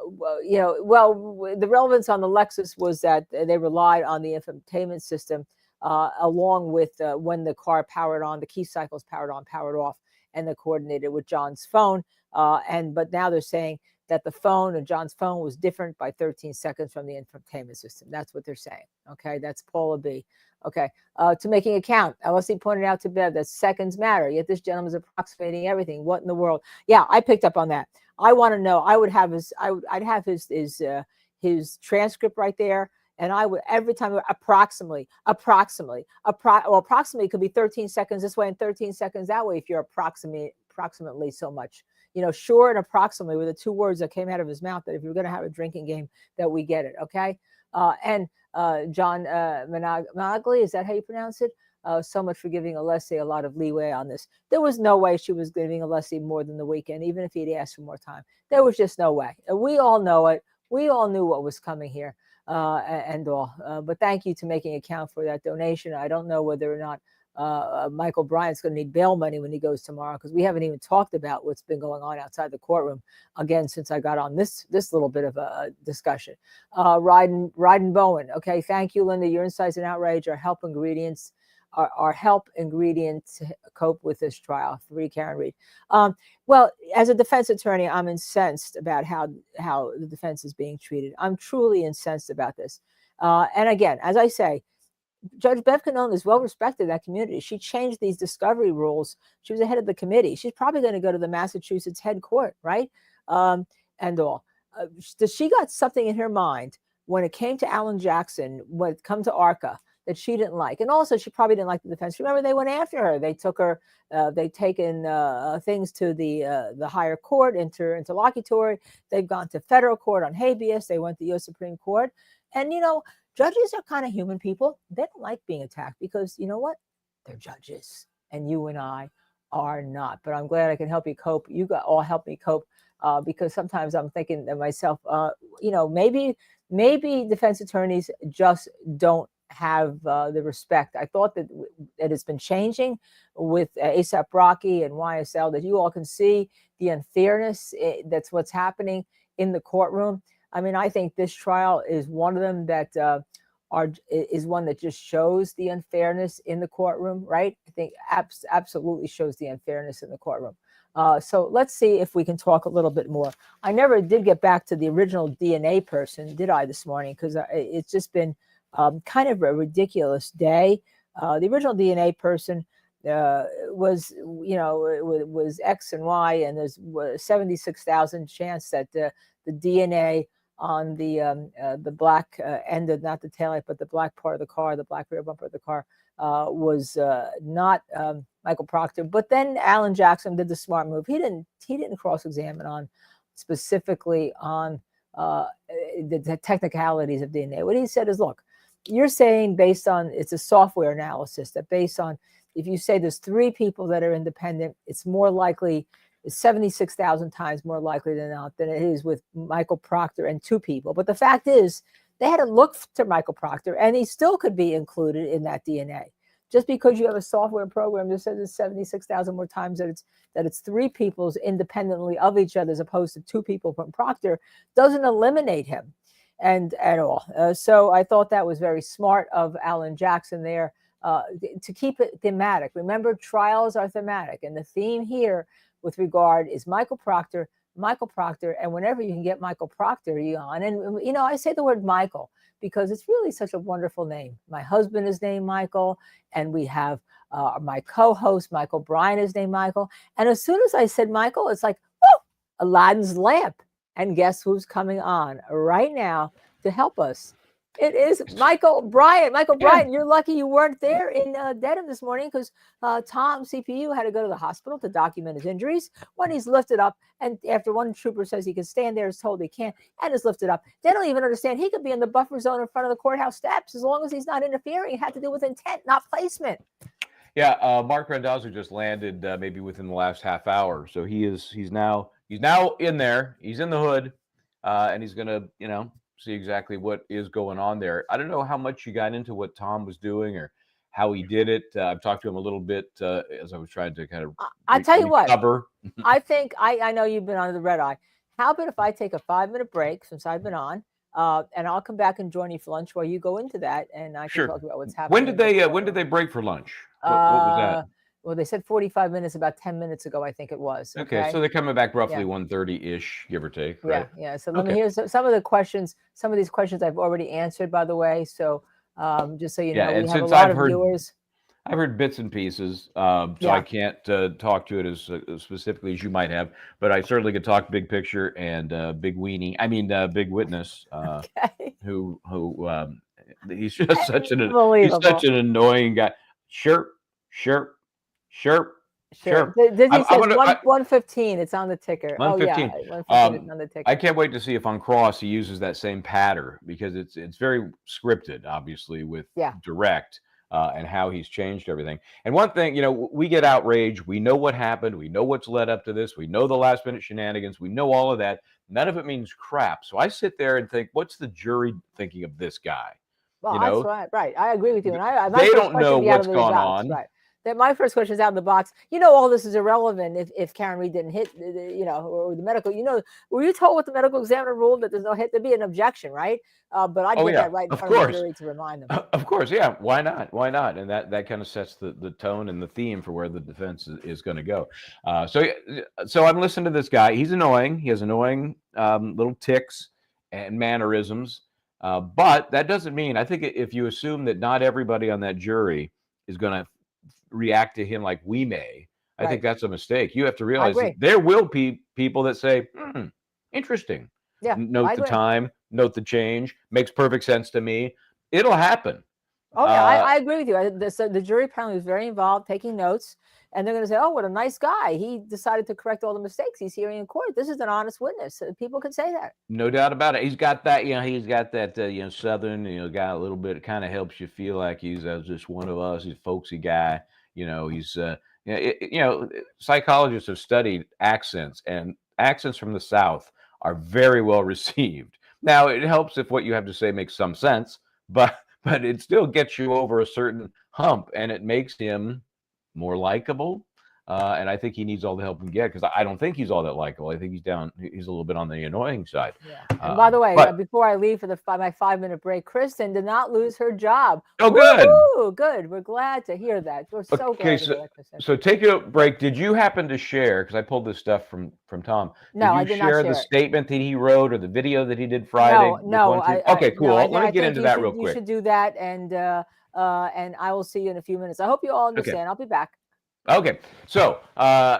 relevance on the Lexus was that they relied on the infotainment system along with when the car powered on, the key cycles powered on, powered off, and they coordinated with John's phone. But now they're saying that the phone and John's phone was different by 13 seconds from the infotainment system. That's what they're saying. Okay, that's Paula B. Okay, to making a count. LSE pointed out to Bev that seconds matter, yet this gentleman's approximating everything. What in the world? Yeah, I picked up on that. I want to know. I would have I'd have his transcript right there, and I would every time approximately could be 13 seconds this way and 13 seconds that way if you're approximately so much. You know, sure and approximately were the two words that came out of his mouth, that if you're going to have a drinking game, that we get it. Okay. And John Managli, is that how you pronounce it? So much for giving Alessi a lot of leeway on this. There was no way she was giving Alessi more than the weekend, even if he'd asked for more time. There was just no way. We all know it. We all knew what was coming here and all. But thank you to making account for that donation. I don't know whether or not Michael Bryant's going to need bail money when he goes tomorrow, because we haven't even talked about what's been going on outside the courtroom again since I got on this little bit of a discussion. Ryden Bowen. Okay, thank you, Linda. Your insights and outrage are help ingredients. Our help ingredients to cope with this trial. Free Karen Reed. Well, as a defense attorney, I'm incensed about how the defense is being treated. I'm truly incensed about this. And again, as I say, Judge Bev Cannone is well respected in that community. She changed these discovery rules. She was the head of the committee. She's probably going to go to the Massachusetts head court, right? And all. She got something in her mind when it came to Alan Jackson, when it come to ARCA, that she didn't like. And also she probably didn't like the defense. Remember, they went after her. They took her, they've taken things to the higher court, interlocutory. They've gone to federal court on habeas. They went to the U.S. Supreme Court. And, you know, judges are kind of human people. They don't like being attacked because, you know what? They're judges. And you and I are not. But I'm glad I can help you cope. You all help me cope because sometimes I'm thinking to myself, you know, maybe defense attorneys just don't have the respect. I thought that it's been changing with ASAP Rocky and YSL, that you all can see the unfairness that's what's happening in the courtroom. I mean, I think this trial is one of them that is one that just shows the unfairness in the courtroom, right? I think absolutely shows the unfairness in the courtroom. So let's see if we can talk a little bit more. I never did get back to the original DNA person, did I, this morning? Because it's just been kind of a ridiculous day. The original DNA person was, you know, was X and Y, and there's 76,000 chance that the DNA on the black end of, not the taillight, but the black part of the car, the black rear bumper of the car, was not Michael Proctor. But then Alan Jackson did the smart move. He didn't cross-examine on specifically on the technicalities of DNA. What he said is, look, you're saying based on, it's a software analysis, that based on, if you say there's 3 people that are independent, it's more likely, it's 76,000 times more likely than not than it is with Michael Proctor and 2 people. But the fact is, they had to look to Michael Proctor, and he still could be included in that DNA. Just because you have a software program that says it's 76,000 more times that it's 3 people's independently of each other as opposed to 2 people from Proctor doesn't eliminate him and at all. So I thought that was very smart of Alan Jackson there to keep it thematic. Remember, trials are thematic, and the theme here with regard is Michael Proctor, and whenever you can get Michael Proctor on, and you know, I say the word Michael because it's really such a wonderful name. My husband is named Michael, and we have my co-host Michael Bryant is named Michael, and as soon as I said Michael, it's like, whoa, Aladdin's lamp. And guess who's coming on right now to help us? It is Michael Bryant. Michael Bryant, you're lucky you weren't there in Dedham this morning because Tom CPU had to go to the hospital to document his injuries. When he's lifted up, and after one trooper says he can stand there, is told he can't, and is lifted up, they don't even understand he could be in the buffer zone in front of the courthouse steps as long as he's not interfering. It had to do with intent, not placement. Yeah, Mark Randazzo just landed maybe within the last half hour, so he's now in there. He's in the hood, and he's gonna see exactly what is going on there. I don't know how much you got into what Tom was doing or how he did it. I've talked to him a little bit as I was trying to kind of. I tell you what, recover. I think I know you've been on the red eye. How about if I take a 5-minute break since I've been on, and I'll come back and join you for lunch while you go into that, and I can talk about what's happening. When did they break for lunch? What was that? Well, they said 45 minutes, about 10 minutes ago, I think it was. Okay, so they're coming back roughly 1:30-ish, give or take, right? Yeah. So let me hear some of the questions. Some of these questions I've already answered, by the way. So just so you know, we have a lot of viewers. I've heard bits and pieces, so I can't talk to it as specifically as you might have, but I certainly could talk big picture and Big Weenie. I mean, Big Witness, who he's just such an annoying guy. Sure. Disney says 115. It's on the ticker. 115. 115 on the ticker. I can't wait to see if on Cross he uses that same pattern because it's very scripted, obviously, with direct. And how he's changed everything. And one thing, we get outraged. We know what happened. We know what's led up to this. We know the last minute shenanigans. We know all of that. None of it means crap. So I sit there and think, what's the jury thinking of this guy? Well, that's right. I agree with you. And they don't know what's going on. Right. That my first question is out of the box. All this is irrelevant if Karen Reed didn't hit, or the medical. Were you told what the medical examiner ruled that there's no hit? There'd be an objection, right? But I'd get that right in front of the jury to remind them. Of course, yeah. Why not? Why not? And that kind of sets the tone and the theme for where the defense is going to go. So I'm listening to this guy. He's annoying. He has annoying little tics and mannerisms. But that doesn't mean, I think if you assume that not everybody on that jury is going to react to him like we may, I think that's a mistake. You have to realize that there will be people that say, interesting. Yeah. Note the time, note the change, makes perfect sense to me. It'll happen. Oh, yeah, I agree with you. The jury apparently was very involved, taking notes, and they're going to say, oh, what a nice guy. He decided to correct all the mistakes he's hearing in court. This is an honest witness. People can say that. No doubt about it. He's got that, Southern, got a little bit, it kind of helps you feel like he's just one of us. He's a folksy guy. He's, psychologists have studied accents, and accents from the South are very well received. Now, it helps if what you have to say makes some sense, but it still gets you over a certain hump, and it makes him more likable. And I think he needs all the help he can get because I don't think he's all that likable. I think he's a little bit on the annoying side. Yeah. And by the way, before I leave for my 5-minute break, Kristen did not lose her job. Oh, good. Woo-hoo, good. We're glad to hear that. We're so glad to hear that, Kristen. So take a break. Did you happen to share, because I pulled this stuff from Tom. No, I did not share the statement that he wrote or the video that he did Friday? No. Okay, cool. Let me get into that real quick. You should do that, and I will see you in a few minutes. I hope you all understand. Okay. I'll be back. Okay, so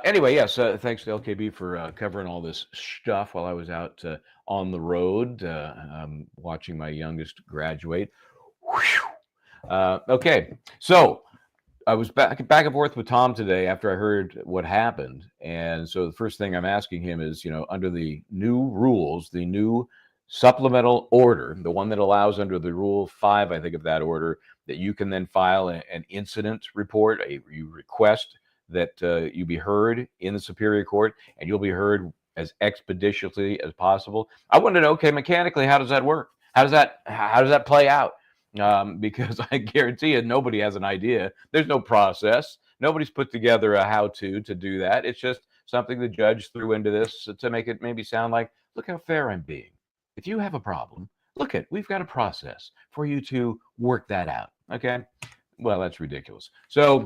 anyway, yes, thanks to LKB for covering all this stuff while I was out on the road watching my youngest graduate. Okay, so I was back and forth with Tom today after I heard what happened, and so the first thing I'm asking him is, under the new rules, the new supplemental order, the one that allows under the Rule 5, I think, of that order, that you can then file an incident report. You request that you be heard in the Superior Court, and you'll be heard as expeditiously as possible. I want to know, okay, mechanically, how does that work? How does that play out? Because I guarantee you, nobody has an idea. There's no process. Nobody's put together a how-to do that. It's just something the judge threw into this to make it maybe sound like, look how fair I'm being. If you have a problem, we've got a process for you to work that out. Okay. Well, that's ridiculous. So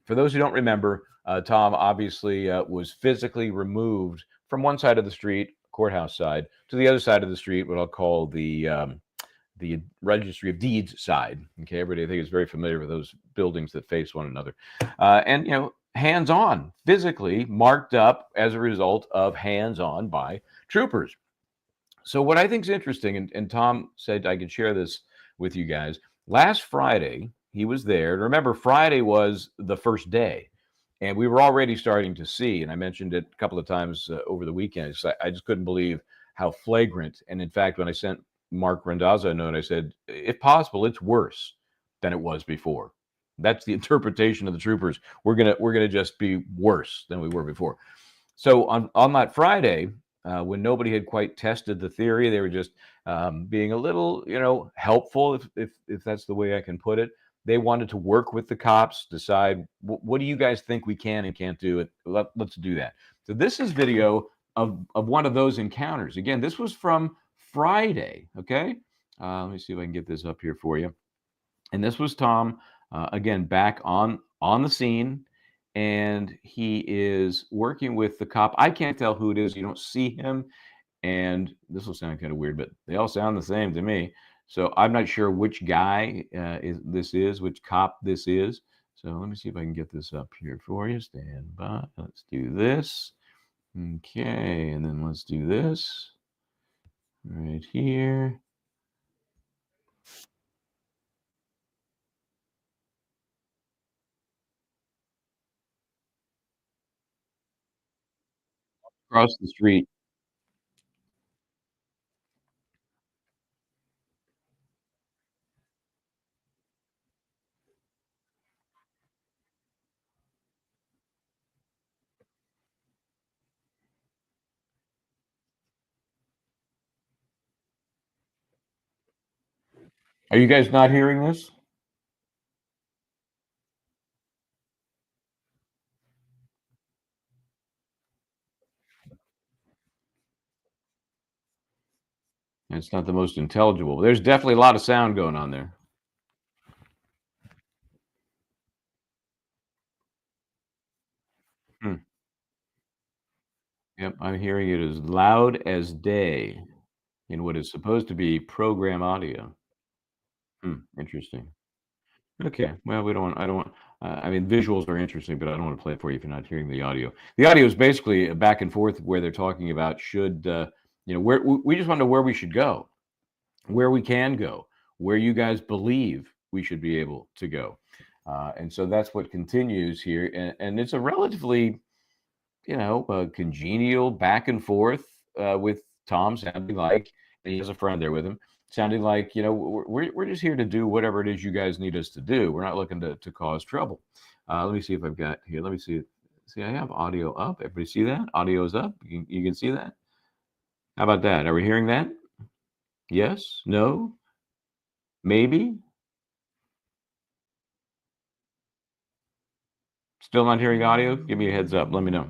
for those who don't remember, Tom obviously was physically removed from one side of the street, courthouse side, to the other side of the street, what I'll call the Registry of Deeds side. Okay. Everybody, I think, is very familiar with those buildings that face one another. And, hands-on, physically marked up as a result of hands-on by troopers. So what I think is interesting, and Tom said I could share this with you guys. Last Friday, he was there. And remember, Friday was the first day. And we were already starting to see, and I mentioned it a couple of times over the weekend. I just couldn't believe how flagrant. And in fact, when I sent Mark Randazza a note, I said, if possible, it's worse than it was before. That's the interpretation of the troopers. We're gonna just be worse than we were before. So on that Friday, when nobody had quite tested the theory, they were just being a little, helpful, if that's the way I can put it. They wanted to work with the cops, decide what do you guys think we can and can't do. Let's do that. So this is video of one of those encounters. Again, this was from Friday. Okay, let me see if I can get this up here for you. And this was Tom again back on the scene, and he is working with the cop. I can't tell who it is. You don't see him, and this will sound kind of weird, but they all sound the same to me. So I'm not sure which guy which cop this is. So let me see if I can get this up here for you. Stand by. Let's do this. Okay, and then let's do this right here. Across the street. Are you guys not hearing this? It's not the most intelligible. There's definitely a lot of sound going on there. Yep, I'm hearing it as loud as day in what is supposed to be program audio. Interesting. Okay, well, I don't want, I mean, visuals are interesting, but I don't want to play it for you if you're not hearing the audio. The audio is basically a back and forth where they're talking about where we just want to know where we should go, where we can go, where you guys believe we should be able to go. And so that's what continues here. And it's a relatively, congenial back and forth with Tom, sounding like, and he has a friend there with him, sounding like, we're just here to do whatever it is you guys need us to do. We're not looking to cause trouble. Let me see if I've got here. Let me see. See, I have audio up. Everybody see that? Audio is up. You can see that? How about that? Are we hearing that? Yes? No? Maybe? Still not hearing audio? Give me a heads up. Let me know.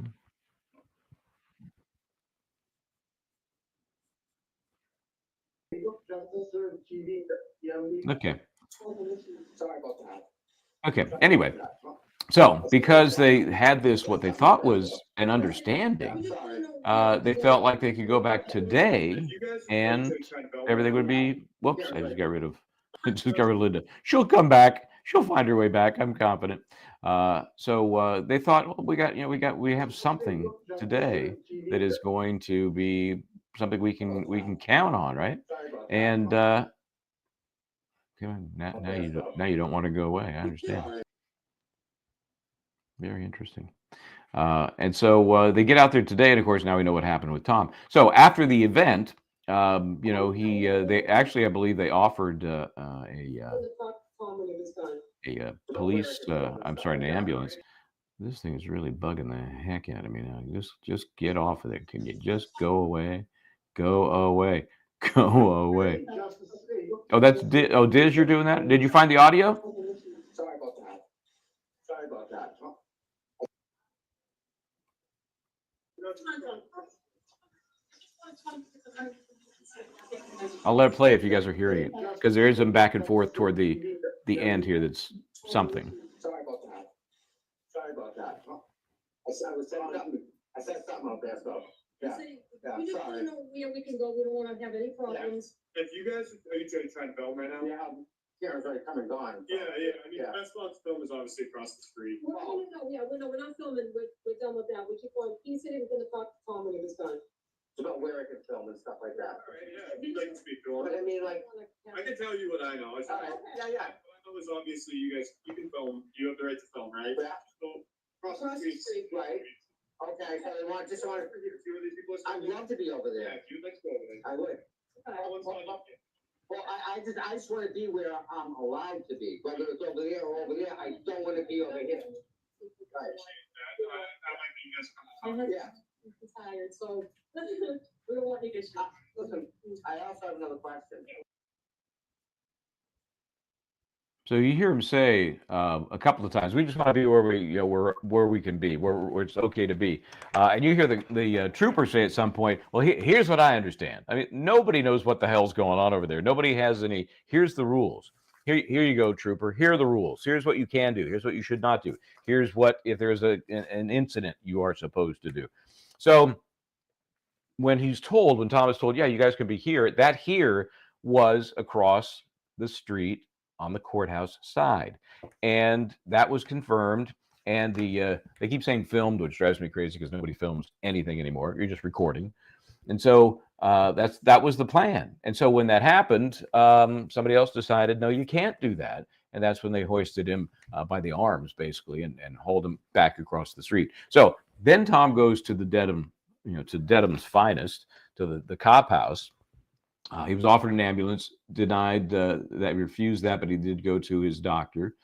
Okay. Okay. Anyway, so because they had this, what they thought was an understanding, they felt like they could go back today and everything would be. Whoops! I just got rid of Linda. She'll come back. She'll find her way back. I'm confident. So they thought, well, we have something today that is going to be something we can count on, right? And now you don't want to go away. I understand. Very interesting. And so they get out there today, and of course now we know what happened with Tom. So after the event, they actually, I believe, they offered a police. I'm sorry, an ambulance. This thing is really bugging the heck out of me now. Just get off of there. Can you just go away? Go away. Go away. Oh, that's Diz, you're doing that? Did you find the audio? Sorry about that. Sorry about that. I'll let it play if you guys are hearing it, because there is some back and forth toward the end here. That's something. Sorry about that. Sorry about that. I said something up there, so. Yeah. We just want to know where we can go. We don't want to have any problems. If you guys, are you trying to film right now? Yeah. Karen's already come and gone. Yeah. I mean, the best spot to film is obviously across the street. No. Yeah, we're not filming. We're done with that. We keep on. He said he was going to talk to Tom when he was done. about where I can film and stuff like that. All right, yeah, if you'd like to be filmed. But I mean, like, I can tell you what I know. All right, yeah. What I know is obviously you guys, you can film, you have the right to film, right? Yeah. So, across the street, right? Okay, so I want, just want to, I'd love to be over there. Yeah, if you'd like to go over there. I would. Well, I just want to be where I'm allowed to be, whether it's over there or over there, I don't want to be over here. Right. That might be just coming. Yeah. I'm tired, so we don't want you to stop. Listen, I also have another question. So you hear him say a couple of times, "We just want to be where we, you know, where we can be, where it's okay to be." And you hear the trooper say at some point, "Well, here's what I understand. I mean, nobody knows what the hell's going on over there. Nobody has any. Here's the rules. Here you go, trooper. Here are the rules. Here's what you can do. Here's what you should not do. Here's what, if there's an incident, you are supposed to do." So when Tom is told, "Yeah, you guys can be here," that here was across the street on the courthouse side, and that was confirmed. And they keep saying filmed, which drives me crazy because nobody films anything anymore. You're just recording. And so that was the plan. And so when that happened, somebody else decided, no, you can't do that. And that's when they hoisted him by the arms, basically, and hauled him back across the street. So then Tom goes to the Dedham, to Dedham's finest, to the cop house. He was offered an ambulance, denied that, refused that, but he did go to his doctor,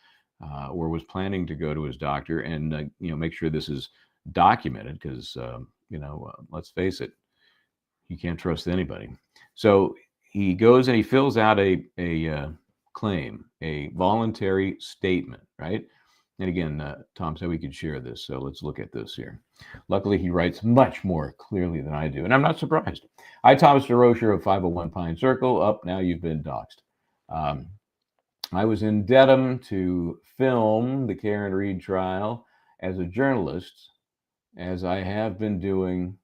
or was planning to go to his doctor, and make sure this is documented, because let's face it, you can't trust anybody. So he goes and he fills out a claim, a voluntary statement, right? And again, Tom said we could share this, so let's look at this here. Luckily, he writes much more clearly than I do, and I'm not surprised. I, Thomas DeRocher of 501 Pine Circle. Up, now you've been doxxed. I was in Dedham to film the Karen Reed trial as a journalist, as I have been doing.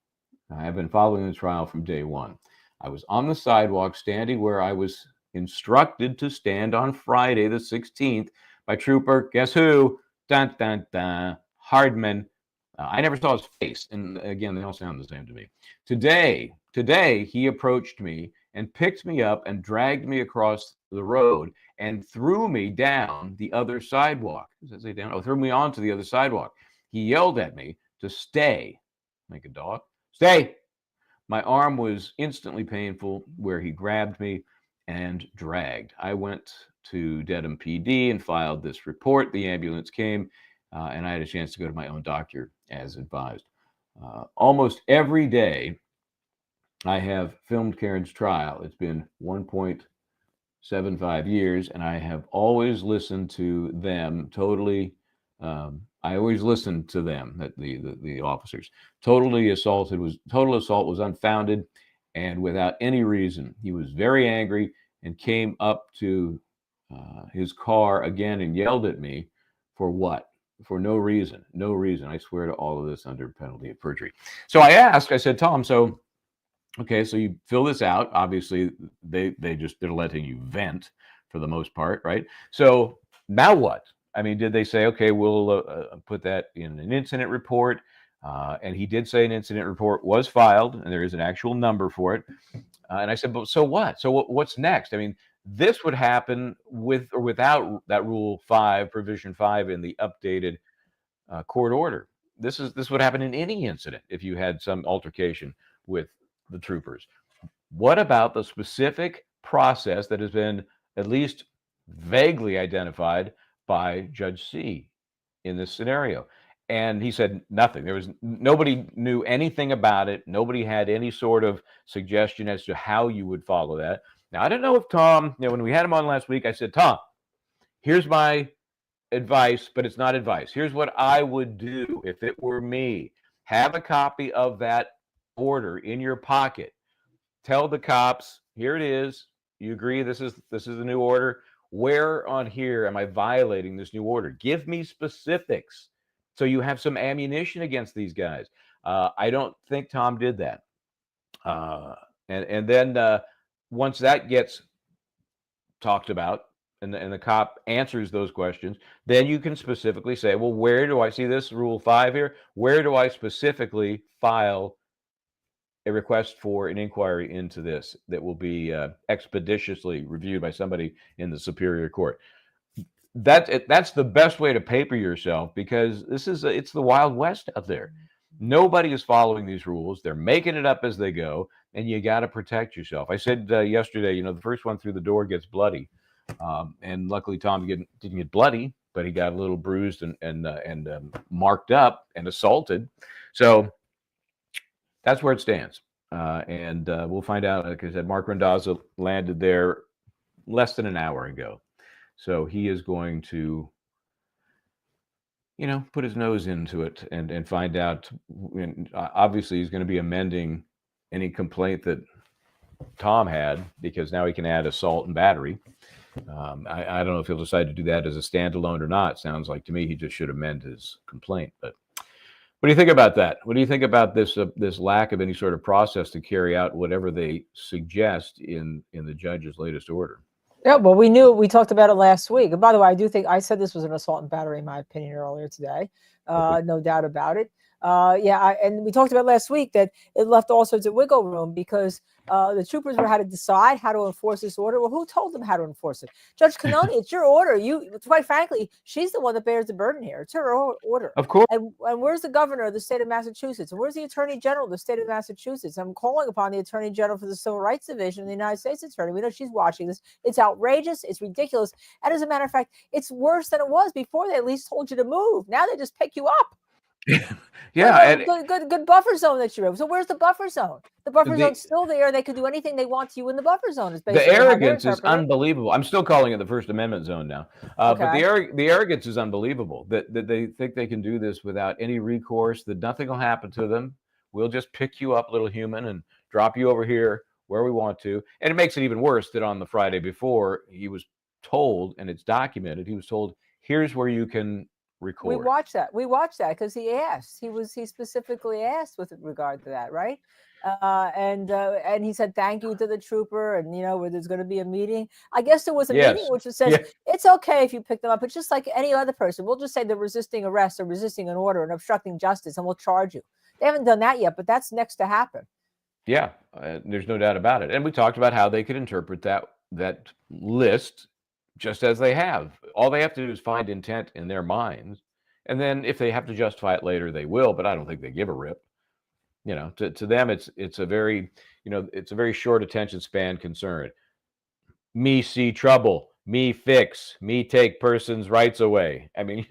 I have been following the trial from day one. I was on the sidewalk, standing where I was instructed to stand on Friday, the 16th, by Trooper, guess who? Dun, dun, dun, Hardman. I never saw his face. And again, they all sound the same to me. Today, he approached me and picked me up and dragged me across the road and threw me down the other sidewalk. Does that say down? Oh, threw me onto the other sidewalk. He yelled at me to stay. Like a dog. Stay. My arm was instantly painful where he grabbed me and dragged. I went to Dedham PD and filed this report. The ambulance came, and I had a chance to go to my own doctor as advised. Almost every day I have filmed Karen's trial. It's been 1.75 years, and I have always listened to them totally. I always listened to them, that the officers. Total assault was unfounded and without any reason. He was very angry and came up to his car again and yelled at me for what? For no reason. No reason. I swear to all of this under penalty of perjury. So I said, Tom, okay, so you fill this out. Obviously, they're letting you vent for the most part, right? So now what? I mean, did they say, okay, we'll put that in an incident report? And he did say an incident report was filed, and there is an actual number for it. And I said, but so what? So what's next? I mean, this would happen with or without that Rule 5, Provision 5 in the updated court order. This would happen in any incident if you had some altercation with the troopers. What about the specific process that has been at least vaguely identified by Judge C in this scenario? And he said nothing. Nobody knew anything about it. Nobody had any sort of suggestion as to how you would follow that. Now, I don't know if Tom, when we had him on last week, I said, Tom, here's my advice, but it's not advice. Here's what I would do if it were me. Have a copy of that order in your pocket. Tell the cops, here it is. You agree this is the new order? Where on here am I violating this new order? Give me specifics so you have some ammunition against these guys. I don't think Tom did that. And then once that gets talked about and the cop answers those questions, then you can specifically say, well, where do I see this Rule 5 here? Where do I specifically file a request for an inquiry into this that will be expeditiously reviewed by somebody in the Superior Court. That's the best way to paper yourself, because it's the Wild West out there. Nobody is following these rules. They're making it up as they go, and you got to protect yourself. I said yesterday, the first one through the door gets bloody, and luckily Tom didn't get bloody, but he got a little bruised and marked up and assaulted. So that's where it stands, and we'll find out. Like I said, Mark Randazza landed there less than an hour ago. So he is going to, put his nose into it and find out. Obviously, he's going to be amending any complaint that Tom had, because now he can add assault and battery. I don't know if he'll decide to do that as a standalone or not. Sounds like to me he just should amend his complaint. But what do you think about that? What do you think about this lack of any sort of process to carry out whatever they suggest in the judge's latest order? Yeah, well, we talked about it last week. And by the way, I do think I said this was an assault and battery, in my opinion, earlier today. No doubt about it. And we talked about last week that it left all sorts of wiggle room, because the troopers had to decide how to enforce this order. Well, who told them how to enforce it? Judge Cannone, it's your order. Quite frankly, she's the one that bears the burden here. It's her order. Of course. And where's the governor of the state of Massachusetts? And where's the attorney general of the state of Massachusetts? I'm calling upon the attorney general for the Civil Rights Division of the United States Attorney. We know she's watching this. It's outrageous. It's ridiculous. And as a matter of fact, it's worse than it was before. They at least told you to move. Now they just pick you up. Yeah, Good buffer zone that you're in. So where's the buffer zone? The buffer zone's still there. They can do anything they want to you in the buffer zone. Is basically the arrogance is unbelievable. I'm still calling it the First Amendment zone now. But the arrogance is unbelievable that they think they can do this without any recourse, that nothing will happen to them. We'll just pick you up, little human, and drop you over here where we want to. And it makes it even worse that on the Friday before, he was told, and it's documented, he was told, here's where you can record. We watched that because he asked. He specifically asked with regard to that, right? And he said thank you to the trooper, and where there's going to be a meeting. I guess there was a meeting which says it's okay if you pick them up. It's just like any other person. We'll just say they're resisting arrest or resisting an order and obstructing justice, and we'll charge you. They haven't done that yet, but that's next to happen. Yeah, there's no doubt about it. And we talked about how they could interpret that list just as they have. All they have to do is find intent in their minds, and then if they have to justify it later, they will. But I don't think they give a rip. To them, it's a very short attention span concern. Me see trouble, me fix, me take person's rights away. I mean,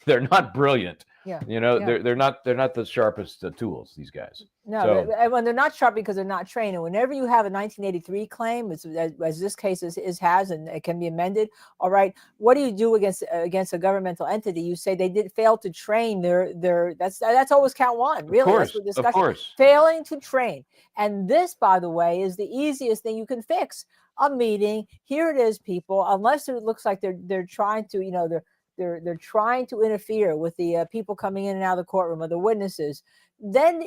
they're not brilliant. Yeah. They're not the sharpest tools, these guys. No, when they're not sharp because they're not trained. And whenever you have a 1983 claim, as this case has, and it can be amended. All right, what do you do against a governmental entity? You say they did fail to train their. That's always count one. Really, that's what discussion. Of course, failing to train. And this, by the way, is the easiest thing you can fix. A meeting. Here it is, people. Unless it looks like they're trying to, they're trying to interfere with the people coming in and out of the courtroom or the witnesses, then,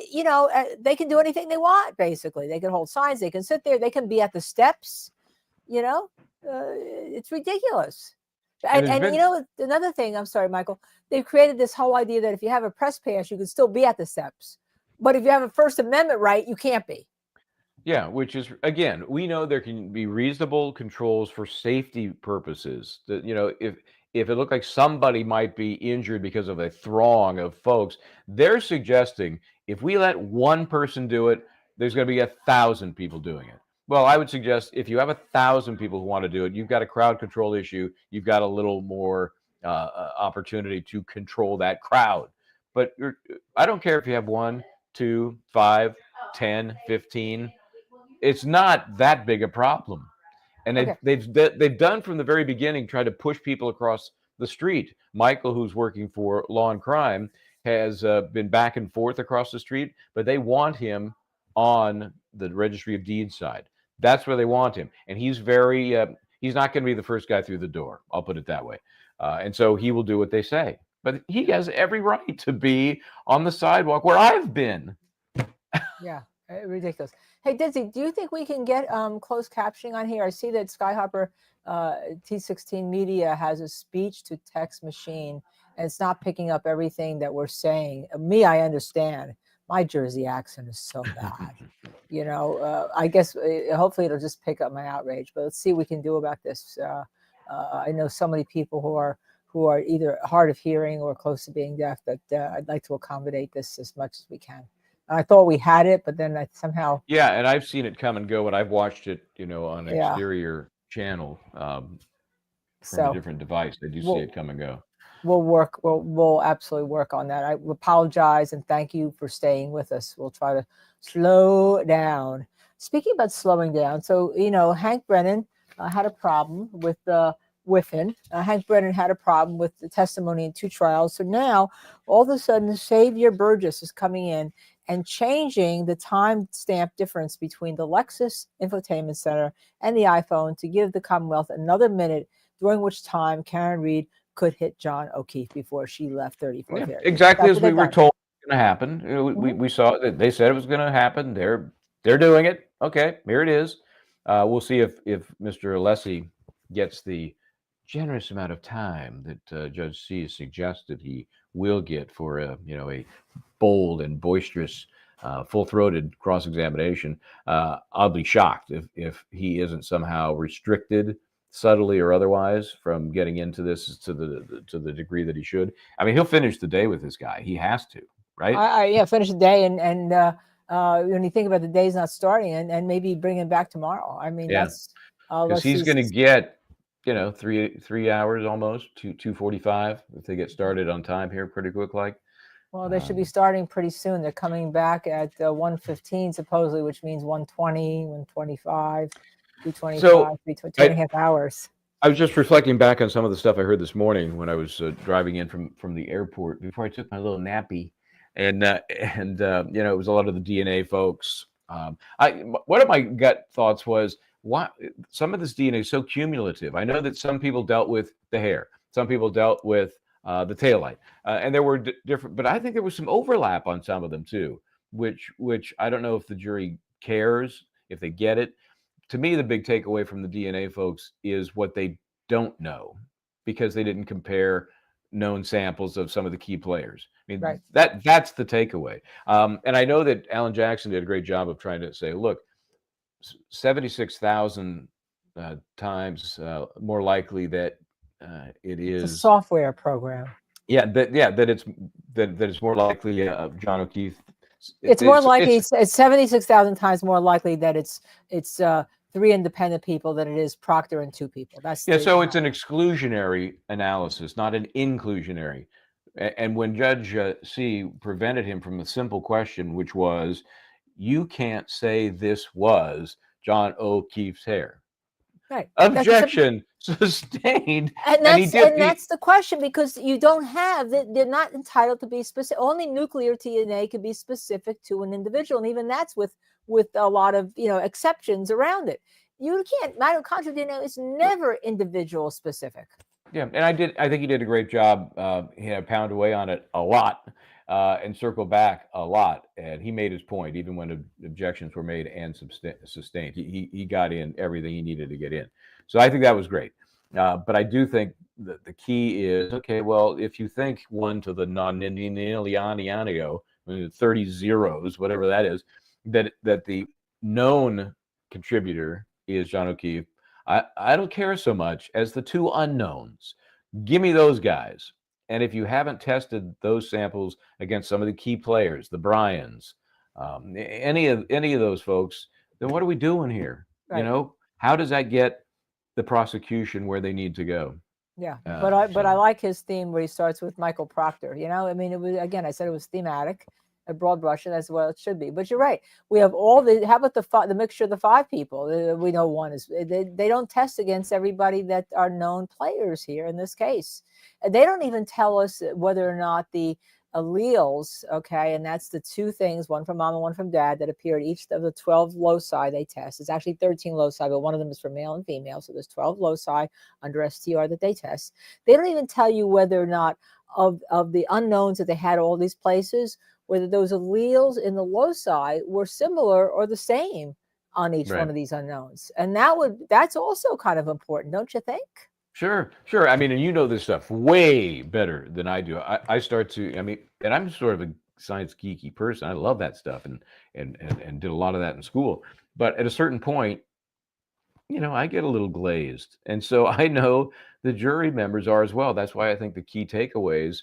they can do anything they want, basically. They can hold signs, they can sit there, they can be at the steps, it's ridiculous. And another thing, I'm sorry, Michael, they've created this whole idea that if you have a press pass, you can still be at the steps. But if you have a First Amendment right, you can't be. Yeah, which is, again, we know there can be reasonable controls for safety purposes. That, if it looked like somebody might be injured because of a throng of folks, they're suggesting if we let one person do it, there's going to be 1,000 people doing it. Well, I would suggest if you have 1,000 people who want to do it, you've got a crowd control issue. You've got a little more opportunity to control that crowd. But I don't care if you have 1, 2, 5, 10, 15. It's not that big a problem. And they've done from the very beginning, try to push people across the street. Michael, who's working for Law and Crime, has been back and forth across the street, but they want him on the Registry of Deeds side. That's where they want him. And he's he's not going to be the first guy through the door. I'll put it that way. And so he will do what they say. But he has every right to be on the sidewalk where I've been. Yeah, ridiculous. Hey, Dizzy, do you think we can get closed captioning on here? I see that Skyhopper T16 Media has a speech-to-text machine, and it's not picking up everything that we're saying. Me, I understand. My Jersey accent is so bad. You know, I guess hopefully it'll just pick up my outrage. But let's see what we can do about this. I know so many people who are either hard of hearing or close to being deaf that I'd like to accommodate this as much as we can. I thought we had it, but then I somehow. Yeah, and I've seen it come and go, and I've watched it, on an Yeah. exterior channel from So a different device. I do see it come and go. We'll absolutely work on that. I apologize and thank you for staying with us. We'll try to slow down. Speaking about slowing down, so Hank Brennan had a problem with the Hank Brennan had a problem with the testimony in 2 trials. So now all of a sudden Xavier Burgess is coming in and changing the time stamp difference between the Lexus Infotainment Center and the iPhone to give the Commonwealth another minute, during which time Karen Reed could hit John O'Keefe before she left 34. Yeah, exactly as we were told it was going to happen. We saw that they said it was going to happen. They're doing it. Okay, here it is. We'll see if Mr. Alessi gets the generous amount of time that Judge C has suggested he will get for a bold and boisterous, full-throated cross-examination. I'll be shocked if he isn't somehow restricted, subtly or otherwise, from getting into this to the degree that he should. I mean, he'll finish the day with this guy. He has to, right? Yeah, finish the day, and when you think about the day's not starting, and maybe bring him back tomorrow. I mean, that's because he's going to get 3 hours almost, 2:45 if they get started on time here pretty quick, like. Well, they should be starting pretty soon. They're coming back at 1:15 supposedly, which means 1:20, 1:25, 2:25, So 2.5 hours. I was just reflecting back on some of the stuff I heard this morning when I was driving in from the airport before I took my little nappy, and it was a lot of the DNA folks. One of my gut thoughts was, why some of this DNA is so cumulative. I know that some people dealt with the hair, some people dealt with the taillight, and there were different, but I think there was some overlap on some of them too, which I don't know if the jury cares, if they get it. To me, the big takeaway from the DNA folks is what they don't know, because they didn't compare known samples of some of the key players. I mean, that's the takeaway. And I know that Alan Jackson did a great job of trying to say, look, 76,000 times more likely that it is a software program. Yeah, that it's more likely John O'Keefe. It's more likely. It's 76,000 times more likely that it's 3 independent people than it is Proctor and 2 people. So it's an exclusionary analysis, not an inclusionary. And when Judge C prevented him from a simple question, which was, you can't say this was John O'Keefe's hair. Right. Objection sustained. And that's the question, because you don't have that. They're not entitled to be specific. Only nuclear DNA can be specific to an individual. And even that's with a lot of, exceptions around it. You can't, mitochondrial DNA is never individual specific. Yeah. And I think he did a great job. He had pound away on it a lot and circle back a lot. And he made his point, even when objections were made and sustained. He got in everything he needed to get in. So I think that was great. But I do think that the key is, okay, well, if you think 1 to the non-nillianio, 30 zeros, whatever that is, that the known contributor is John O'Keefe, I don't care so much as the 2 unknowns. Give me those guys. And if you haven't tested those samples against some of the key players, the Bryans, any of those folks, then what are we doing here? Right. How does that get the prosecution where they need to go? Yeah, but I like his theme where he starts with Michael Proctor. I mean, it was, again, I said it was thematic, a broad brush, and that's what it should be. But you're right. We have how about the mixture of the 5 people? We know one is, they don't test against everybody that are known players here in this case. They don't even tell us whether or not the alleles, okay, and that's the 2 things, one from mom and one from dad, that appear at each of the 12 loci they test. It's actually 13 loci, but one of them is for male and female. So there's 12 loci under STR that they test. They don't even tell you whether or not of the unknowns that they had all these places, whether those alleles in the loci were similar or the same on each one of these unknowns. And that's also kind of important, don't you think? Sure. I mean, and this stuff way better than I do. I start to, and I'm sort of science geeky person. I love that stuff and did a lot of that in school. But at a certain point, I get a little glazed. And so I know the jury members are as well. That's why I think the key takeaways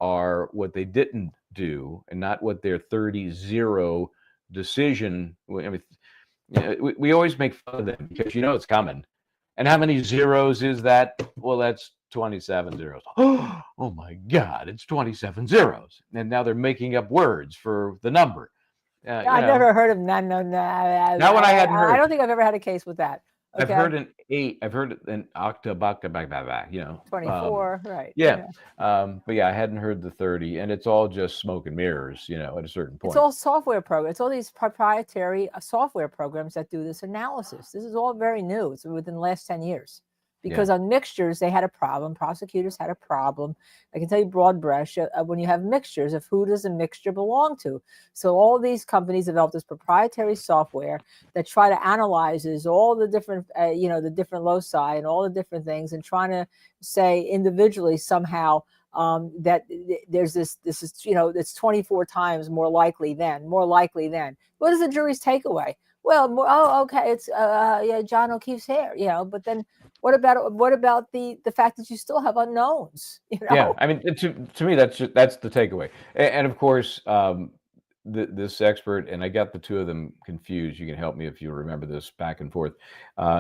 are what they didn't do and not what their 30-0 decision. I mean, we always make fun of them because it's coming. And how many zeros is that? Well, that's 27 zeros. Oh my God, it's 27 zeros. And now they're making up words for the number. I've never heard of no. That one I hadn't heard. I don't think I've ever had a case with that. Okay. I've heard an 8. I've heard an octa, 24, right. Yeah. But yeah, I hadn't heard the 30, and it's all just smoke and mirrors, at a certain point. It's all software programs. It's all these proprietary software programs that do this analysis. This is all very new. It's within the last 10 years. Because on mixtures, they had a problem. Prosecutors had a problem. I can tell you broad brush, when you have mixtures of who does a mixture belong to. So all these companies developed this proprietary software that try to analyzes all the different, the different loci and all the different things, and trying to say individually somehow that there's this is, it's 24 times more likely than. What is the jury's takeaway? Well, okay, it's John O'Keefe's hair, but then what about the fact that you still have unknowns? Yeah, I mean, to me, that's the takeaway. And of course, this expert, and I got the two of them confused. You can help me if you remember this back and forth.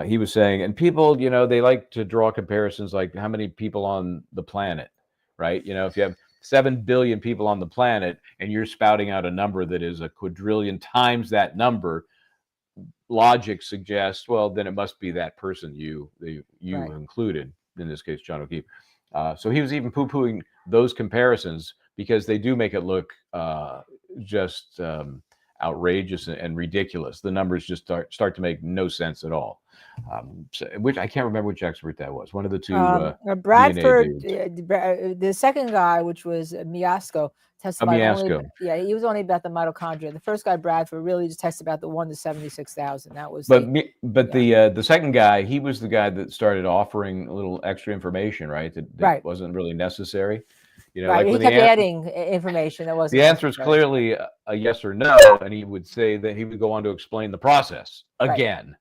He was saying, and people, they like to draw comparisons like how many people on the planet, right? If you have 7 billion people on the planet and you're spouting out a number that is a quadrillion times that number, logic suggests, well, then it must be that person you right. included, in this case, John O'Keefe. So he was even poo-pooing those comparisons because they do make it look just outrageous and ridiculous. The numbers just start to make no sense at all. Which I can't remember which expert that was. One of the two. Bradford, the second guy, which was Miasco, testified he was only about the mitochondria. The first guy, Bradford, really just tested about the 1 to 76,000. That was. The second guy, he was the guy that started offering a little extra information, right? That wasn't really necessary. Right. He kept adding information that wasn't. The answer is clearly a yes or no, and he would say that he would go on to explain the process again.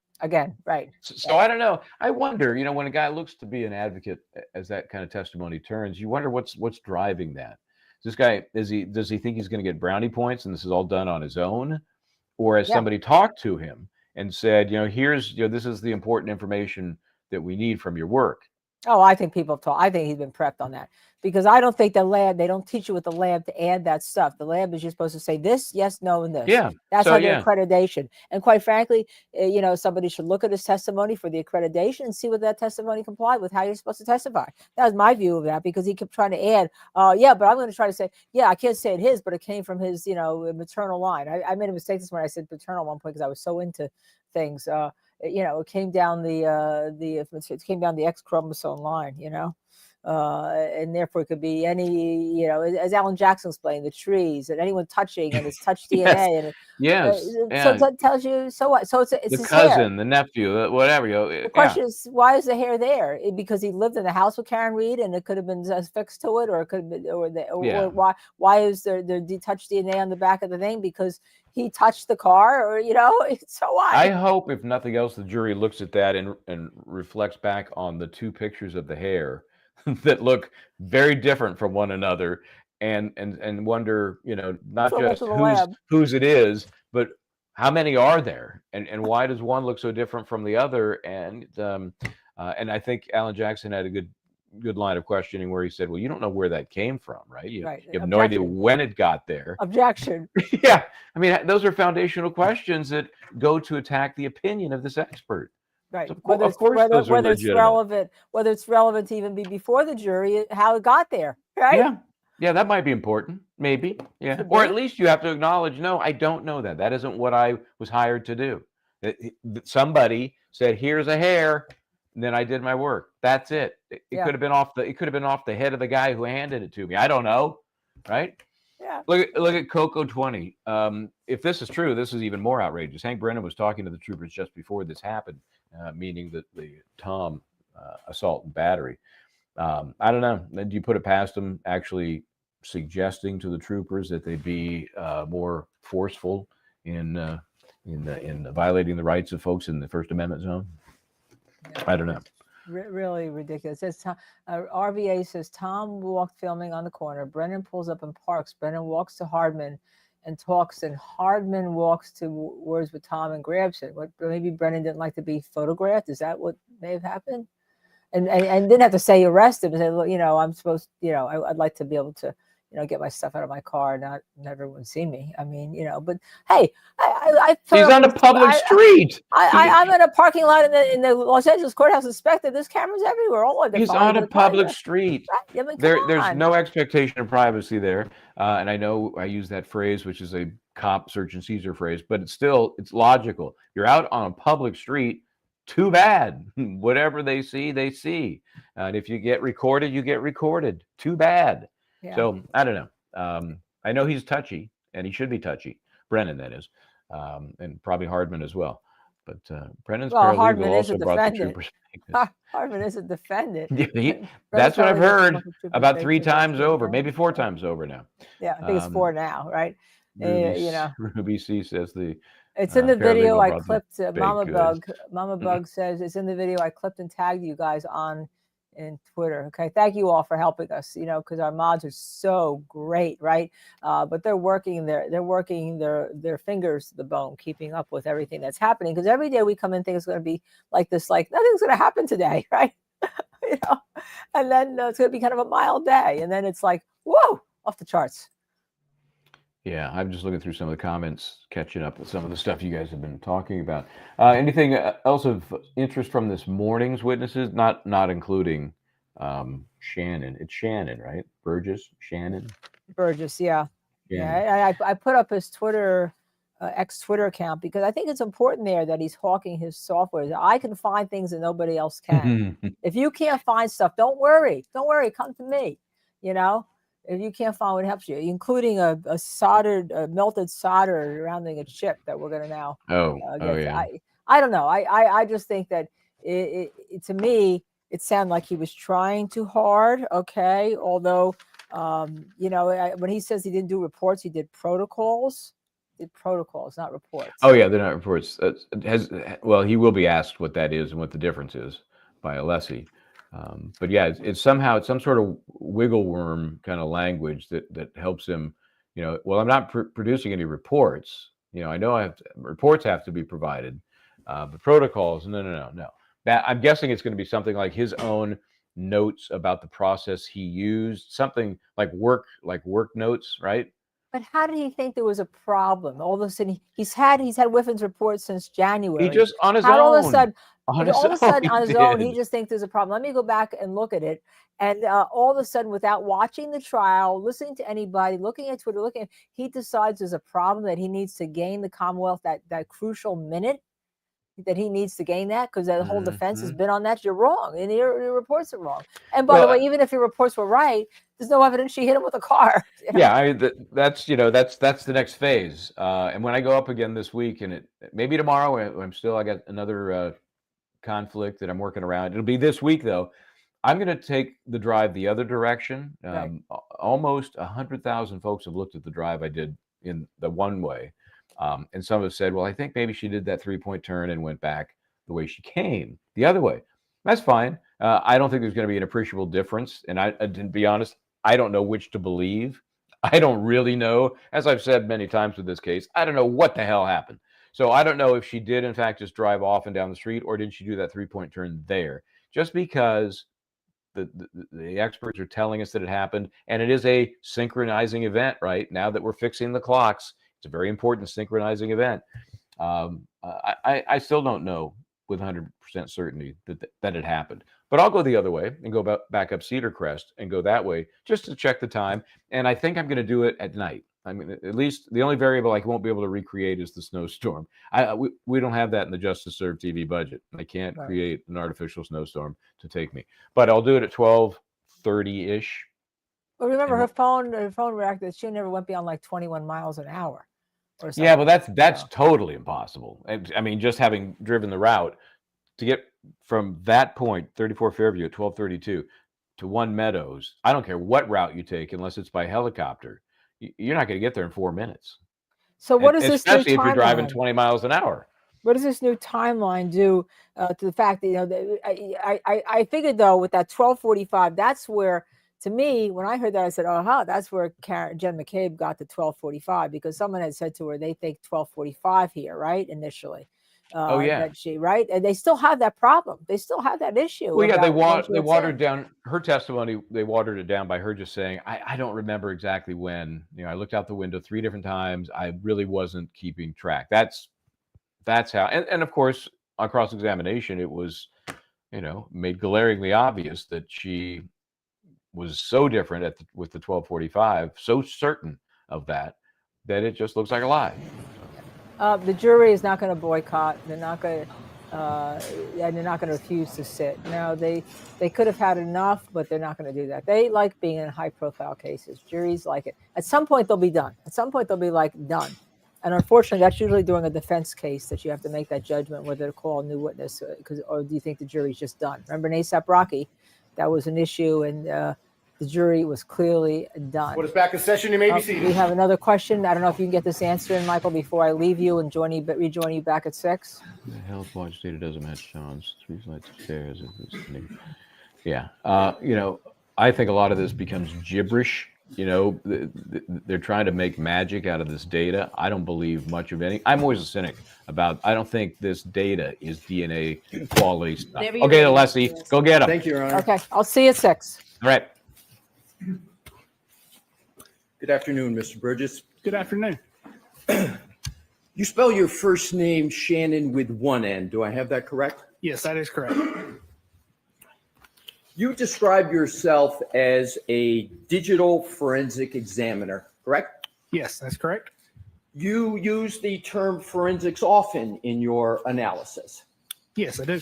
Right. So I don't know. I wonder, when a guy looks to be an advocate, as that kind of testimony turns, you wonder what's driving that. This guy, does he think he's going to get brownie points and this is all done on his own? Or has somebody talked to him and said, this is the important information that we need from your work? Oh, I think I think he's been prepped on that, because I don't think they don't teach you with the lab to add that stuff. The lab is just supposed to say this, yes, no, and this. Yeah. That's how the accreditation. And quite frankly, somebody should look at his testimony for the accreditation and see what that testimony complied with, how you're supposed to testify. That was my view of that, because he kept trying to add, but I'm going to try to say, I can't say it his, but it came from his, maternal line. I made a mistake this morning. I said paternal at one point because I was so into things. It came down the X chromosome line, and therefore it could be any, as Alan Jackson explained, the trees and anyone touching, and it's touch DNA. So that tells you, so what? So it's the cousin, the nephew, whatever. The question is, why is the hair there? Because he lived in the house with Karen Reed, and it could have been affixed to it, or it could have been, or why is there touch DNA on the back of the thing? Because he touched the car, or so what? I hope, if nothing else, the jury looks at that and reflects back on the two pictures of the hair that look very different from one another, and wonder, not just whose it is, but how many are there, and why does one look so different from the other? And I think Alan Jackson had a good line of questioning where he said, well, you don't know where that came from, right? You have no idea when it got there. Objection. Yeah. I mean, those are foundational questions that go to attack the opinion of this expert. Right. So whether it's relevant to even be before the jury, how it got there. Right. Yeah, that might be important. Maybe. Yeah. Or at least you have to acknowledge, no, I don't know that. That isn't what I was hired to do. Somebody said, here's a hair. And then I did my work. That's it. It could have been off the head of the guy who handed it to me. I don't know, right? Yeah. Look at Coco 20. If this is true, this is even more outrageous. Hank Brennan was talking to the troopers just before this happened, meaning that the Tom assault and battery. I don't know. Do you put it past him actually suggesting to the troopers that they be more forceful in violating the rights of folks in the First Amendment zone? I don't know. Really ridiculous. It says, RVA says Tom walked filming on the corner. Brennan pulls up and parks. Brennan walks to Hardman and talks, and Hardman walks to words with Tom and grabs it. What, maybe Brennan didn't like to be photographed? Is that what may have happened? And didn't have to say arrest him and say, look, I'm supposed, I'd like to be able to, get my stuff out of my car, not everyone see me. I mean, but hey, he's on a public street. I'm in a parking lot in the Los Angeles courthouse inspected. There's cameras everywhere. All he's on a public street. Right? I mean, There's no expectation of privacy there. And I know I use that phrase, which is a cop search and seizure phrase, but it's logical. You're out on a public street. Too bad. Whatever they see, they see. And if you get recorded, you get recorded. Too bad. Yeah. So I don't know. I know he's touchy, and he should be touchy. Brennan, that is, and probably Hardman as well. But Brennan's paralegal also brought the troopers. Hardman is a defendant. Yeah, that's what I've heard about 3 times over, maybe 4 times over now. Yeah, I think it's 4 now, right? Ruby C says it's in the video I clipped. Mama Bug says it's in the video I clipped and tagged you guys on in Twitter. Okay, thank you all for helping us. Because our mods are so great, right? But they're working their fingers to the bone, keeping up with everything that's happening. Because every day we come in, think it's going to be like this, like nothing's going to happen today, right? And then it's going to be kind of a mild day, and then it's like whoa, off the charts. Yeah, I'm just looking through some of the comments, catching up with some of the stuff you guys have been talking about. Anything else of interest from this morning's witnesses? Not including Shannon. It's Shannon, right? Shannon. Burgess, yeah. Yeah. I put up his Twitter, ex-Twitter account because I think it's important there that he's hawking his software. I can find things that nobody else can. If you can't find stuff, don't worry. Don't worry. Come to me. If you can't find what helps you, including a melted solder surrounding a chip that we're going to now get. Yeah. I don't know. I just think that to me, it sounded like he was trying too hard. Okay. Although, when he says he didn't do reports, he did protocols. Not reports. Oh yeah, they're not reports. He will be asked what that is and what the difference is by Alessi. But yeah, it's somehow some sort of wiggle worm kind of language that helps him. I'm not producing any reports. I know reports have to be provided, but protocols, no. I'm guessing it's going to be something like his own notes about the process he used, something like work notes, right? But how did he think there was a problem? All of a sudden, he's had Whiffin's report since January. He just on his own. All of a sudden, on his own, he did. just thinks there's a problem. Let me go back and look at it. And all of a sudden, without watching the trial, listening to anybody, looking at Twitter, he decides there's a problem that he needs to gain the Commonwealth that crucial minute. That he needs to gain that because the whole defense has been on that. You're wrong, and your reports are wrong. And by the way, even if your reports were right, there's no evidence she hit him with a car. Yeah, that's the next phase. And when I go up again this week, and maybe tomorrow, I got another conflict that I'm working around. It'll be this week though. I'm going to take the drive the other direction. Right. Almost 100,000 folks have looked at the drive I did in the one way. And some have said, well, I think maybe she did that 3-point turn and went back the way she came the other way. That's fine. I don't think there's going to be an appreciable difference. And to be honest, I don't know which to believe. I don't really know. As I've said many times with this case, I don't know what the hell happened. So I don't know if she did, in fact, just drive off and down the street, or did she do that 3-point turn there? Just because the experts are telling us that it happened, and it is a synchronizing event, right? Now that we're fixing the clocks, it's a very important synchronizing event. I still don't know with 100% certainty that it happened. But I'll go the other way and go back up Cedar Crest and go that way just to check the time. And I think I'm going to do it at night. I mean, at least the only variable I won't be able to recreate is the snowstorm. We don't have that in the Justice Served TV budget. I can't create an artificial snowstorm to take me. But I'll do it at 12:30-ish. Well, remember, her phone reacted. She never went beyond like 21 miles an hour. Yeah, well, that's totally impossible. I mean, just having driven the route to get from that point, 34 Fairview at 12:32, to One Meadows, I don't care what route you take, unless it's by helicopter, you're not going to get there in 4 minutes. So what is this new Especially if you're driving timeline? 20 miles an hour. What does this new timeline do to the fact that, you know, I figured though with that 1245, that's where, to me, when I heard that, I said, oh, that's where Jen McCabe got the 1245, because someone had said to her, they think 1245 here, right? Initially. Oh, yeah. That she, right? And they still have that problem. They still have that issue. Well, yeah, they about what you had watered said. down her testimony. They watered it down by her just saying, I don't remember exactly when. You know, I looked out the window 3 different times. I really wasn't keeping track. That's how. And of course, on cross-examination, it was, you know, made glaringly obvious that she was so different with the 1245, so certain of that it just looks like a lie. The jury is not going to boycott. They're not going to, and they're not going to refuse to sit. No, they could have had enough, but they're not going to do that. They like being in high-profile cases. Juries like it. At some point, they'll be done. At some point, they'll be like done. And unfortunately, that's usually during a defense case that you have to make that judgment whether to call a new witness, or do you think the jury's just done? Remember ASAP Rocky? That was an issue, and the jury was clearly done. Put us back in session. You may be seated. We have another question. I don't know if you can get this answer in, Michael, before I leave you and rejoin you back at 6. The health watch data doesn't match John's 3 flights of stairs. Yeah. You know, I think a lot of this becomes gibberish. You know, they're trying to make magic out of this data. I don't believe much of any. I'm always a cynic about, I don't think this data is DNA quality stuff. Okay, Alessi, go get them. Thank you, Your Honor. Okay, I'll see you at 6. All right. Good afternoon, Mr. Burgess. Good afternoon. You spell your first name Shannon with one N. Do I have that correct? Yes, that is correct. You describe yourself as a digital forensic examiner, correct? Yes, that's correct. You use the term forensics often in your analysis. Yes, I do.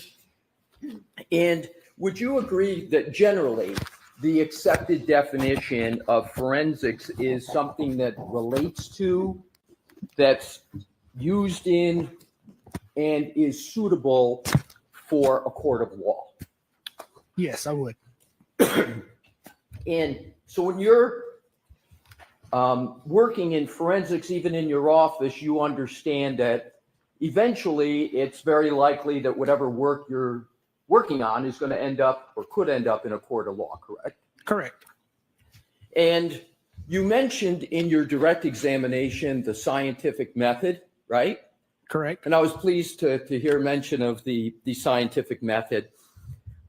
And would you agree that generally the accepted definition of forensics is something that relates to, that's used in, and is suitable for a court of law? Yes, I would. And so when you're working in forensics, even in your office, you understand that eventually it's very likely that whatever work you're working on is going to end up, or could end up, in a court of law, correct? Correct. And you mentioned in your direct examination the scientific method, right? Correct. And I was pleased to hear mention of the scientific method.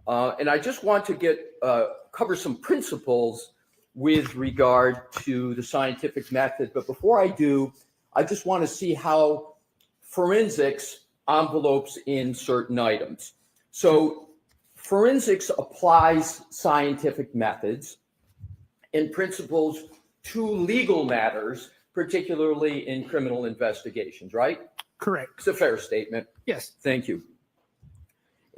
And I just want to cover some principles with regard to the scientific method. But before I do, I just want to see how forensics envelopes in certain items. So forensics applies scientific methods and principles to legal matters, particularly in criminal investigations, right? Correct. It's a fair statement. Yes. Thank you.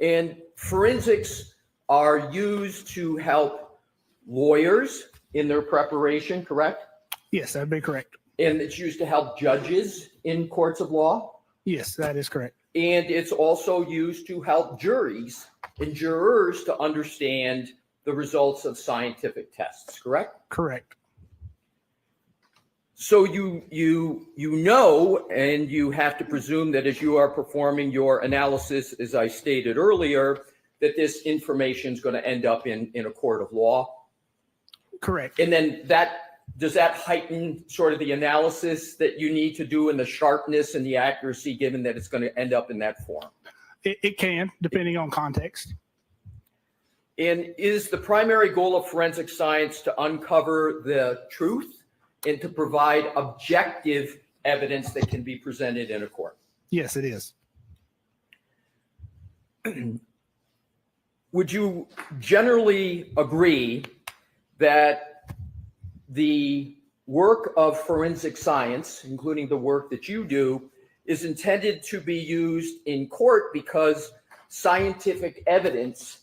And forensics are used to help lawyers in their preparation, correct? Yes, that'd be correct. And it's used to help judges in courts of law? Yes, that is correct. And it's also used to help juries and jurors to understand the results of scientific tests, correct? Correct. So you know, and you have to presume that as you are performing your analysis, as I stated earlier, that this information is going to end up in a court of law. Correct. And then does that heighten sort of the analysis that you need to do, and the sharpness and the accuracy, given that it's going to end up in that form? It can, depending on context. And is the primary goal of forensic science to uncover the truth and to provide objective evidence that can be presented in a court? Yes, it is. Would you generally agree that the work of forensic science, including the work that you do, is intended to be used in court because scientific evidence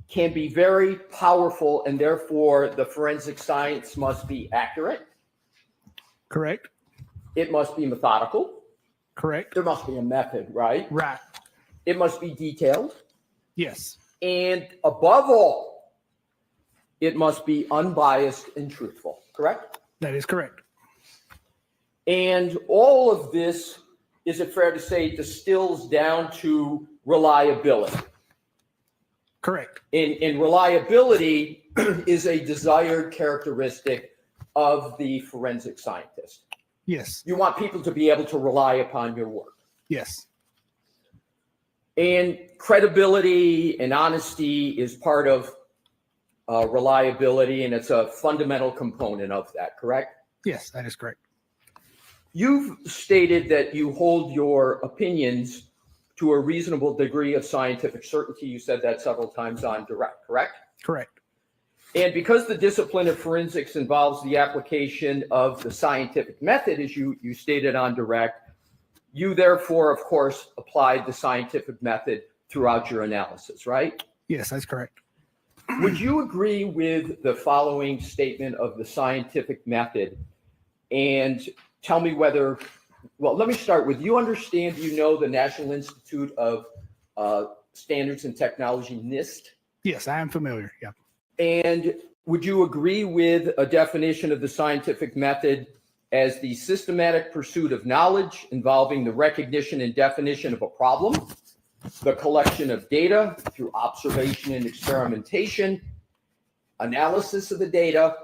can be very powerful, and therefore the forensic science must be accurate? Correct. It must be methodical. Correct. There must be a method, right? Right. It must be detailed. Yes. And above all, it must be unbiased and truthful, correct? That is correct. And all of this, is it fair to say, distills down to reliability? Correct. And reliability is a desired characteristic of the forensic scientist. Yes. You want people to be able to rely upon your work. Yes. And credibility and honesty is part of reliability, and it's a fundamental component of that, correct? Yes, that is correct. You've stated that you hold your opinions to a reasonable degree of scientific certainty. You said that several times on direct, correct? Correct. And because the discipline of forensics involves the application of the scientific method, as you stated on direct, you therefore, of course, applied the scientific method throughout your analysis, right? Yes, that's correct. Would you agree with the following statement of the scientific method? And tell me whether, well, let me start with, you understand, you know, the National Institute of Standards and Technology, NIST? Yes, I am familiar. Yeah. And would you agree with a definition of the scientific method as the systematic pursuit of knowledge involving the recognition and definition of a problem, the collection of data through observation and experimentation, analysis of the data,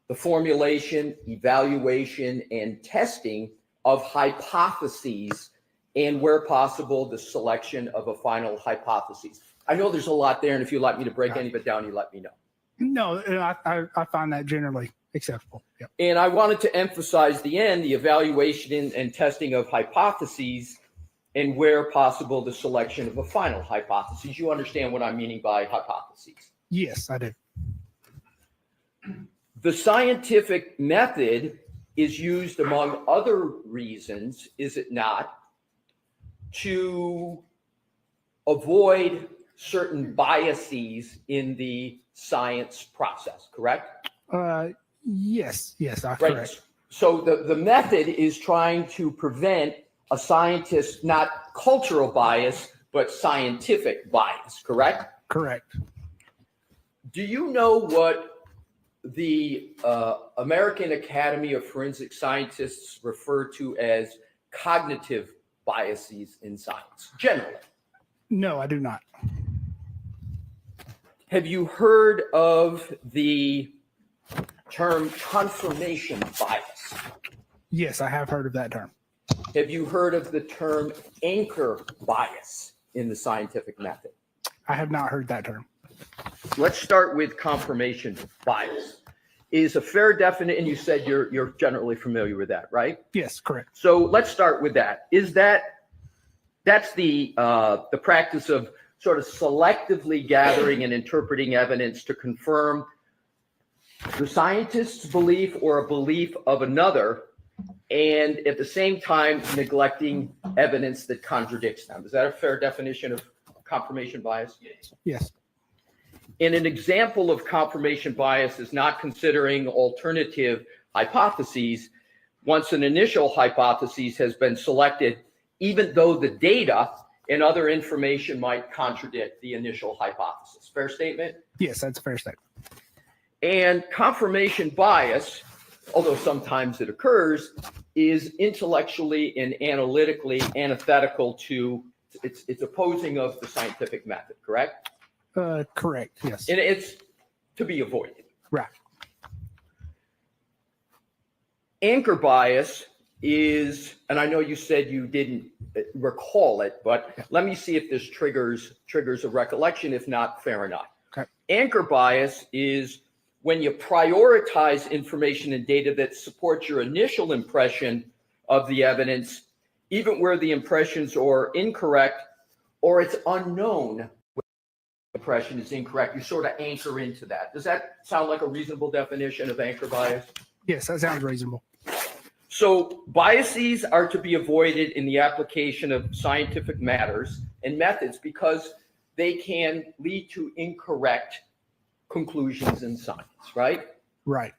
the formulation, evaluation, and testing of hypotheses, and where possible, the selection of a final hypothesis? I know there's a lot there, and if you'd like me to break any of it down, you let me know. No, I find that generally acceptable. Yep. And I wanted to emphasize the end, the evaluation and testing of hypotheses, and where possible, the selection of a final hypothesis. You understand what I'm meaning by hypotheses? Yes, I do. The scientific method is used, among other reasons, is it not, to avoid certain biases in the science process, correct? Yes, Right. correct. So the method is trying to prevent a scientist, not cultural bias, but scientific bias, correct? Correct. Do you know what the American Academy of Forensic Scientists refer to as cognitive biases in science, generally? No, I do not. Have you heard of the term confirmation bias? Yes, I have heard of that term. Have you heard of the term anchor bias in the scientific method? I have not heard that term. Let's start with confirmation bias. Is a fair definition, and you said you're generally familiar with that, right? Yes, correct. So let's start with that. That's the practice of sort of selectively gathering and interpreting evidence to confirm the scientist's belief or a belief of another, and at the same time neglecting evidence that contradicts them. Is that a fair definition of confirmation bias? Yes. And an example of confirmation bias is not considering alternative hypotheses once an initial hypothesis has been selected, even though the data and other information might contradict the initial hypothesis. Fair statement? Yes, that's a fair statement. And confirmation bias, although sometimes it occurs, is intellectually and analytically antithetical to, it's opposing of the scientific method, correct? Correct, yes. And it's to be avoided. Right. Anchor bias is, and I know you said you didn't recall it, but let me see if this triggers a recollection. If not, fair enough. Okay. Anchor bias is when you prioritize information and data that supports your initial impression of the evidence, even where the impressions are incorrect or it's unknown when the impression is incorrect. You sort of anchor into that. Does that sound like a reasonable definition of anchor bias? Yes, that sounds reasonable. So biases are to be avoided in the application of scientific matters and methods because they can lead to incorrect conclusions in science, right? Right.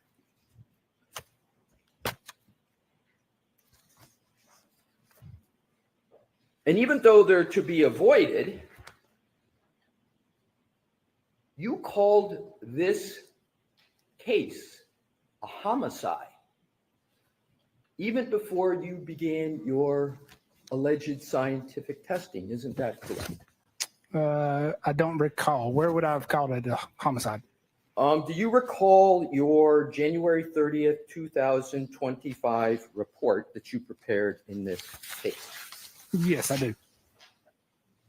And even though they're to be avoided, you called this case a homicide even before you began your alleged scientific testing. Isn't that correct? I don't recall. Where would I have called it a homicide? Do you recall your January 30th, 2025 report that you prepared in this case? Yes, I do.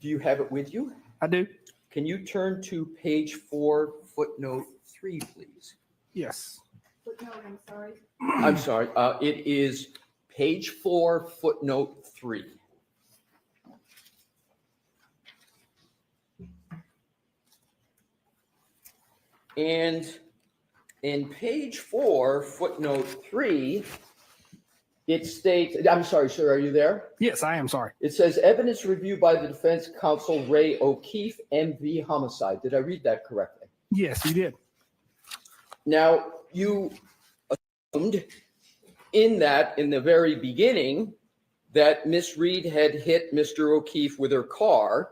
Do you have it with you? I do. Can you turn to page 4, footnote 3, please? Yes. Footnote, I'm sorry. I'm sorry. It is page 4, footnote 3. And in page 4, footnote 3, it states, I'm sorry, sir, are you there? Yes, I am sorry. It says evidence review by the defense counsel Ray O'Keefe, MV homicide. Did I read that correctly? Yes, you did. Now, you assumed in the very beginning, that Miss Reed had hit Mr. O'Keefe with her car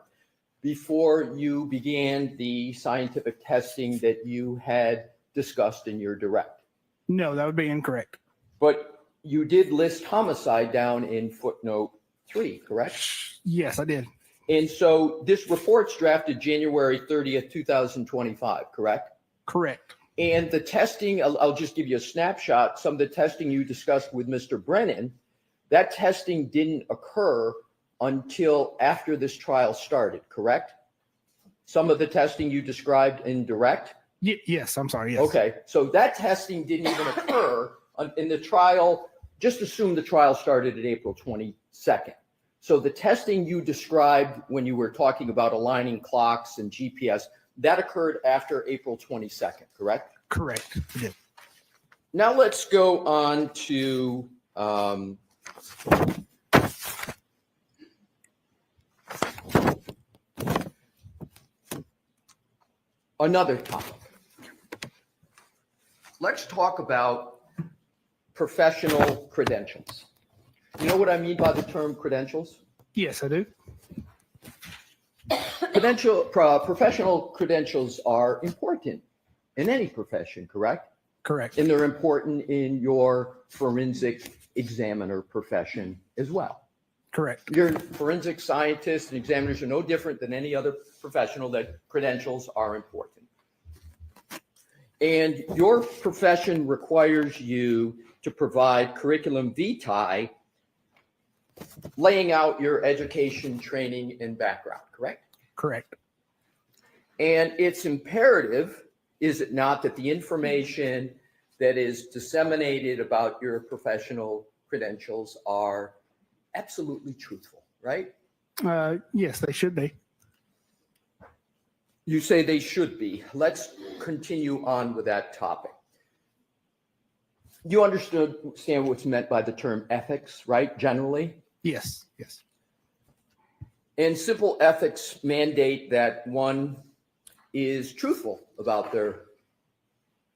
before you began the scientific testing that you had discussed in your direct. No, that would be incorrect. But you did list homicide down in footnote 3, correct? Yes, I did. And so this report's drafted January 30th, 2025, correct? Correct. And the testing, I'll just give you a snapshot. Some of the testing you discussed with Mr. Brennan, that testing didn't occur until after this trial started, correct? Some of the testing you described in direct? Yes, I'm sorry. Yes. Okay, so that testing didn't even occur in the trial. Just assume the trial started at April 22nd. So the testing you described when you were talking about aligning clocks and GPS, that occurred after April 22nd, correct? Correct. I did. Now let's go on to another topic. Let's talk about professional credentials. You know what I mean by the term credentials? Yes, I do. Professional credentials are important in any profession, correct? Correct. And they're important in your forensic examiner profession as well. Correct. Your forensic scientists and examiners are no different than any other professional that credentials are important. And your profession requires you to provide curriculum vitae, laying out your education, training, and background, correct? Correct. And it's imperative, is it not, that the information that is disseminated about your professional credentials are absolutely truthful, right? Yes, they should be. You say they should be. Let's continue on with that topic. You understand what's meant by the term ethics, right? Generally? Yes. Yes. And simple ethics mandate that one is truthful about their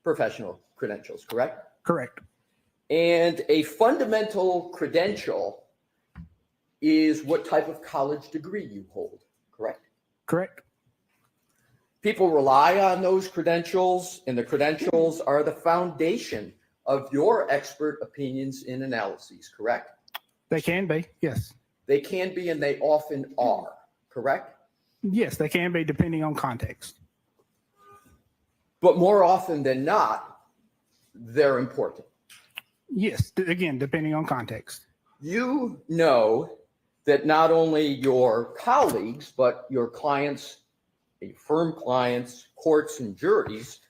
professional credentials, correct? Correct. And a fundamental credential is what type of college degree you hold, correct? Correct. People rely on those credentials, and the credentials are the foundation of your expert opinions and analyses, correct? They can be. Yes. They can be, and they often are, correct? Yes, they can be depending on context. But more often than not, they're important. Yes, again, depending on context. You know that not only your colleagues, but your clients, your firm clients, courts, and juries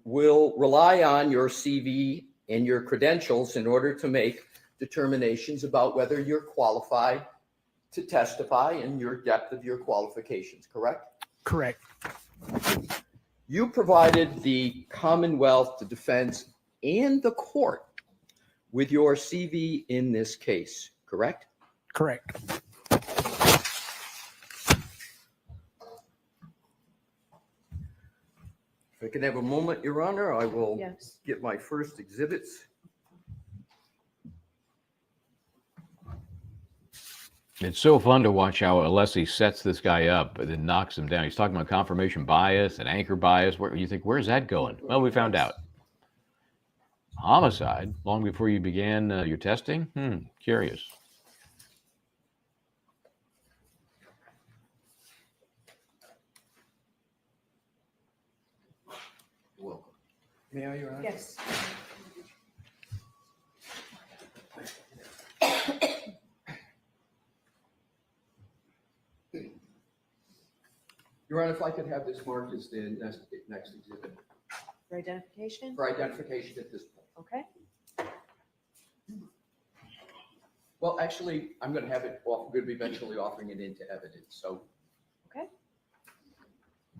will rely on your CV and your credentials in order to make determinations about whether you're qualified to testify and your depth of your qualifications, correct? Correct. You provided the Commonwealth, the defense, and the court with your CV in this case, correct? Correct. If I can have a moment, Your Honor, I will Yes. get my first exhibits. It's so fun to watch how Alessi sets this guy up, but then knocks him down. He's talking about confirmation bias and anchor bias. Where you think, where's that going? Well, we found out. Homicide, long before you began your testing? Curious. Welcome. May I, Your Honor? Yes. Your Honor, if I could have this marked as the next exhibit For identification? for identification at this point. Okay. Well, actually, I'm going to have it off, we're going to be eventually offering it into evidence, so. Okay.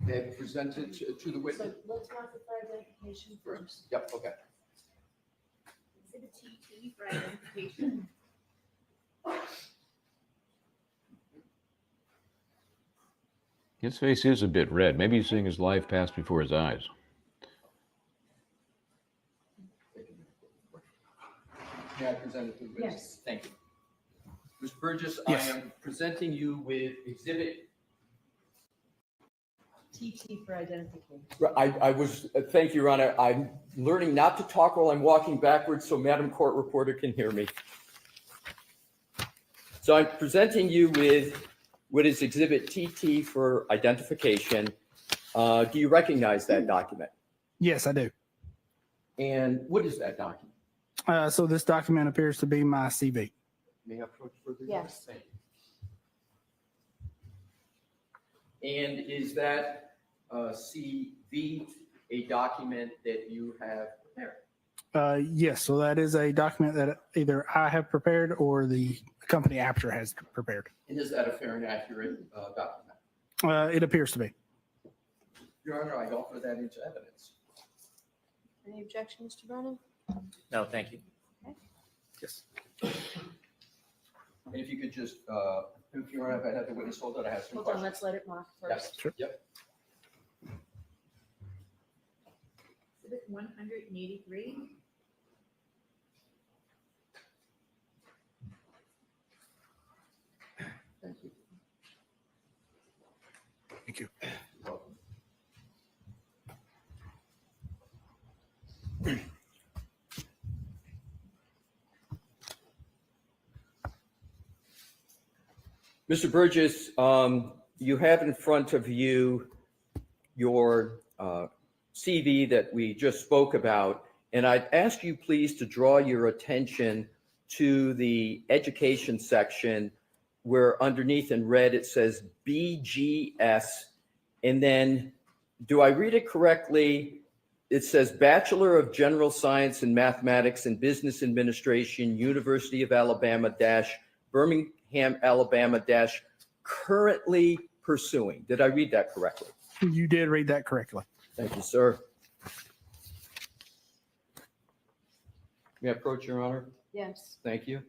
They have presented to the So witness. let's mark it for identification first. Yep, okay. Exhibit TT for identification. His face is a bit red. Maybe he's seeing his life pass before his eyes. May I present it to the witness? Yes. Thank you. Mr. Burgess, Yes. I am presenting you with exhibit. TT for identification. I was, thank you, Your Honor. I'm learning not to talk while I'm walking backwards so Madam Court Reporter can hear me. So I'm presenting you with what is exhibit TT for identification. Do you recognize that document? Yes, I do. And what is that document? So this document appears to be my CV. May I approach further? Yes. Thank you. And is that CV a document that you have prepared? Yes, so that is a document that either I have prepared or the company Apter has prepared. And is that a fair and accurate document? It appears to be. Your Honor, I offer that into evidence. Any objections, Mr. Brennan? No, thank you. Yes. And if you could just, if Your Honor, if I have the witness hold it, I have some Hold on, questions. let's let it mark Yes, first. Sure. Yep. Exhibit 183. Thank you. Thank you. Welcome. Mr. Burgess, you have in front of you your CV that we just spoke about, and I'd ask you please to draw your attention to the education section where underneath in red it says BGS, and then, do I read it correctly? It says Bachelor of General Science in Mathematics and Business Administration, University of Alabama Birmingham, Alabama currently pursuing. Did I read that correctly? You did read that correctly. Thank you, sir. May I approach, Your Honor? Yes. Thank you.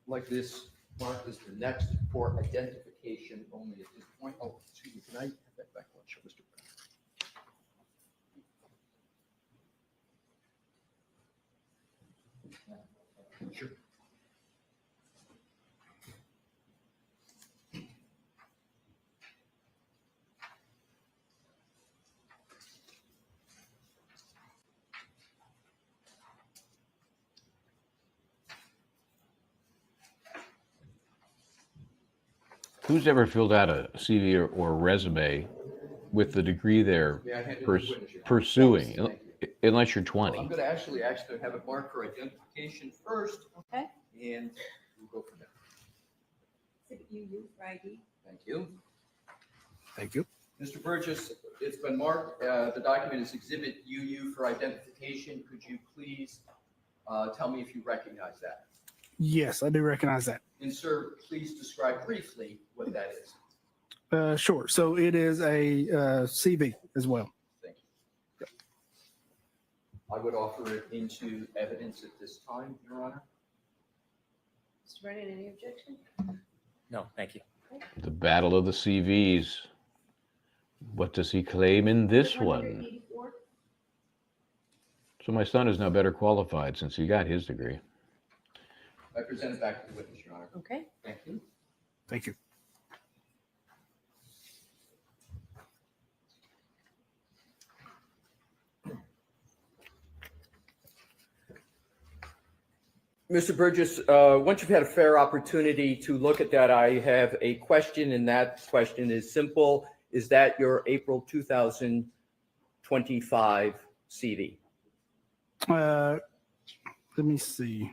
Like this marked as the next for identification only at this point. Oh, excuse me, can I have that back one, Mr. Brown? Sure. Who's ever filled out a CV or resume with the degree they're May I hand it to the witness, Your Honor? pursuing, Yes, thank you. unless you're Well, 20? I'm going to actually have it marked for identification first, Okay. and we'll go from there. Exhibit UU for ID. Thank you. Thank you. Mr. Burgess, it's been marked, the document is Exhibit UU for identification. Could you please tell me if you recognize that? Yes, I do recognize that. And sir, please describe briefly what that is. Sure. So it is a CV as well. Thank you. I would offer it into evidence at this time, Your Honor. Mr. Brennan, any objection? No, thank you. The battle of the CVs. What does he claim in this one? 184. So my son is now better qualified since he got his degree. I present it back to the witness, Your Honor. Okay. Thank you. Thank you. Mr. Burgess, once you've had a fair opportunity to look at that, I have a question, and that question is simple. Is that your April 2025 CV? Let me see.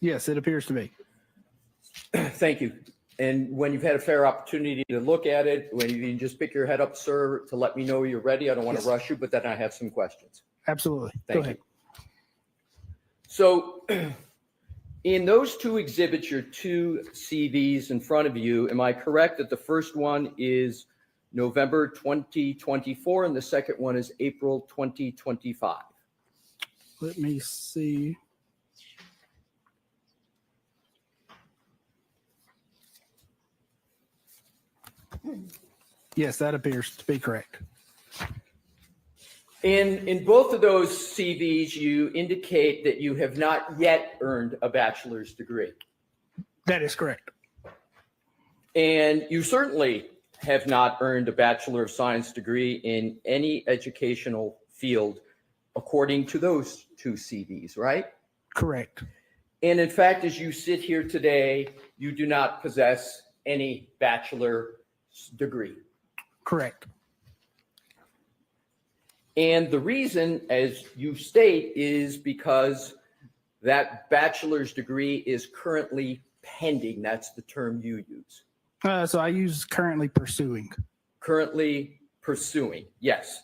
Yes, it appears to be. Thank you. And when you've had a fair opportunity to look at it, when you can just pick your head up, sir, to let me know you're ready. I don't want to Yes. rush you, but then I have some questions. Absolutely. Go Thank ahead. you. So in those two exhibits, your two CVs in front of you, am I correct that the first one is November 2024 and the second one is April 2025? Let me see. Yes, that appears to be correct. In both of those CVs, you indicate that you have not yet earned a bachelor's degree. That is correct. And you certainly have not earned a Bachelor of Science degree in any educational field, according to those two CVs, right? Correct. And in fact, as you sit here today, you do not possess any bachelor's degree. Correct. And the reason, as you state, is because that bachelor's degree is currently pending. That's the term you use. So I use currently pursuing. Currently pursuing, yes.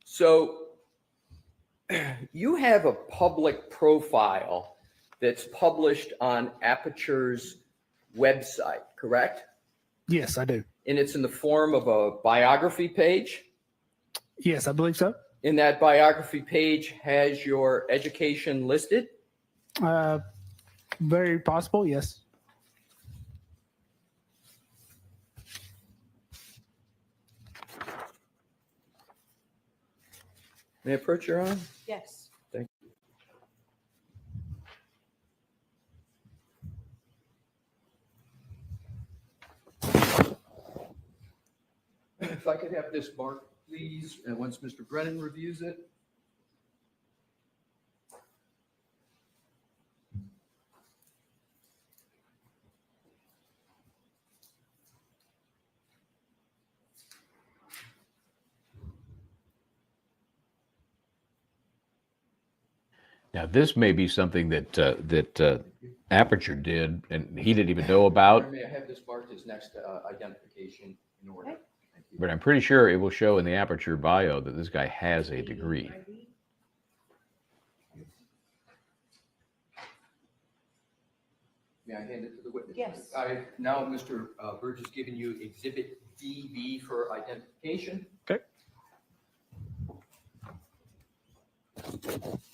So you have a public profile that's published on Aperture's website, correct? Yes, I do. And it's in the form of a biography page? Yes, I believe so. And that biography page has your education listed? Very possible, yes. May I approach, Your Honor? Yes. Thank you. If I could have this marked, please, and once Mr. Brennan reviews it. Now, this may be something that Aperture did, and he didn't even know about. May I have this marked as next identification in order? Okay. Thank you. But I'm pretty sure it will show in the Aperture bio that this guy has a degree. May I hand it to the witness? Yes. Now, Mr. Burgess giving you Exhibit DB for identification. Okay.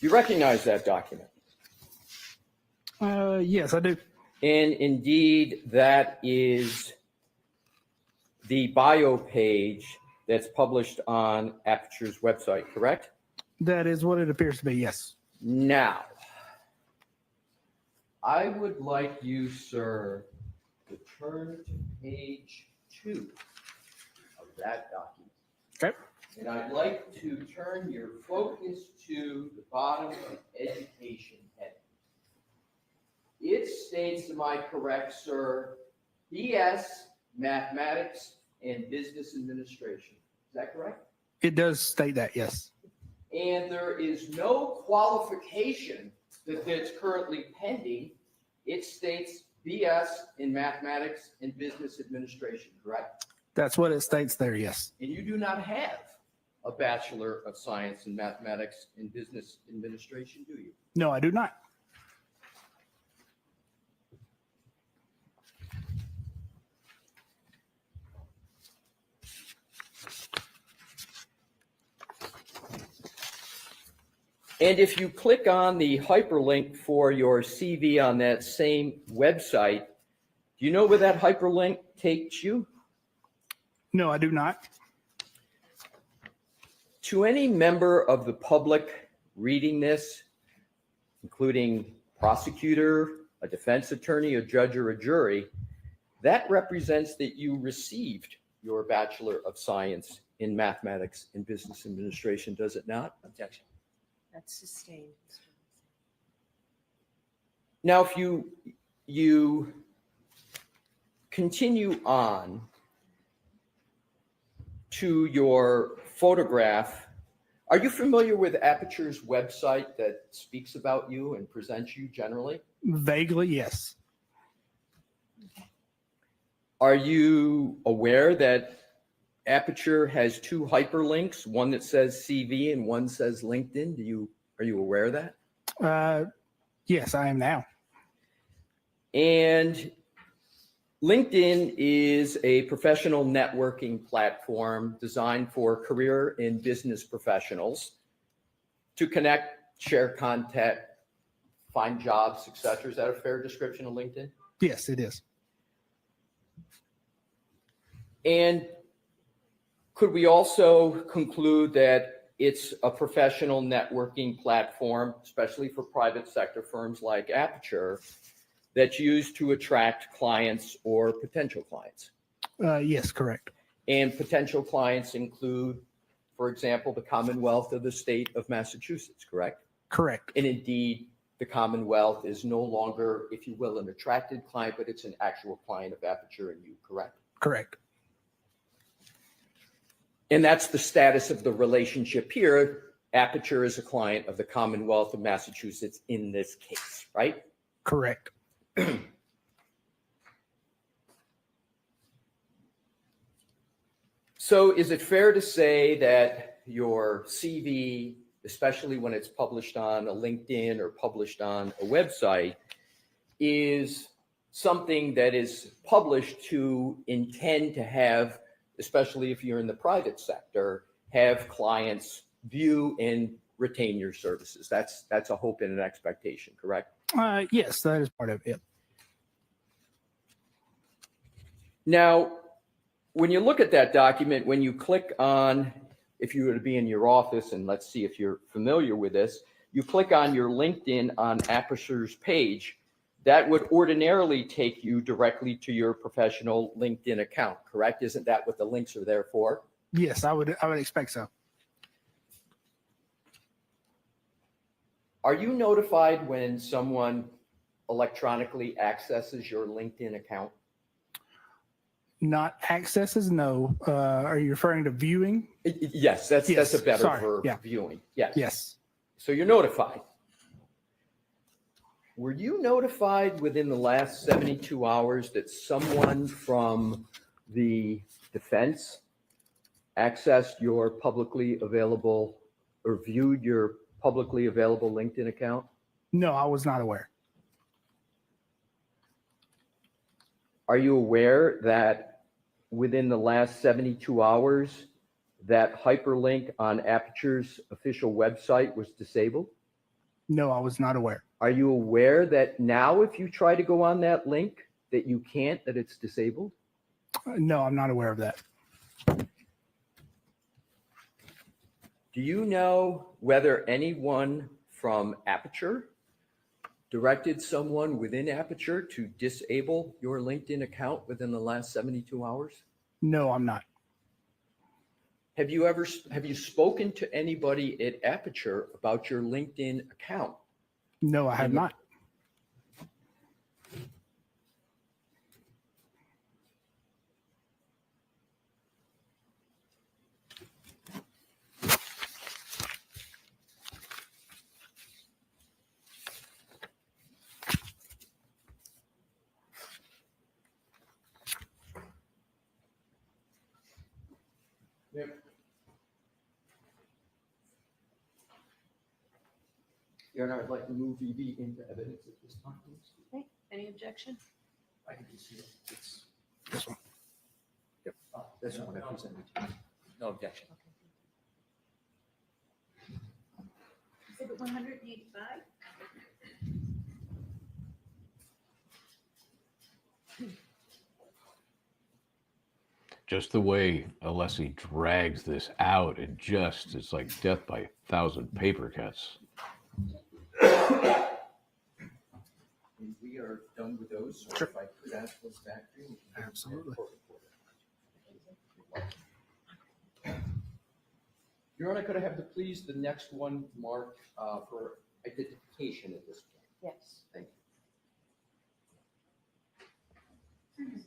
You recognize that document? Yes, I do. And indeed, that is the bio page that's published on Aperture's website, correct? That is what it appears to be, yes. Now, I would like you, sir, to turn to page 2 of that document. Okay. And I'd like to turn your focus to the bottom of education heading. It states, am I correct, sir, BS, Mathematics, and Business Administration. Is that correct? It does state that, yes. And there is no qualification that's currently pending. It states BS in Mathematics and Business Administration, correct? That's what it states there, yes. And you do not have a Bachelor of Science in Mathematics and Business Administration, do you? No, I do not. And if you click on the hyperlink for your CV on that same website, do you know where that hyperlink takes you? No, I do not. To any member of the public reading this, including prosecutor, a defense attorney, a judge, or a jury, that represents that you received your Bachelor of Science in Mathematics and Business Administration, does it not? Objection. That's sustained. Now, if you continue on to your photograph, are you familiar with Aperture's website that speaks about you and presents you generally? Vaguely, yes. Are you aware that Aperture has two hyperlinks, one that says CV and one says LinkedIn? Are you aware of that? Yes, I am now. And LinkedIn is a professional networking platform designed for career and business professionals to connect, share content, find jobs, etc. Is that a fair description of LinkedIn? Yes, it is. And could we also conclude that it's a professional networking platform, especially for private sector firms like Aperture, that's used to attract clients or potential clients? Yes, correct. And potential clients include, for example, the Commonwealth of the state of Massachusetts, correct? Correct. And indeed, the Commonwealth is no longer, if you will, an attracted client, but it's an actual client of Aperture and you, correct? Correct. And that's the status of the relationship here. Aperture is a client of the Commonwealth of Massachusetts in this case, right? Correct. So is it fair to say that your CV, especially when it's published on a LinkedIn or published on a website, is something that is published to intend to have, especially if you're in the private sector, have clients view and retain your services? That's a hope and an expectation, correct? Yes, that is part of it. Now, when you look at that document, when you click on, if you were to be in your office, and let's see if you're familiar with this, you click on your LinkedIn on Aperture's page, that would ordinarily take you directly to your professional LinkedIn account, correct? Isn't that what the links are there for? Yes, I would expect so. Are you notified when someone electronically accesses your LinkedIn account? Not accesses, no. Are you referring to viewing? Yes, that's a better sorry, verb, yeah. viewing. Yes. Yes. So you're notified. Were you notified within the last 72 hours that someone from the defense accessed your publicly available or viewed your publicly available LinkedIn account? No, I was not aware. Are you aware that within the last 72 hours, that hyperlink on Aperture's official website was disabled? No, I was not aware. Are you aware that now if you try to go on that link, that you can't, that it's disabled? No, I'm not aware of that. Do you know whether anyone from Aperture directed someone within Aperture to disable your LinkedIn account within the last 72 hours? No, I'm not. Have you spoken to anybody at Aperture about your LinkedIn account? No, I have not. Yep. Your Honor, I'd like to move EV into evidence at this time, please. Okay, any objection? I can just see it. It's This one. this one I presented to you. No objection. Exhibit 185. Just the way Alessi drags this out, it's like death by 1,000 paper cuts. we're done with those, so Sure. if I could ask those back to you. Absolutely. Your Honor, could I have please the next one marked for identification at this point? Yes. Thank you.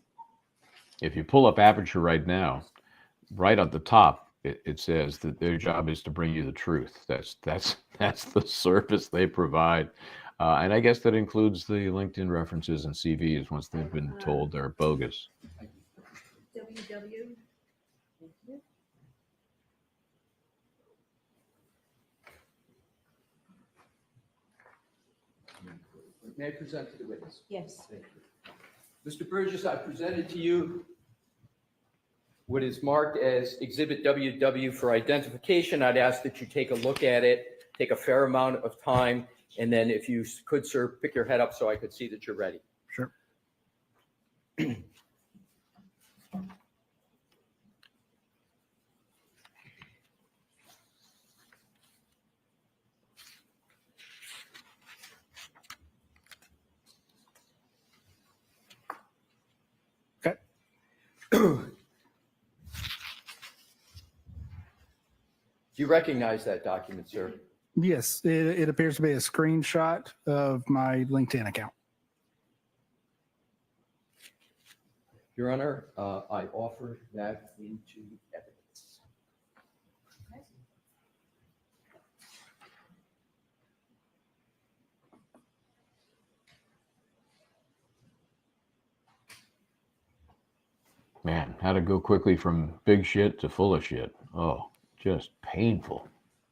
If you pull up Aperture right now, right at the top, it says that their job is to bring you the truth. That's the service they provide. And I guess that includes the LinkedIn references and CVs once they've been told they're bogus. WW. May I present to the witness? Yes. Thank you. Mr. Burgess, I presented to you what is marked as Exhibit WW for identification. I'd ask that you take a look at it, take a fair amount of time, and then if you could, sir, pick your head up so I could see that you're ready. Sure. Okay. Do you recognize that document, sir? Yes, it appears to be a screenshot of my LinkedIn account. Your Honor, I offer that into evidence. Man, how to go quickly from big shit to full of shit. Oh, just painful,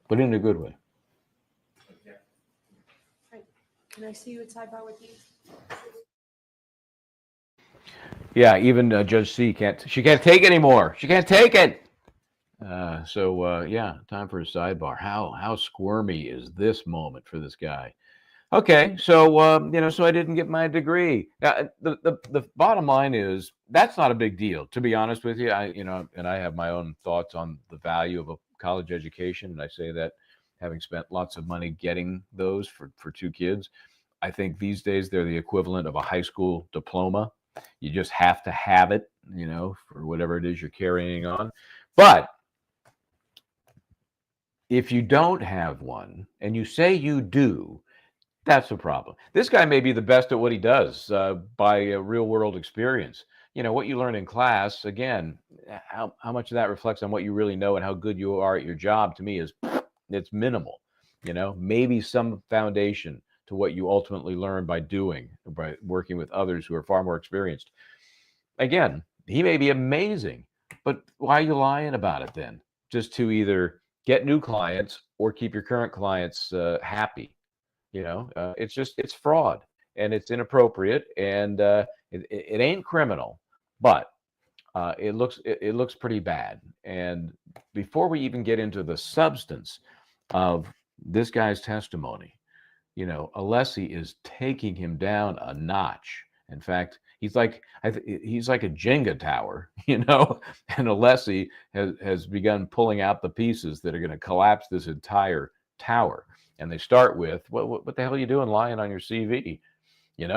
but in a good way. Can I see you at sidebar with these? Yeah, even Judge C can't take anymore. She can't take it. Yeah, time for a sidebar. How squirmy is this moment for this guy? Okay, so so I didn't get my degree. Now, the bottom line is that's not a big deal, to be honest with you. And I have my own thoughts on the value of a college education, and I say that having spent lots of money getting those for two kids. I think these days they're the equivalent of a high school diploma. You just have to have it, for whatever it is you're carrying on. But if you don't have one and you say you do, that's a problem. This guy may be the best at what he does by a real world experience. What you learn in class, again, how much of that reflects on what you really know and how good you are at your job, to me, it's minimal. Maybe some foundation to what you ultimately learn by working with others who are far more experienced. Again, he may be amazing, but why are you lying about it then? Just to either get new clients or keep your current clients happy. It's fraud and it's inappropriate, and it ain't criminal, but it looks pretty bad. And before we even get into the substance of this guy's testimony, Alessi is taking him down a notch. In fact, he's like a Jenga tower, and Alessi has begun pulling out the pieces that are going to collapse this entire tower. And they start with, what the hell are you doing lying on your CV? You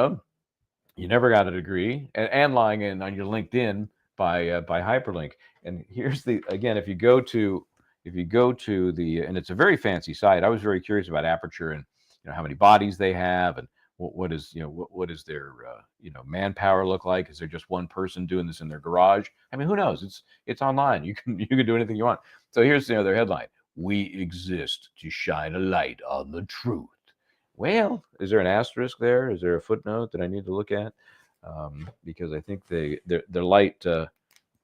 never got a degree, and lying on your LinkedIn by hyperlink. And here's again, if you go to and it's a very fancy site. I was very curious about Aperture and how many bodies they have and what is their manpower look like? Is there just one person doing this in their garage? I mean, who knows? It's online. You can do anything you want. So here's their headline: "We exist to shine a light on the truth." Well, is there an asterisk there? Is there a footnote that I need to look at? Because I think their light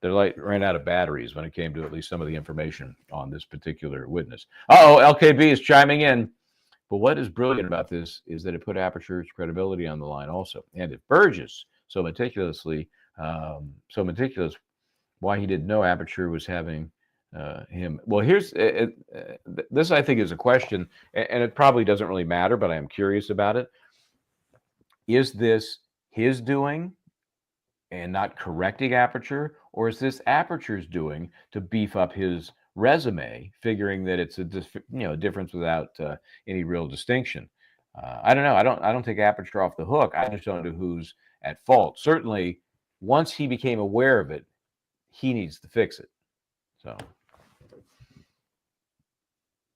ran out of batteries when it came to at least some of the information on this particular witness. LKB is chiming in. But what is brilliant about this is that it put Aperture's credibility on the line also. And if Burgess so meticulous why he didn't know Aperture was having him. Well, here's this, I think, is a question, and it probably doesn't really matter, but I am curious about it. Is this his doing and not correcting Aperture, or is this Aperture's doing to beef up his resume, figuring that it's a difference without any real distinction? I don't know. I don't take Aperture off the hook. I just don't know who's at fault. Certainly, once he became aware of it, he needs to fix it. So,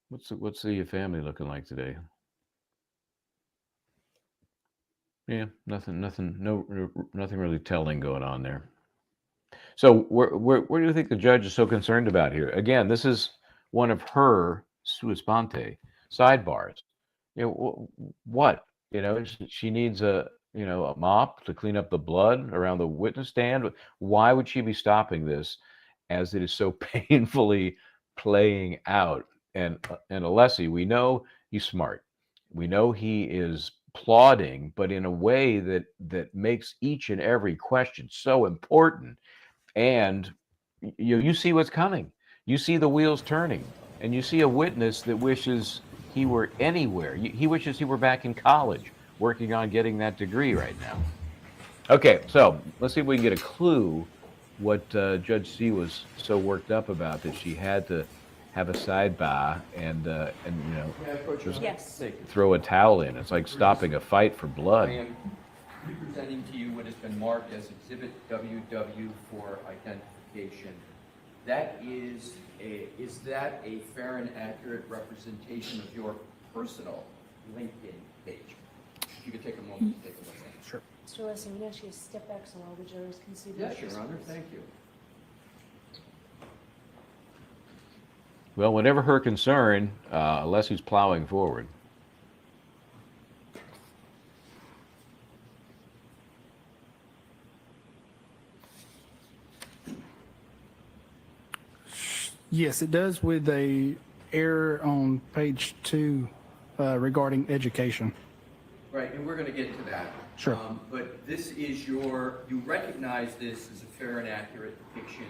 what's the family looking like today? Yeah, nothing really telling going on there. So, where do you think the judge is so concerned about here? Again, this is one of her sua sponte sidebars. You know, what? You know, she needs a mop to clean up the blood around the witness stand. Why would she be stopping this as it is so painfully playing out? And Alessi, we know he's smart. We know he is plotting, but in a way that makes each and every question so important. And you see what's coming. You see the wheels turning, and you see a witness that wishes he were anywhere. He wishes he were back in college, working on getting that degree right now. Okay, so let's see if we can get a clue what Judge C was so worked up about that she had to have a sidebar and just Yes. throw a towel in. It's like stopping a fight for blood. I am representing to you what has been marked as Exhibit WW for identification. Is that a fair and accurate representation of your personal LinkedIn page? If you could take a moment to take a look at it. Sure. Mr. Leslie, I'm going to ask you to step back so all the jurors can see the Yes, pictures, Your Honor, please. thank you. Well, whatever her concern, Alessi's plowing forward. Yes, it does with a error on page 2 regarding education. Right, and we're going to get to that. Sure. But this is you recognize this as a fair and accurate depiction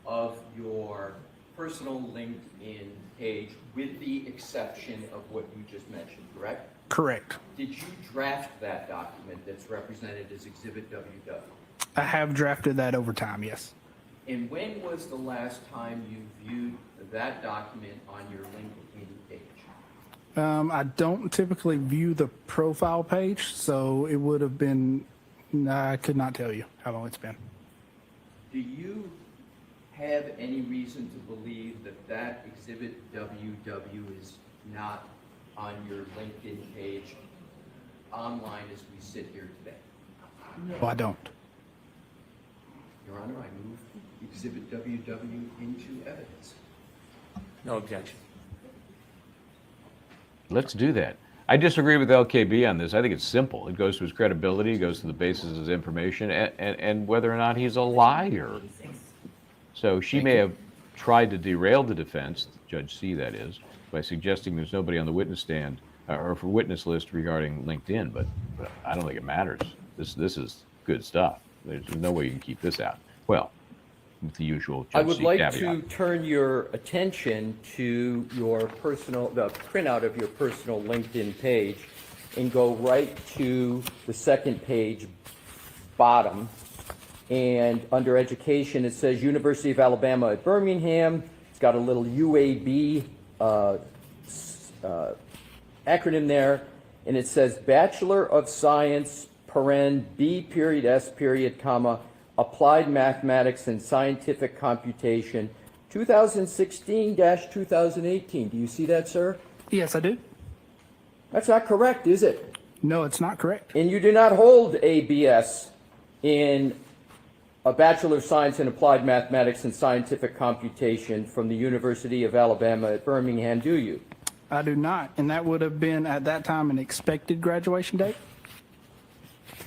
of your personal LinkedIn page with the exception of what you just mentioned, correct? Correct. Did you draft that document that's represented as Exhibit WW? I have drafted that over time, yes. And when was the last time you viewed that document on your LinkedIn page? I don't typically view the profile page, so it would have been, I could not tell you how long it's been. Do you have any reason to believe that that Exhibit WW is not on your LinkedIn page online as we sit here today? No, I don't. Your Honor, I move Exhibit WW into evidence. No objection. Let's do that. I disagree with LKB on this. I think it's simple. It goes to his credibility, it goes to the basis of his information, and whether or not he's a liar. So she may have tried to derail the defense, Judge C that is, by suggesting there's nobody on the witness stand or for witness list regarding LinkedIn, but I don't think it matters. This is good stuff. There's no way you can keep this out. Well, with the usual Judge I would C like caveat. to turn your attention to the printout of your personal LinkedIn page and go right to the second page, bottom. And under education, it says University of Alabama at Birmingham. It's got a little UAB acronym there. And it says Bachelor of Science, B period, S period, comma, Applied Mathematics and Scientific Computation, 2016-2018. Do you see that, sir? Yes, I do. That's not correct, is it? No, it's not correct. And you do not hold a BS in a Bachelor of Science in Applied Mathematics and Scientific Computation from the University of Alabama at Birmingham, do you? I do not. And that would have been, at that time, an expected graduation date?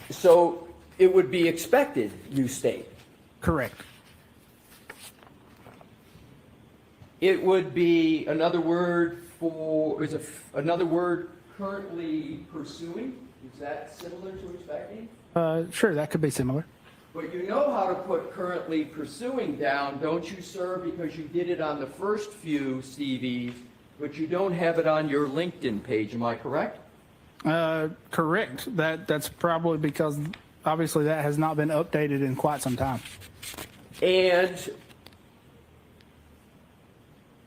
So it would be expected, you state. Correct. It would be another word currently pursuing? Is that similar to expecting? Sure, that could be similar. But you know how to put currently pursuing down, don't you, sir? Because you did it on the first few CVs, but you don't have it on your LinkedIn page. Am I correct? Correct. That's probably because obviously that has not been updated in quite some time. And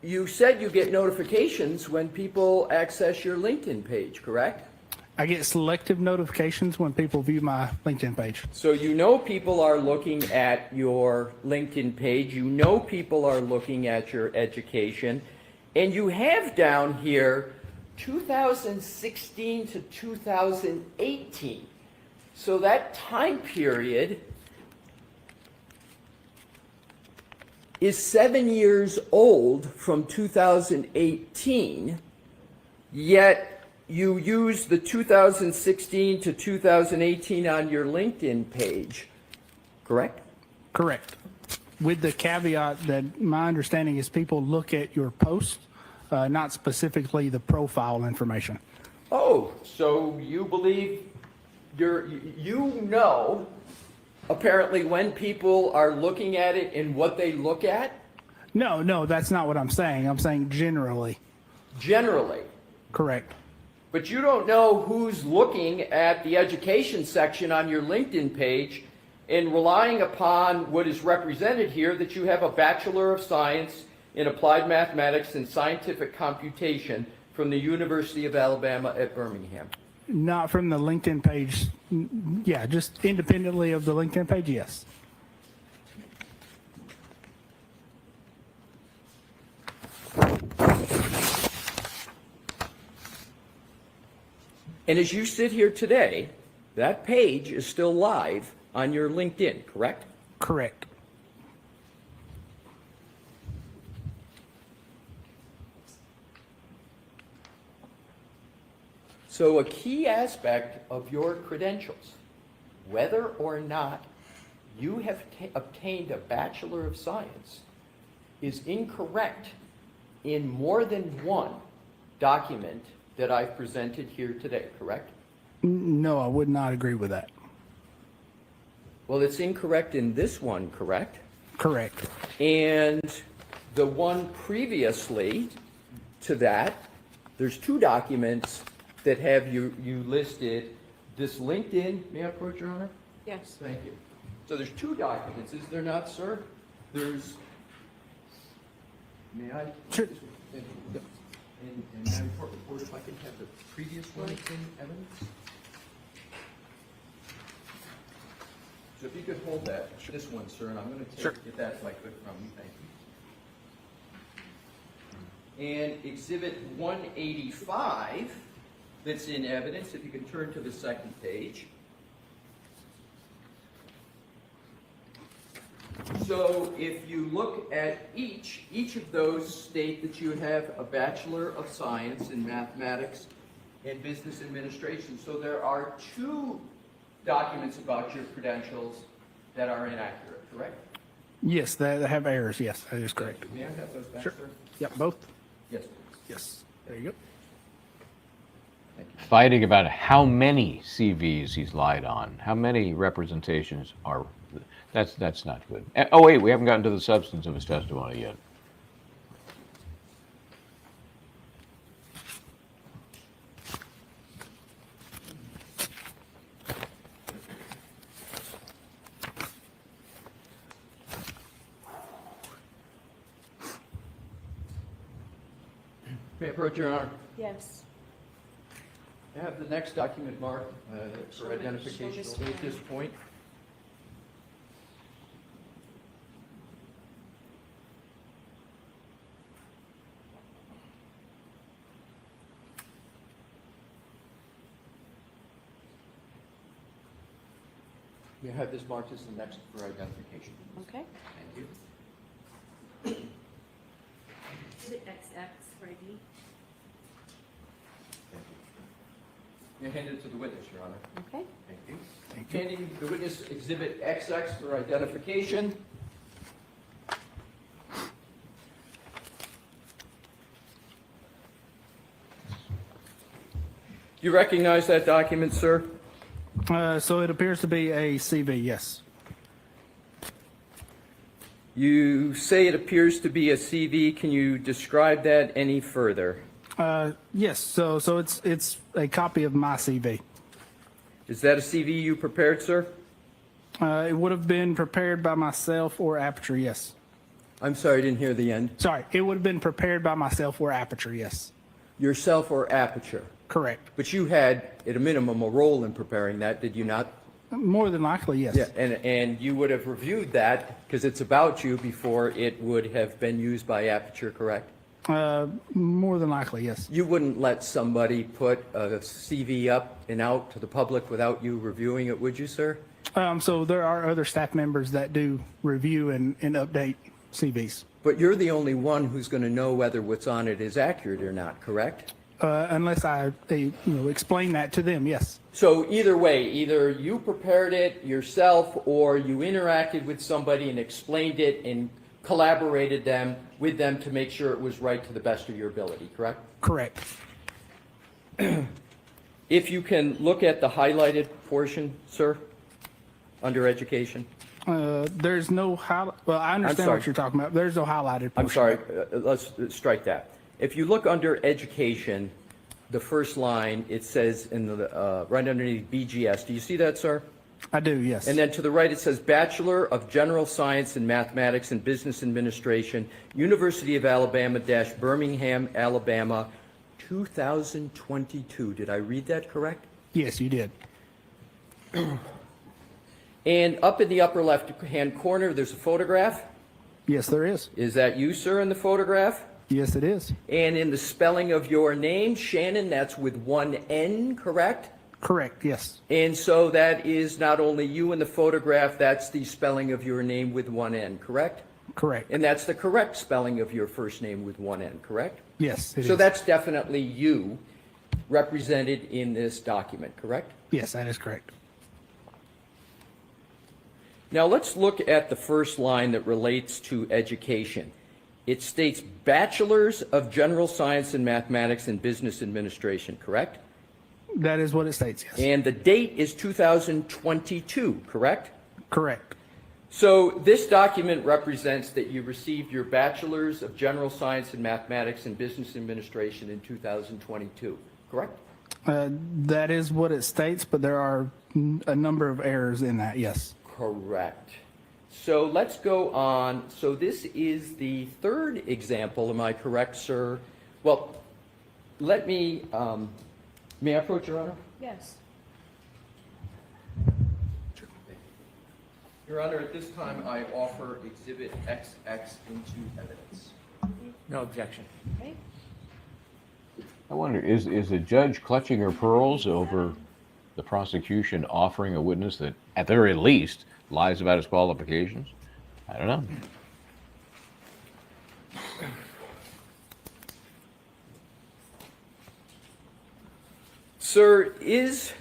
you said you get notifications when people access your LinkedIn page, correct? I get selective notifications when people view my LinkedIn page. So you know people are looking at your LinkedIn page, you know people are looking at your education, and you have down here 2016 to 2018. So that time period is 7 years old from 2018, yet you use the 2016 to 2018 on your LinkedIn page, correct? Correct. With the caveat that my understanding is people look at your post, not specifically the profile information. Oh, so you believe you know apparently when people are looking at it and what they look at? No, that's not what I'm saying. I'm saying generally. Generally. Correct. But you don't know who's looking at the education section on your LinkedIn page and relying upon what is represented here, that you have a Bachelor of Science in Applied Mathematics and Scientific Computation from the University of Alabama at Birmingham. Not from the LinkedIn page. Yeah, just independently of the LinkedIn page, yes. And as you sit here today, that page is still live on your LinkedIn, correct? Correct. So a key aspect of your credentials, whether or not you have obtained a Bachelor of Science, is incorrect in more than one document that I've presented here today, correct? No, I would not agree with that. Well, it's incorrect in this one, correct? Correct. And the one previously to that, there's two documents that have you listed. This LinkedIn, may I approach, Your Honor? Yes. Thank you. So there's two documents, is there not, sir? There's, may I? Sure. And Madam Court Reporter, if I can have the previous one in evidence? So if you could hold that, this one, sir, and I'm going to get that if I could from you, thank you. And Exhibit 185 that's in evidence, if you can turn to the second page. So if you look at each of those state that you have a Bachelor of Science in Mathematics and Business Administration. So there are two documents about your credentials that are inaccurate, correct? Yes, they have errors. Yes, that is correct. May I have those back, Sure. sir? Yep, both. Yes, please. Yes. There you go. Thank you. Fighting about how many CVs he's lied on, how many representations are. That's not good. Oh wait, we haven't gotten to the substance of his testimony yet. May I approach, Your Honor? Yes. I have the next document marked for identification this only at this point. You have this marked as the next for identification. Okay. Thank you. Is it XX for ID? You hand it to the witness, Your Honor. Okay. Thank you. Handing the witness Exhibit XX for identification. You recognize that document, sir? So it appears to be a CV. Yes. You say it appears to be a CV. Can you describe that any further? Yes. So it's a copy of my CV. Is that a CV you prepared, sir? It would have been prepared by myself or Aperture. Yes. I'm sorry, I didn't hear the end. Sorry. It would have been prepared by myself or Aperture. Yes. Yourself or Aperture? Correct. But you had, at a minimum, a role in preparing that, did you not? More than likely, yes. Yeah, and you would have reviewed that, because it's about you, before it would have been used by Aperture, correct? More than likely, yes. You wouldn't let somebody put a CV up and out to the public without you reviewing it, would you, sir? So there are other staff members that do review and update CVs. But you're the only one who's going to know whether what's on it is accurate or not, correct? Unless I explain that to them, yes. So either way, either you prepared it yourself or you interacted with somebody and explained it and collaborated with them to make sure it was right to the best of your ability, correct? Correct. If you can look at the highlighted portion, sir, under education. There's no well, I understand sorry. what you're talking about. There's no highlighted portion. I'm sorry, let's strike that. If you look under education, the first line, it says in the right underneath BGS. Do you see that, sir? I do, yes. And then to the right, it says Bachelor of General Science in Mathematics and Business Administration, University of Alabama - Birmingham, Alabama, 2022. Did I read that correct? Yes, you did. And up in the upper left-hand corner, there's a photograph. Yes, there is. Is that you, sir, in the photograph? Yes, it is. And in the spelling of your name, Shannon, that's with one N, correct? Correct, yes. And so that is not only you in the photograph, that's the spelling of your name with one N, correct? Correct. And that's the correct spelling of your first name with one N, correct? Yes, it So is. that's definitely you represented in this document, correct? Yes, that is correct. Now let's look at the first line that relates to education. It states Bachelors of General Science in Mathematics and Business Administration, correct? That is what it states, yes. And the date is 2022, correct? Correct. So this document represents that you received your Bachelor's of General Science in Mathematics and Business Administration in 2022, correct? That is what it states, but there are a number of errors in that, yes. Correct. So let's go on. So this is the third example, am I correct, sir? Well, let me, may I approach, Your Honor? Yes. Your Honor, at this time, I offer Exhibit XX into evidence. No objection. Okay. I wonder, is a judge clutching her pearls over the prosecution offering a witness that, at the very least, lies about his qualifications? I don't know. Sir, is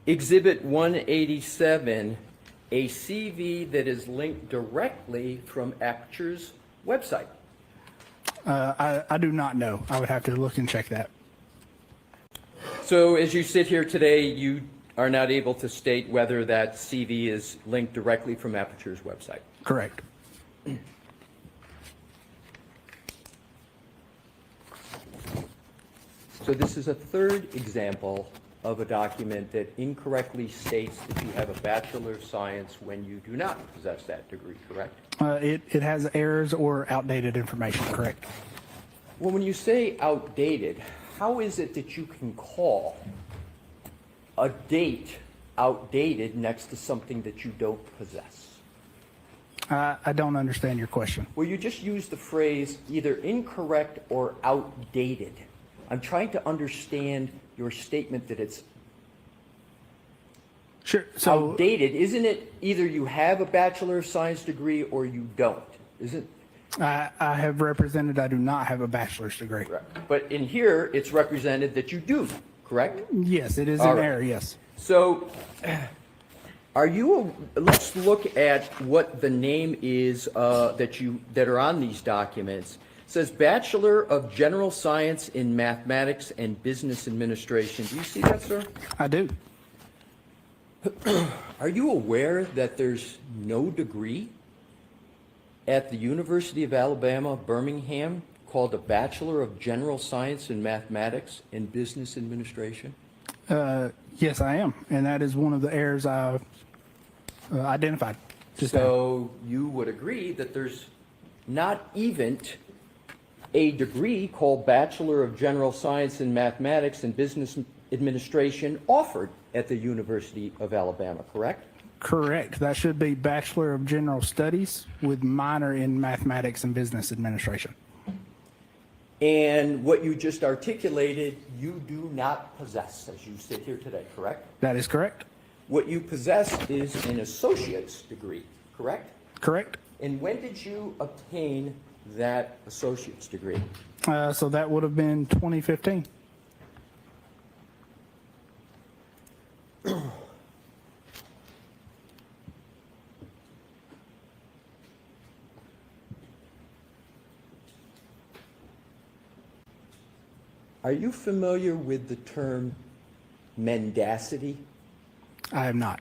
Exhibit 187 a CV that is linked directly from Aperture's website? I do not know. I would have to look and check that. So as you sit here today, you are not able to state whether that CV is linked directly from Aperture's website? Correct. So this is a third example of a document that incorrectly states that you have a Bachelor of Science when you do not possess that degree, correct? It has errors or outdated information, correct. Well, when you say outdated, how is it that you can call a date outdated next to something that you don't possess? I don't understand your question. Well, you just used the phrase either incorrect or outdated. I'm trying to understand your statement that it's Sure. So outdated. Isn't it either you have a Bachelor of Science degree or you don't? Isn't? I have represented I do not have a bachelor's degree. But in here, it's represented that you do, correct? Yes, it is All an right. error, yes. So let's look at what the name is that are on these documents. It says Bachelor of General Science in Mathematics and Business Administration. Do you see that, sir? I do. Are you aware that there's no degree at the University of Alabama, Birmingham, called a Bachelor of General Science in Mathematics and Business Administration? Yes, I am. And that is one of the errors I identified. So you would agree that there's not even a degree called Bachelor of General Science in Mathematics and Business Administration offered at the University of Alabama, correct? Correct. That should be Bachelor of General Studies with minor in Mathematics and Business Administration. And what you just articulated, you do not possess as you sit here today, correct? That is correct. What you possess is an associate's degree, correct? Correct. And when did you obtain that associate's degree? So that would have been 2015. Are you familiar with the term mendacity? I am not.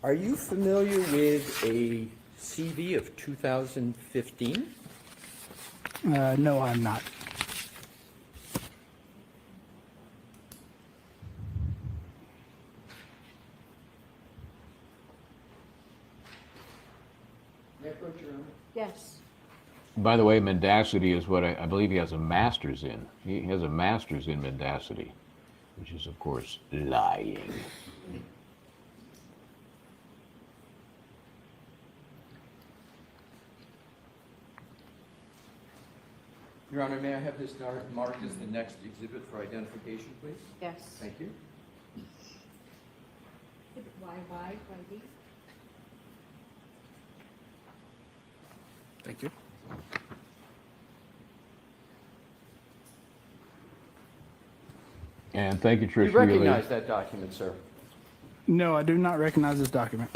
Are you familiar with a CV of 2015? No, I'm not. Yes. By the way, mendacity is what I believe he has a master's in. He has a master's in mendacity, which is, of course, lying. Your Honor, may I have this marked as the next exhibit for identification, please? Yes. Thank you. Why D? Thank you. And thank you, Do Trish. you recognize that document, sir? No, I do not recognize this document.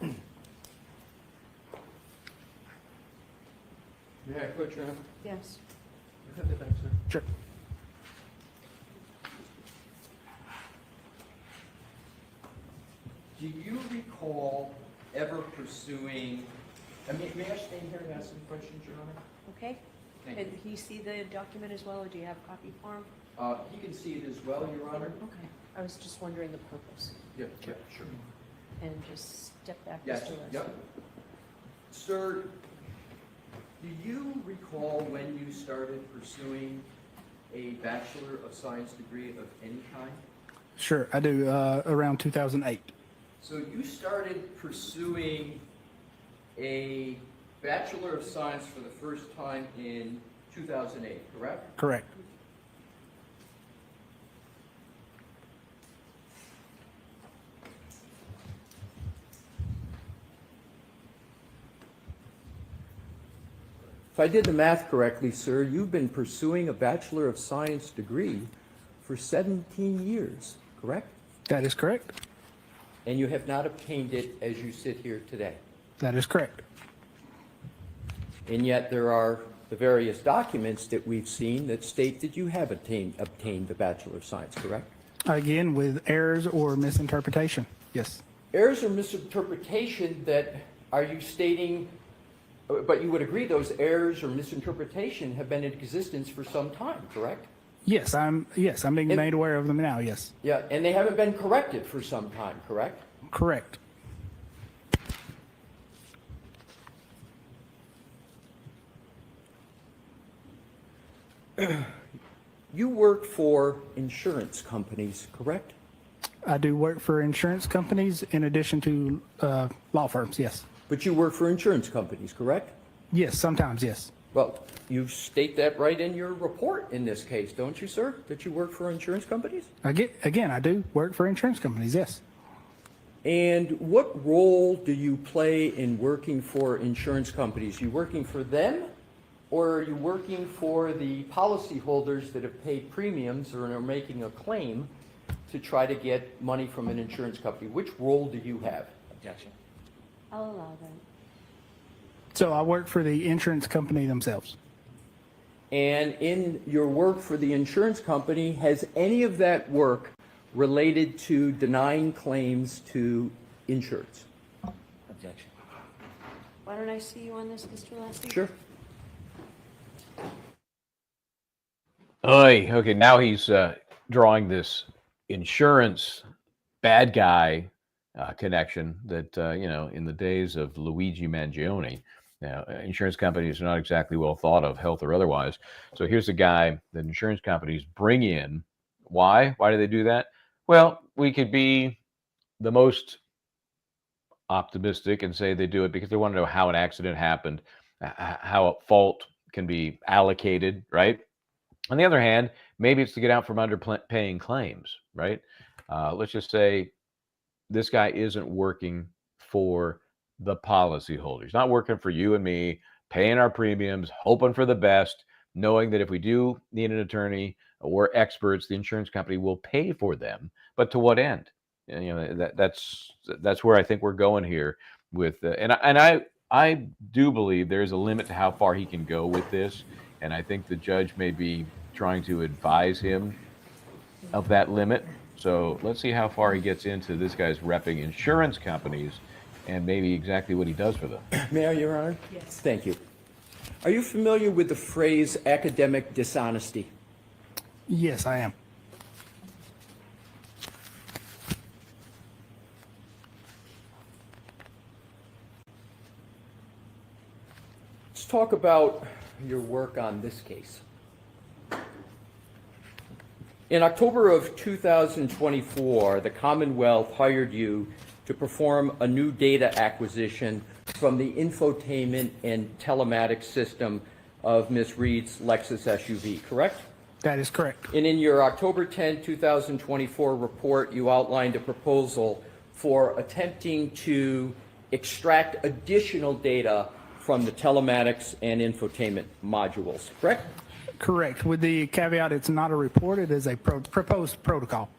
May I quote your Honor? Yes. Have the back, sir. Sure. Do you recall ever pursuing, may I stay here and ask some questions, Your Honor? Okay. Thank Can you. he see the document as well, or do you have a copy for him? He can see it as well, Your Honor. Okay. I was just wondering the purpose. Yeah, sure. And just step back Yes, just a little. yep. Sir, do you recall when you started pursuing a Bachelor of Science degree of any kind? Sure, I do. Around 2008. So you started pursuing a Bachelor of Science for the first time in 2008, correct? Correct. If I did the math correctly, sir, you've been pursuing a Bachelor of Science degree for 17 years, correct? That is correct. And you have not obtained it as you sit here today. That is correct. And yet there are the various documents that we've seen that state that you have obtained the Bachelor of Science, correct? Again, with errors or misinterpretation. Yes. Errors or misinterpretation that are you stating, but you would agree those errors or misinterpretation have been in existence for some time, correct? Yes, I'm being made aware of them now. Yes. Yeah, and they haven't been corrected for some time, correct? Correct. You work for insurance companies, correct? I do work for insurance companies in addition to law firms. Yes. But you work for insurance companies, correct? Yes, sometimes. Yes. Well, you state that right in your report in this case, don't you, sir? That you work for insurance companies? Again, I do work for insurance companies. Yes. And what role do you play in working for insurance companies? You working for them, or are you working for the policyholders that have paid premiums or are making a claim to try to get money from an insurance company? Which role do you have? Objection. I'll allow that. So I work for the insurance company themselves. And in your work for the insurance company, has any of that work related to denying claims to insureds? Objection. Why don't I see you on this, Mr. Lassie? Sure. Oy, okay, now he's drawing this insurance bad guy connection that, in the days of Luigi Mangione, insurance companies are not exactly well thought of, health or otherwise. So here's a guy that insurance companies bring in. Why? Why do they do that? Well, we could be the most optimistic and say they do it because they want to know how an accident happened, how a fault can be allocated, right? On the other hand, maybe it's to get out from underpaying claims, right? Let's just say this guy isn't working for the policyholders. He's not working for you and me, paying our premiums, hoping for the best, knowing that if we do need an attorney or experts, the insurance company will pay for them. But to what end? And, that's where I think we're going here with, and I do believe there's a limit to how far he can go with this, and I think the judge may be trying to advise him of that limit. So let's see how far he gets into this guy's repping insurance companies and maybe exactly what he does for them. Mayor, Your Honor? Yes. Thank you. Are you familiar with the phrase academic dishonesty? Yes, I am. Let's talk about your work on this case. In October of 2024, the Commonwealth hired you to perform a new data acquisition from the infotainment and telematics system of Ms. Reed's Lexus SUV, correct? That is correct. And in your October 10, 2024 report, you outlined a proposal for attempting to extract additional data from the telematics and infotainment modules, correct? Correct. With the caveat, it's not a report, it is a proposed protocol.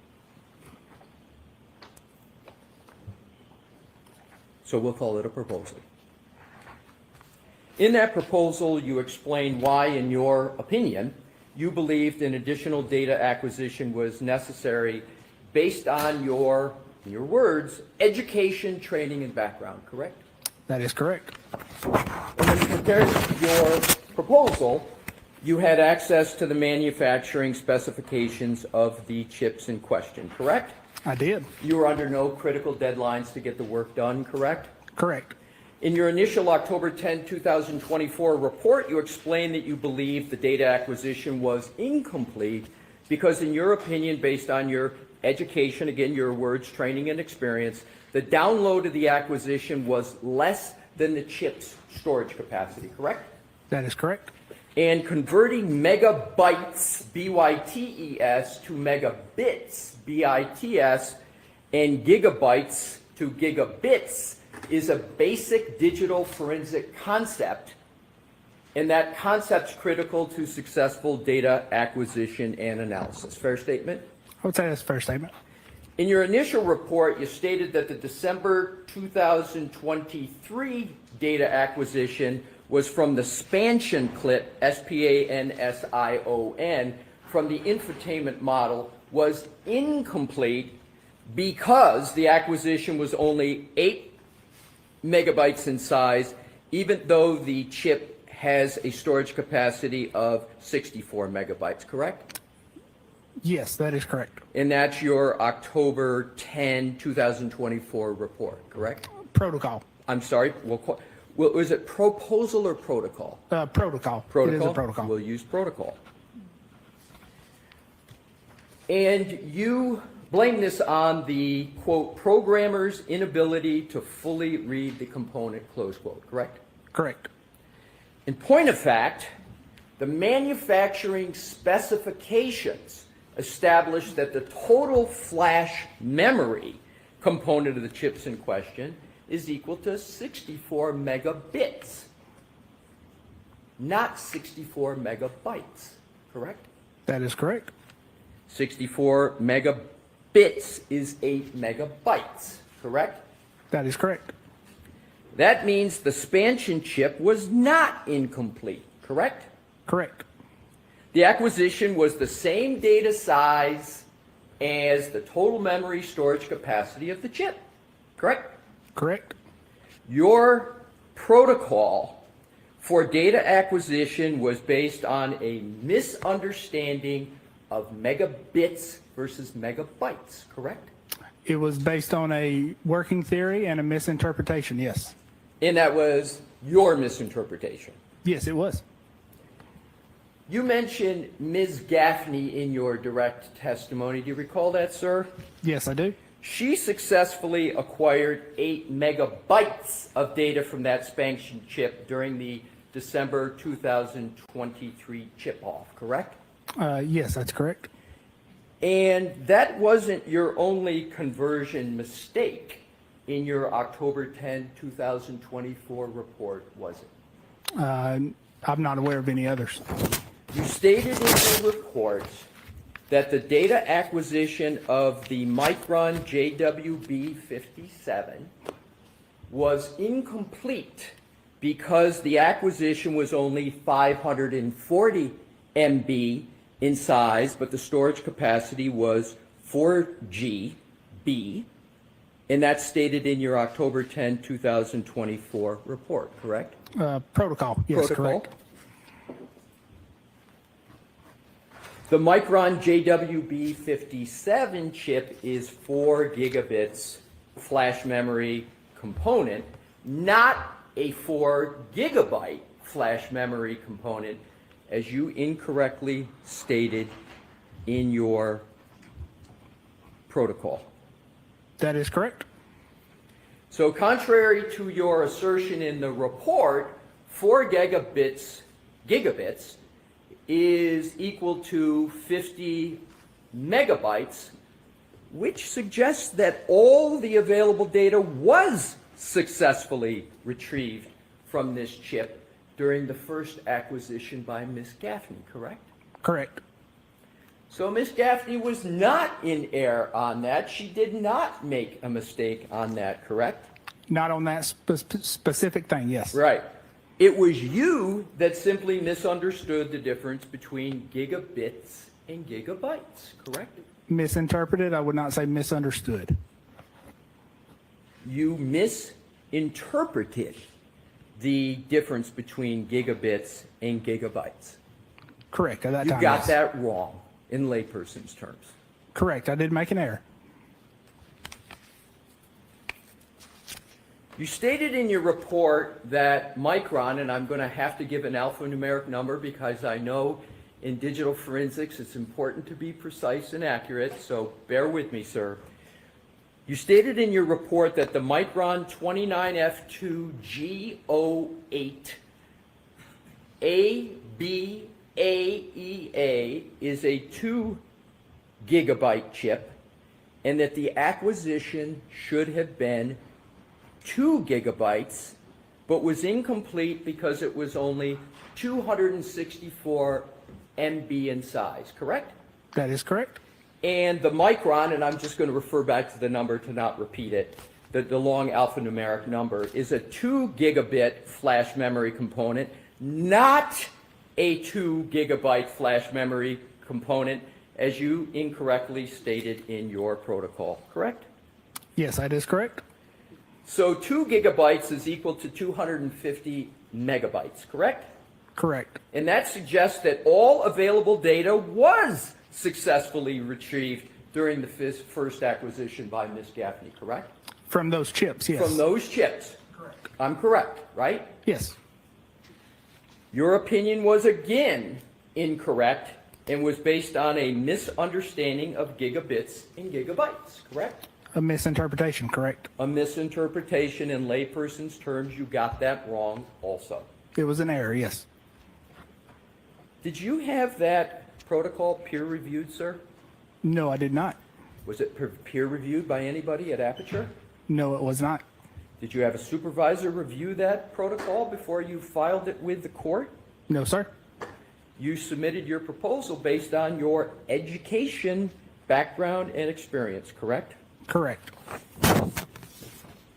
So we'll call it a proposal. In that proposal, you explained why, in your opinion, you believed an additional data acquisition was necessary based on your, in your words, education, training, and background, correct? That is correct. And when you compared your proposal, you had access to the manufacturing specifications of the chips in question, correct? I did. You were under no critical deadlines to get the work done, correct? Correct. In your initial October 10, 2024 report, you explained that you believed the data acquisition was incomplete because, in your opinion, based on your education, again, your words, training, and experience, the download of the acquisition was less than the chip's storage capacity, correct? That is correct. And converting megabytes, B-Y-T-E-S, to megabits, B-I-T-S, and gigabytes to gigabits is a basic digital forensic concept, and that concept's critical to successful data acquisition and analysis. Fair statement? I would say that's a fair statement. In your initial report, you stated that the December 2023 data acquisition was from the spansion clip, S-P-A-N-S-I-O-N, from the infotainment model was incomplete because the acquisition was only 8 megabytes in size, even though the chip has a storage capacity of 64 megabytes, correct? Yes, that is correct. And that's your October 10, 2024 report, correct? Protocol. I'm sorry, well, is it proposal or protocol? Protocol. Protocol? It is a protocol. We'll use protocol. And you blame this on the, quote, programmer's inability to fully read the component, close quote, correct? Correct. In point of fact, the manufacturing specifications establish that the total flash memory component of the chips in question is equal to 64 megabits, not 64 megabytes, correct? That is correct. 64 megabits is 8 megabytes, correct? That is correct. That means the spansion chip was not incomplete, correct? Correct. The acquisition was the same data size as the total memory storage capacity of the chip, correct? Correct. Your protocol for data acquisition was based on a misunderstanding of megabits versus megabytes, correct? It was based on a working theory and a misinterpretation, yes. And that was your misinterpretation. Yes, it was. You mentioned Ms. Gaffney in your direct testimony. Do you recall that, sir? Yes, I do. She successfully acquired 8 megabytes of data from that Spanction chip during the December 2023 chip-off, correct? Yes, that's correct. And that wasn't your only conversion mistake in your October 10, 2024 report, was it? I'm not aware of any others. You stated in your report that the data acquisition of the Micron JWB57 was incomplete because the acquisition was only 540 MB in size, but the storage capacity was 4 GB, and that's stated in your October 10, 2024 report, correct? Protocol, yes, Protocol. correct. The Micron JWB57 chip is 4 gigabits flash memory component, not a 4 gigabyte flash memory component, as you incorrectly stated in your protocol. That is correct. So contrary to your assertion in the report, 4 gigabits is equal to 50 megabytes, which suggests that all the available data was successfully retrieved from this chip during the first acquisition by Ms. Gaffney, correct? Correct. So Ms. Gaffney was not in error on that. She did not make a mistake on that, correct? Not on that specific thing, yes. Right. It was you that simply misunderstood the difference between gigabits and gigabytes, correct? Misinterpreted, I would not say misunderstood. You misinterpreted the difference between gigabits and gigabytes. Correct, at that You time. got yes. that wrong in layperson's terms. Correct, I did make an error. You stated in your report that Micron, and I'm going to have to give an alphanumeric number because I know in digital forensics it's important to be precise and accurate, so bear with me, sir. You stated in your report that the Micron 29F2G08 ABAEA is a 2 gigabyte chip, and that the acquisition should have been 2 gigabytes, but was incomplete because it was only 264 MB in size, correct? That is correct. And the Micron, and I'm just going to refer back to the number to not repeat it, the long alphanumeric number, is a 2 gigabit flash memory component, not a 2 gigabyte flash memory component, as you incorrectly stated in your protocol, correct? Yes, that is correct. So 2 gigabytes is equal to 250 megabytes, correct? Correct. And that suggests that all available data was successfully retrieved during the first acquisition by Ms. Gaffney, correct? From those chips, yes. From those chips. Correct. I'm correct, right? Yes. Your opinion was again incorrect and was based on a misunderstanding of gigabits and gigabytes, correct? A misinterpretation, correct. A misinterpretation in layperson's terms, you got that wrong also. It was an error, yes. Did you have that protocol peer reviewed, sir? No, I did not. Was it peer reviewed by anybody at Aperture? No, it was not. Did you have a supervisor review that protocol before you filed it with the court? No, sir. You submitted your proposal based on your education, background, and experience, correct? Correct.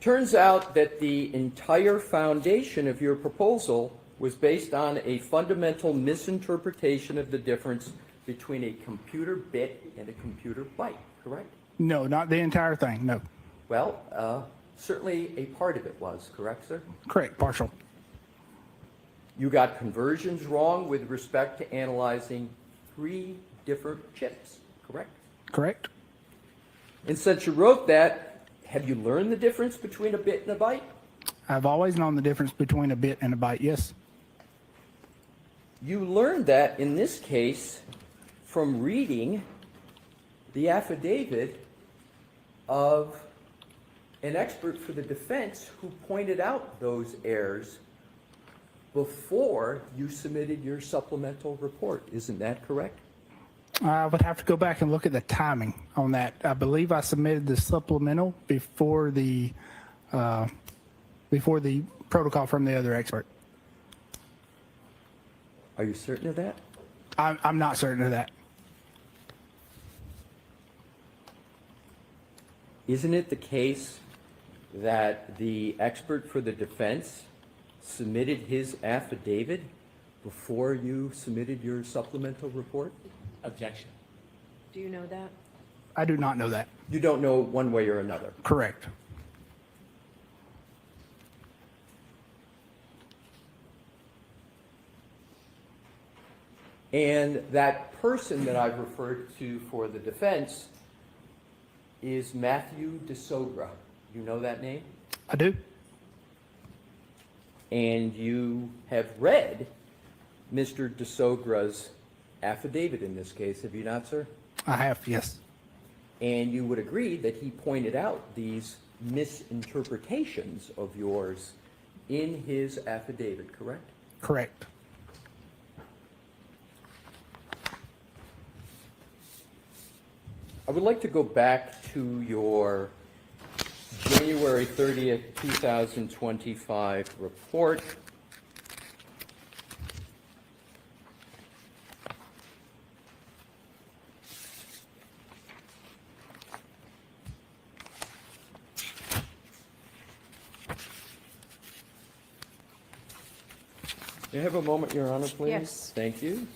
Turns out that the entire foundation of your proposal was based on a fundamental misinterpretation of the difference between a computer bit and a computer byte, correct? No, not the entire thing, no. Well, certainly a part of it was, correct, sir? Correct, partial. You got conversions wrong with respect to analyzing 3 different chips, correct? Correct. And since you wrote that, have you learned the difference between a bit and a byte? I've always known the difference between a bit and a byte, yes. You learned that in this case from reading the affidavit of an expert for the defense who pointed out those errors before you submitted your supplemental report. Isn't that correct? I would have to go back and look at the timing on that. I believe I submitted the supplemental before the protocol from the other expert. Are you certain of that? I'm not certain of that. Isn't it the case that the expert for the defense submitted his affidavit before you submitted your supplemental report? Objection. Do you know that? I do not know that. You don't know one way or another. Correct. And that person that I've referred to for the defense is Matthew DeSogra. You know that name? I do. And you have read Mr. DeSogra's affidavit in this case, have you not, sir? I have, yes. And you would agree that he pointed out these misinterpretations of yours in his affidavit, correct? Correct. I would like to go back to your January 30th, 2025 report. May I have a moment, Your Honor, please? Yes. Thank you.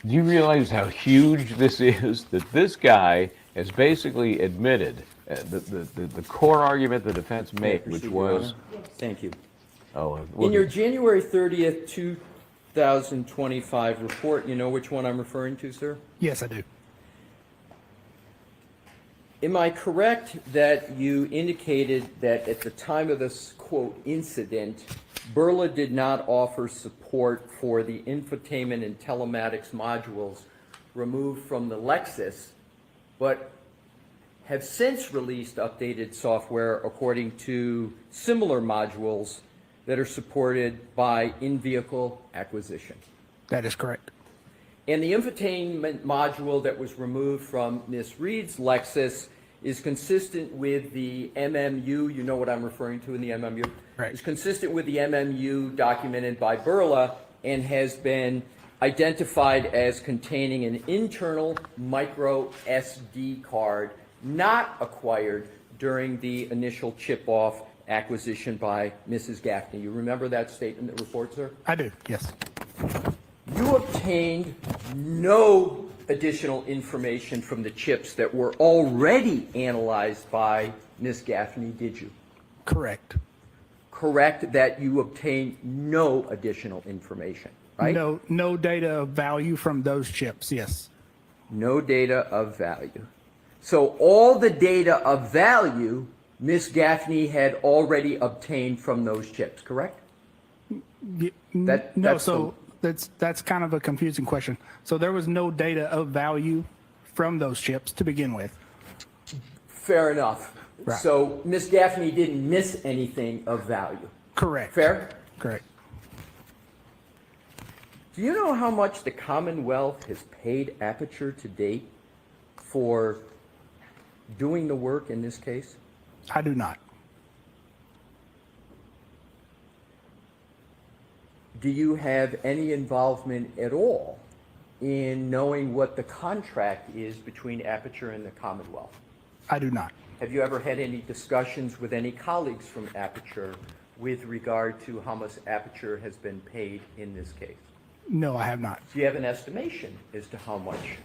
Do you realize how huge this is? That this guy has basically admitted the core argument the defense made, which Proceed, Your was. Honor. Thank you. Oh, In your January 30th, 2025 report, you know which one I'm referring to, sir? Yes, I do. Am I correct that you indicated that at the time of this, quote, incident, Burla did not offer support for the infotainment and telematics modules removed from the Lexus, but have since released updated software according to similar modules that are supported by in-vehicle acquisition? That is correct. And the infotainment module that was removed from Ms. Reed's Lexus is consistent with the MMU, you know what I'm referring to in the MMU? Right. It's consistent with the MMU documented by Burla and has been identified as containing an internal micro SD card not acquired during the initial chip-off acquisition by Mrs. Gaffney. You remember that statement in the report, sir? I do, yes. You obtained no additional information from the chips that were already analyzed by Ms. Gaffney, did you? Correct. Correct that you obtained no additional information, right? No data of value from those chips, yes. No data of value. So all the data of value Ms. Gaffney had already obtained from those chips, correct? That's kind of a confusing question. So there was no data of value from those chips to begin with. Fair enough. Right. So Ms. Gaffney didn't miss anything of value. Correct. Fair? Correct. Do you know how much the Commonwealth has paid Aperture to date for doing the work in this case? I do not. Do you have any involvement at all in knowing what the contract is between Aperture and the Commonwealth? I do not. Have you ever had any discussions with any colleagues from Aperture with regard to how much Aperture has been paid in this case? No, I have not. Do you have an estimation as to how much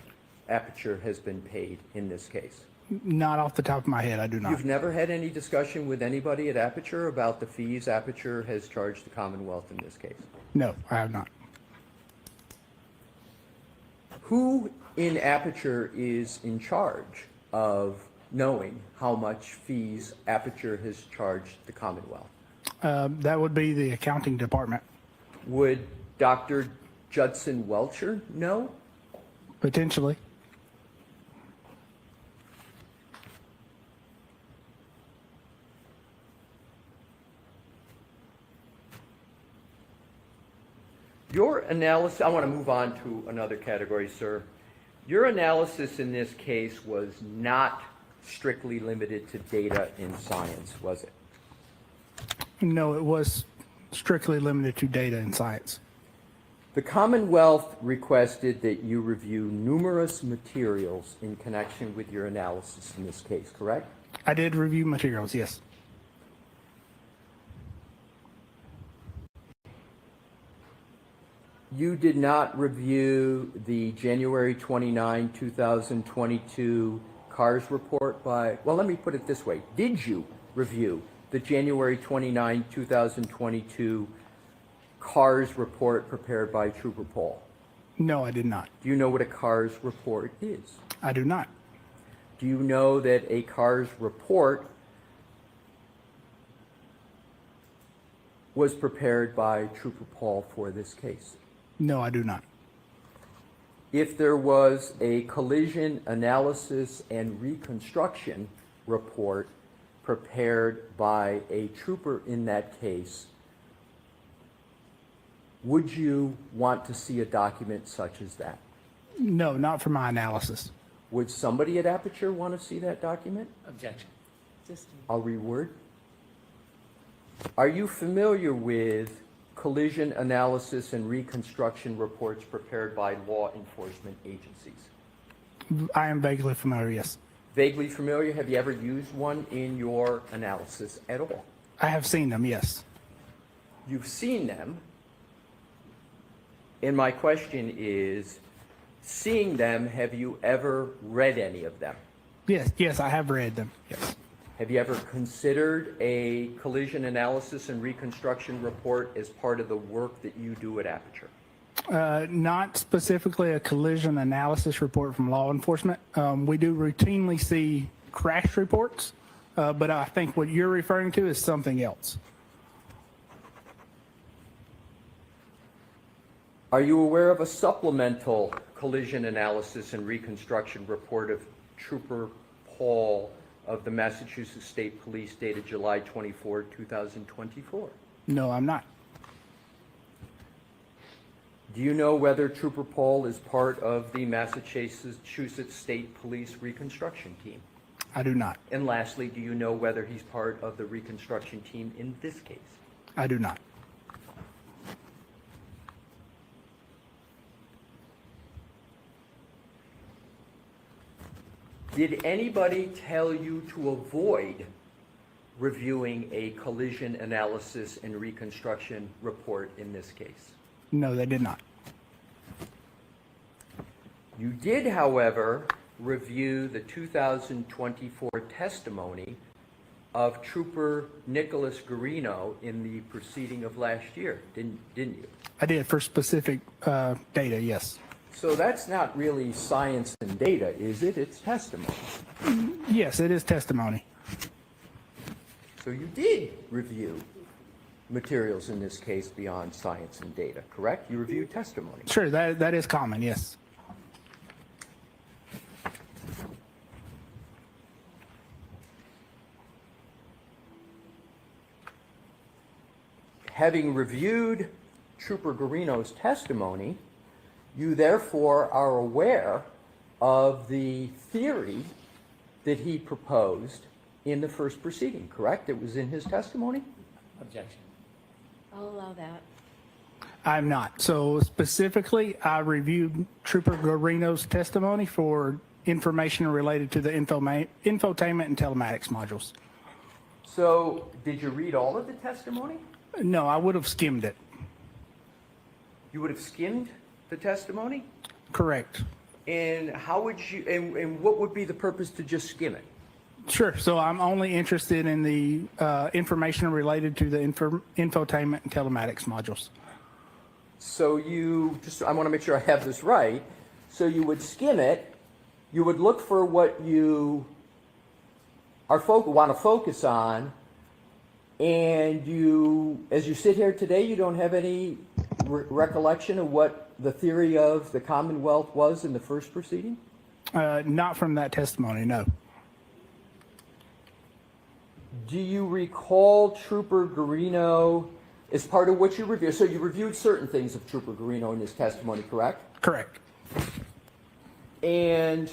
Aperture has been paid in this case? Not off the top of my head, I do not. You've never had any discussion with anybody at Aperture about the fees Aperture has charged the Commonwealth in this case? No, I have not. Who in Aperture is in charge of knowing how much fees Aperture has charged the Commonwealth? That would be the accounting department. Would Dr. Judson Welcher know? Potentially. Your analysis, I want to move on to another category, sir. Your analysis in this case was not strictly limited to data in science, was it? No, it was strictly limited to data and science. The Commonwealth requested that you review numerous materials in connection with your analysis in this case, correct? I did review materials, yes. You did not review the January 29, 2022 CARS report by, well, let me put it this way. Did you review the January 29, 2022 CARS report prepared by Trooper Paul? No, I did not. Do you know what a CARS report is? I do not. Do you know that a CARS report was prepared by Trooper Paul for this case? No, I do not. If there was a collision analysis and reconstruction report prepared by a trooper in that case, would you want to see a document such as that? No, not for my analysis. Would somebody at Aperture want to see that document? Objection. I'll reword. Are you familiar with collision analysis and reconstruction reports prepared by law enforcement agencies? I am vaguely familiar, yes. Vaguely familiar? Have you ever used one in your analysis at all? I have seen them, yes. You've seen them. And my question is, seeing them, have you ever read any of them? Yes, I have read them, yes. Have you ever considered a collision analysis and reconstruction report as part of the work that you do at Aperture? Not specifically a collision analysis report from law enforcement. We do routinely see crash reports, but I think what you're referring to is something else. Are you aware of a supplemental collision analysis and reconstruction report of Trooper Paul of the Massachusetts State Police dated July 24, 2024? No, I'm not. Do you know whether Trooper Paul is part of the Massachusetts State Police reconstruction team? I do not. And lastly, do you know whether he's part of the reconstruction team in this case? I do not. Did anybody tell you to avoid reviewing a collision analysis and reconstruction report in this case? No, they did not. You did, however, review the 2024 testimony of Trooper Nicholas Garino in the proceeding of last year, didn't you? I did for specific data, yes. So that's not really science and data, is it? It's testimony. Yes, it is testimony. So you did review materials in this case beyond science and data, correct? You reviewed testimony. Sure, that is common, yes. Having reviewed Trooper Garino's testimony, you therefore are aware of the theory that he proposed in the first proceeding, correct? It was in his testimony? Objection. I'll allow that. I'm not. So specifically, I reviewed Trooper Garino's testimony for information related to the infotainment and telematics modules. So did you read all of the testimony? No, I would have skimmed it. You would have skimmed the testimony? Correct. And how would you, and what would be the purpose to just skim it? Sure. So I'm only interested in the information related to the infotainment and telematics modules. So you just, I want to make sure I have this right. So you would skim it, you would look for what you want to focus on, and you, as you sit here today, you don't have any recollection of what the theory of the Commonwealth was in the first proceeding? Not from that testimony, no. Do you recall Trooper Garino as part of what you reviewed? So you reviewed certain things of Trooper Garino in his testimony, correct? Correct. And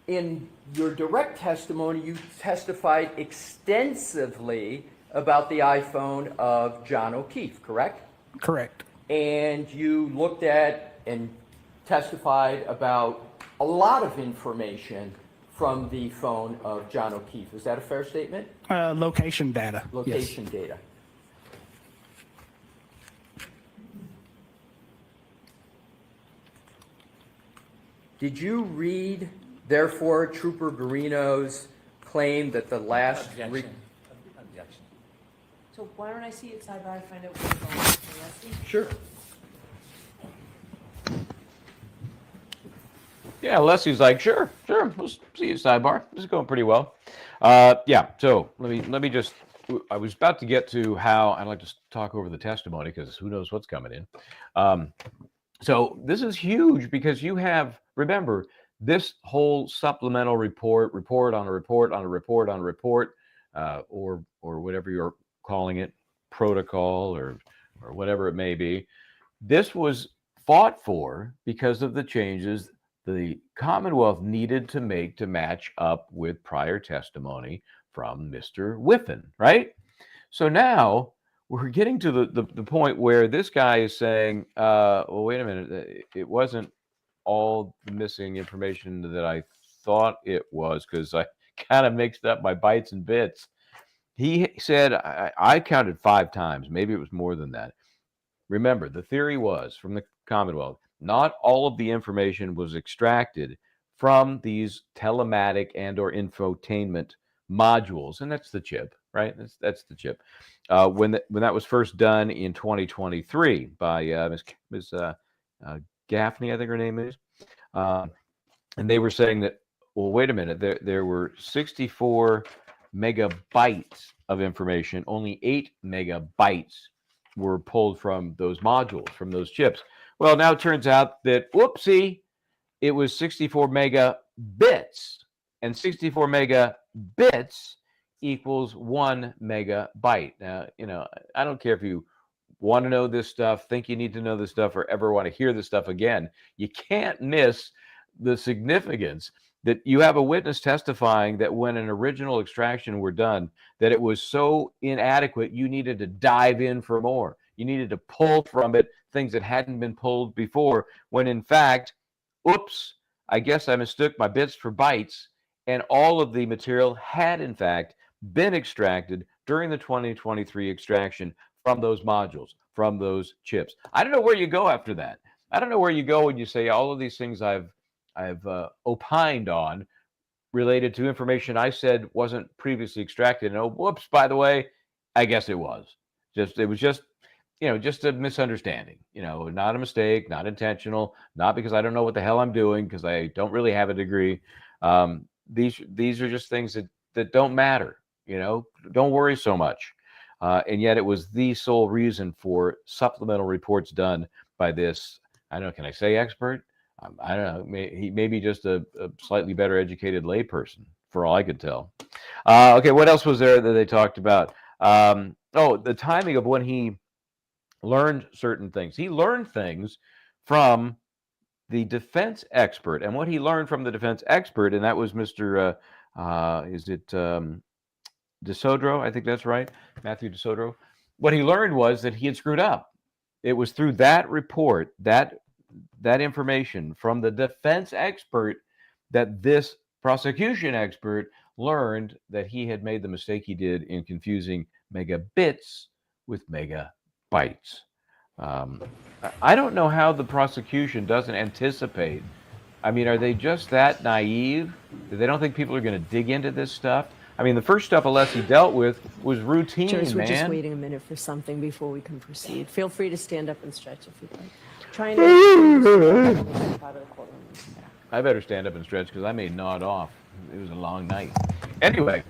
in your direct testimony, you testified extensively about the iPhone of John O'Keefe, correct? Correct. And you looked at and testified about a lot of information from the phone of John O'Keefe. Is that a fair statement? Location data. Location data. Did you read, therefore, Trooper Garino's claim that the last... Objection. So why don't I see it side by, find out what's going on? Sure. Yeah, Leslie's like, sure, we'll see you sidebar. This is going pretty well. Yeah, so let me just, I was about to get to how I'd like to talk over the testimony because who knows what's coming in. So this is huge because you have, remember, this whole supplemental report on a report on a report on a report, or whatever you're calling it, protocol or whatever it may be. This was fought for because of the changes the Commonwealth needed to make to match up with prior testimony from Mr. Whiffen, right? So now we're getting to the point where this guy is saying, well, wait a minute, it wasn't all the missing information that I thought it was because I kind of mixed up my bytes and bits. He said, I counted 5 times, maybe it was more than that. Remember, the theory was from the Commonwealth, not all of the information was extracted from these telematic and or infotainment modules, and that's the chip, right? That's the chip. When that was first done in 2023 by Ms. Gaffney, I think her name is, and they were saying that, well, wait a minute, there were 64 megabytes of information, only 8 megabytes were pulled from those modules, from those chips. Well, now it turns out that, whoopsie, it was 64 megabits, and 64 megabits equals 1 megabyte. Now, I don't care if you want to know this stuff, think you need to know this stuff, or ever want to hear this stuff again. You can't miss the significance that you have a witness testifying that when an original extraction were done, that it was so inadequate, you needed to dive in for more. You needed to pull from it things that hadn't been pulled before, when in fact, oops, I guess I mistook my bits for bytes, and all of the material had in fact been extracted during the 2023 extraction from those modules, from those chips. I don't know where you go after that. I don't know where you go when you say all of these things I've opined on related to information I said wasn't previously extracted. And oh, whoops, by the way, I guess it was. It was just a misunderstanding, not a mistake, not intentional, not because I don't know what the hell I'm doing, because I don't really have a degree. These are just things that don't matter, don't worry so much. And yet it was the sole reason for supplemental reports done by this, I don't know, can I say expert? I don't know. He may be just a slightly better educated layperson, for all I could tell. Okay, what else was there that they talked about? The timing of when he learned certain things. He learned things from the defense expert, and what he learned from the defense expert, and that was Mr. DeSodro? I think that's right, Matthew DeSodro. What he learned was that he had screwed up. It was through that report, that information from the defense expert, that this prosecution expert learned that he had made the mistake he did in confusing megabits with megabytes. I don't know how the prosecution doesn't anticipate. I mean, are they just that naive that they don't think people are going to dig into this stuff? I mean, the first stuff Alessi dealt with was routine, Judge, we're just man. waiting a minute for something before we can proceed. Feel free to stand up and stretch if you'd like. Trying to step out of the courtroom. I better stand up and stretch because I may nod off. It was a long night. Anyway,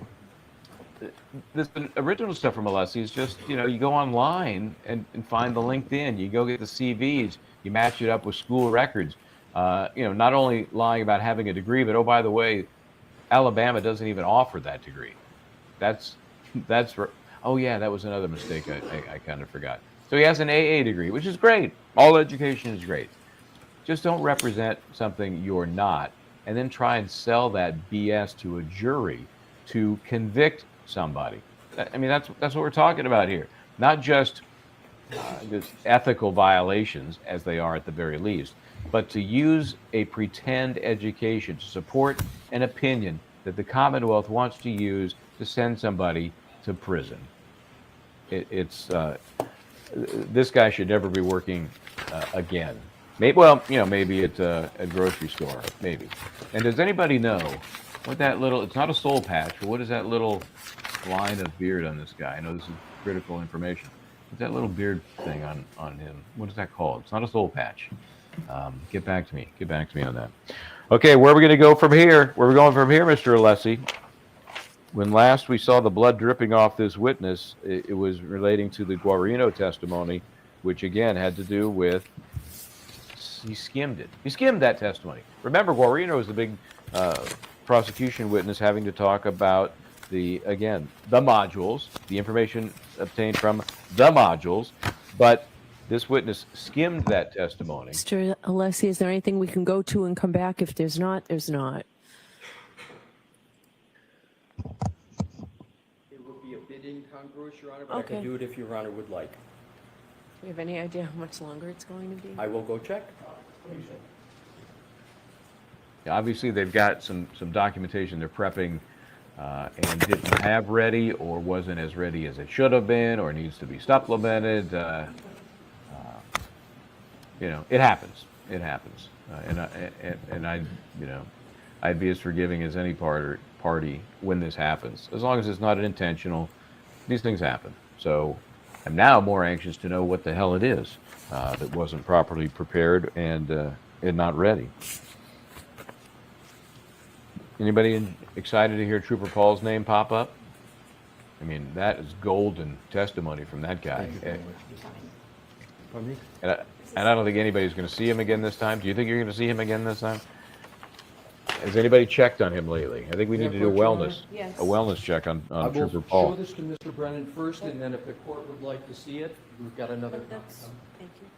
this original stuff from Alessi is just, you know, you go online and find the LinkedIn. You go get the CVs. You match it up with school records. You know, not only lying about having a degree, but, oh, by the way, Alabama doesn't even offer that degree. Oh, yeah, that was another mistake I kind of forgot. So he has an AA degree, which is great. All education is great. Just don't represent something you're not, and then try and sell that BS to a jury to convict somebody. I mean, that's what we're talking about here. Not just ethical violations, as they are at the very least, but to use a pretend education to support an opinion that the Commonwealth wants to use to send somebody to prison. This guy should never be working again. Maybe at a grocery store, maybe. And does anybody know what that little, it's not a soul patch, but what is that little line of beard on this guy? I know this is critical information. What's that little beard thing on him? What is that called? It's not a soul patch. Get back to me on that. Okay, where are we going to go from here? Where are we going from here, Mr. Alessi? When last we saw the blood dripping off this witness, it was relating to the Guarino testimony, which again had to do with, he skimmed it. He skimmed that testimony. Remember, Guarino was the big prosecution witness having to talk about the modules, the information obtained from the modules, but this witness skimmed that testimony. Mr. Alessi, is there anything we can go to and come back? If there's not, there's not. It will be a bit incongruous, Your Honor, but I can do it if Your Honor would like. Do you have any idea how much longer it's going to be? I will go check. Yeah, obviously, they've got some documentation they're prepping and didn't have ready, or wasn't as ready as it should have been, or needs to be supplemented. You know, it happens. It happens, and I'd be as forgiving as any party when this happens, as long as it's not intentional. These things happen. So I'm now more anxious to know what the hell it is that wasn't properly prepared and not ready. Anybody excited to hear Trooper Paul's name pop up? I mean, that is golden testimony from that guy. And I don't think anybody's going to see him again this time. Do you think you're going to see him again this time? Has anybody checked on him lately? I think we need to do a wellness check on Trooper Paul. I will show this to Mr. Brennan first, and then if the court would like to see it, we've got another. Thank you.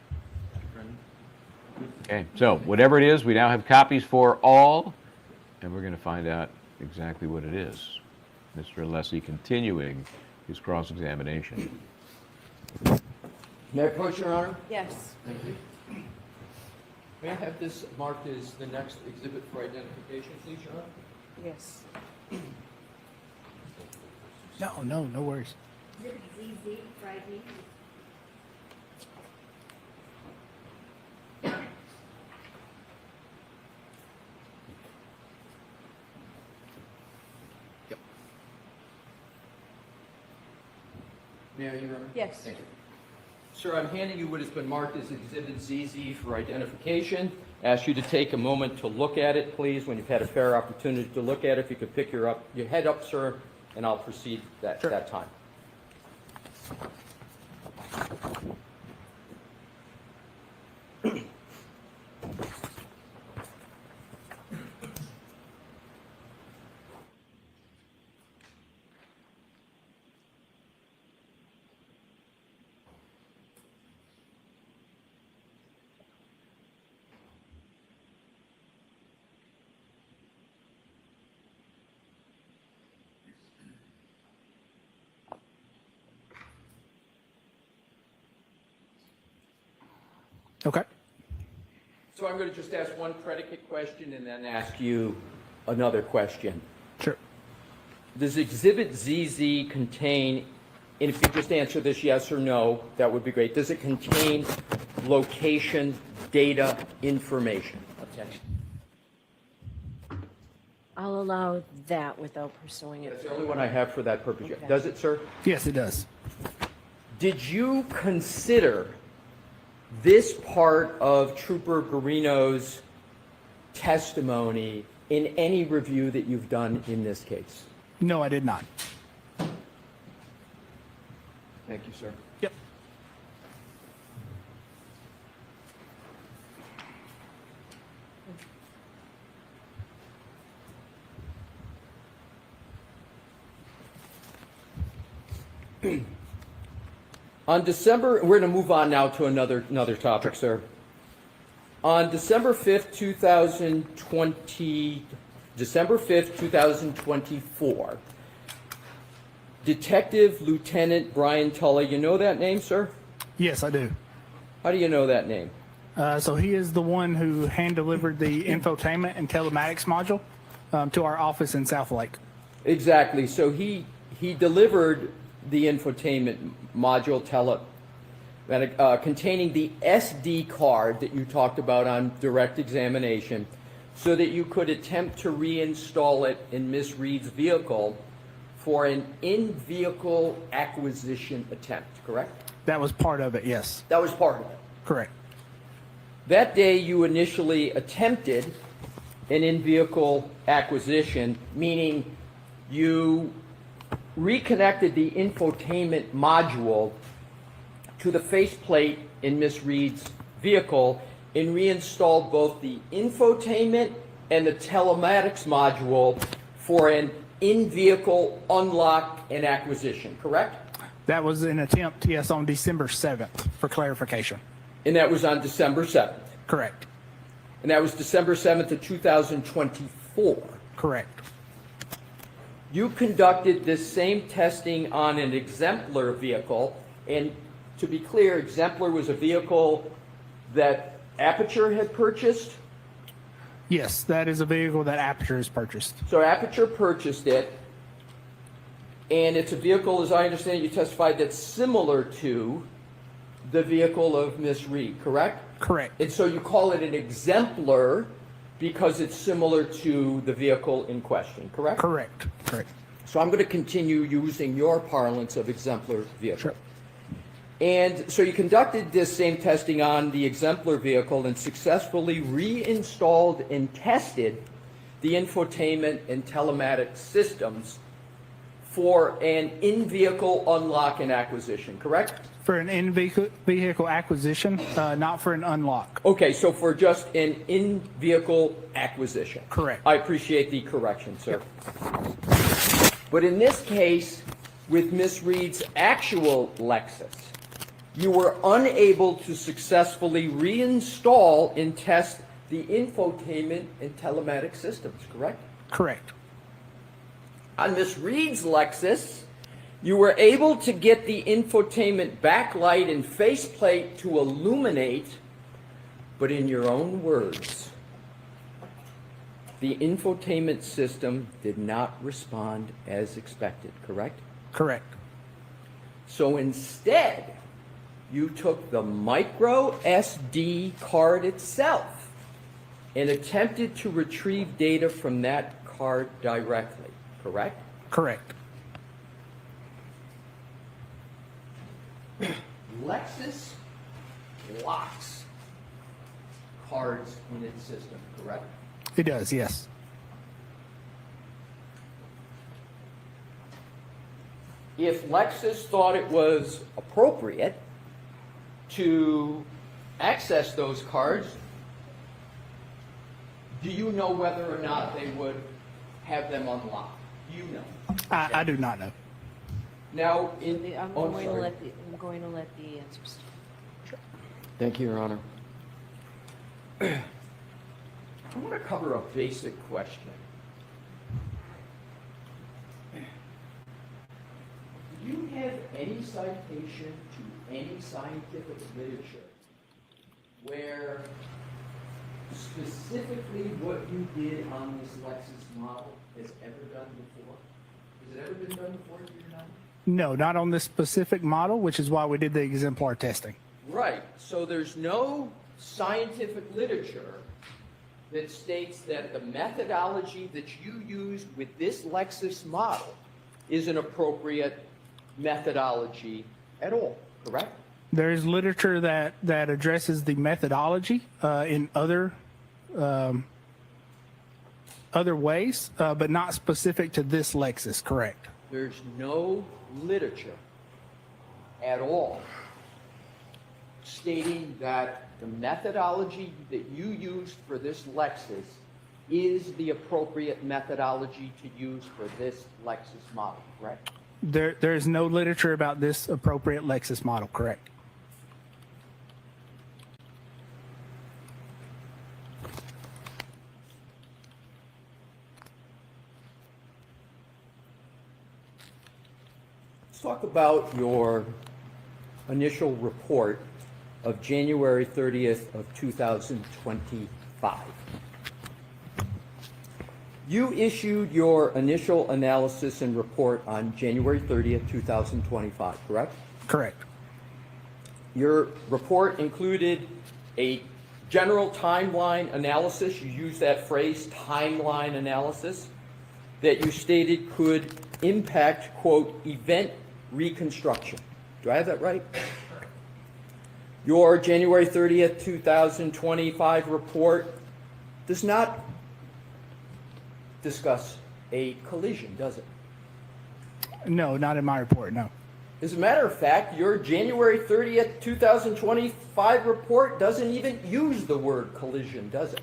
Okay, so whatever it is, we now have copies for all, and we're going to find out exactly what it is. Mr. Alessi continuing his cross-examination. May I approach, Your Honor? Yes. Thank you. May I have this marked as the next exhibit for identification, please, Your Honor? Yes. No worries. ZZ fried meat. May I, Your Honor? Yes. Thank you. Sir, I'm handing you what has been marked as Exhibit ZZ for identification. Ask you to take a moment to look at it, please, when you've had a fair opportunity to look at it. If you could pick your head up, sir, and I'll proceed that time. Okay. So I'm going to just ask one predicate question and then ask you another question. Sure. Does Exhibit ZZ contain, and if you just answer this yes or no, that would be great. Does it contain location, data, information? Okay. I'll allow that without pursuing it. That's the only one I have for that purpose. Okay. Does it, sir? Yes, it does. Did you consider this part of Trooper Garino's testimony in any review that you've done in this case? No, I did not. Thank you, sir. Yep. On December, we're going to move on now to another topic, sir. On December 5th, 2024, Detective Lieutenant Brian Tully, you know that name, sir? Yes, I do. How do you know that name? So he is the one who hand-delivered the infotainment and telematics module to our office in South Lake. Exactly. So he delivered the infotainment module containing the SD card that you talked about on direct examination so that you could attempt to reinstall it in Miss Reed's vehicle for an in-vehicle acquisition attempt, correct? That was part of it, yes. That was part of it. Correct. That day you initially attempted an in-vehicle acquisition, meaning you reconnected the infotainment module to the faceplate in Miss Reed's vehicle and reinstalled both the infotainment and the telematics module for an in-vehicle unlock and acquisition, correct? That was an attempt, yes, on December 7th, for clarification. And that was on December 7th? Correct. And that was December 7th of 2024? Correct. You conducted this same testing on an exemplar vehicle, and to be clear, exemplar was a vehicle that Aperture had purchased? Yes, that is a vehicle that Aperture has purchased. So Aperture purchased it, and it's a vehicle, as I understand it, you testified, that's similar to the vehicle of Miss Reed, correct? Correct. And so you call it an exemplar because it's similar to the vehicle in question, correct? Correct. Correct. So I'm going to continue using your parlance of exemplar vehicle. Sure. And so you conducted this same testing on the exemplar vehicle and successfully reinstalled and tested the infotainment and telematics systems for an in-vehicle unlock and acquisition, correct? For an in-vehicle acquisition, not for an unlock. Okay, so for just an in-vehicle acquisition. Correct. I appreciate the correction, sir. But in this case, with Miss Reed's actual Lexus, you were unable to successfully reinstall and test the infotainment and telematics systems, correct? Correct. On Miss Reed's Lexus, you were able to get the infotainment backlight and faceplate to illuminate, but in your own words, the infotainment system did not respond as expected, correct? Correct. So instead, you took the micro SD card itself and attempted to retrieve data from that card directly, correct? Correct. Lexus locks cards in its system, correct? It does, yes. If Lexus thought it was appropriate to access those cards, do you know whether or not they would have them unlocked? Do you know? I do not know. Now, I'm going to let the answers. Thank you, Your Honor. I want to cover a basic question. Do you have any citation to any scientific literature where specifically what you did on this Lexus model is ever done before? Has it ever been done before, do you know? No, not on this specific model, which is why we did the exemplar testing. Right. So there's no scientific literature that states that the methodology that you used with this Lexis model is an appropriate methodology at all, correct? There is literature that addresses the methodology in other ways, but not specific to this Lexis, correct? There's no literature at all stating that the methodology that you used for this Lexis is the appropriate methodology to use for this Lexis model, correct? There is no literature about this appropriate Lexis model, correct? Let's talk about your initial report of January 30th of 2025. You issued your initial analysis and report on January 30th, 2025, correct? Correct. Your report included a general timeline analysis. You used that phrase, timeline analysis, that you stated could impact, quote, event reconstruction. Do I have that right? Your January 30th, 2025 report does not discuss a collision, does it? No, not in my report, no. As a matter of fact, your January 30th, 2025 report doesn't even use the word collision, does it?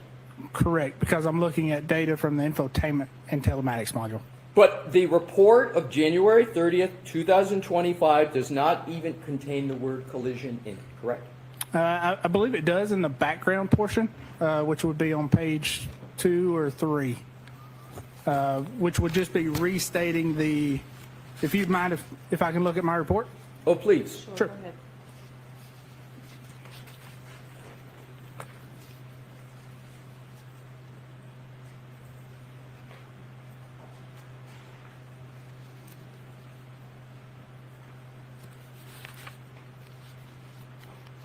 Correct, because I'm looking at data from the infotainment and telematics module. But the report of January 30th, 2025 does not even contain the word collision in it, correct? I believe it does in the background portion, which would be on page 2 or 3, which would just be restating the, if you'd mind if I can look at my report? Oh, please. Sure. Go ahead.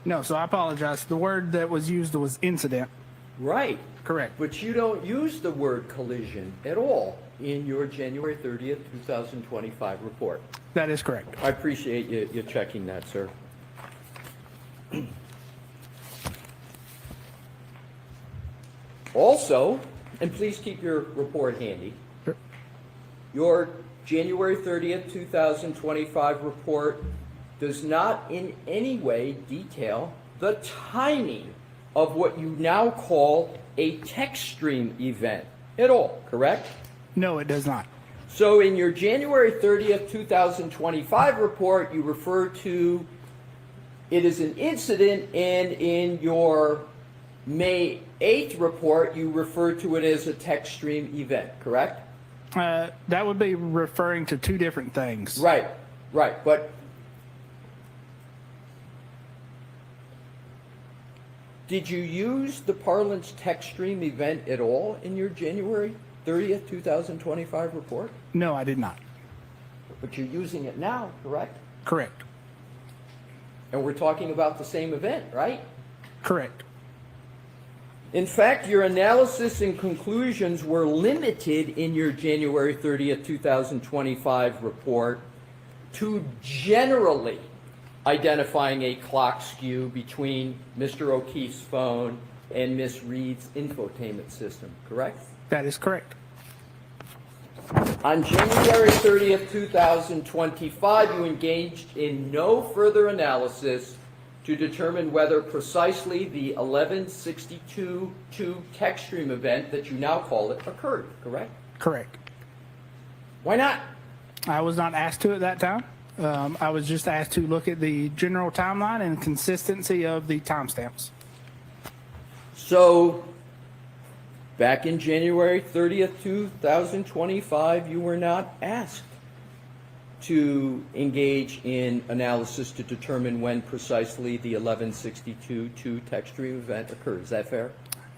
No, so I apologize. The word that was used was incident. Right. Correct. But you don't use the word collision at all in your January 30th, 2025 report. That is correct. I appreciate you checking that, sir. Also, and please keep your report handy, Sure. your January 30th, 2025 report does not in any way detail the timing of what you now call a text stream event at all, correct? No, it does not. So in your January 30th, 2025 report, you refer to it as an incident, and in your May 8th report, you refer to it as a text stream event, correct? That would be referring to two different things. Right, right. But did you use the parlance text stream event at all in your January 30th, 2025 report? No, I did not. But you're using it now, correct? Correct. And we're talking about the same event, right? Correct. In fact, your analysis and conclusions were limited in your January 30th, 2025 report to generally identifying a clock skew between Mr. O'Keefe's phone and Miss Reed's infotainment system, correct? That is correct. On January 30th, 2025, you engaged in no further analysis to determine whether precisely the 1162-2 text stream event that you now call it occurred, correct? Correct. Why not? I was not asked to at that time. I was just asked to look at the general timeline and consistency of the timestamps. So, back in January 30th, 2025, you were not asked to engage in analysis to determine when precisely the 1162-2 text stream event occurred. Is that fair?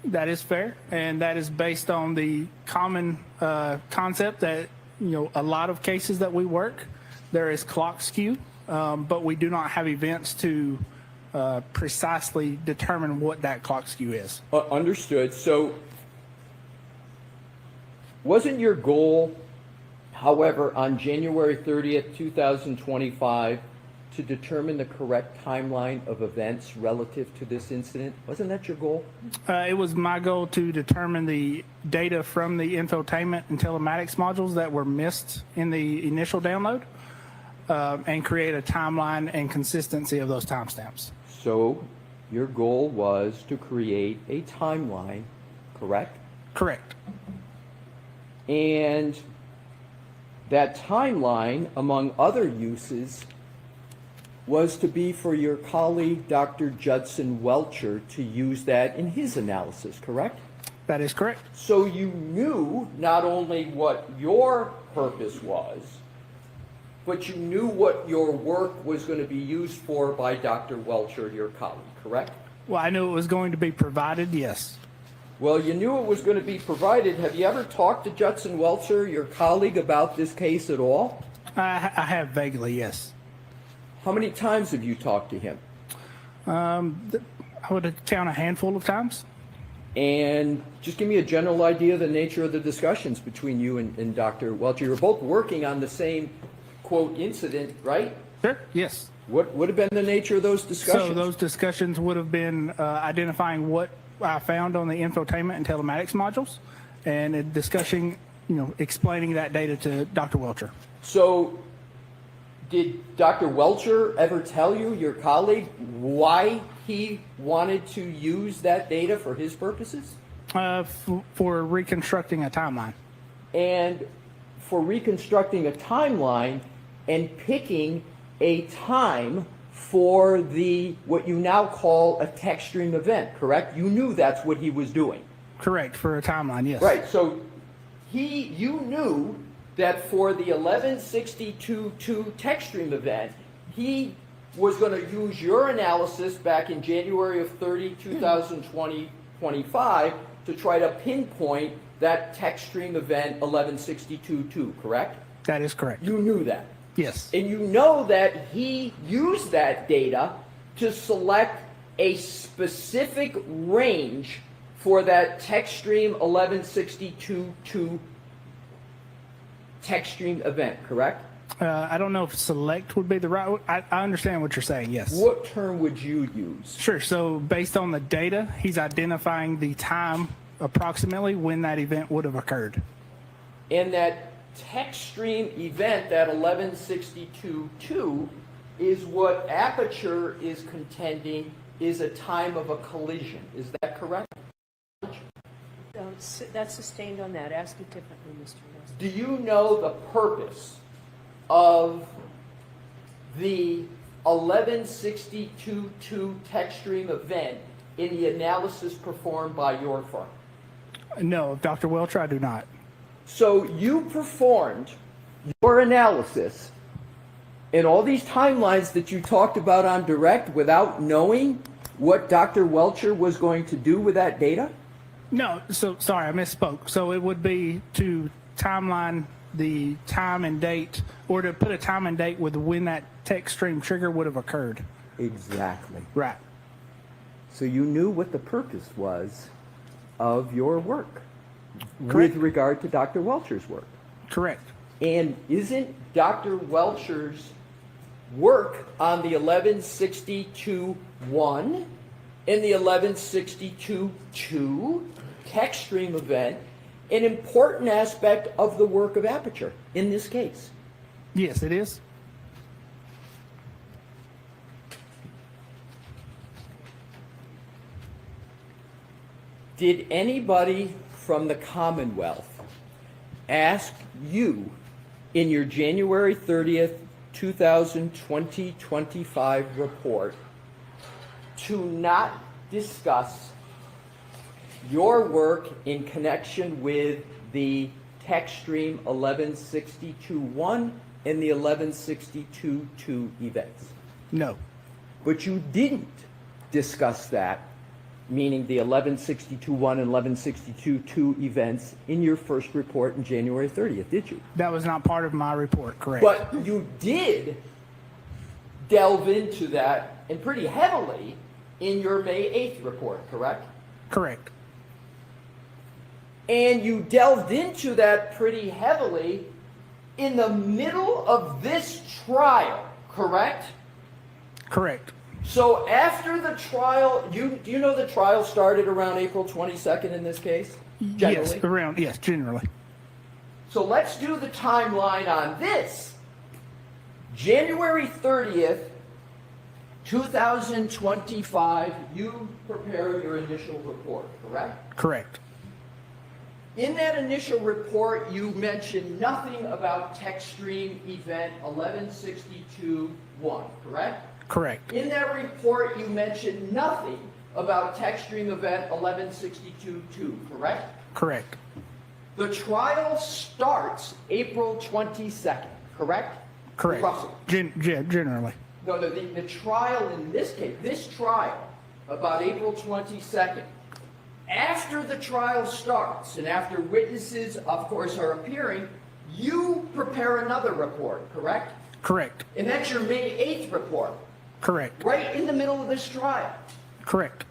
That is fair, and that is based on the common concept that, a lot of cases that we work, there is clock skew, but we do not have events to precisely determine what that clock skew is. Understood. So Wasn't your goal, however, on January 30th, 2025, to determine the correct timeline of events relative to this incident? Wasn't that your goal? It was my goal to determine the data from the infotainment and telematics modules that were missed in the initial download, and create a timeline and consistency of those timestamps. So your goal was to create a timeline, correct? Correct. And that timeline, among other uses, was to be for your colleague, Dr. Judson Welcher, to use that in his analysis, correct? That is correct. So you knew not only what your purpose was, but you knew what your work was going to be used for by Dr. Welcher, your colleague, correct? Well, I knew it was going to be provided, yes. Well, you knew it was going to be provided. Have you ever talked to Judson Welcher, your colleague, about this case at all? I have vaguely, yes. How many times have you talked to him? I would count a handful of times. And just give me a general idea of the nature of the discussions between you and Dr. Welcher. You're both working on the same, quote, incident, right? Sure, yes. What would have been the nature of those discussions? So those discussions would have been identifying what I found on the infotainment and telematics modules, and discussing, explaining that data to Dr. Welcher. So did Dr. Welcher ever tell you, your colleague, why he wanted to use that data for his purposes? For reconstructing a timeline. And for reconstructing a timeline and picking a time for what you now call a text stream event, correct? You knew that's what he was doing. Correct, for a timeline, yes. Right, so you knew that for the 1162.2 text stream event, he was going to use your analysis back in January of 2025 to try to pinpoint that text stream event 1162.2, correct? That is correct. You knew that. Yes. And you know that he used that data to select a specific range for that text stream 1162.2 text stream event, correct? I don't know if select would be the right. I understand what you're saying, yes. What term would you use? Sure. So based on the data, he's identifying the time approximately when that event would have occurred. And that text stream event, that 1162.2, is what Aperture is contending is a time of a collision. Is that correct? That's sustained on that. Ask it differently, Mr. West. Do you know the purpose of the 1162.2 text stream event in the analysis performed by your firm? No, Dr. Welcher, I do not. So you performed your analysis and all these timelines that you talked about on direct without knowing what Dr. Welcher was going to do with that data? No, so sorry, I misspoke. So it would be to timeline the time and date, or to put a time and date with when that text stream trigger would have occurred. Exactly. Right. So you knew what the purpose was of your work Correct. with regard to Dr. Welcher's work. Correct. And isn't Dr. Welcher's work on the 1162.1 and the 1162.2 text stream event an important aspect of the work of Aperture in this case? Yes, it is. Did anybody from the Commonwealth ask you in your January 30th, 2025 report to not discuss your work in connection with the text stream 1162.1 and the 1162.2 events? No. But you didn't discuss that, meaning the 1162.1 and 1162.2 events, in your first report in January 30th, did you? That was not part of my report, correct. But you did delve into that, and pretty heavily, in your May 8th report, correct? Correct. And you delved into that pretty heavily in the middle of this trial, correct? Correct. So after the trial, do you know the trial started around April 22nd in this case? Generally? Yes, generally. So let's do the timeline on this. January 30th, 2025, you prepare your initial report, correct? Correct. In that initial report, you mentioned nothing about text stream event 1162.1, correct? Correct. In that report, you mentioned nothing about text stream event 1162.2, correct? Correct. The trial starts April 22nd, correct? Correct. Roughly. Generally. No, the trial in this case, this trial, about April 22nd, after the trial starts and after witnesses, of course, are appearing, you prepare another report, correct? Correct. And that's your May 8th report, Correct. right in the middle of this trial. Correct.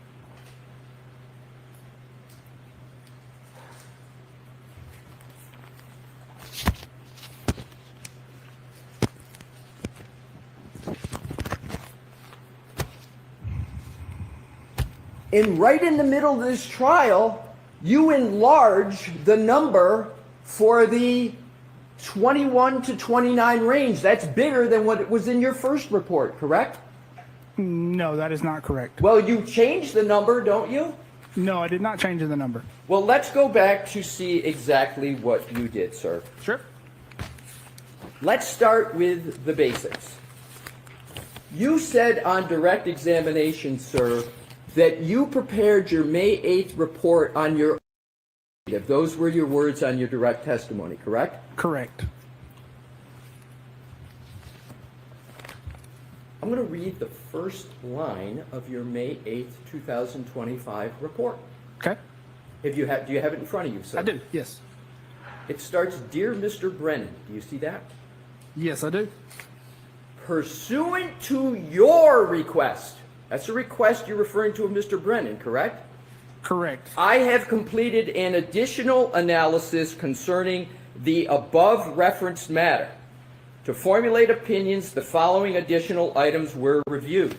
And right in the middle of this trial, you enlarge the number for the 21 to 29 range. That's bigger than what was in your first report, correct? No, that is not correct. Well, you changed the number, don't you? No, I did not change the number. Well, let's go back to see exactly what you did, sir. Sure. Let's start with the basics. You said on direct examination, sir, that you prepared your May 8th report on your own. Those were your words on your direct testimony, correct? Correct. I'm going to read the first line of your May 8th, 2025 report. Okay. Do you have it in front of you, sir? I do, yes. It starts, Dear Mr. Brennan. Do you see that? Yes, I do. Pursuant to your request. That's a request you're referring to of Mr. Brennan, correct? Correct. I have completed an additional analysis concerning the above referenced matter. To formulate opinions, the following additional items were reviewed.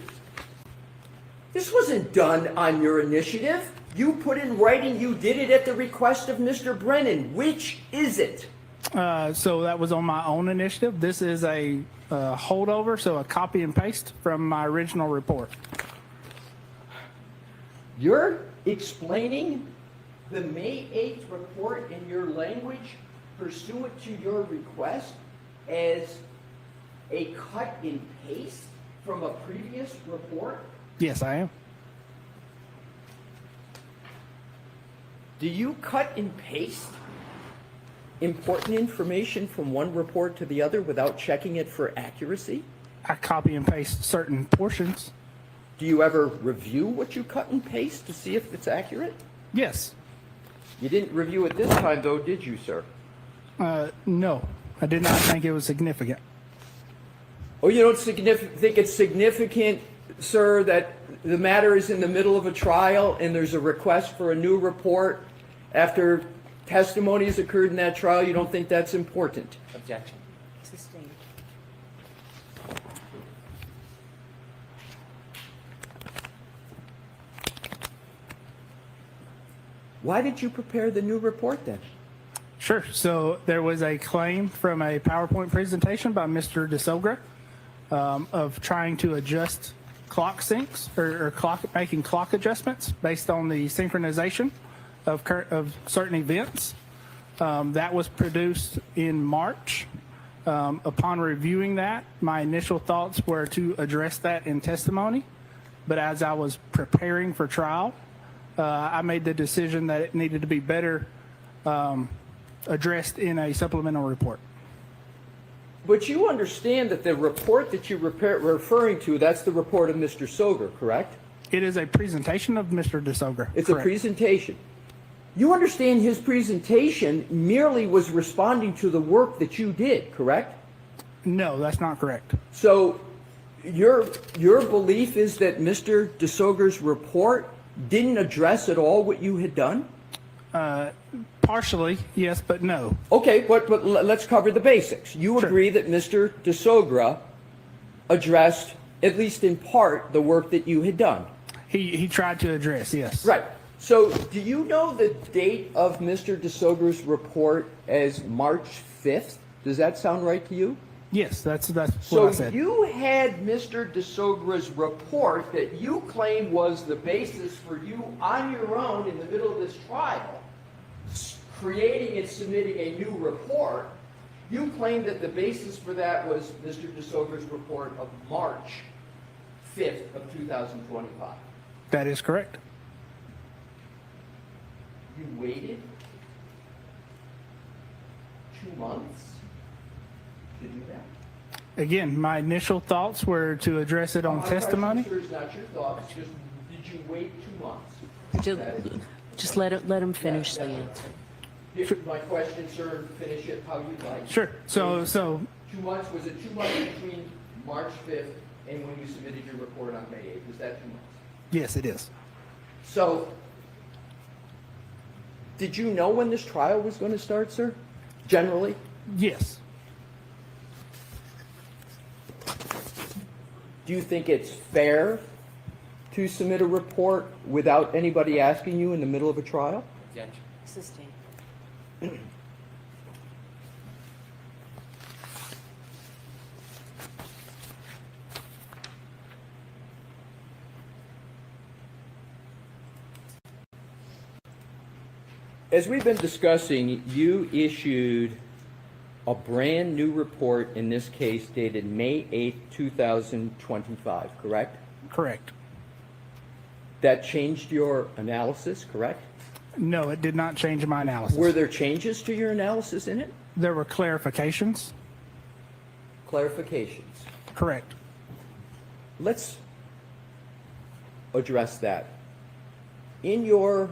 This wasn't done on your initiative. You put in writing you did it at the request of Mr. Brennan. Which is it? So that was on my own initiative. This is a holdover, so a copy and paste from my original report. You're explaining the May 8th report in your language pursuant to your request as a cut and paste from a previous report? Yes, I am. Do you cut and paste important information from one report to the other without checking it for accuracy? I copy and paste certain portions. Do you ever review what you cut and paste to see if it's accurate? Yes. You didn't review it this time, though, did you, sir? No, I did not think it was significant. Oh, you don't think it's significant, sir, that the matter is in the middle of a trial and there's a request for a new report after testimony has occurred in that trial? You don't think that's important? Objection. Sustained. Why did you prepare the new report then? Sure. So there was a claim from a PowerPoint presentation by Mr. DeSogra of trying to adjust clock syncs or making clock adjustments based on the synchronization of certain events. That was produced in March. Upon reviewing that, my initial thoughts were to address that in testimony. But as I was preparing for trial, I made the decision that it needed to be better addressed in a supplemental report. But you understand that the report that you're referring to, that's the report of Mr. Soger, correct? It is a presentation of Mr. DeSogra. It's correct. a presentation. You understand his presentation merely was responding to the work that you did, correct? No, that's not correct. So your belief is that Mr. DeSoger's report didn't address at all what you had done? Part Partially, yes, but no. Okay, but let's cover the basics. You Sure. agree that Mr. DeSogra addressed, at least in part, the work that you had done? He tried to address, yes. Right. So do you know the date of Mr. DeSogra's report as March 5th? Does that sound right to you? Yes, that's what I So said. you had Mr. DeSogra's report that you claim was the basis for you on your own in the middle of this trial, creating and submitting a new report. You claim that the basis for that was Mr. DeSogra's report of March 5th of 2025. That is correct. You waited 2 months to do that? Again, my initial thoughts were to address it on My testimony. question, sir, is not your thoughts, just did you wait 2 months? Just let him finish the answer. My question, sir, finish it how you'd like. Sure. So 2 months, was it 2 months between March 5th and when you submitted your report on May 8th? Was that 2 months? yes, it is. So, did you know when this trial was going to start, sir? Generally? Yes. Do you think it's fair to submit a report without anybody asking you in the middle of a trial? Sustain. As we've been discussing, you issued a brand new report in this case dated May 8th, 2025, correct? Correct. That changed your analysis, correct? No, it did not change my analysis. Were there changes to your analysis in it? There were clarifications. Clarifications. Correct. Let's address that. In your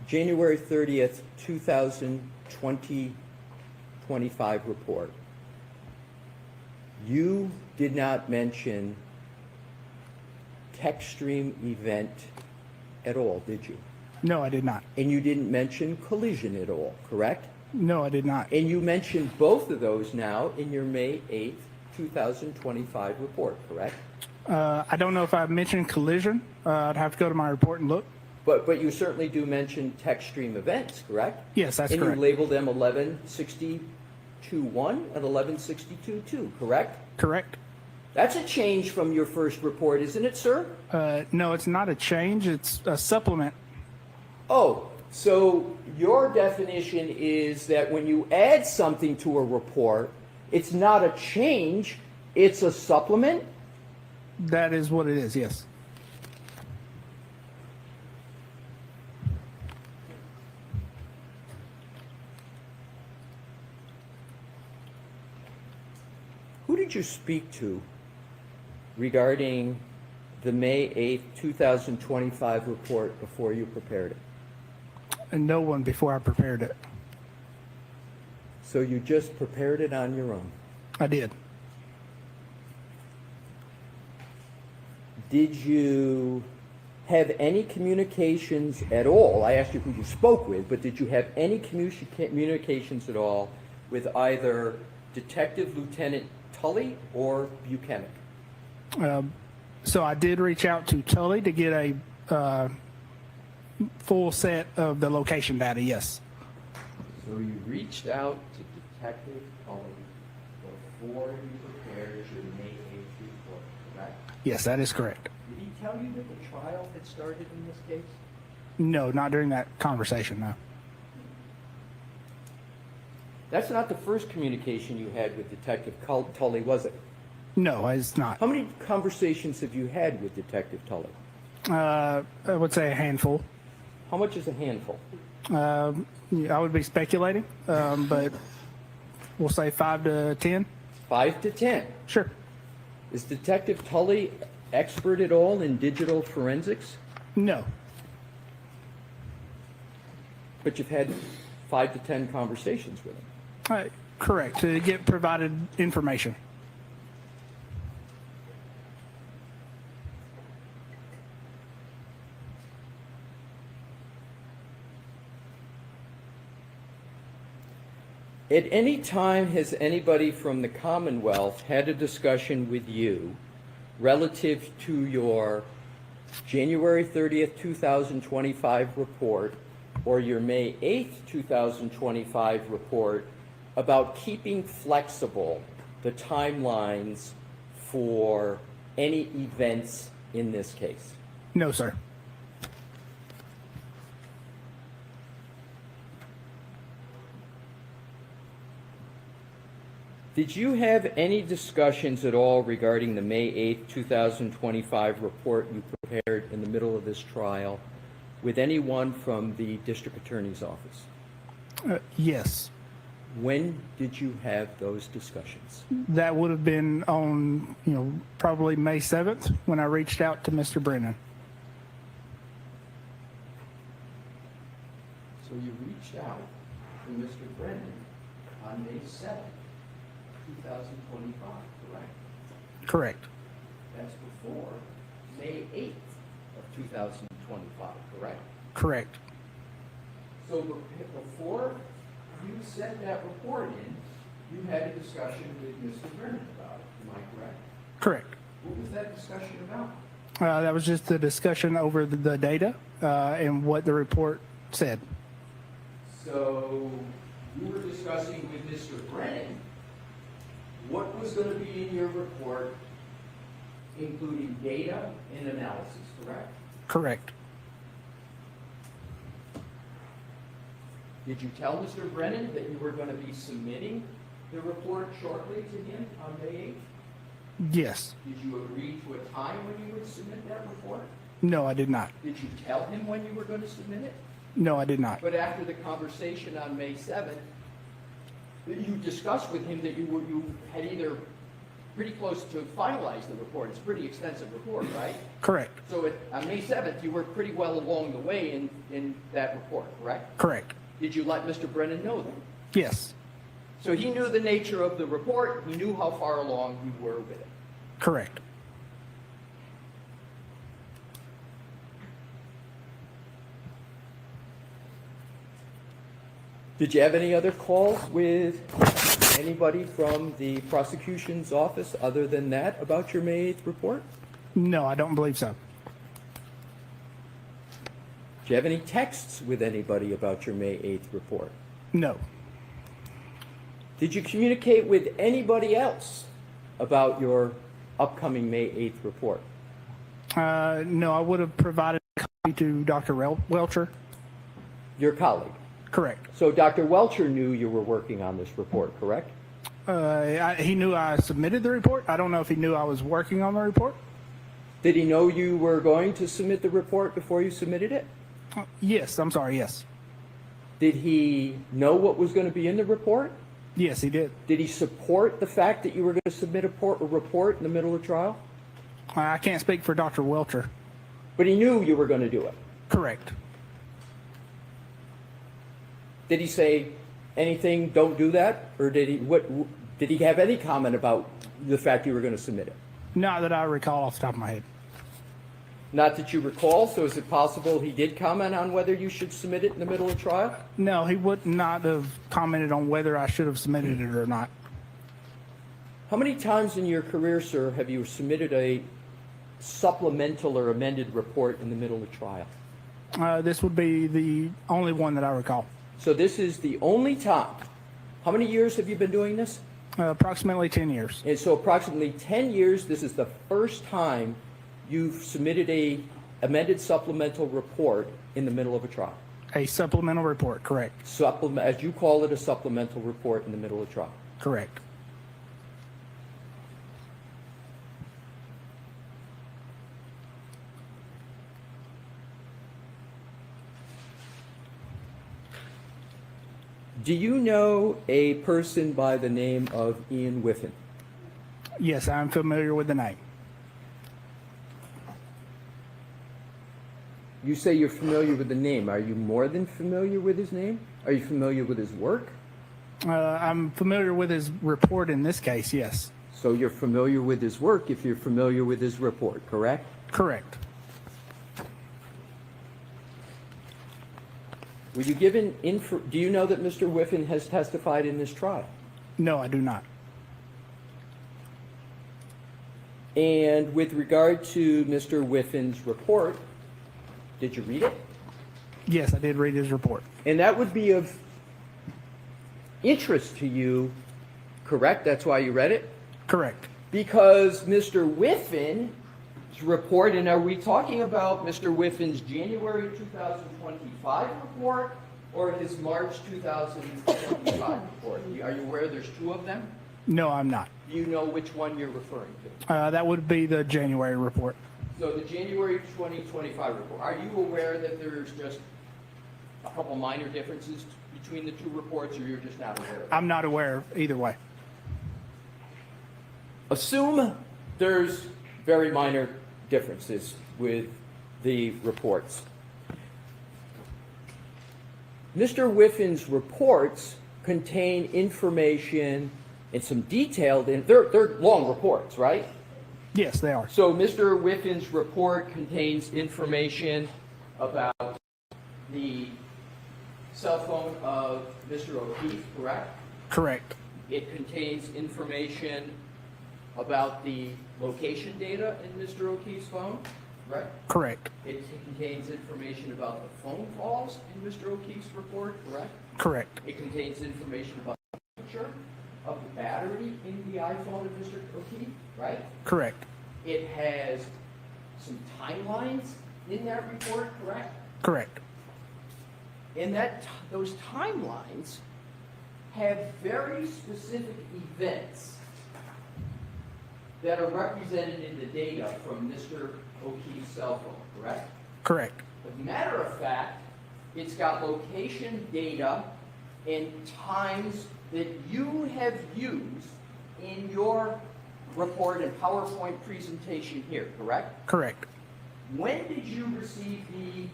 January 30th, 2025 report, you did not mention tech stream event at all, did you? No, I did not. And you didn't mention collision at all, correct? No, I did not. And you mentioned both of those now in your May 8th, 2025 report, correct? I don't know if I mentioned collision. I'd have to go to my report and look. But you certainly do mention tech stream events, correct? Yes, that's and correct. And you labeled them 1162.1 and 1162.2, correct? Correct. That's a change from your first report, isn't it, sir? No, it's not a change. It's a supplement. Oh, so your definition is that when you add something to a report, it's not a change, it's a supplement? That is what it is, yes. Who did you speak to regarding the May 8th, 2025 report before you prepared it? And no one before I prepared it. So you just prepared it on your own? I did. Did you have any communications at all? I asked you who you spoke with, but did you have any communications at all with either Detective Lieutenant Tully or Buchanan? So I did reach out to Tully to get a full set of the location data, yes. So you reached out to Detective Tully before you prepared your May 8th report, correct? Yes, that is correct. Did he tell you that the trial had started in this case? No, not during that conversation, no. That's not the first communication you had with Detective Tully, was it? No, it's not. How many conversations have you had with Detective Tully? I would say a handful. How much is a handful? I would be speculating, but we'll say 5 to 10. 5 to 10? Sure. Is Detective Tully expert at all in digital forensics? No. But you've had 5 to 10 conversations with him? Correct, to get provided information. At any time, has anybody from the Commonwealth had a discussion with you relative to your January 30th, 2025 report or your May 8th, 2025 report about keeping flexible the timelines for any events in this case? No, sir. Did you have any discussions at all regarding the May 8th, 2025 report you prepared in the middle of this trial with anyone from the district attorney's office? Yes. When did you have those discussions? That would have been on, probably May 7th when I reached out to Mr. Brennan. So you reached out to Mr. Brennan on May 7th, 2025, correct? Correct. That's before May 8th of 2025, correct? Correct. So before you sent that report in, you had a discussion with Mr. Brennan about it, am I correct? Correct. What was that discussion about? That was just a discussion over the data and what the report said. So you were discussing with Mr. Brennan what was going to be in your report, including data and analysis, correct? Correct. Did you tell Mr. Brennan that you were going to be submitting the report shortly to him on May 8th? Yes. Did you agree to a time when you would submit that report? No, I did not. Did you tell him when you were going to submit it? No, I did not. But after the conversation on May 7th, you discussed with him that you had either pretty close to finalize the report. It's a pretty extensive report, right? Correct. So on May 7th, you were pretty well along the way in that report, correct? Correct. Did you let Mr. Brennan know that? Yes. So he knew the nature of the report. He knew how far along you were with it. Correct. Did you have any other calls with anybody from the prosecution's office other than that about your May 8th report? No, I don't believe so. Did you have any texts with anybody about your May 8th report? No. Did you communicate with anybody else about your upcoming May 8th report? No, I would have provided a copy to Dr. Welcher. Your colleague? Correct. So Dr. Welcher knew you were working on this report, correct? He knew I submitted the report. I don't know if he knew I was working on the report. Did he know you were going to submit the report before you submitted it? Yes, I'm sorry, yes. Did he know what was going to be in the report? Yes, he did. Did he support the fact that you were going to submit a report in the middle of trial? I can't speak for Dr. Welcher. But he knew you were going to do it? Correct. Did he say anything, don't do that? Or did he have any comment about the fact you were going to submit it? Not that I recall off the top of my head. Not that you recall, so is it possible he did comment on whether you should submit it in the middle of trial? No, he would not have commented on whether I should have submitted it or not. How many times in your career, sir, have you submitted a supplemental or amended report in the middle of trial? This would be the only one that I recall. So this is the only time. How many years have you been doing this? Approximately 10 years. And so approximately 10 years, this is the first time you've submitted a amended supplemental report in the middle of a trial. A supplemental report, correct. As you call it, a supplemental report in the middle of trial. Correct. Do you know a person by the name of Ian Whiffen? Yes, I'm familiar with the name. You say you're familiar with the name. Are you more than familiar with his name? Are you familiar with his work? I'm familiar with his report in this case, yes. So you're familiar with his work if you're familiar with his report, correct? Correct. Were you given do you know that Mr. Whiffen has testified in this trial? No, I do not. And with regard to Mr. Whiffen's report, did you read it? Yes, I did read his report. And that would be of interest to you, correct? That's why you read it? Correct. Because Mr. Whiffen's report, and are we talking about Mr. Whiffen's January 2025 report or his March 2025 report? Are you aware there's two of them? No, I'm not. Do you know which one you're referring to? That would be the January report. So the January 2025 report, are you aware that there's just a couple minor differences between the two reports, or you're just not aware of it? I'm not aware of either way. Assume there's very minor differences with the reports. Mr. Whiffen's reports contain information and some detailed, they're long reports, right? Yes, they are. So Mr. Whiffen's report contains information about the cell phone of Mr. O'Keefe, correct? Correct. It contains information about the location data in Mr. O'Keefe's phone, right? Correct. It contains information about the phone calls in Mr. O'Keefe's report, correct? Correct. It contains information about the temperature of the battery in the iPhone of Mr. O'Keefe, right? Correct. It has some timelines in that report, correct? Correct. And those timelines have very specific events that are represented in the data from Mr. O'Keefe's cell phone, correct? Correct. As a matter of fact, it's got location data and times that you have used in your report and PowerPoint presentation here, correct? Correct. When did you receive the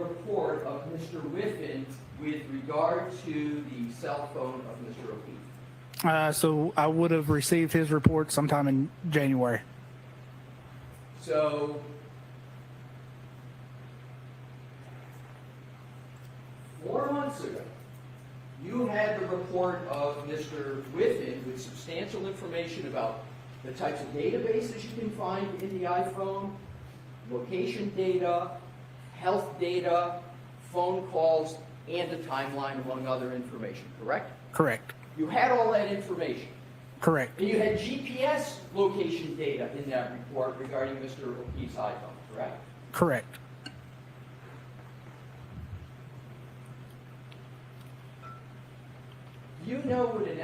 report of Mr. Whiffen with regard to the cell phone of Mr. O'Keefe? So I would have received his report sometime in January. So, 4 months ago, you had the report of Mr. Whiffen with substantial information about the types of databases you can find in the iPhone, location data, health data, phone calls, and a timeline, among other information, correct? Correct. You had all that information. Correct. And you had GPS location data in that report regarding Mr. O'Keefe's iPhone, correct? Correct. Do you know what an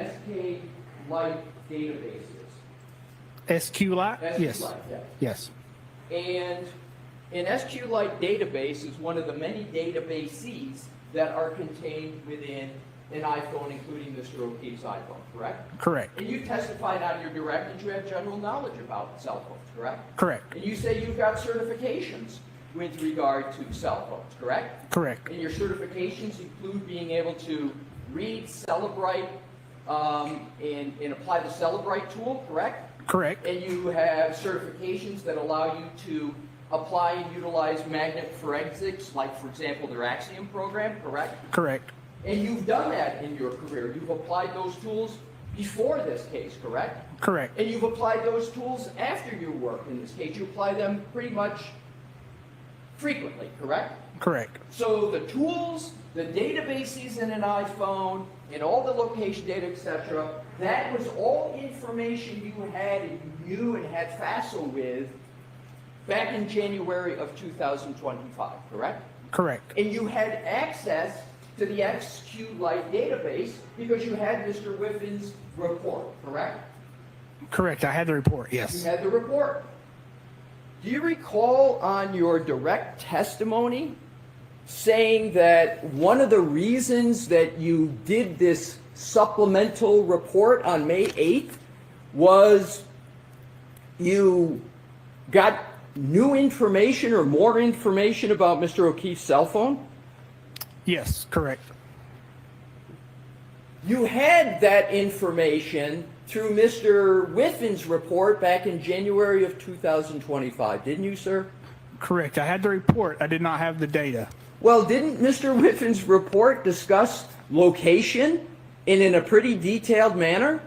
SQLite database is? SQLite? Yes. SQLite, yeah. Yes. And an SQLite database is one of the many databases that are contained within an iPhone, including Mr. O'Keefe's iPhone, correct? Correct. And you testified on your direct that you have general knowledge about cell phones, correct? Correct. And you say you've got certifications with regard to cell phones, correct? Correct. And your certifications include being able to read, Celebrite, and apply the Celebrite tool, correct? Correct. And you have certifications that allow you to apply and utilize magnet forensics, like, for example, their Axiom program, correct? Correct. And you've done that in your career. You've applied those tools before this case, correct? Correct. And you've applied those tools after your work in this case. You apply them pretty much frequently, correct? Correct. So the tools, the databases in an iPhone, and all the location data, etc., that was all information you had and you knew and had FASO with back in January of 2025, correct? Correct. And you had access to the SQLite database because you had Mr. Whiffen's report, correct? Correct. I had the report, yes. You had the report. Do you recall on your direct testimony saying that one of the reasons that you did this supplemental report on May 8th was you got new information or more information about Mr. O'Keefe's cell phone? Yes, correct. You had that information through Mr. Whiffen's report back in January of 2025, didn't you, sir? Correct. I had the report. I did not have the data. Well, didn't Mr. Whiffin's report discuss location in a pretty detailed manner?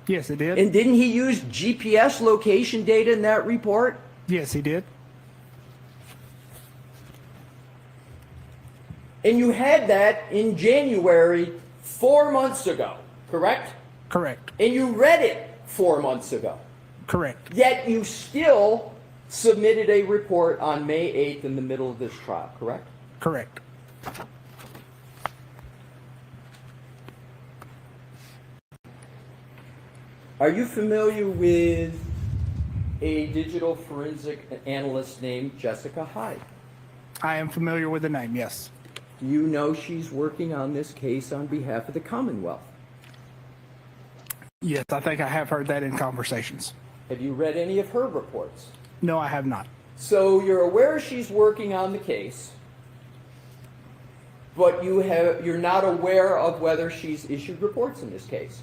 Yes, it did. And didn't he use GPS location data in that report? Yes, he did. And you had that in January 4 months ago, correct? Correct. And you read it 4 months ago. Correct. Yet you still submitted a report on May 8th in the middle of this trial, correct? Correct. Are you familiar with a digital forensic analyst named Jessica Hyde? I am familiar with the name, yes. Do you know she's working on this case on behalf of the Commonwealth? Yes, I think I have heard that in conversations. Have you read any of her reports? No, I have not. So you're aware she's working on the case, but you're not aware of whether she's issued reports in this case.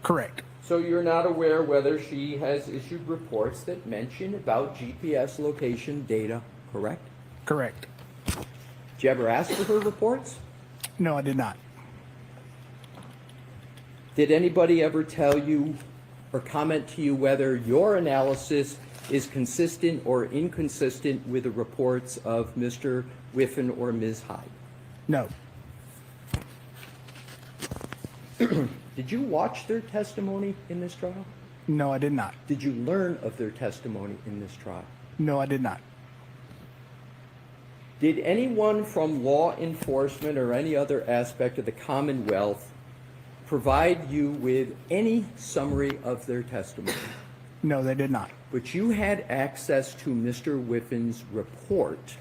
Correct. So you're not aware whether she has issued reports that mention about GPS location data, correct? Correct. Did you ever ask for her reports? No, I did not. Did anybody ever tell you or comment to you whether your analysis is consistent or inconsistent with the reports of Mr. Whiffen or Ms. Hyde? No. Did you watch their testimony in this trial? No, I did not. Did you learn of their testimony in this trial? No, I did not. Did anyone from law enforcement or any other aspect of the Commonwealth provide you with any summary of their testimony? No, they did not. But you had access to Mr. Whiffen's report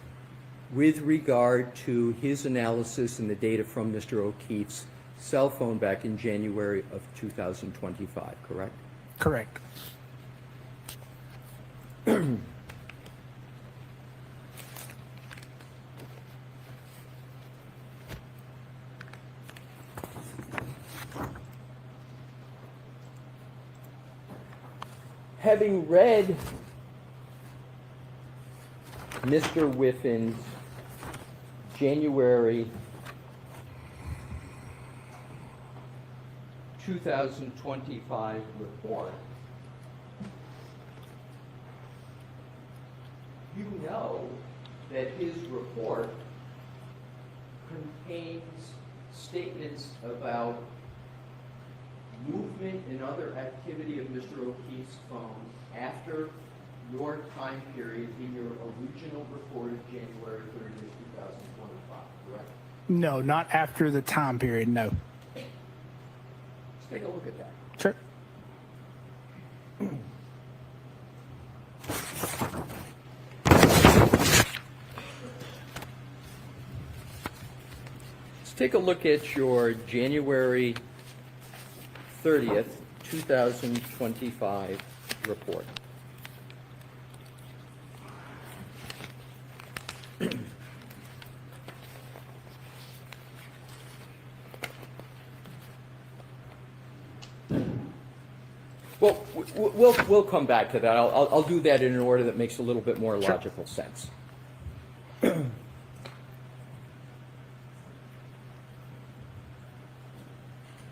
with regard to his analysis and the data from Mr. O'Keefe's cell phone back in January of 2025, correct? Correct. Having read Mr. Whiffen's January 2025 report, you know that his report contains statements about movement and other activity of Mr. O'Keefe's phone after your time period in your original report of January 30th, 2025, correct? No, not after the time period, no. Let's take a look at that. Sure. Let's take a look at your January 30th, 2025 report. Well, we'll come back to that. I'll do that in an order that makes a little bit more logical sense.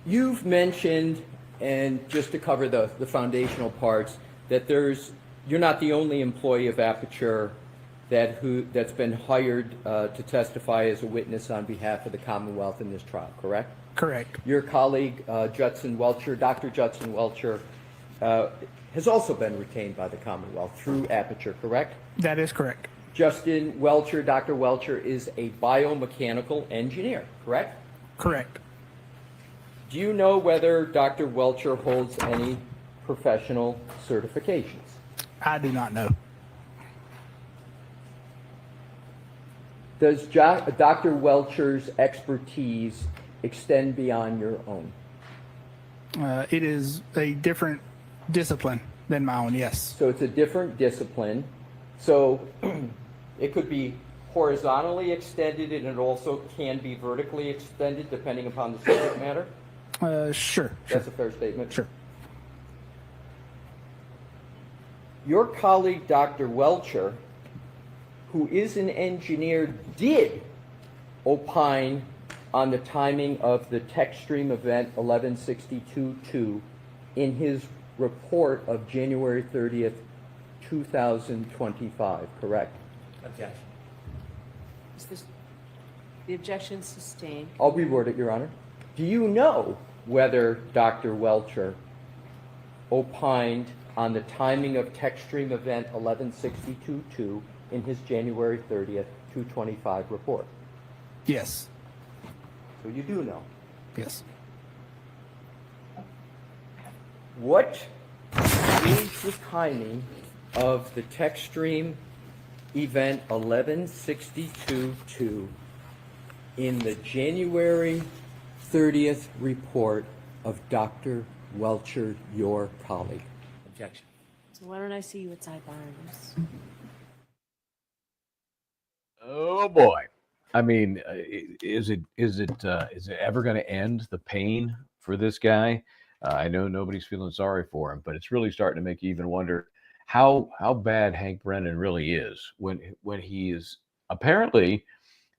You've mentioned, and just to cover the foundational parts, that you're not the only employee of Aperture that's been hired to testify as a witness on behalf of the Commonwealth in this trial, correct? Correct. Your colleague, Judson Welcher, Dr. Judson Welcher, has also been retained by the Commonwealth through Aperture, correct? That is correct. Justin Welcher, Dr. Welcher, is a biomechanical engineer, correct? Correct. Do you know whether Dr. Welcher holds any professional certifications? I do not know. Does Dr. Welcher's expertise extend beyond your own? It is a different discipline than my own, yes. So it's a different discipline. So it could be horizontally extended, and it also can be vertically extended depending upon the subject matter? Sure. That's a fair statement? Sure. Your colleague, Dr. Welcher, who is an engineer, did opine on the timing of the TechStream event 1162-2 in his report of January 30th, 2025, correct? Objection. Is this, the objection sustained? I'll reword it, Your Honor. Do you know whether Dr. Welcher opined on the timing of TechStream event 1162-2 in his January 30th, 225 report? Yes. So you do know. Yes. What is the timing of the TechStream event 1162-2 in the January 30th report of Dr. Welcher, your colleague? Objection. So why don't I see you at sidebars? Oh boy. I mean, is it ever going to end the pain for this guy? I know nobody's feeling sorry for him, but it's really starting to make you even wonder how bad Hank Brennan really is when he is apparently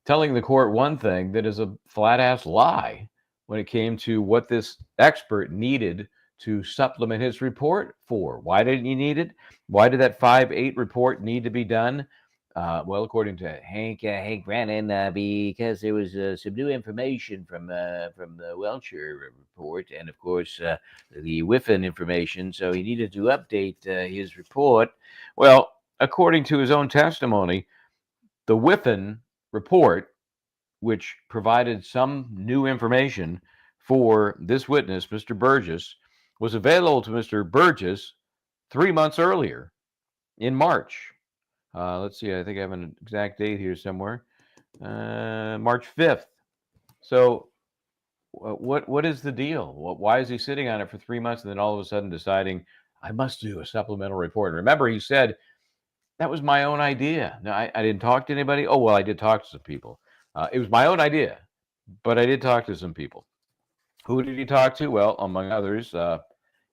telling the court one thing that is a flat ass lie when it came to what this expert needed to supplement his report for. Why didn't he need it? Why did that 5-8 report need to be done? Well, according to Hank Brennan, because there was some new information from the Welcher report, and of course the Whiffen information. So he needed to update his report. Well, according to his own testimony, the Whiffen report, which provided some new information for this witness, Mr. Burgess, was available to Mr. Burgess 3 months earlier in March. Let's see, I think I have an exact date here somewhere. March 5th. So what is the deal? Why is he sitting on it for 3 months and then all of a sudden deciding, I must do a supplemental report? And remember, he said, that was my own idea. No, I didn't talk to anybody. Oh, well, I did talk to some people. It was my own idea, but I did talk to some people. Who did he talk to? Well, among others,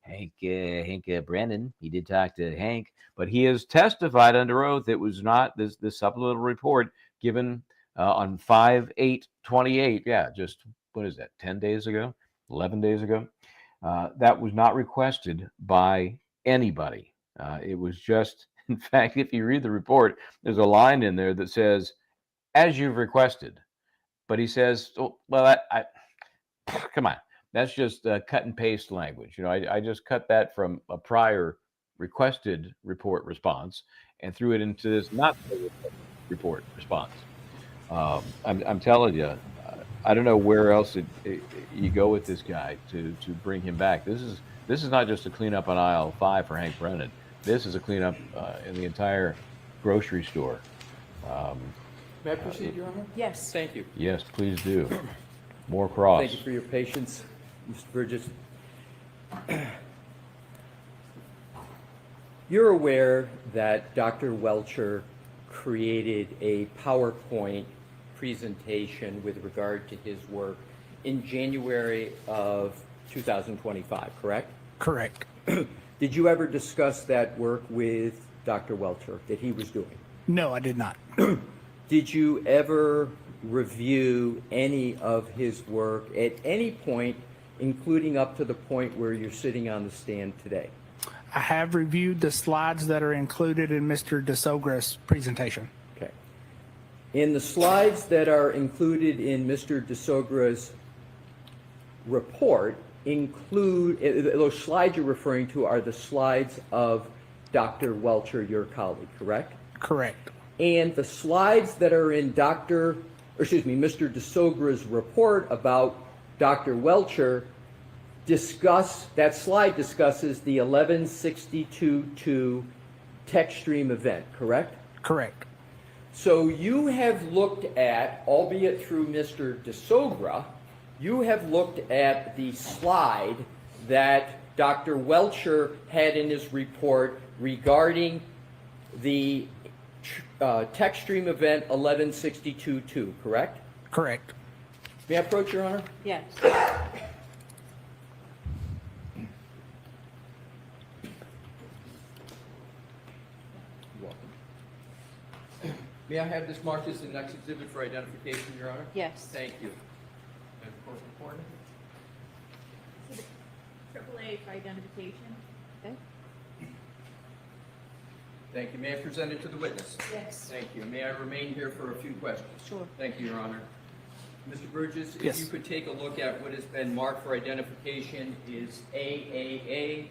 Hank Brennan. He did talk to Hank, but he has testified under oath it was not this supplemental report given on 5/8/28. Yeah, just what is that? 10 days ago, 11 days ago. That was not requested by anybody. It was just, in fact, if you read the report, there's a line in there that says, "As you've requested," but he says, oh, "Well, I come on." That's just cut and paste language. You know, I just cut that from a prior requested report response and threw it into this not report response. I'm telling you, I don't know where else you go with this guy to bring him back. This is not just a cleanup on aisle 5 for Hank Brennan. This is a cleanup in the entire grocery store. May I proceed, Your Honor? Yes. Thank you. Yes, please do. More cross. Thank you for your patience, Mr. Burgess. You're aware that Dr. Welcher created a PowerPoint presentation with regard to his work in January of 2025, correct? Correct. Did you ever discuss that work with Dr. Welcher that he was doing? No, I did not. Did you ever review any of his work at any point, including up to the point where you're sitting on the stand today? I have reviewed the slides that are included in Mr. DeSogra's presentation. Okay. In the slides that are included in Mr. DeSogra's report include, those slides you're referring to are the slides of Dr. Welcher, your colleague, correct? Correct. And the slides that are in Mr. DeSogra's report about Dr. Welcher that slide discusses the 1162-2 TechStream event, correct? Correct. So you have looked at, albeit through Mr. DeSogra, you have looked at the slide that Dr. Welcher had in his report regarding the TechStream event 1162-2, correct? Correct. May I approach, Your Honor? Yes. May I have this marked as the next exhibit for identification, Your Honor? Yes. Thank you. And court reporter? AAA for identification. Okay. Thank you. May I present it to the witness? Yes. Thank you. May I remain here for a few questions? Sure. Thank you, Your Honor. Mr. Burgess, if Yes. you could take a look at what has been marked for identification is AAA,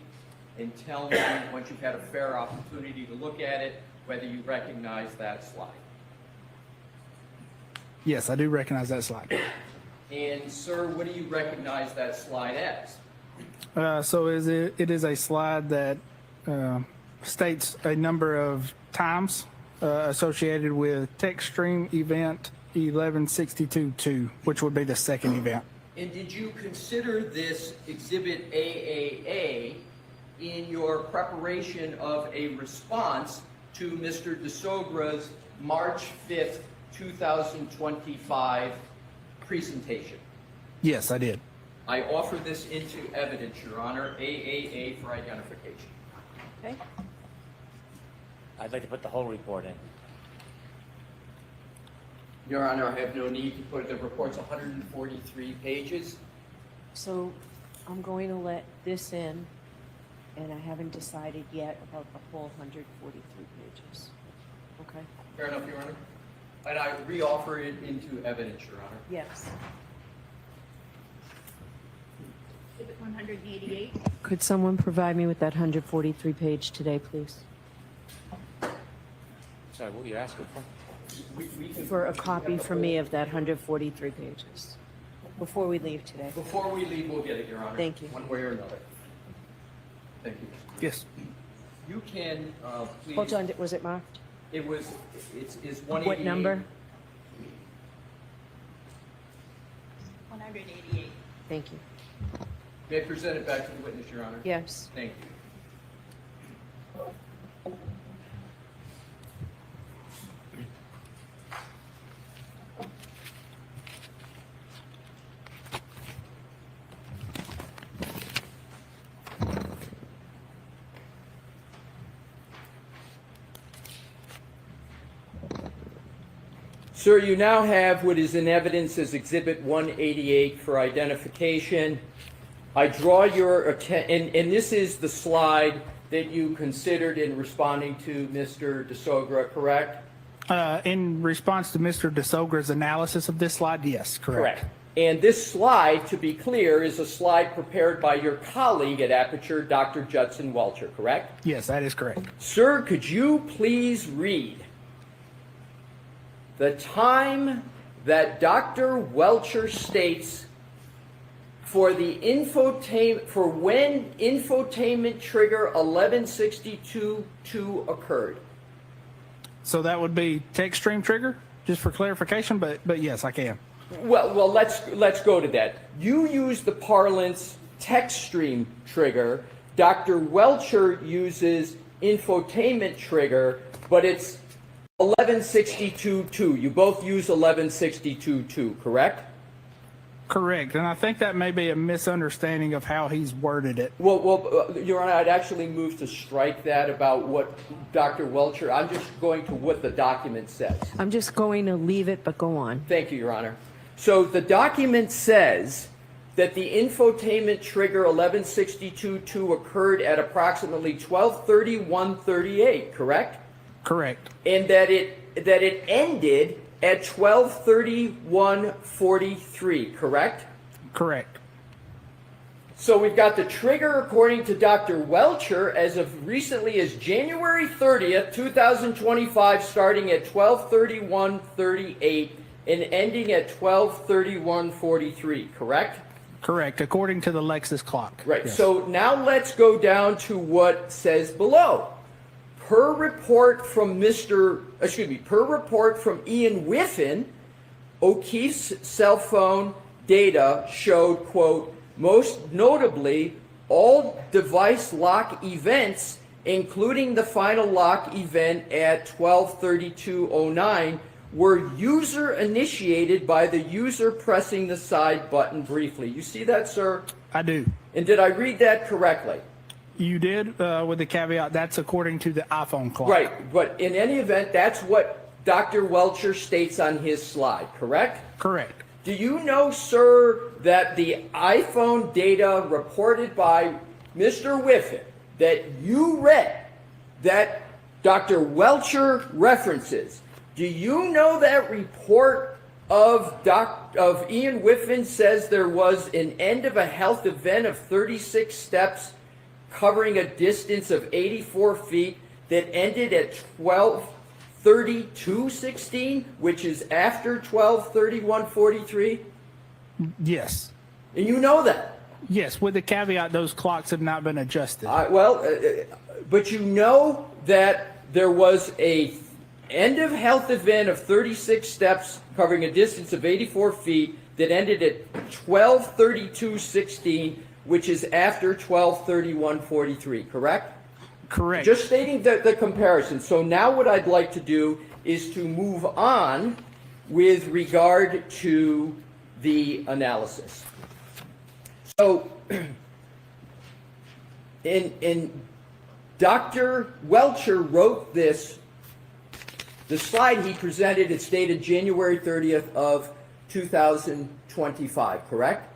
and tell me, once you've had a fair opportunity to look at it, whether you recognize that slide. Yes, I do recognize that slide. And sir, what do you recognize that slide as? So it is a slide that states a number of times associated with text stream event 1162-2, which would be the second event. And did you consider this exhibit AAA in your preparation of a response to Mr. DeSogra's March 5th, 2025 presentation? Yes, I did. I offer this into evidence, Your Honor, AAA for identification. Okay. I'd like to put the whole report in. Your Honor, I have no need to put, the report's 143 pages. So I'm going to let this in, and I haven't decided yet about the whole 143 pages. Okay? Fair enough, Your Honor. And I reoffer it into evidence, Your Honor. Yes. Exhibit 188. Could someone provide me with that 143 page today, please? Sorry, what were you asking for? For a copy for me of that 143 pages, before we leave today. Before we leave, we'll get it, Your Honor. Thank you. One way or another. Thank you. Yes. You can, please. Hold on, was it marked? It was, it's 188. What number? 188. Thank you. May I present it back to the witness, Your Honor? Yes. Thank you. Sir, you now have what is in evidence as Exhibit 188 for identification. I draw your attention, and this is the slide that you considered in responding to Mr. DeSogra, correct? In response to Mr. DeSogra's analysis of this slide, yes, correct. And this slide, to be clear, is a slide prepared by your colleague at Aperture, Dr. Judson Welcher, correct? Yes, that is correct. Sir, could you please read the time that Dr. Welcher states for the when infotainment trigger 1162-2 occurred? So that would be text stream trigger, just for clarification, but yes, I can. Well, let's go to that. You use the parlance text stream trigger. Dr. Welcher uses infotainment trigger, but it's 1162.2. You both use 1162.2, correct? Correct, and I think that may be a misunderstanding of how he's worded it. Well, Your Honor, I'd actually move to strike that about what Dr. Welcher, I'm just going to what the document says. I'm just going to leave it, but go on. Thank you, Your Honor. So the document says that the infotainment trigger 1162.2 occurred at approximately 12:31:38, correct? Correct. And that it ended at 12:31:43, correct? Correct. So we've got the trigger, according to Dr. Welcher, as of recently as January 30th, 2025, starting at 12:31:38 and ending at 12:31:43, correct? Correct, according to the Lexus clock. Right. Yes. So now let's go down to what says below. Per report from Ian Whiffen, O'Keefe's cell phone data showed, quote, most notably, all device lock events, including the final lock event at 12:32:09, were user initiated by the user pressing the side button briefly. You see that, sir? I do. And did I read that correctly? You did, with the caveat, that's according to the iPhone clock. Right, but in any event, that's what Dr. Welcher states on his slide, correct? Correct. Do you know, sir, that the iPhone data reported by Mr. Whiffen that you read, that Dr. Welcher references, do you know that report of Ian Whiffen says there was an end of a health event of 36 steps covering a distance of 84 feet that ended at 12:32:16, which is after 12:31:43? Yes. And you know that? Yes, with the caveat those clocks have not been adjusted. But you know that there was a end of health event of 36 steps covering a distance of 84 feet that ended at 12:32:16, which is after 12:31:43, correct? Correct. Just stating the comparison. So now what I'd like to do is to move on with regard to the analysis. So, in Dr. Welcher wrote this, the slide he presented, it's dated January 30th of 2025, correct?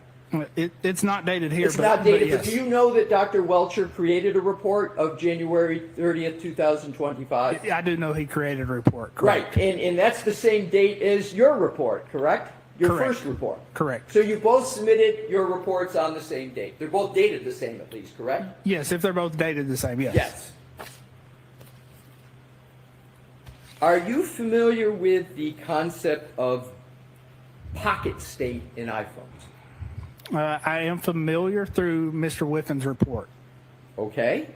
It's not dated here. It's not dated, yes. but do you know that Dr. Welcher created a report of January 30th, 2025? I do know he created a report. Correct. Right, and that's the same date as your report, correct? Your Correct. first report. Correct. So you both submitted your reports on the same date. They're both dated the same at least, correct? Yes, if they're both dated the same, yes. Yes. Are you familiar with the concept of pocket state in iPhones? I am familiar through Mr. Whiffen's report. Okay.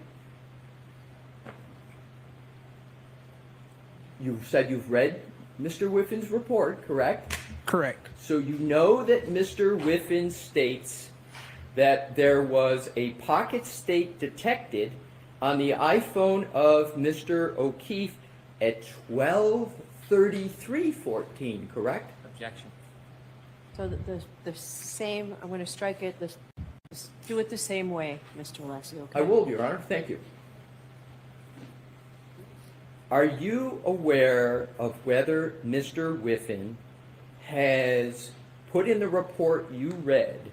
You said you've read Mr. Whiffen's report, correct? Correct. So you know that Mr. Whiffen states that there was a pocket state detected on the iPhone of Mr. O'Keefe at 12:33:14, correct? Objection. So the same, I'm going to strike it, do it the same way, Mr. Alessi, okay? I will, Your Honor. Thank you. Are you aware of whether Mr. Whiffen has put in the report you read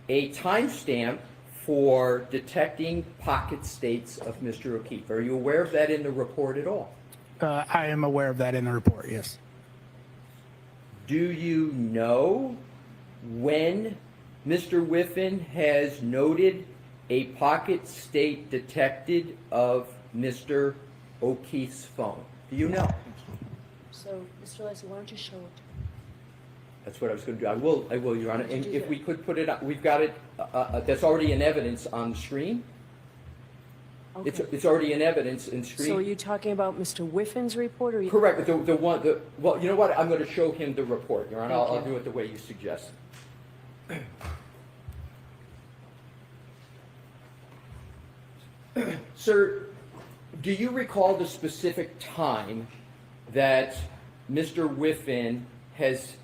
a timestamp for detecting pocket states of Mr. O'Keefe? Are you aware of that in the report at all? I am aware of that in the report, yes. Do you know when Mr. Whiffen has noted a pocket state detected of Mr. O'Keefe's phone? Do you know? So, Mr. Alessi, why don't you show it? That's what I was going to do. I will, Your Honor. And if we could put it up, we've got it, that's already in evidence on the screen. Okay. It's already in evidence in screen. So are you talking about Mr. Whiffen's report, or you? Correct, but well, you know what? I'm going to show him the report, Your Honor. Thank I'll you. do it the way you suggest. Sir, do you recall the specific time that Mr. Whiffen has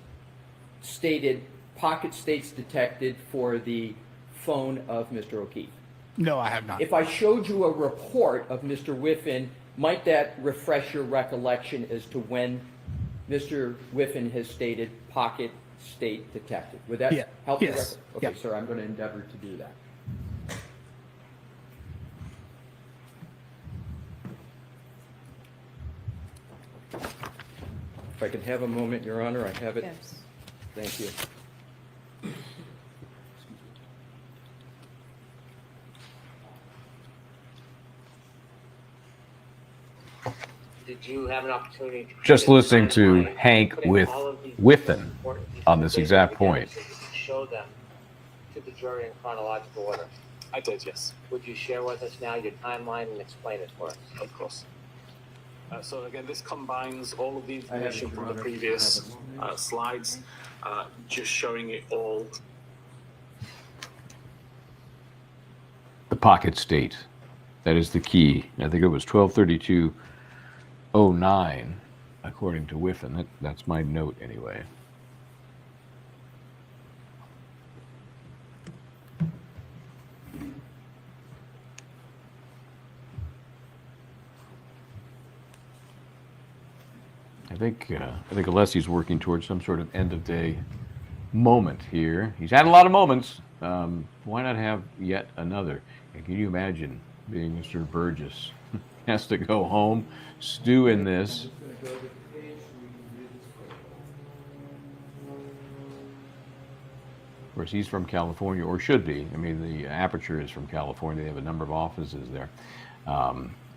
stated pocket states detected for the phone of Mr. O'Keefe? No, I have not. If I showed you a report of Mr. Whiffen, might that refresh your recollection as to when Mr. Whiffen has stated pocket state detected? Would that Yeah. help you? Yes. Okay, Yeah. sir, I'm going to endeavor to do that. If I can have a moment, Your Honor, I have it. Yes. Thank you. Did you have an opportunity? Just listening to Hank with Whiffen on this exact point. Show them to the jury in chronological order. I did, yes. Would you share with us now your timeline and explain it for us? Of course. So again, this combines all of the I have it, information Your from the Honor. previous I have it. slides, just showing it all. The pocket state. That is the key. I think it was 12:32:09, according to Whiffen. That's my note anyway. I think Alessi's working towards some sort of end of day moment here. He's had a lot of moments. Why not have yet another? And can you imagine being Mr. Burgess? Has to go home, stew in this. Of course, he's from California, or should be. I mean, the Aperture is from California. They have a number of offices there.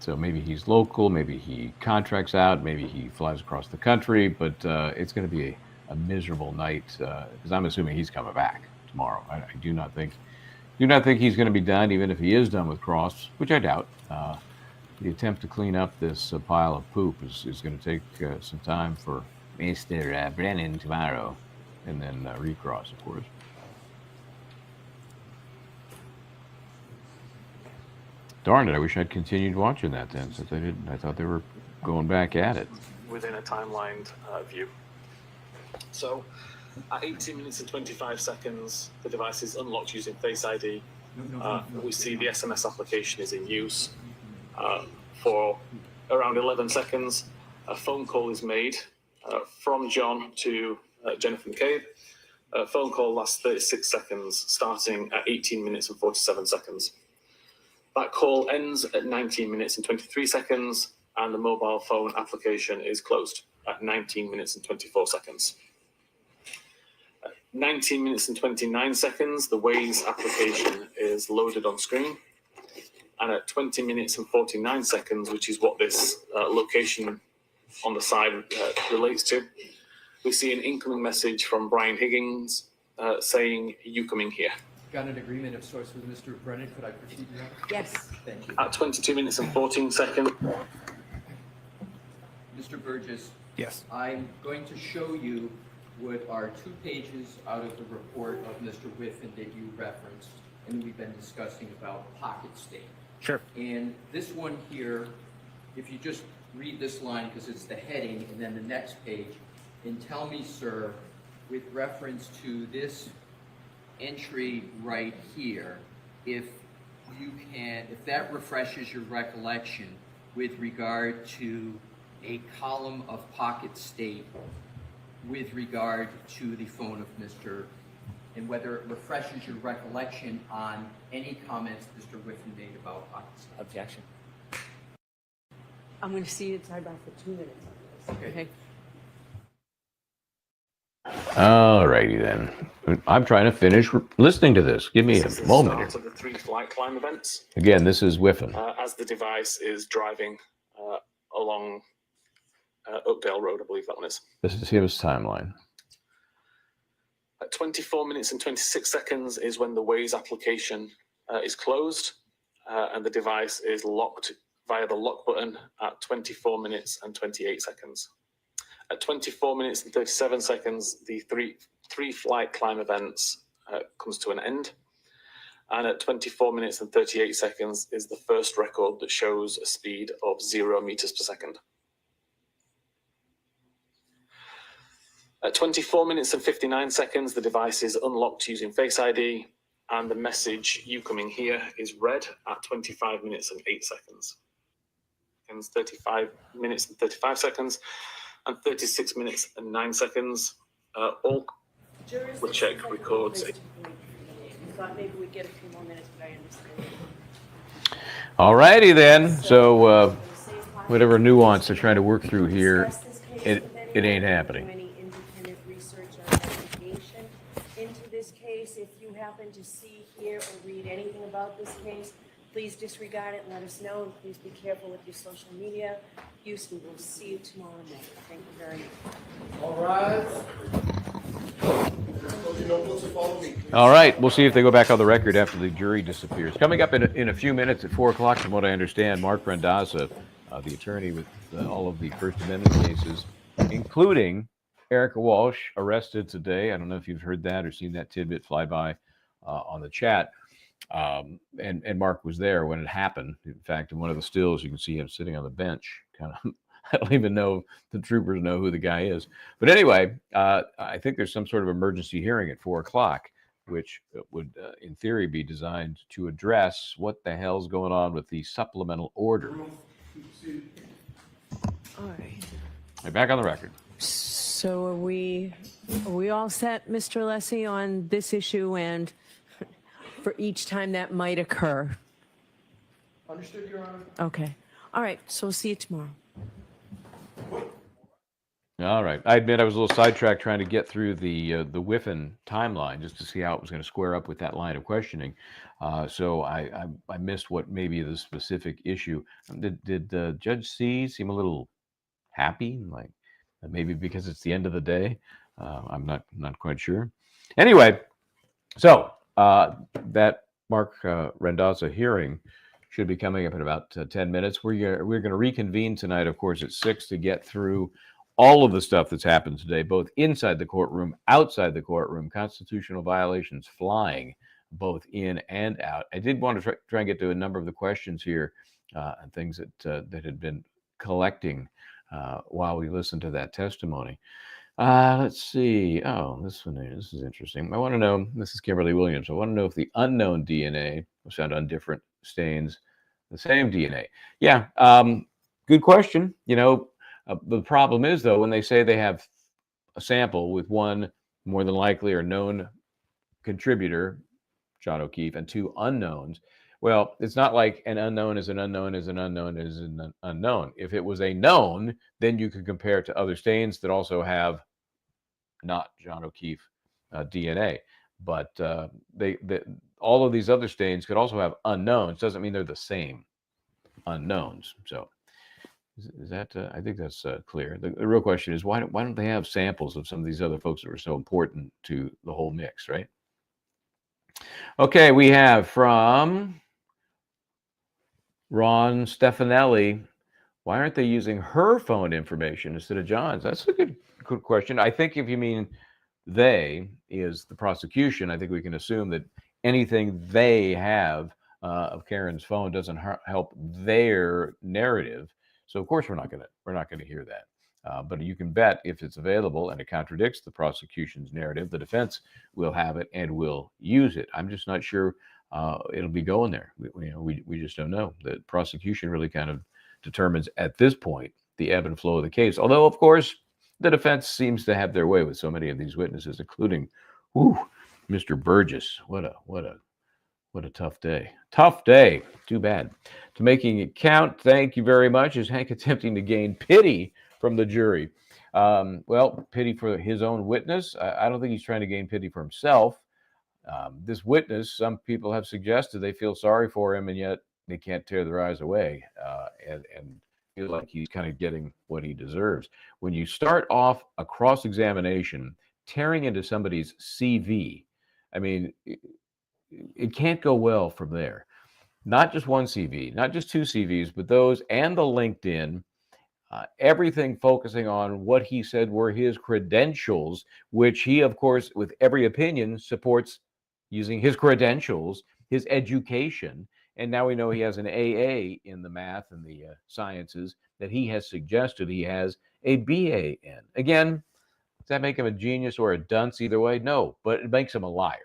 So maybe he's local, maybe he contracts out, maybe he flies across the country, but it's going to be a miserable night because I'm assuming he's coming back tomorrow. I do not think he's going to be done, even if he is done with Cross, which I doubt. The attempt to clean up this pile of poop is going to take some time for Mr. Brennan tomorrow, and then recross, of course. Darn it, I wish I'd continued watching that then, since I didn't. I thought they were going back at it. Within a timelined view. So at 18 minutes and 25 seconds, the device is unlocked using Face ID. We see the SMS application is in use. For around 11 seconds, a phone call is made from John to Jennifer McCabe. A phone call lasts 36 seconds, starting at 18 minutes and 47 seconds. That call ends at 19 minutes and 23 seconds, and the mobile phone application is closed at 19 minutes and 24 seconds. At 19 minutes and 29 seconds, the Waze application is loaded on screen. And at 20 minutes and 49 seconds, which is what this location on the side relates to, we see an incoming message from Brian Higgins saying, "You coming here?" Got an agreement of sorts with Mr. Brennan. Could I proceed, Your Honor? Yes. Thank you. At 22 minutes and 14 seconds. Mr. Burgess. Yes. I'm going to show you what are 2 pages out of the report of Mr. Whiffen that you referenced, and we've been discussing about pocket state. Sure. And this one here, if you just read this line, because it's the heading, and then the next page, and tell me, sir, with reference to this entry right here, if that refreshes your recollection with regard to a column of pocket state with regard to the phone of Mr. and whether it refreshes your recollection on any comments Mr. Whiffen made about pocket state. Objection. I'm going to see it sidebar for 2 minutes on this. Okay. All righty then. I'm trying to finish listening to this. Give me a moment here. Start of the 3 flight climb events. Again, this is Whiffen. As the device is driving along Oakdale Road, I believe that one is. This is his timeline. At 24 minutes and 26 seconds is when the Waze application is closed and the device is locked via the lock button at 24 minutes and 28 seconds. At 24 minutes and 37 seconds, the three flight climb events comes to an end. And at 24 minutes and 38 seconds is the first record that shows a speed of 0 meters per second. At 24 minutes and 59 seconds, the device is unlocked using Face ID, and the message, "You coming here," is read at 25 minutes and 8 seconds. And 35 minutes and 35 seconds, and 36 minutes and 9 seconds. All the check records. Thought maybe we'd get a few more minutes, but I understand. All righty then. So whatever nuance they're trying to work through here, it ain't happening. Any independent research or investigation into this case. If you happen to see, hear, or read anything about this case, please disregard it and let us know. And please be careful with your social media use. We will see you tomorrow night. Thank you very much. All right. All right, we'll see if they go back on the record after the jury disappears. Coming up in a few minutes at 4 o'clock, from what I understand, Mark Randazza, the attorney with all of the First Amendment cases, including Erica Walsh, arrested today. I don't know if you've heard that or seen that tidbit fly by on the chat. And Mark was there when it happened. In fact, in one of the stills, you can see him sitting on the bench, kind of. I don't even know if the troopers know who the guy is. But anyway, I think there's some sort of emergency hearing at 4 o'clock, which would, in theory, be designed to address what the hell's going on with the supplemental order. All right. Right, back on the record. So are we all set, Mr. Alessi, on this issue and for each time that might occur? Understood, Your Honor. Okay. All right. So we'll see you tomorrow. All right. I admit I was a little sidetracked trying to get through the Whiffen timeline just to see how it was going to square up with that line of questioning. So I missed what maybe the specific issue. Did Judge C seem a little happy, like maybe because it's the end of the day? I'm not quite sure. Anyway, so that Mark Randazza hearing should be coming up in about 10 minutes. We're going to reconvene tonight, of course, at 6 to get through all of the stuff that's happened today, both inside the courtroom, outside the courtroom, constitutional violations flying both in and out. I did want to try and get to a number of the questions here and things that had been collecting while we listened to that testimony. Let's see. Oh, this is interesting. I want to know, this is Kimberly Williams. I want to know if the unknown DNA was found on different stains, the same DNA. Yeah, good question. You know, the problem is, though, when they say they have a sample with one more than likely or known contributor, John O'Keefe, and two unknowns, well, it's not like an unknown is an unknown is an unknown is an unknown. If it was a known, then you could compare it to other stains that also have not John O'Keefe DNA. But all of these other stains could also have unknowns. Doesn't mean they're the same unknowns. So is that I think that's clear. The real question is why don't they have samples of some of these other folks that were so important to the whole mix, right? Okay, we have from Ron Stefanelli, why aren't they using her phone information instead of John's? That's a good question. I think if you mean they is the prosecution, I think we can assume that anything they have of Karen's phone doesn't help their narrative. So of course we're not gonna hear that. But you can bet if it's available and it contradicts the prosecution's narrative, the defense will have it and will use it. I'm just not sure it'll be going there. We just don't know. The prosecution really kind of determines at this point the ebb and flow of the case. Although, of course, the defense seems to have their way with so many of these witnesses, including, Mr. Burgess. What a tough day. Tough day. Too bad. To making it count, thank you very much. Is Hank attempting to gain pity from the jury? Well, pity for his own witness. I don't think he's trying to gain pity for himself. This witness, some people have suggested they feel sorry for him, and yet they can't tear their eyes away and feel like he's kind of getting what he deserves. When you start off a cross-examination, tearing into somebody's CV, I mean, it can't go well from there. Not just one CV, not just two CVs, but those and the LinkedIn, everything focusing on what he said were his credentials, which he, of course, with every opinion, supports using his credentials, his education. And now we know he has an AA in the math and the sciences that he has suggested he has a BA in. Again, does that make him a genius or a dunce either way? No, but it makes him a liar.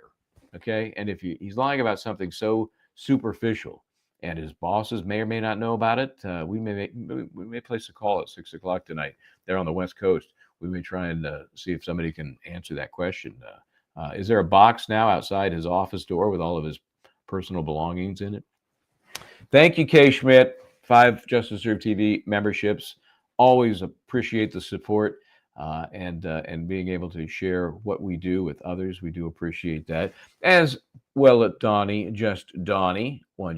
Okay, and if he's lying about something so superficial, and his bosses may or may not know about it, we may place a call at 6 o'clock tonight. They're on the West Coast. We may try and see if somebody can answer that question. Is there a box now outside his office door with all of his personal belongings in it? Thank you, Kay Schmidt. 5 Justice Serve TV memberships. Always appreciate the support. And being able to share what we do with others. We do appreciate that. As well at Donnie, just Donnie, one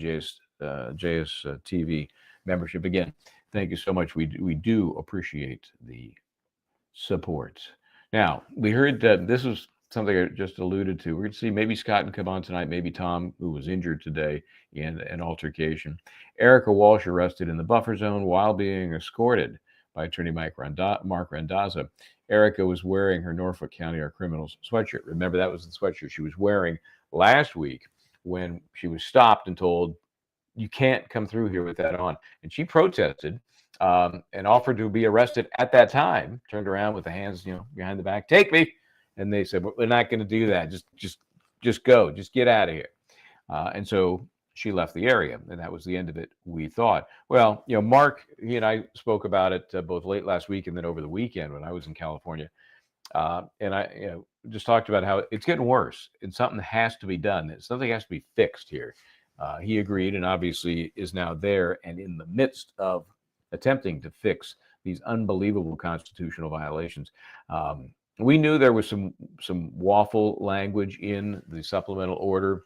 JSTV membership. Again, thank you so much. We do appreciate the support. Now, we heard that this was something I just alluded to. We're going to see maybe Scott can come on tonight, maybe Tom, who was injured today in an altercation. Erica Walsh arrested in the buffer zone while being escorted by attorney Mark Randazza. Erica was wearing her Norfolk County Our Criminals sweatshirt. Remember, that was the sweatshirt she was wearing last week when she was stopped and told, you can't come through here with that on. And she protested and offered to be arrested at that time, turned around with the hands, behind the back, take me. And they said, well, we're not going to do that. Just go, just get out of here. And so she left the area, and that was the end of it, we thought. Well, Mark, he and I spoke about it both late last week and then over the weekend when I was in California. And I just talked about how it's getting worse and something has to be done. Something has to be fixed here. He agreed and obviously is now there and in the midst of attempting to fix these unbelievable constitutional violations. We knew there was some waffle language in the supplemental order.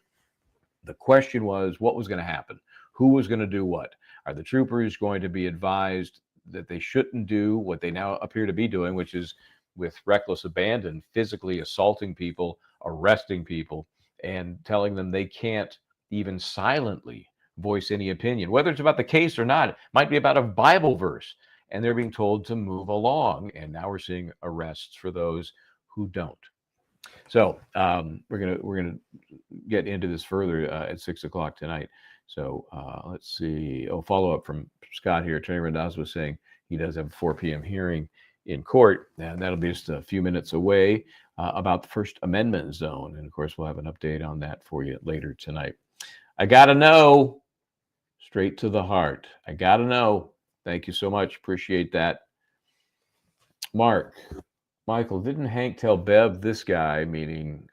The question was, what was going to happen? Who was going to do what? Are the troopers going to be advised that they shouldn't do what they now appear to be doing, which is with reckless abandon, physically assaulting people, arresting people, and telling them they can't even silently voice any opinion, whether it's about the case or not? It might be about a Bible verse, and they're being told to move along. And now we're seeing arrests for those who don't. So we're gonna get into this further at 6 o'clock tonight. So let's see. Follow up from Scott here. Attorney Randazzo was saying he does have a 4 p.m. hearing in court, and that'll be just a few minutes away, about the First Amendment zone. And of course, we'll have an update on that for you later tonight. I gotta know, straight to the heart. I gotta know. Thank you so much. Appreciate that. Michael, didn't Hank tell Bev this guy, meaning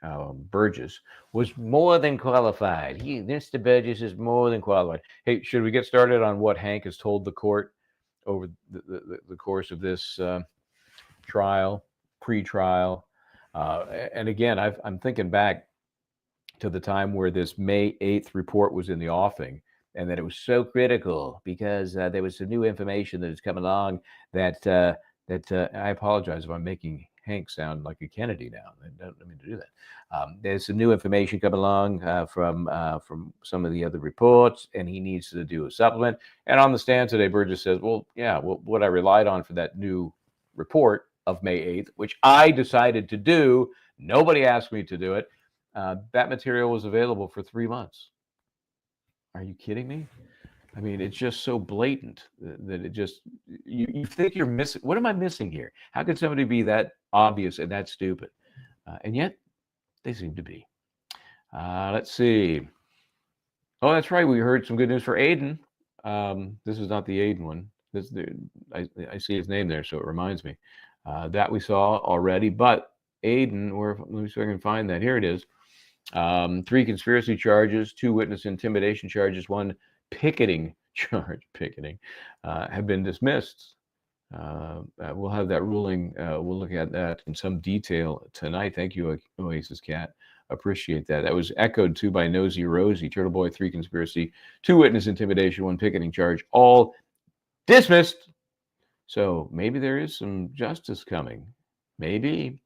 Burgess, was more than qualified? Mr. Burgess is more than qualified. Hey, should we get started on what Hank has told the court over the course of this trial, pre-trial? And again, I'm thinking back to the time where this May 8th report was in the offing, and that it was so critical because there was some new information that has come along that I apologize if I'm making Hank sound like a Kennedy now. I don't mean to do that. There's some new information coming along from some of the other reports, and he needs to do a supplement. And on the stand today, Burgess says, well, what I relied on for that new report of May 8th, which I decided to do, nobody asked me to do it, that material was available for 3 months. Are you kidding me? I mean, it's just so blatant that it just, you think you're missing. What am I missing here? How could somebody be that obvious and that stupid? And yet they seem to be. Let's see. Oh, that's right. We heard some good news for Aiden. This is not the Aiden one. I see his name there, so it reminds me. That we saw already. But Aiden, let me see if I can find that. Here it is. 3 conspiracy charges, 2 witness intimidation charges, 1 picketing charge, have been dismissed. We'll have that ruling. We'll look at that in some detail tonight. Thank you, Oasis Cat. Appreciate that. That was echoed too by Nosy Rosie. Turtle Boy, 3 conspiracy, 2 witness intimidation, 1 picketing charge, all dismissed. So maybe there is some justice coming. Maybe.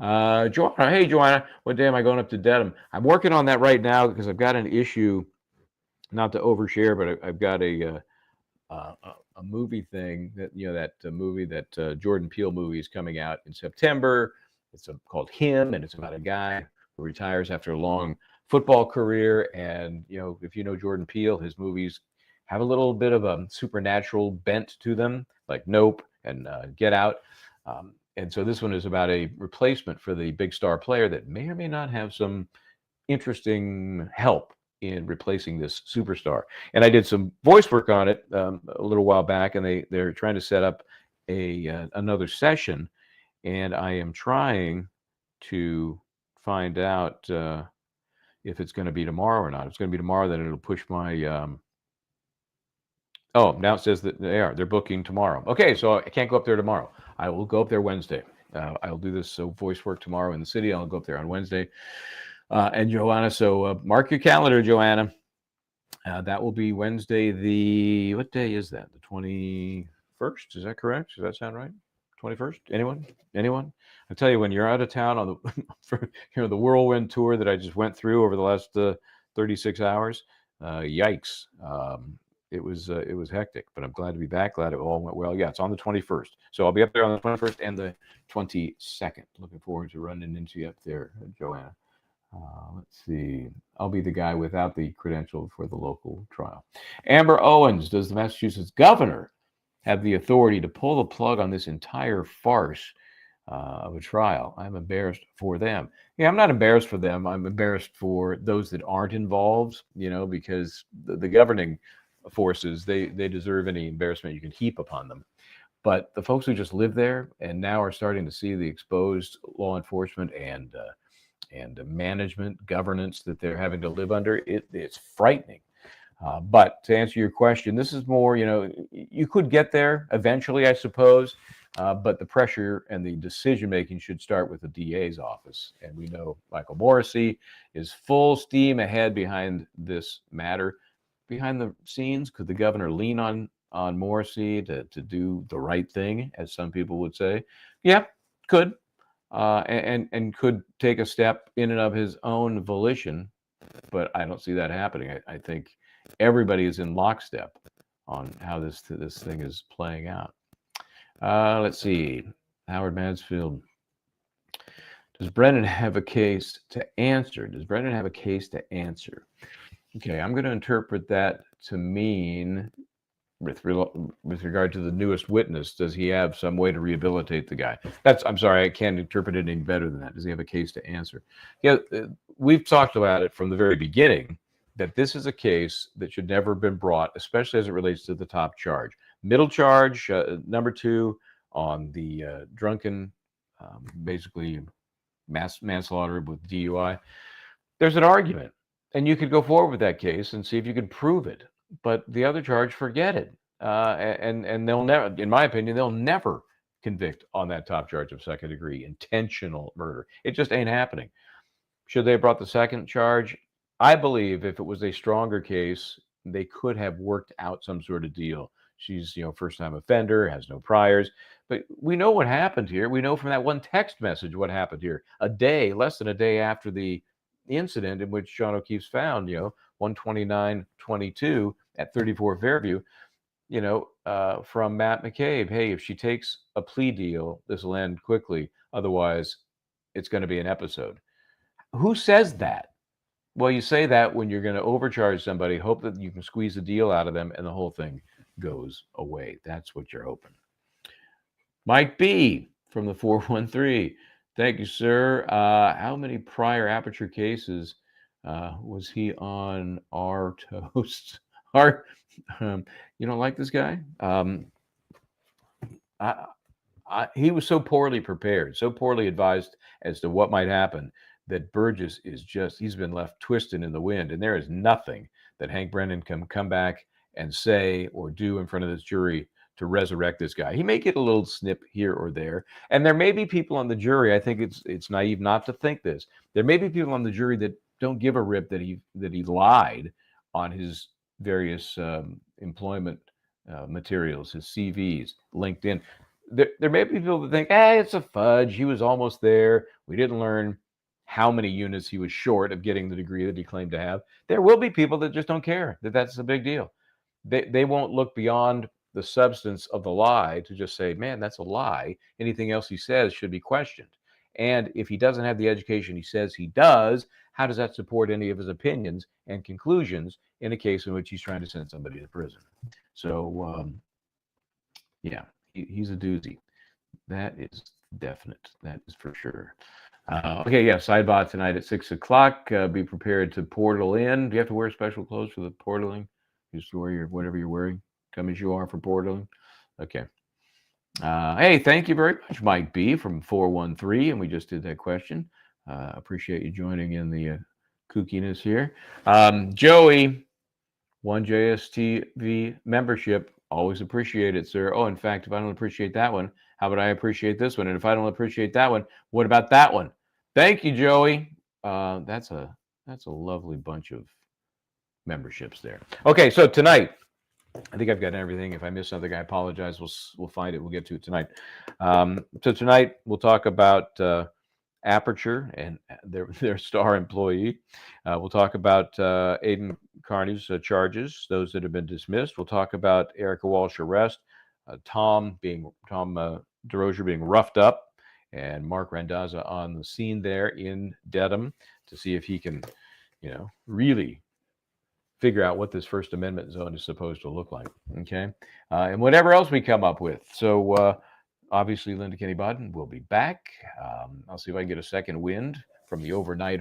Joanna, hey Joanna, what day am I going up to Dedham? I'm working on that right now because I've got an issue. Not to overshare, but I've got a movie thing that movie that Jordan Peele movie is coming out in September. It's called Him, and it's about a guy who retires after a long football career. And if you know Jordan Peele, his movies have a little bit of a supernatural bent to them, like Nope and Get Out. And so this one is about a replacement for the big star player that may or may not have some interesting help in replacing this superstar. And I did some voice work on it a little while back, and they're trying to set up another session, and I am trying to find out if it's going to be tomorrow or not. If it's going to be tomorrow, then it'll push my oh, now it says that they're booking tomorrow. Okay, so I can't go up there tomorrow. I will go up there Wednesday. I'll do this voice work tomorrow in the city. I'll go up there on Wednesday. And Joanna, so mark your calendar, Joanna. That will be Wednesday. What day is that? The 21st? Is that correct? Does that sound right? 21st? Anyone? I tell you, when you're out of town on the whirlwind tour that I just went through over the last 36 hours, yikes. It was hectic, but I'm glad to be back. Glad it all went well. Yeah, it's on the 21st. So I'll be up there on the 21st and the 22nd. Looking forward to running into you up there, Joanna. Let's see. I'll be the guy without the credential for the local trial. Amber Owens, does the Massachusetts governor have the authority to pull the plug on this entire farce? of a trial. I'm embarrassed for them. Yeah, I'm not embarrassed for them. I'm embarrassed for those that aren't involved, because the governing forces, they deserve any embarrassment you can heap upon them. But the folks who just live there and now are starting to see the exposed law enforcement and management governance that they're having to live under, it's frightening. But to answer your question, this is more, you could get there eventually, I suppose, but the pressure and the decision-making should start with the DA's office. And we know Michael Morrissey is full steam ahead behind this matter. Behind the scenes, could the governor lean on Morrissey to do the right thing, as some people would say? Yeah, could. And could take a step in and of his own volition, but I don't see that happening. I think everybody is in lockstep on how this thing is playing out. Let's see. Howard Mansfield. Does Brennan have a case to answer? Does Brennan have a case to answer? Okay, I'm going to interpret that to mean, with regard to the newest witness, does he have some way to rehabilitate the guy? I'm sorry, I can't interpret it any better than that. Does he have a case to answer? Yeah, we've talked about it from the very beginning, that this is a case that should never have been brought, especially as it relates to the top charge. Middle charge, number 2, on the drunken, basically manslaughter with DUI. There's an argument, and you could go forward with that case and see if you could prove it. But the other charge, forget it. And they'll never, in my opinion, they'll never convict on that top charge of second-degree intentional murder. It just ain't happening. Should they have brought the second charge? I believe if it was a stronger case, they could have worked out some sort of deal. She's, first-time offender, has no priors. But we know what happened here. We know from that one text message what happened here. Less than a day after the incident in which John O'Keefe's found, 129-22 at 34 Fairview, from Matt McCabe. Hey, if she takes a plea deal, this will end quickly. Otherwise, it's going to be an episode. Who says that? Well, you say that when you're going to overcharge somebody, hope that you can squeeze a deal out of them, and the whole thing goes away. That's what you're hoping. Mike B. from the 413. Thank you, sir. How many prior Aperture cases was he on our toast? You don't like this guy? He was so poorly prepared, so poorly advised as to what might happen, that Burgess he's been left twisted in the wind. And there is nothing that Hank Brennan can come back and say or do in front of this jury to resurrect this guy. He may get a little snip here or there. And there may be people on the jury, I think it's naive not to think this. There may be people on the jury that don't give a rip that he lied on his various employment materials, his CVs, LinkedIn. There may be people that think, it's a fudge. He was almost there. We didn't learn how many units he was short of getting the degree that he claimed to have. There will be people that just don't care that that's a big deal. They won't look beyond the substance of the lie to just say, man, that's a lie. Anything else he says should be questioned. And if he doesn't have the education he says he does, how does that support any of his opinions and conclusions in a case in which he's trying to send somebody to prison? So, he's a doozy. That is definite. That is for sure. Sidebot tonight at 6 o'clock. Be prepared to portal in. Do you have to wear special clothes for the portaling? Just wear whatever you're wearing. Come as you are for portaling. Okay. Hey, thank you very much, Mike B. from 413. And we just did that question. Appreciate you joining in the kookiness here. Joey, 1 JSTV membership. Always appreciate it, sir. Oh, in fact, if I don't appreciate that one, how about I appreciate this one? And if I don't appreciate that one, what about that one? Thank you, Joey. That's a lovely bunch of memberships there. Okay, so tonight, I think I've got everything. If I miss something, I apologize. We'll find it. We'll get to it tonight. So tonight we'll talk about Aperture and their star employee. We'll talk about Aiden Carney's charges, those that have been dismissed. We'll talk about Erica Walsh arrest, Tom DeRozier being roughed up, and Mark Randazza on the scene there in Dedham to see if he can, really figure out what this First Amendment zone is supposed to look like. Okay. And whatever else we come up with. So obviously, Linda Kenney Baden will be back. I'll see if I can get a second wind from the overnight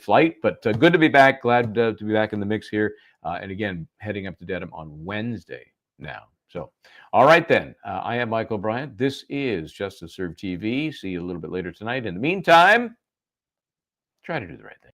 flight. But good to be back. Glad to be back in the mix here. And again, heading up to Dedham on Wednesday now. So, all right then. I am Michael Bryant. This is Justice Served TV. See you a little bit later tonight. In the meantime, try to do the right thing.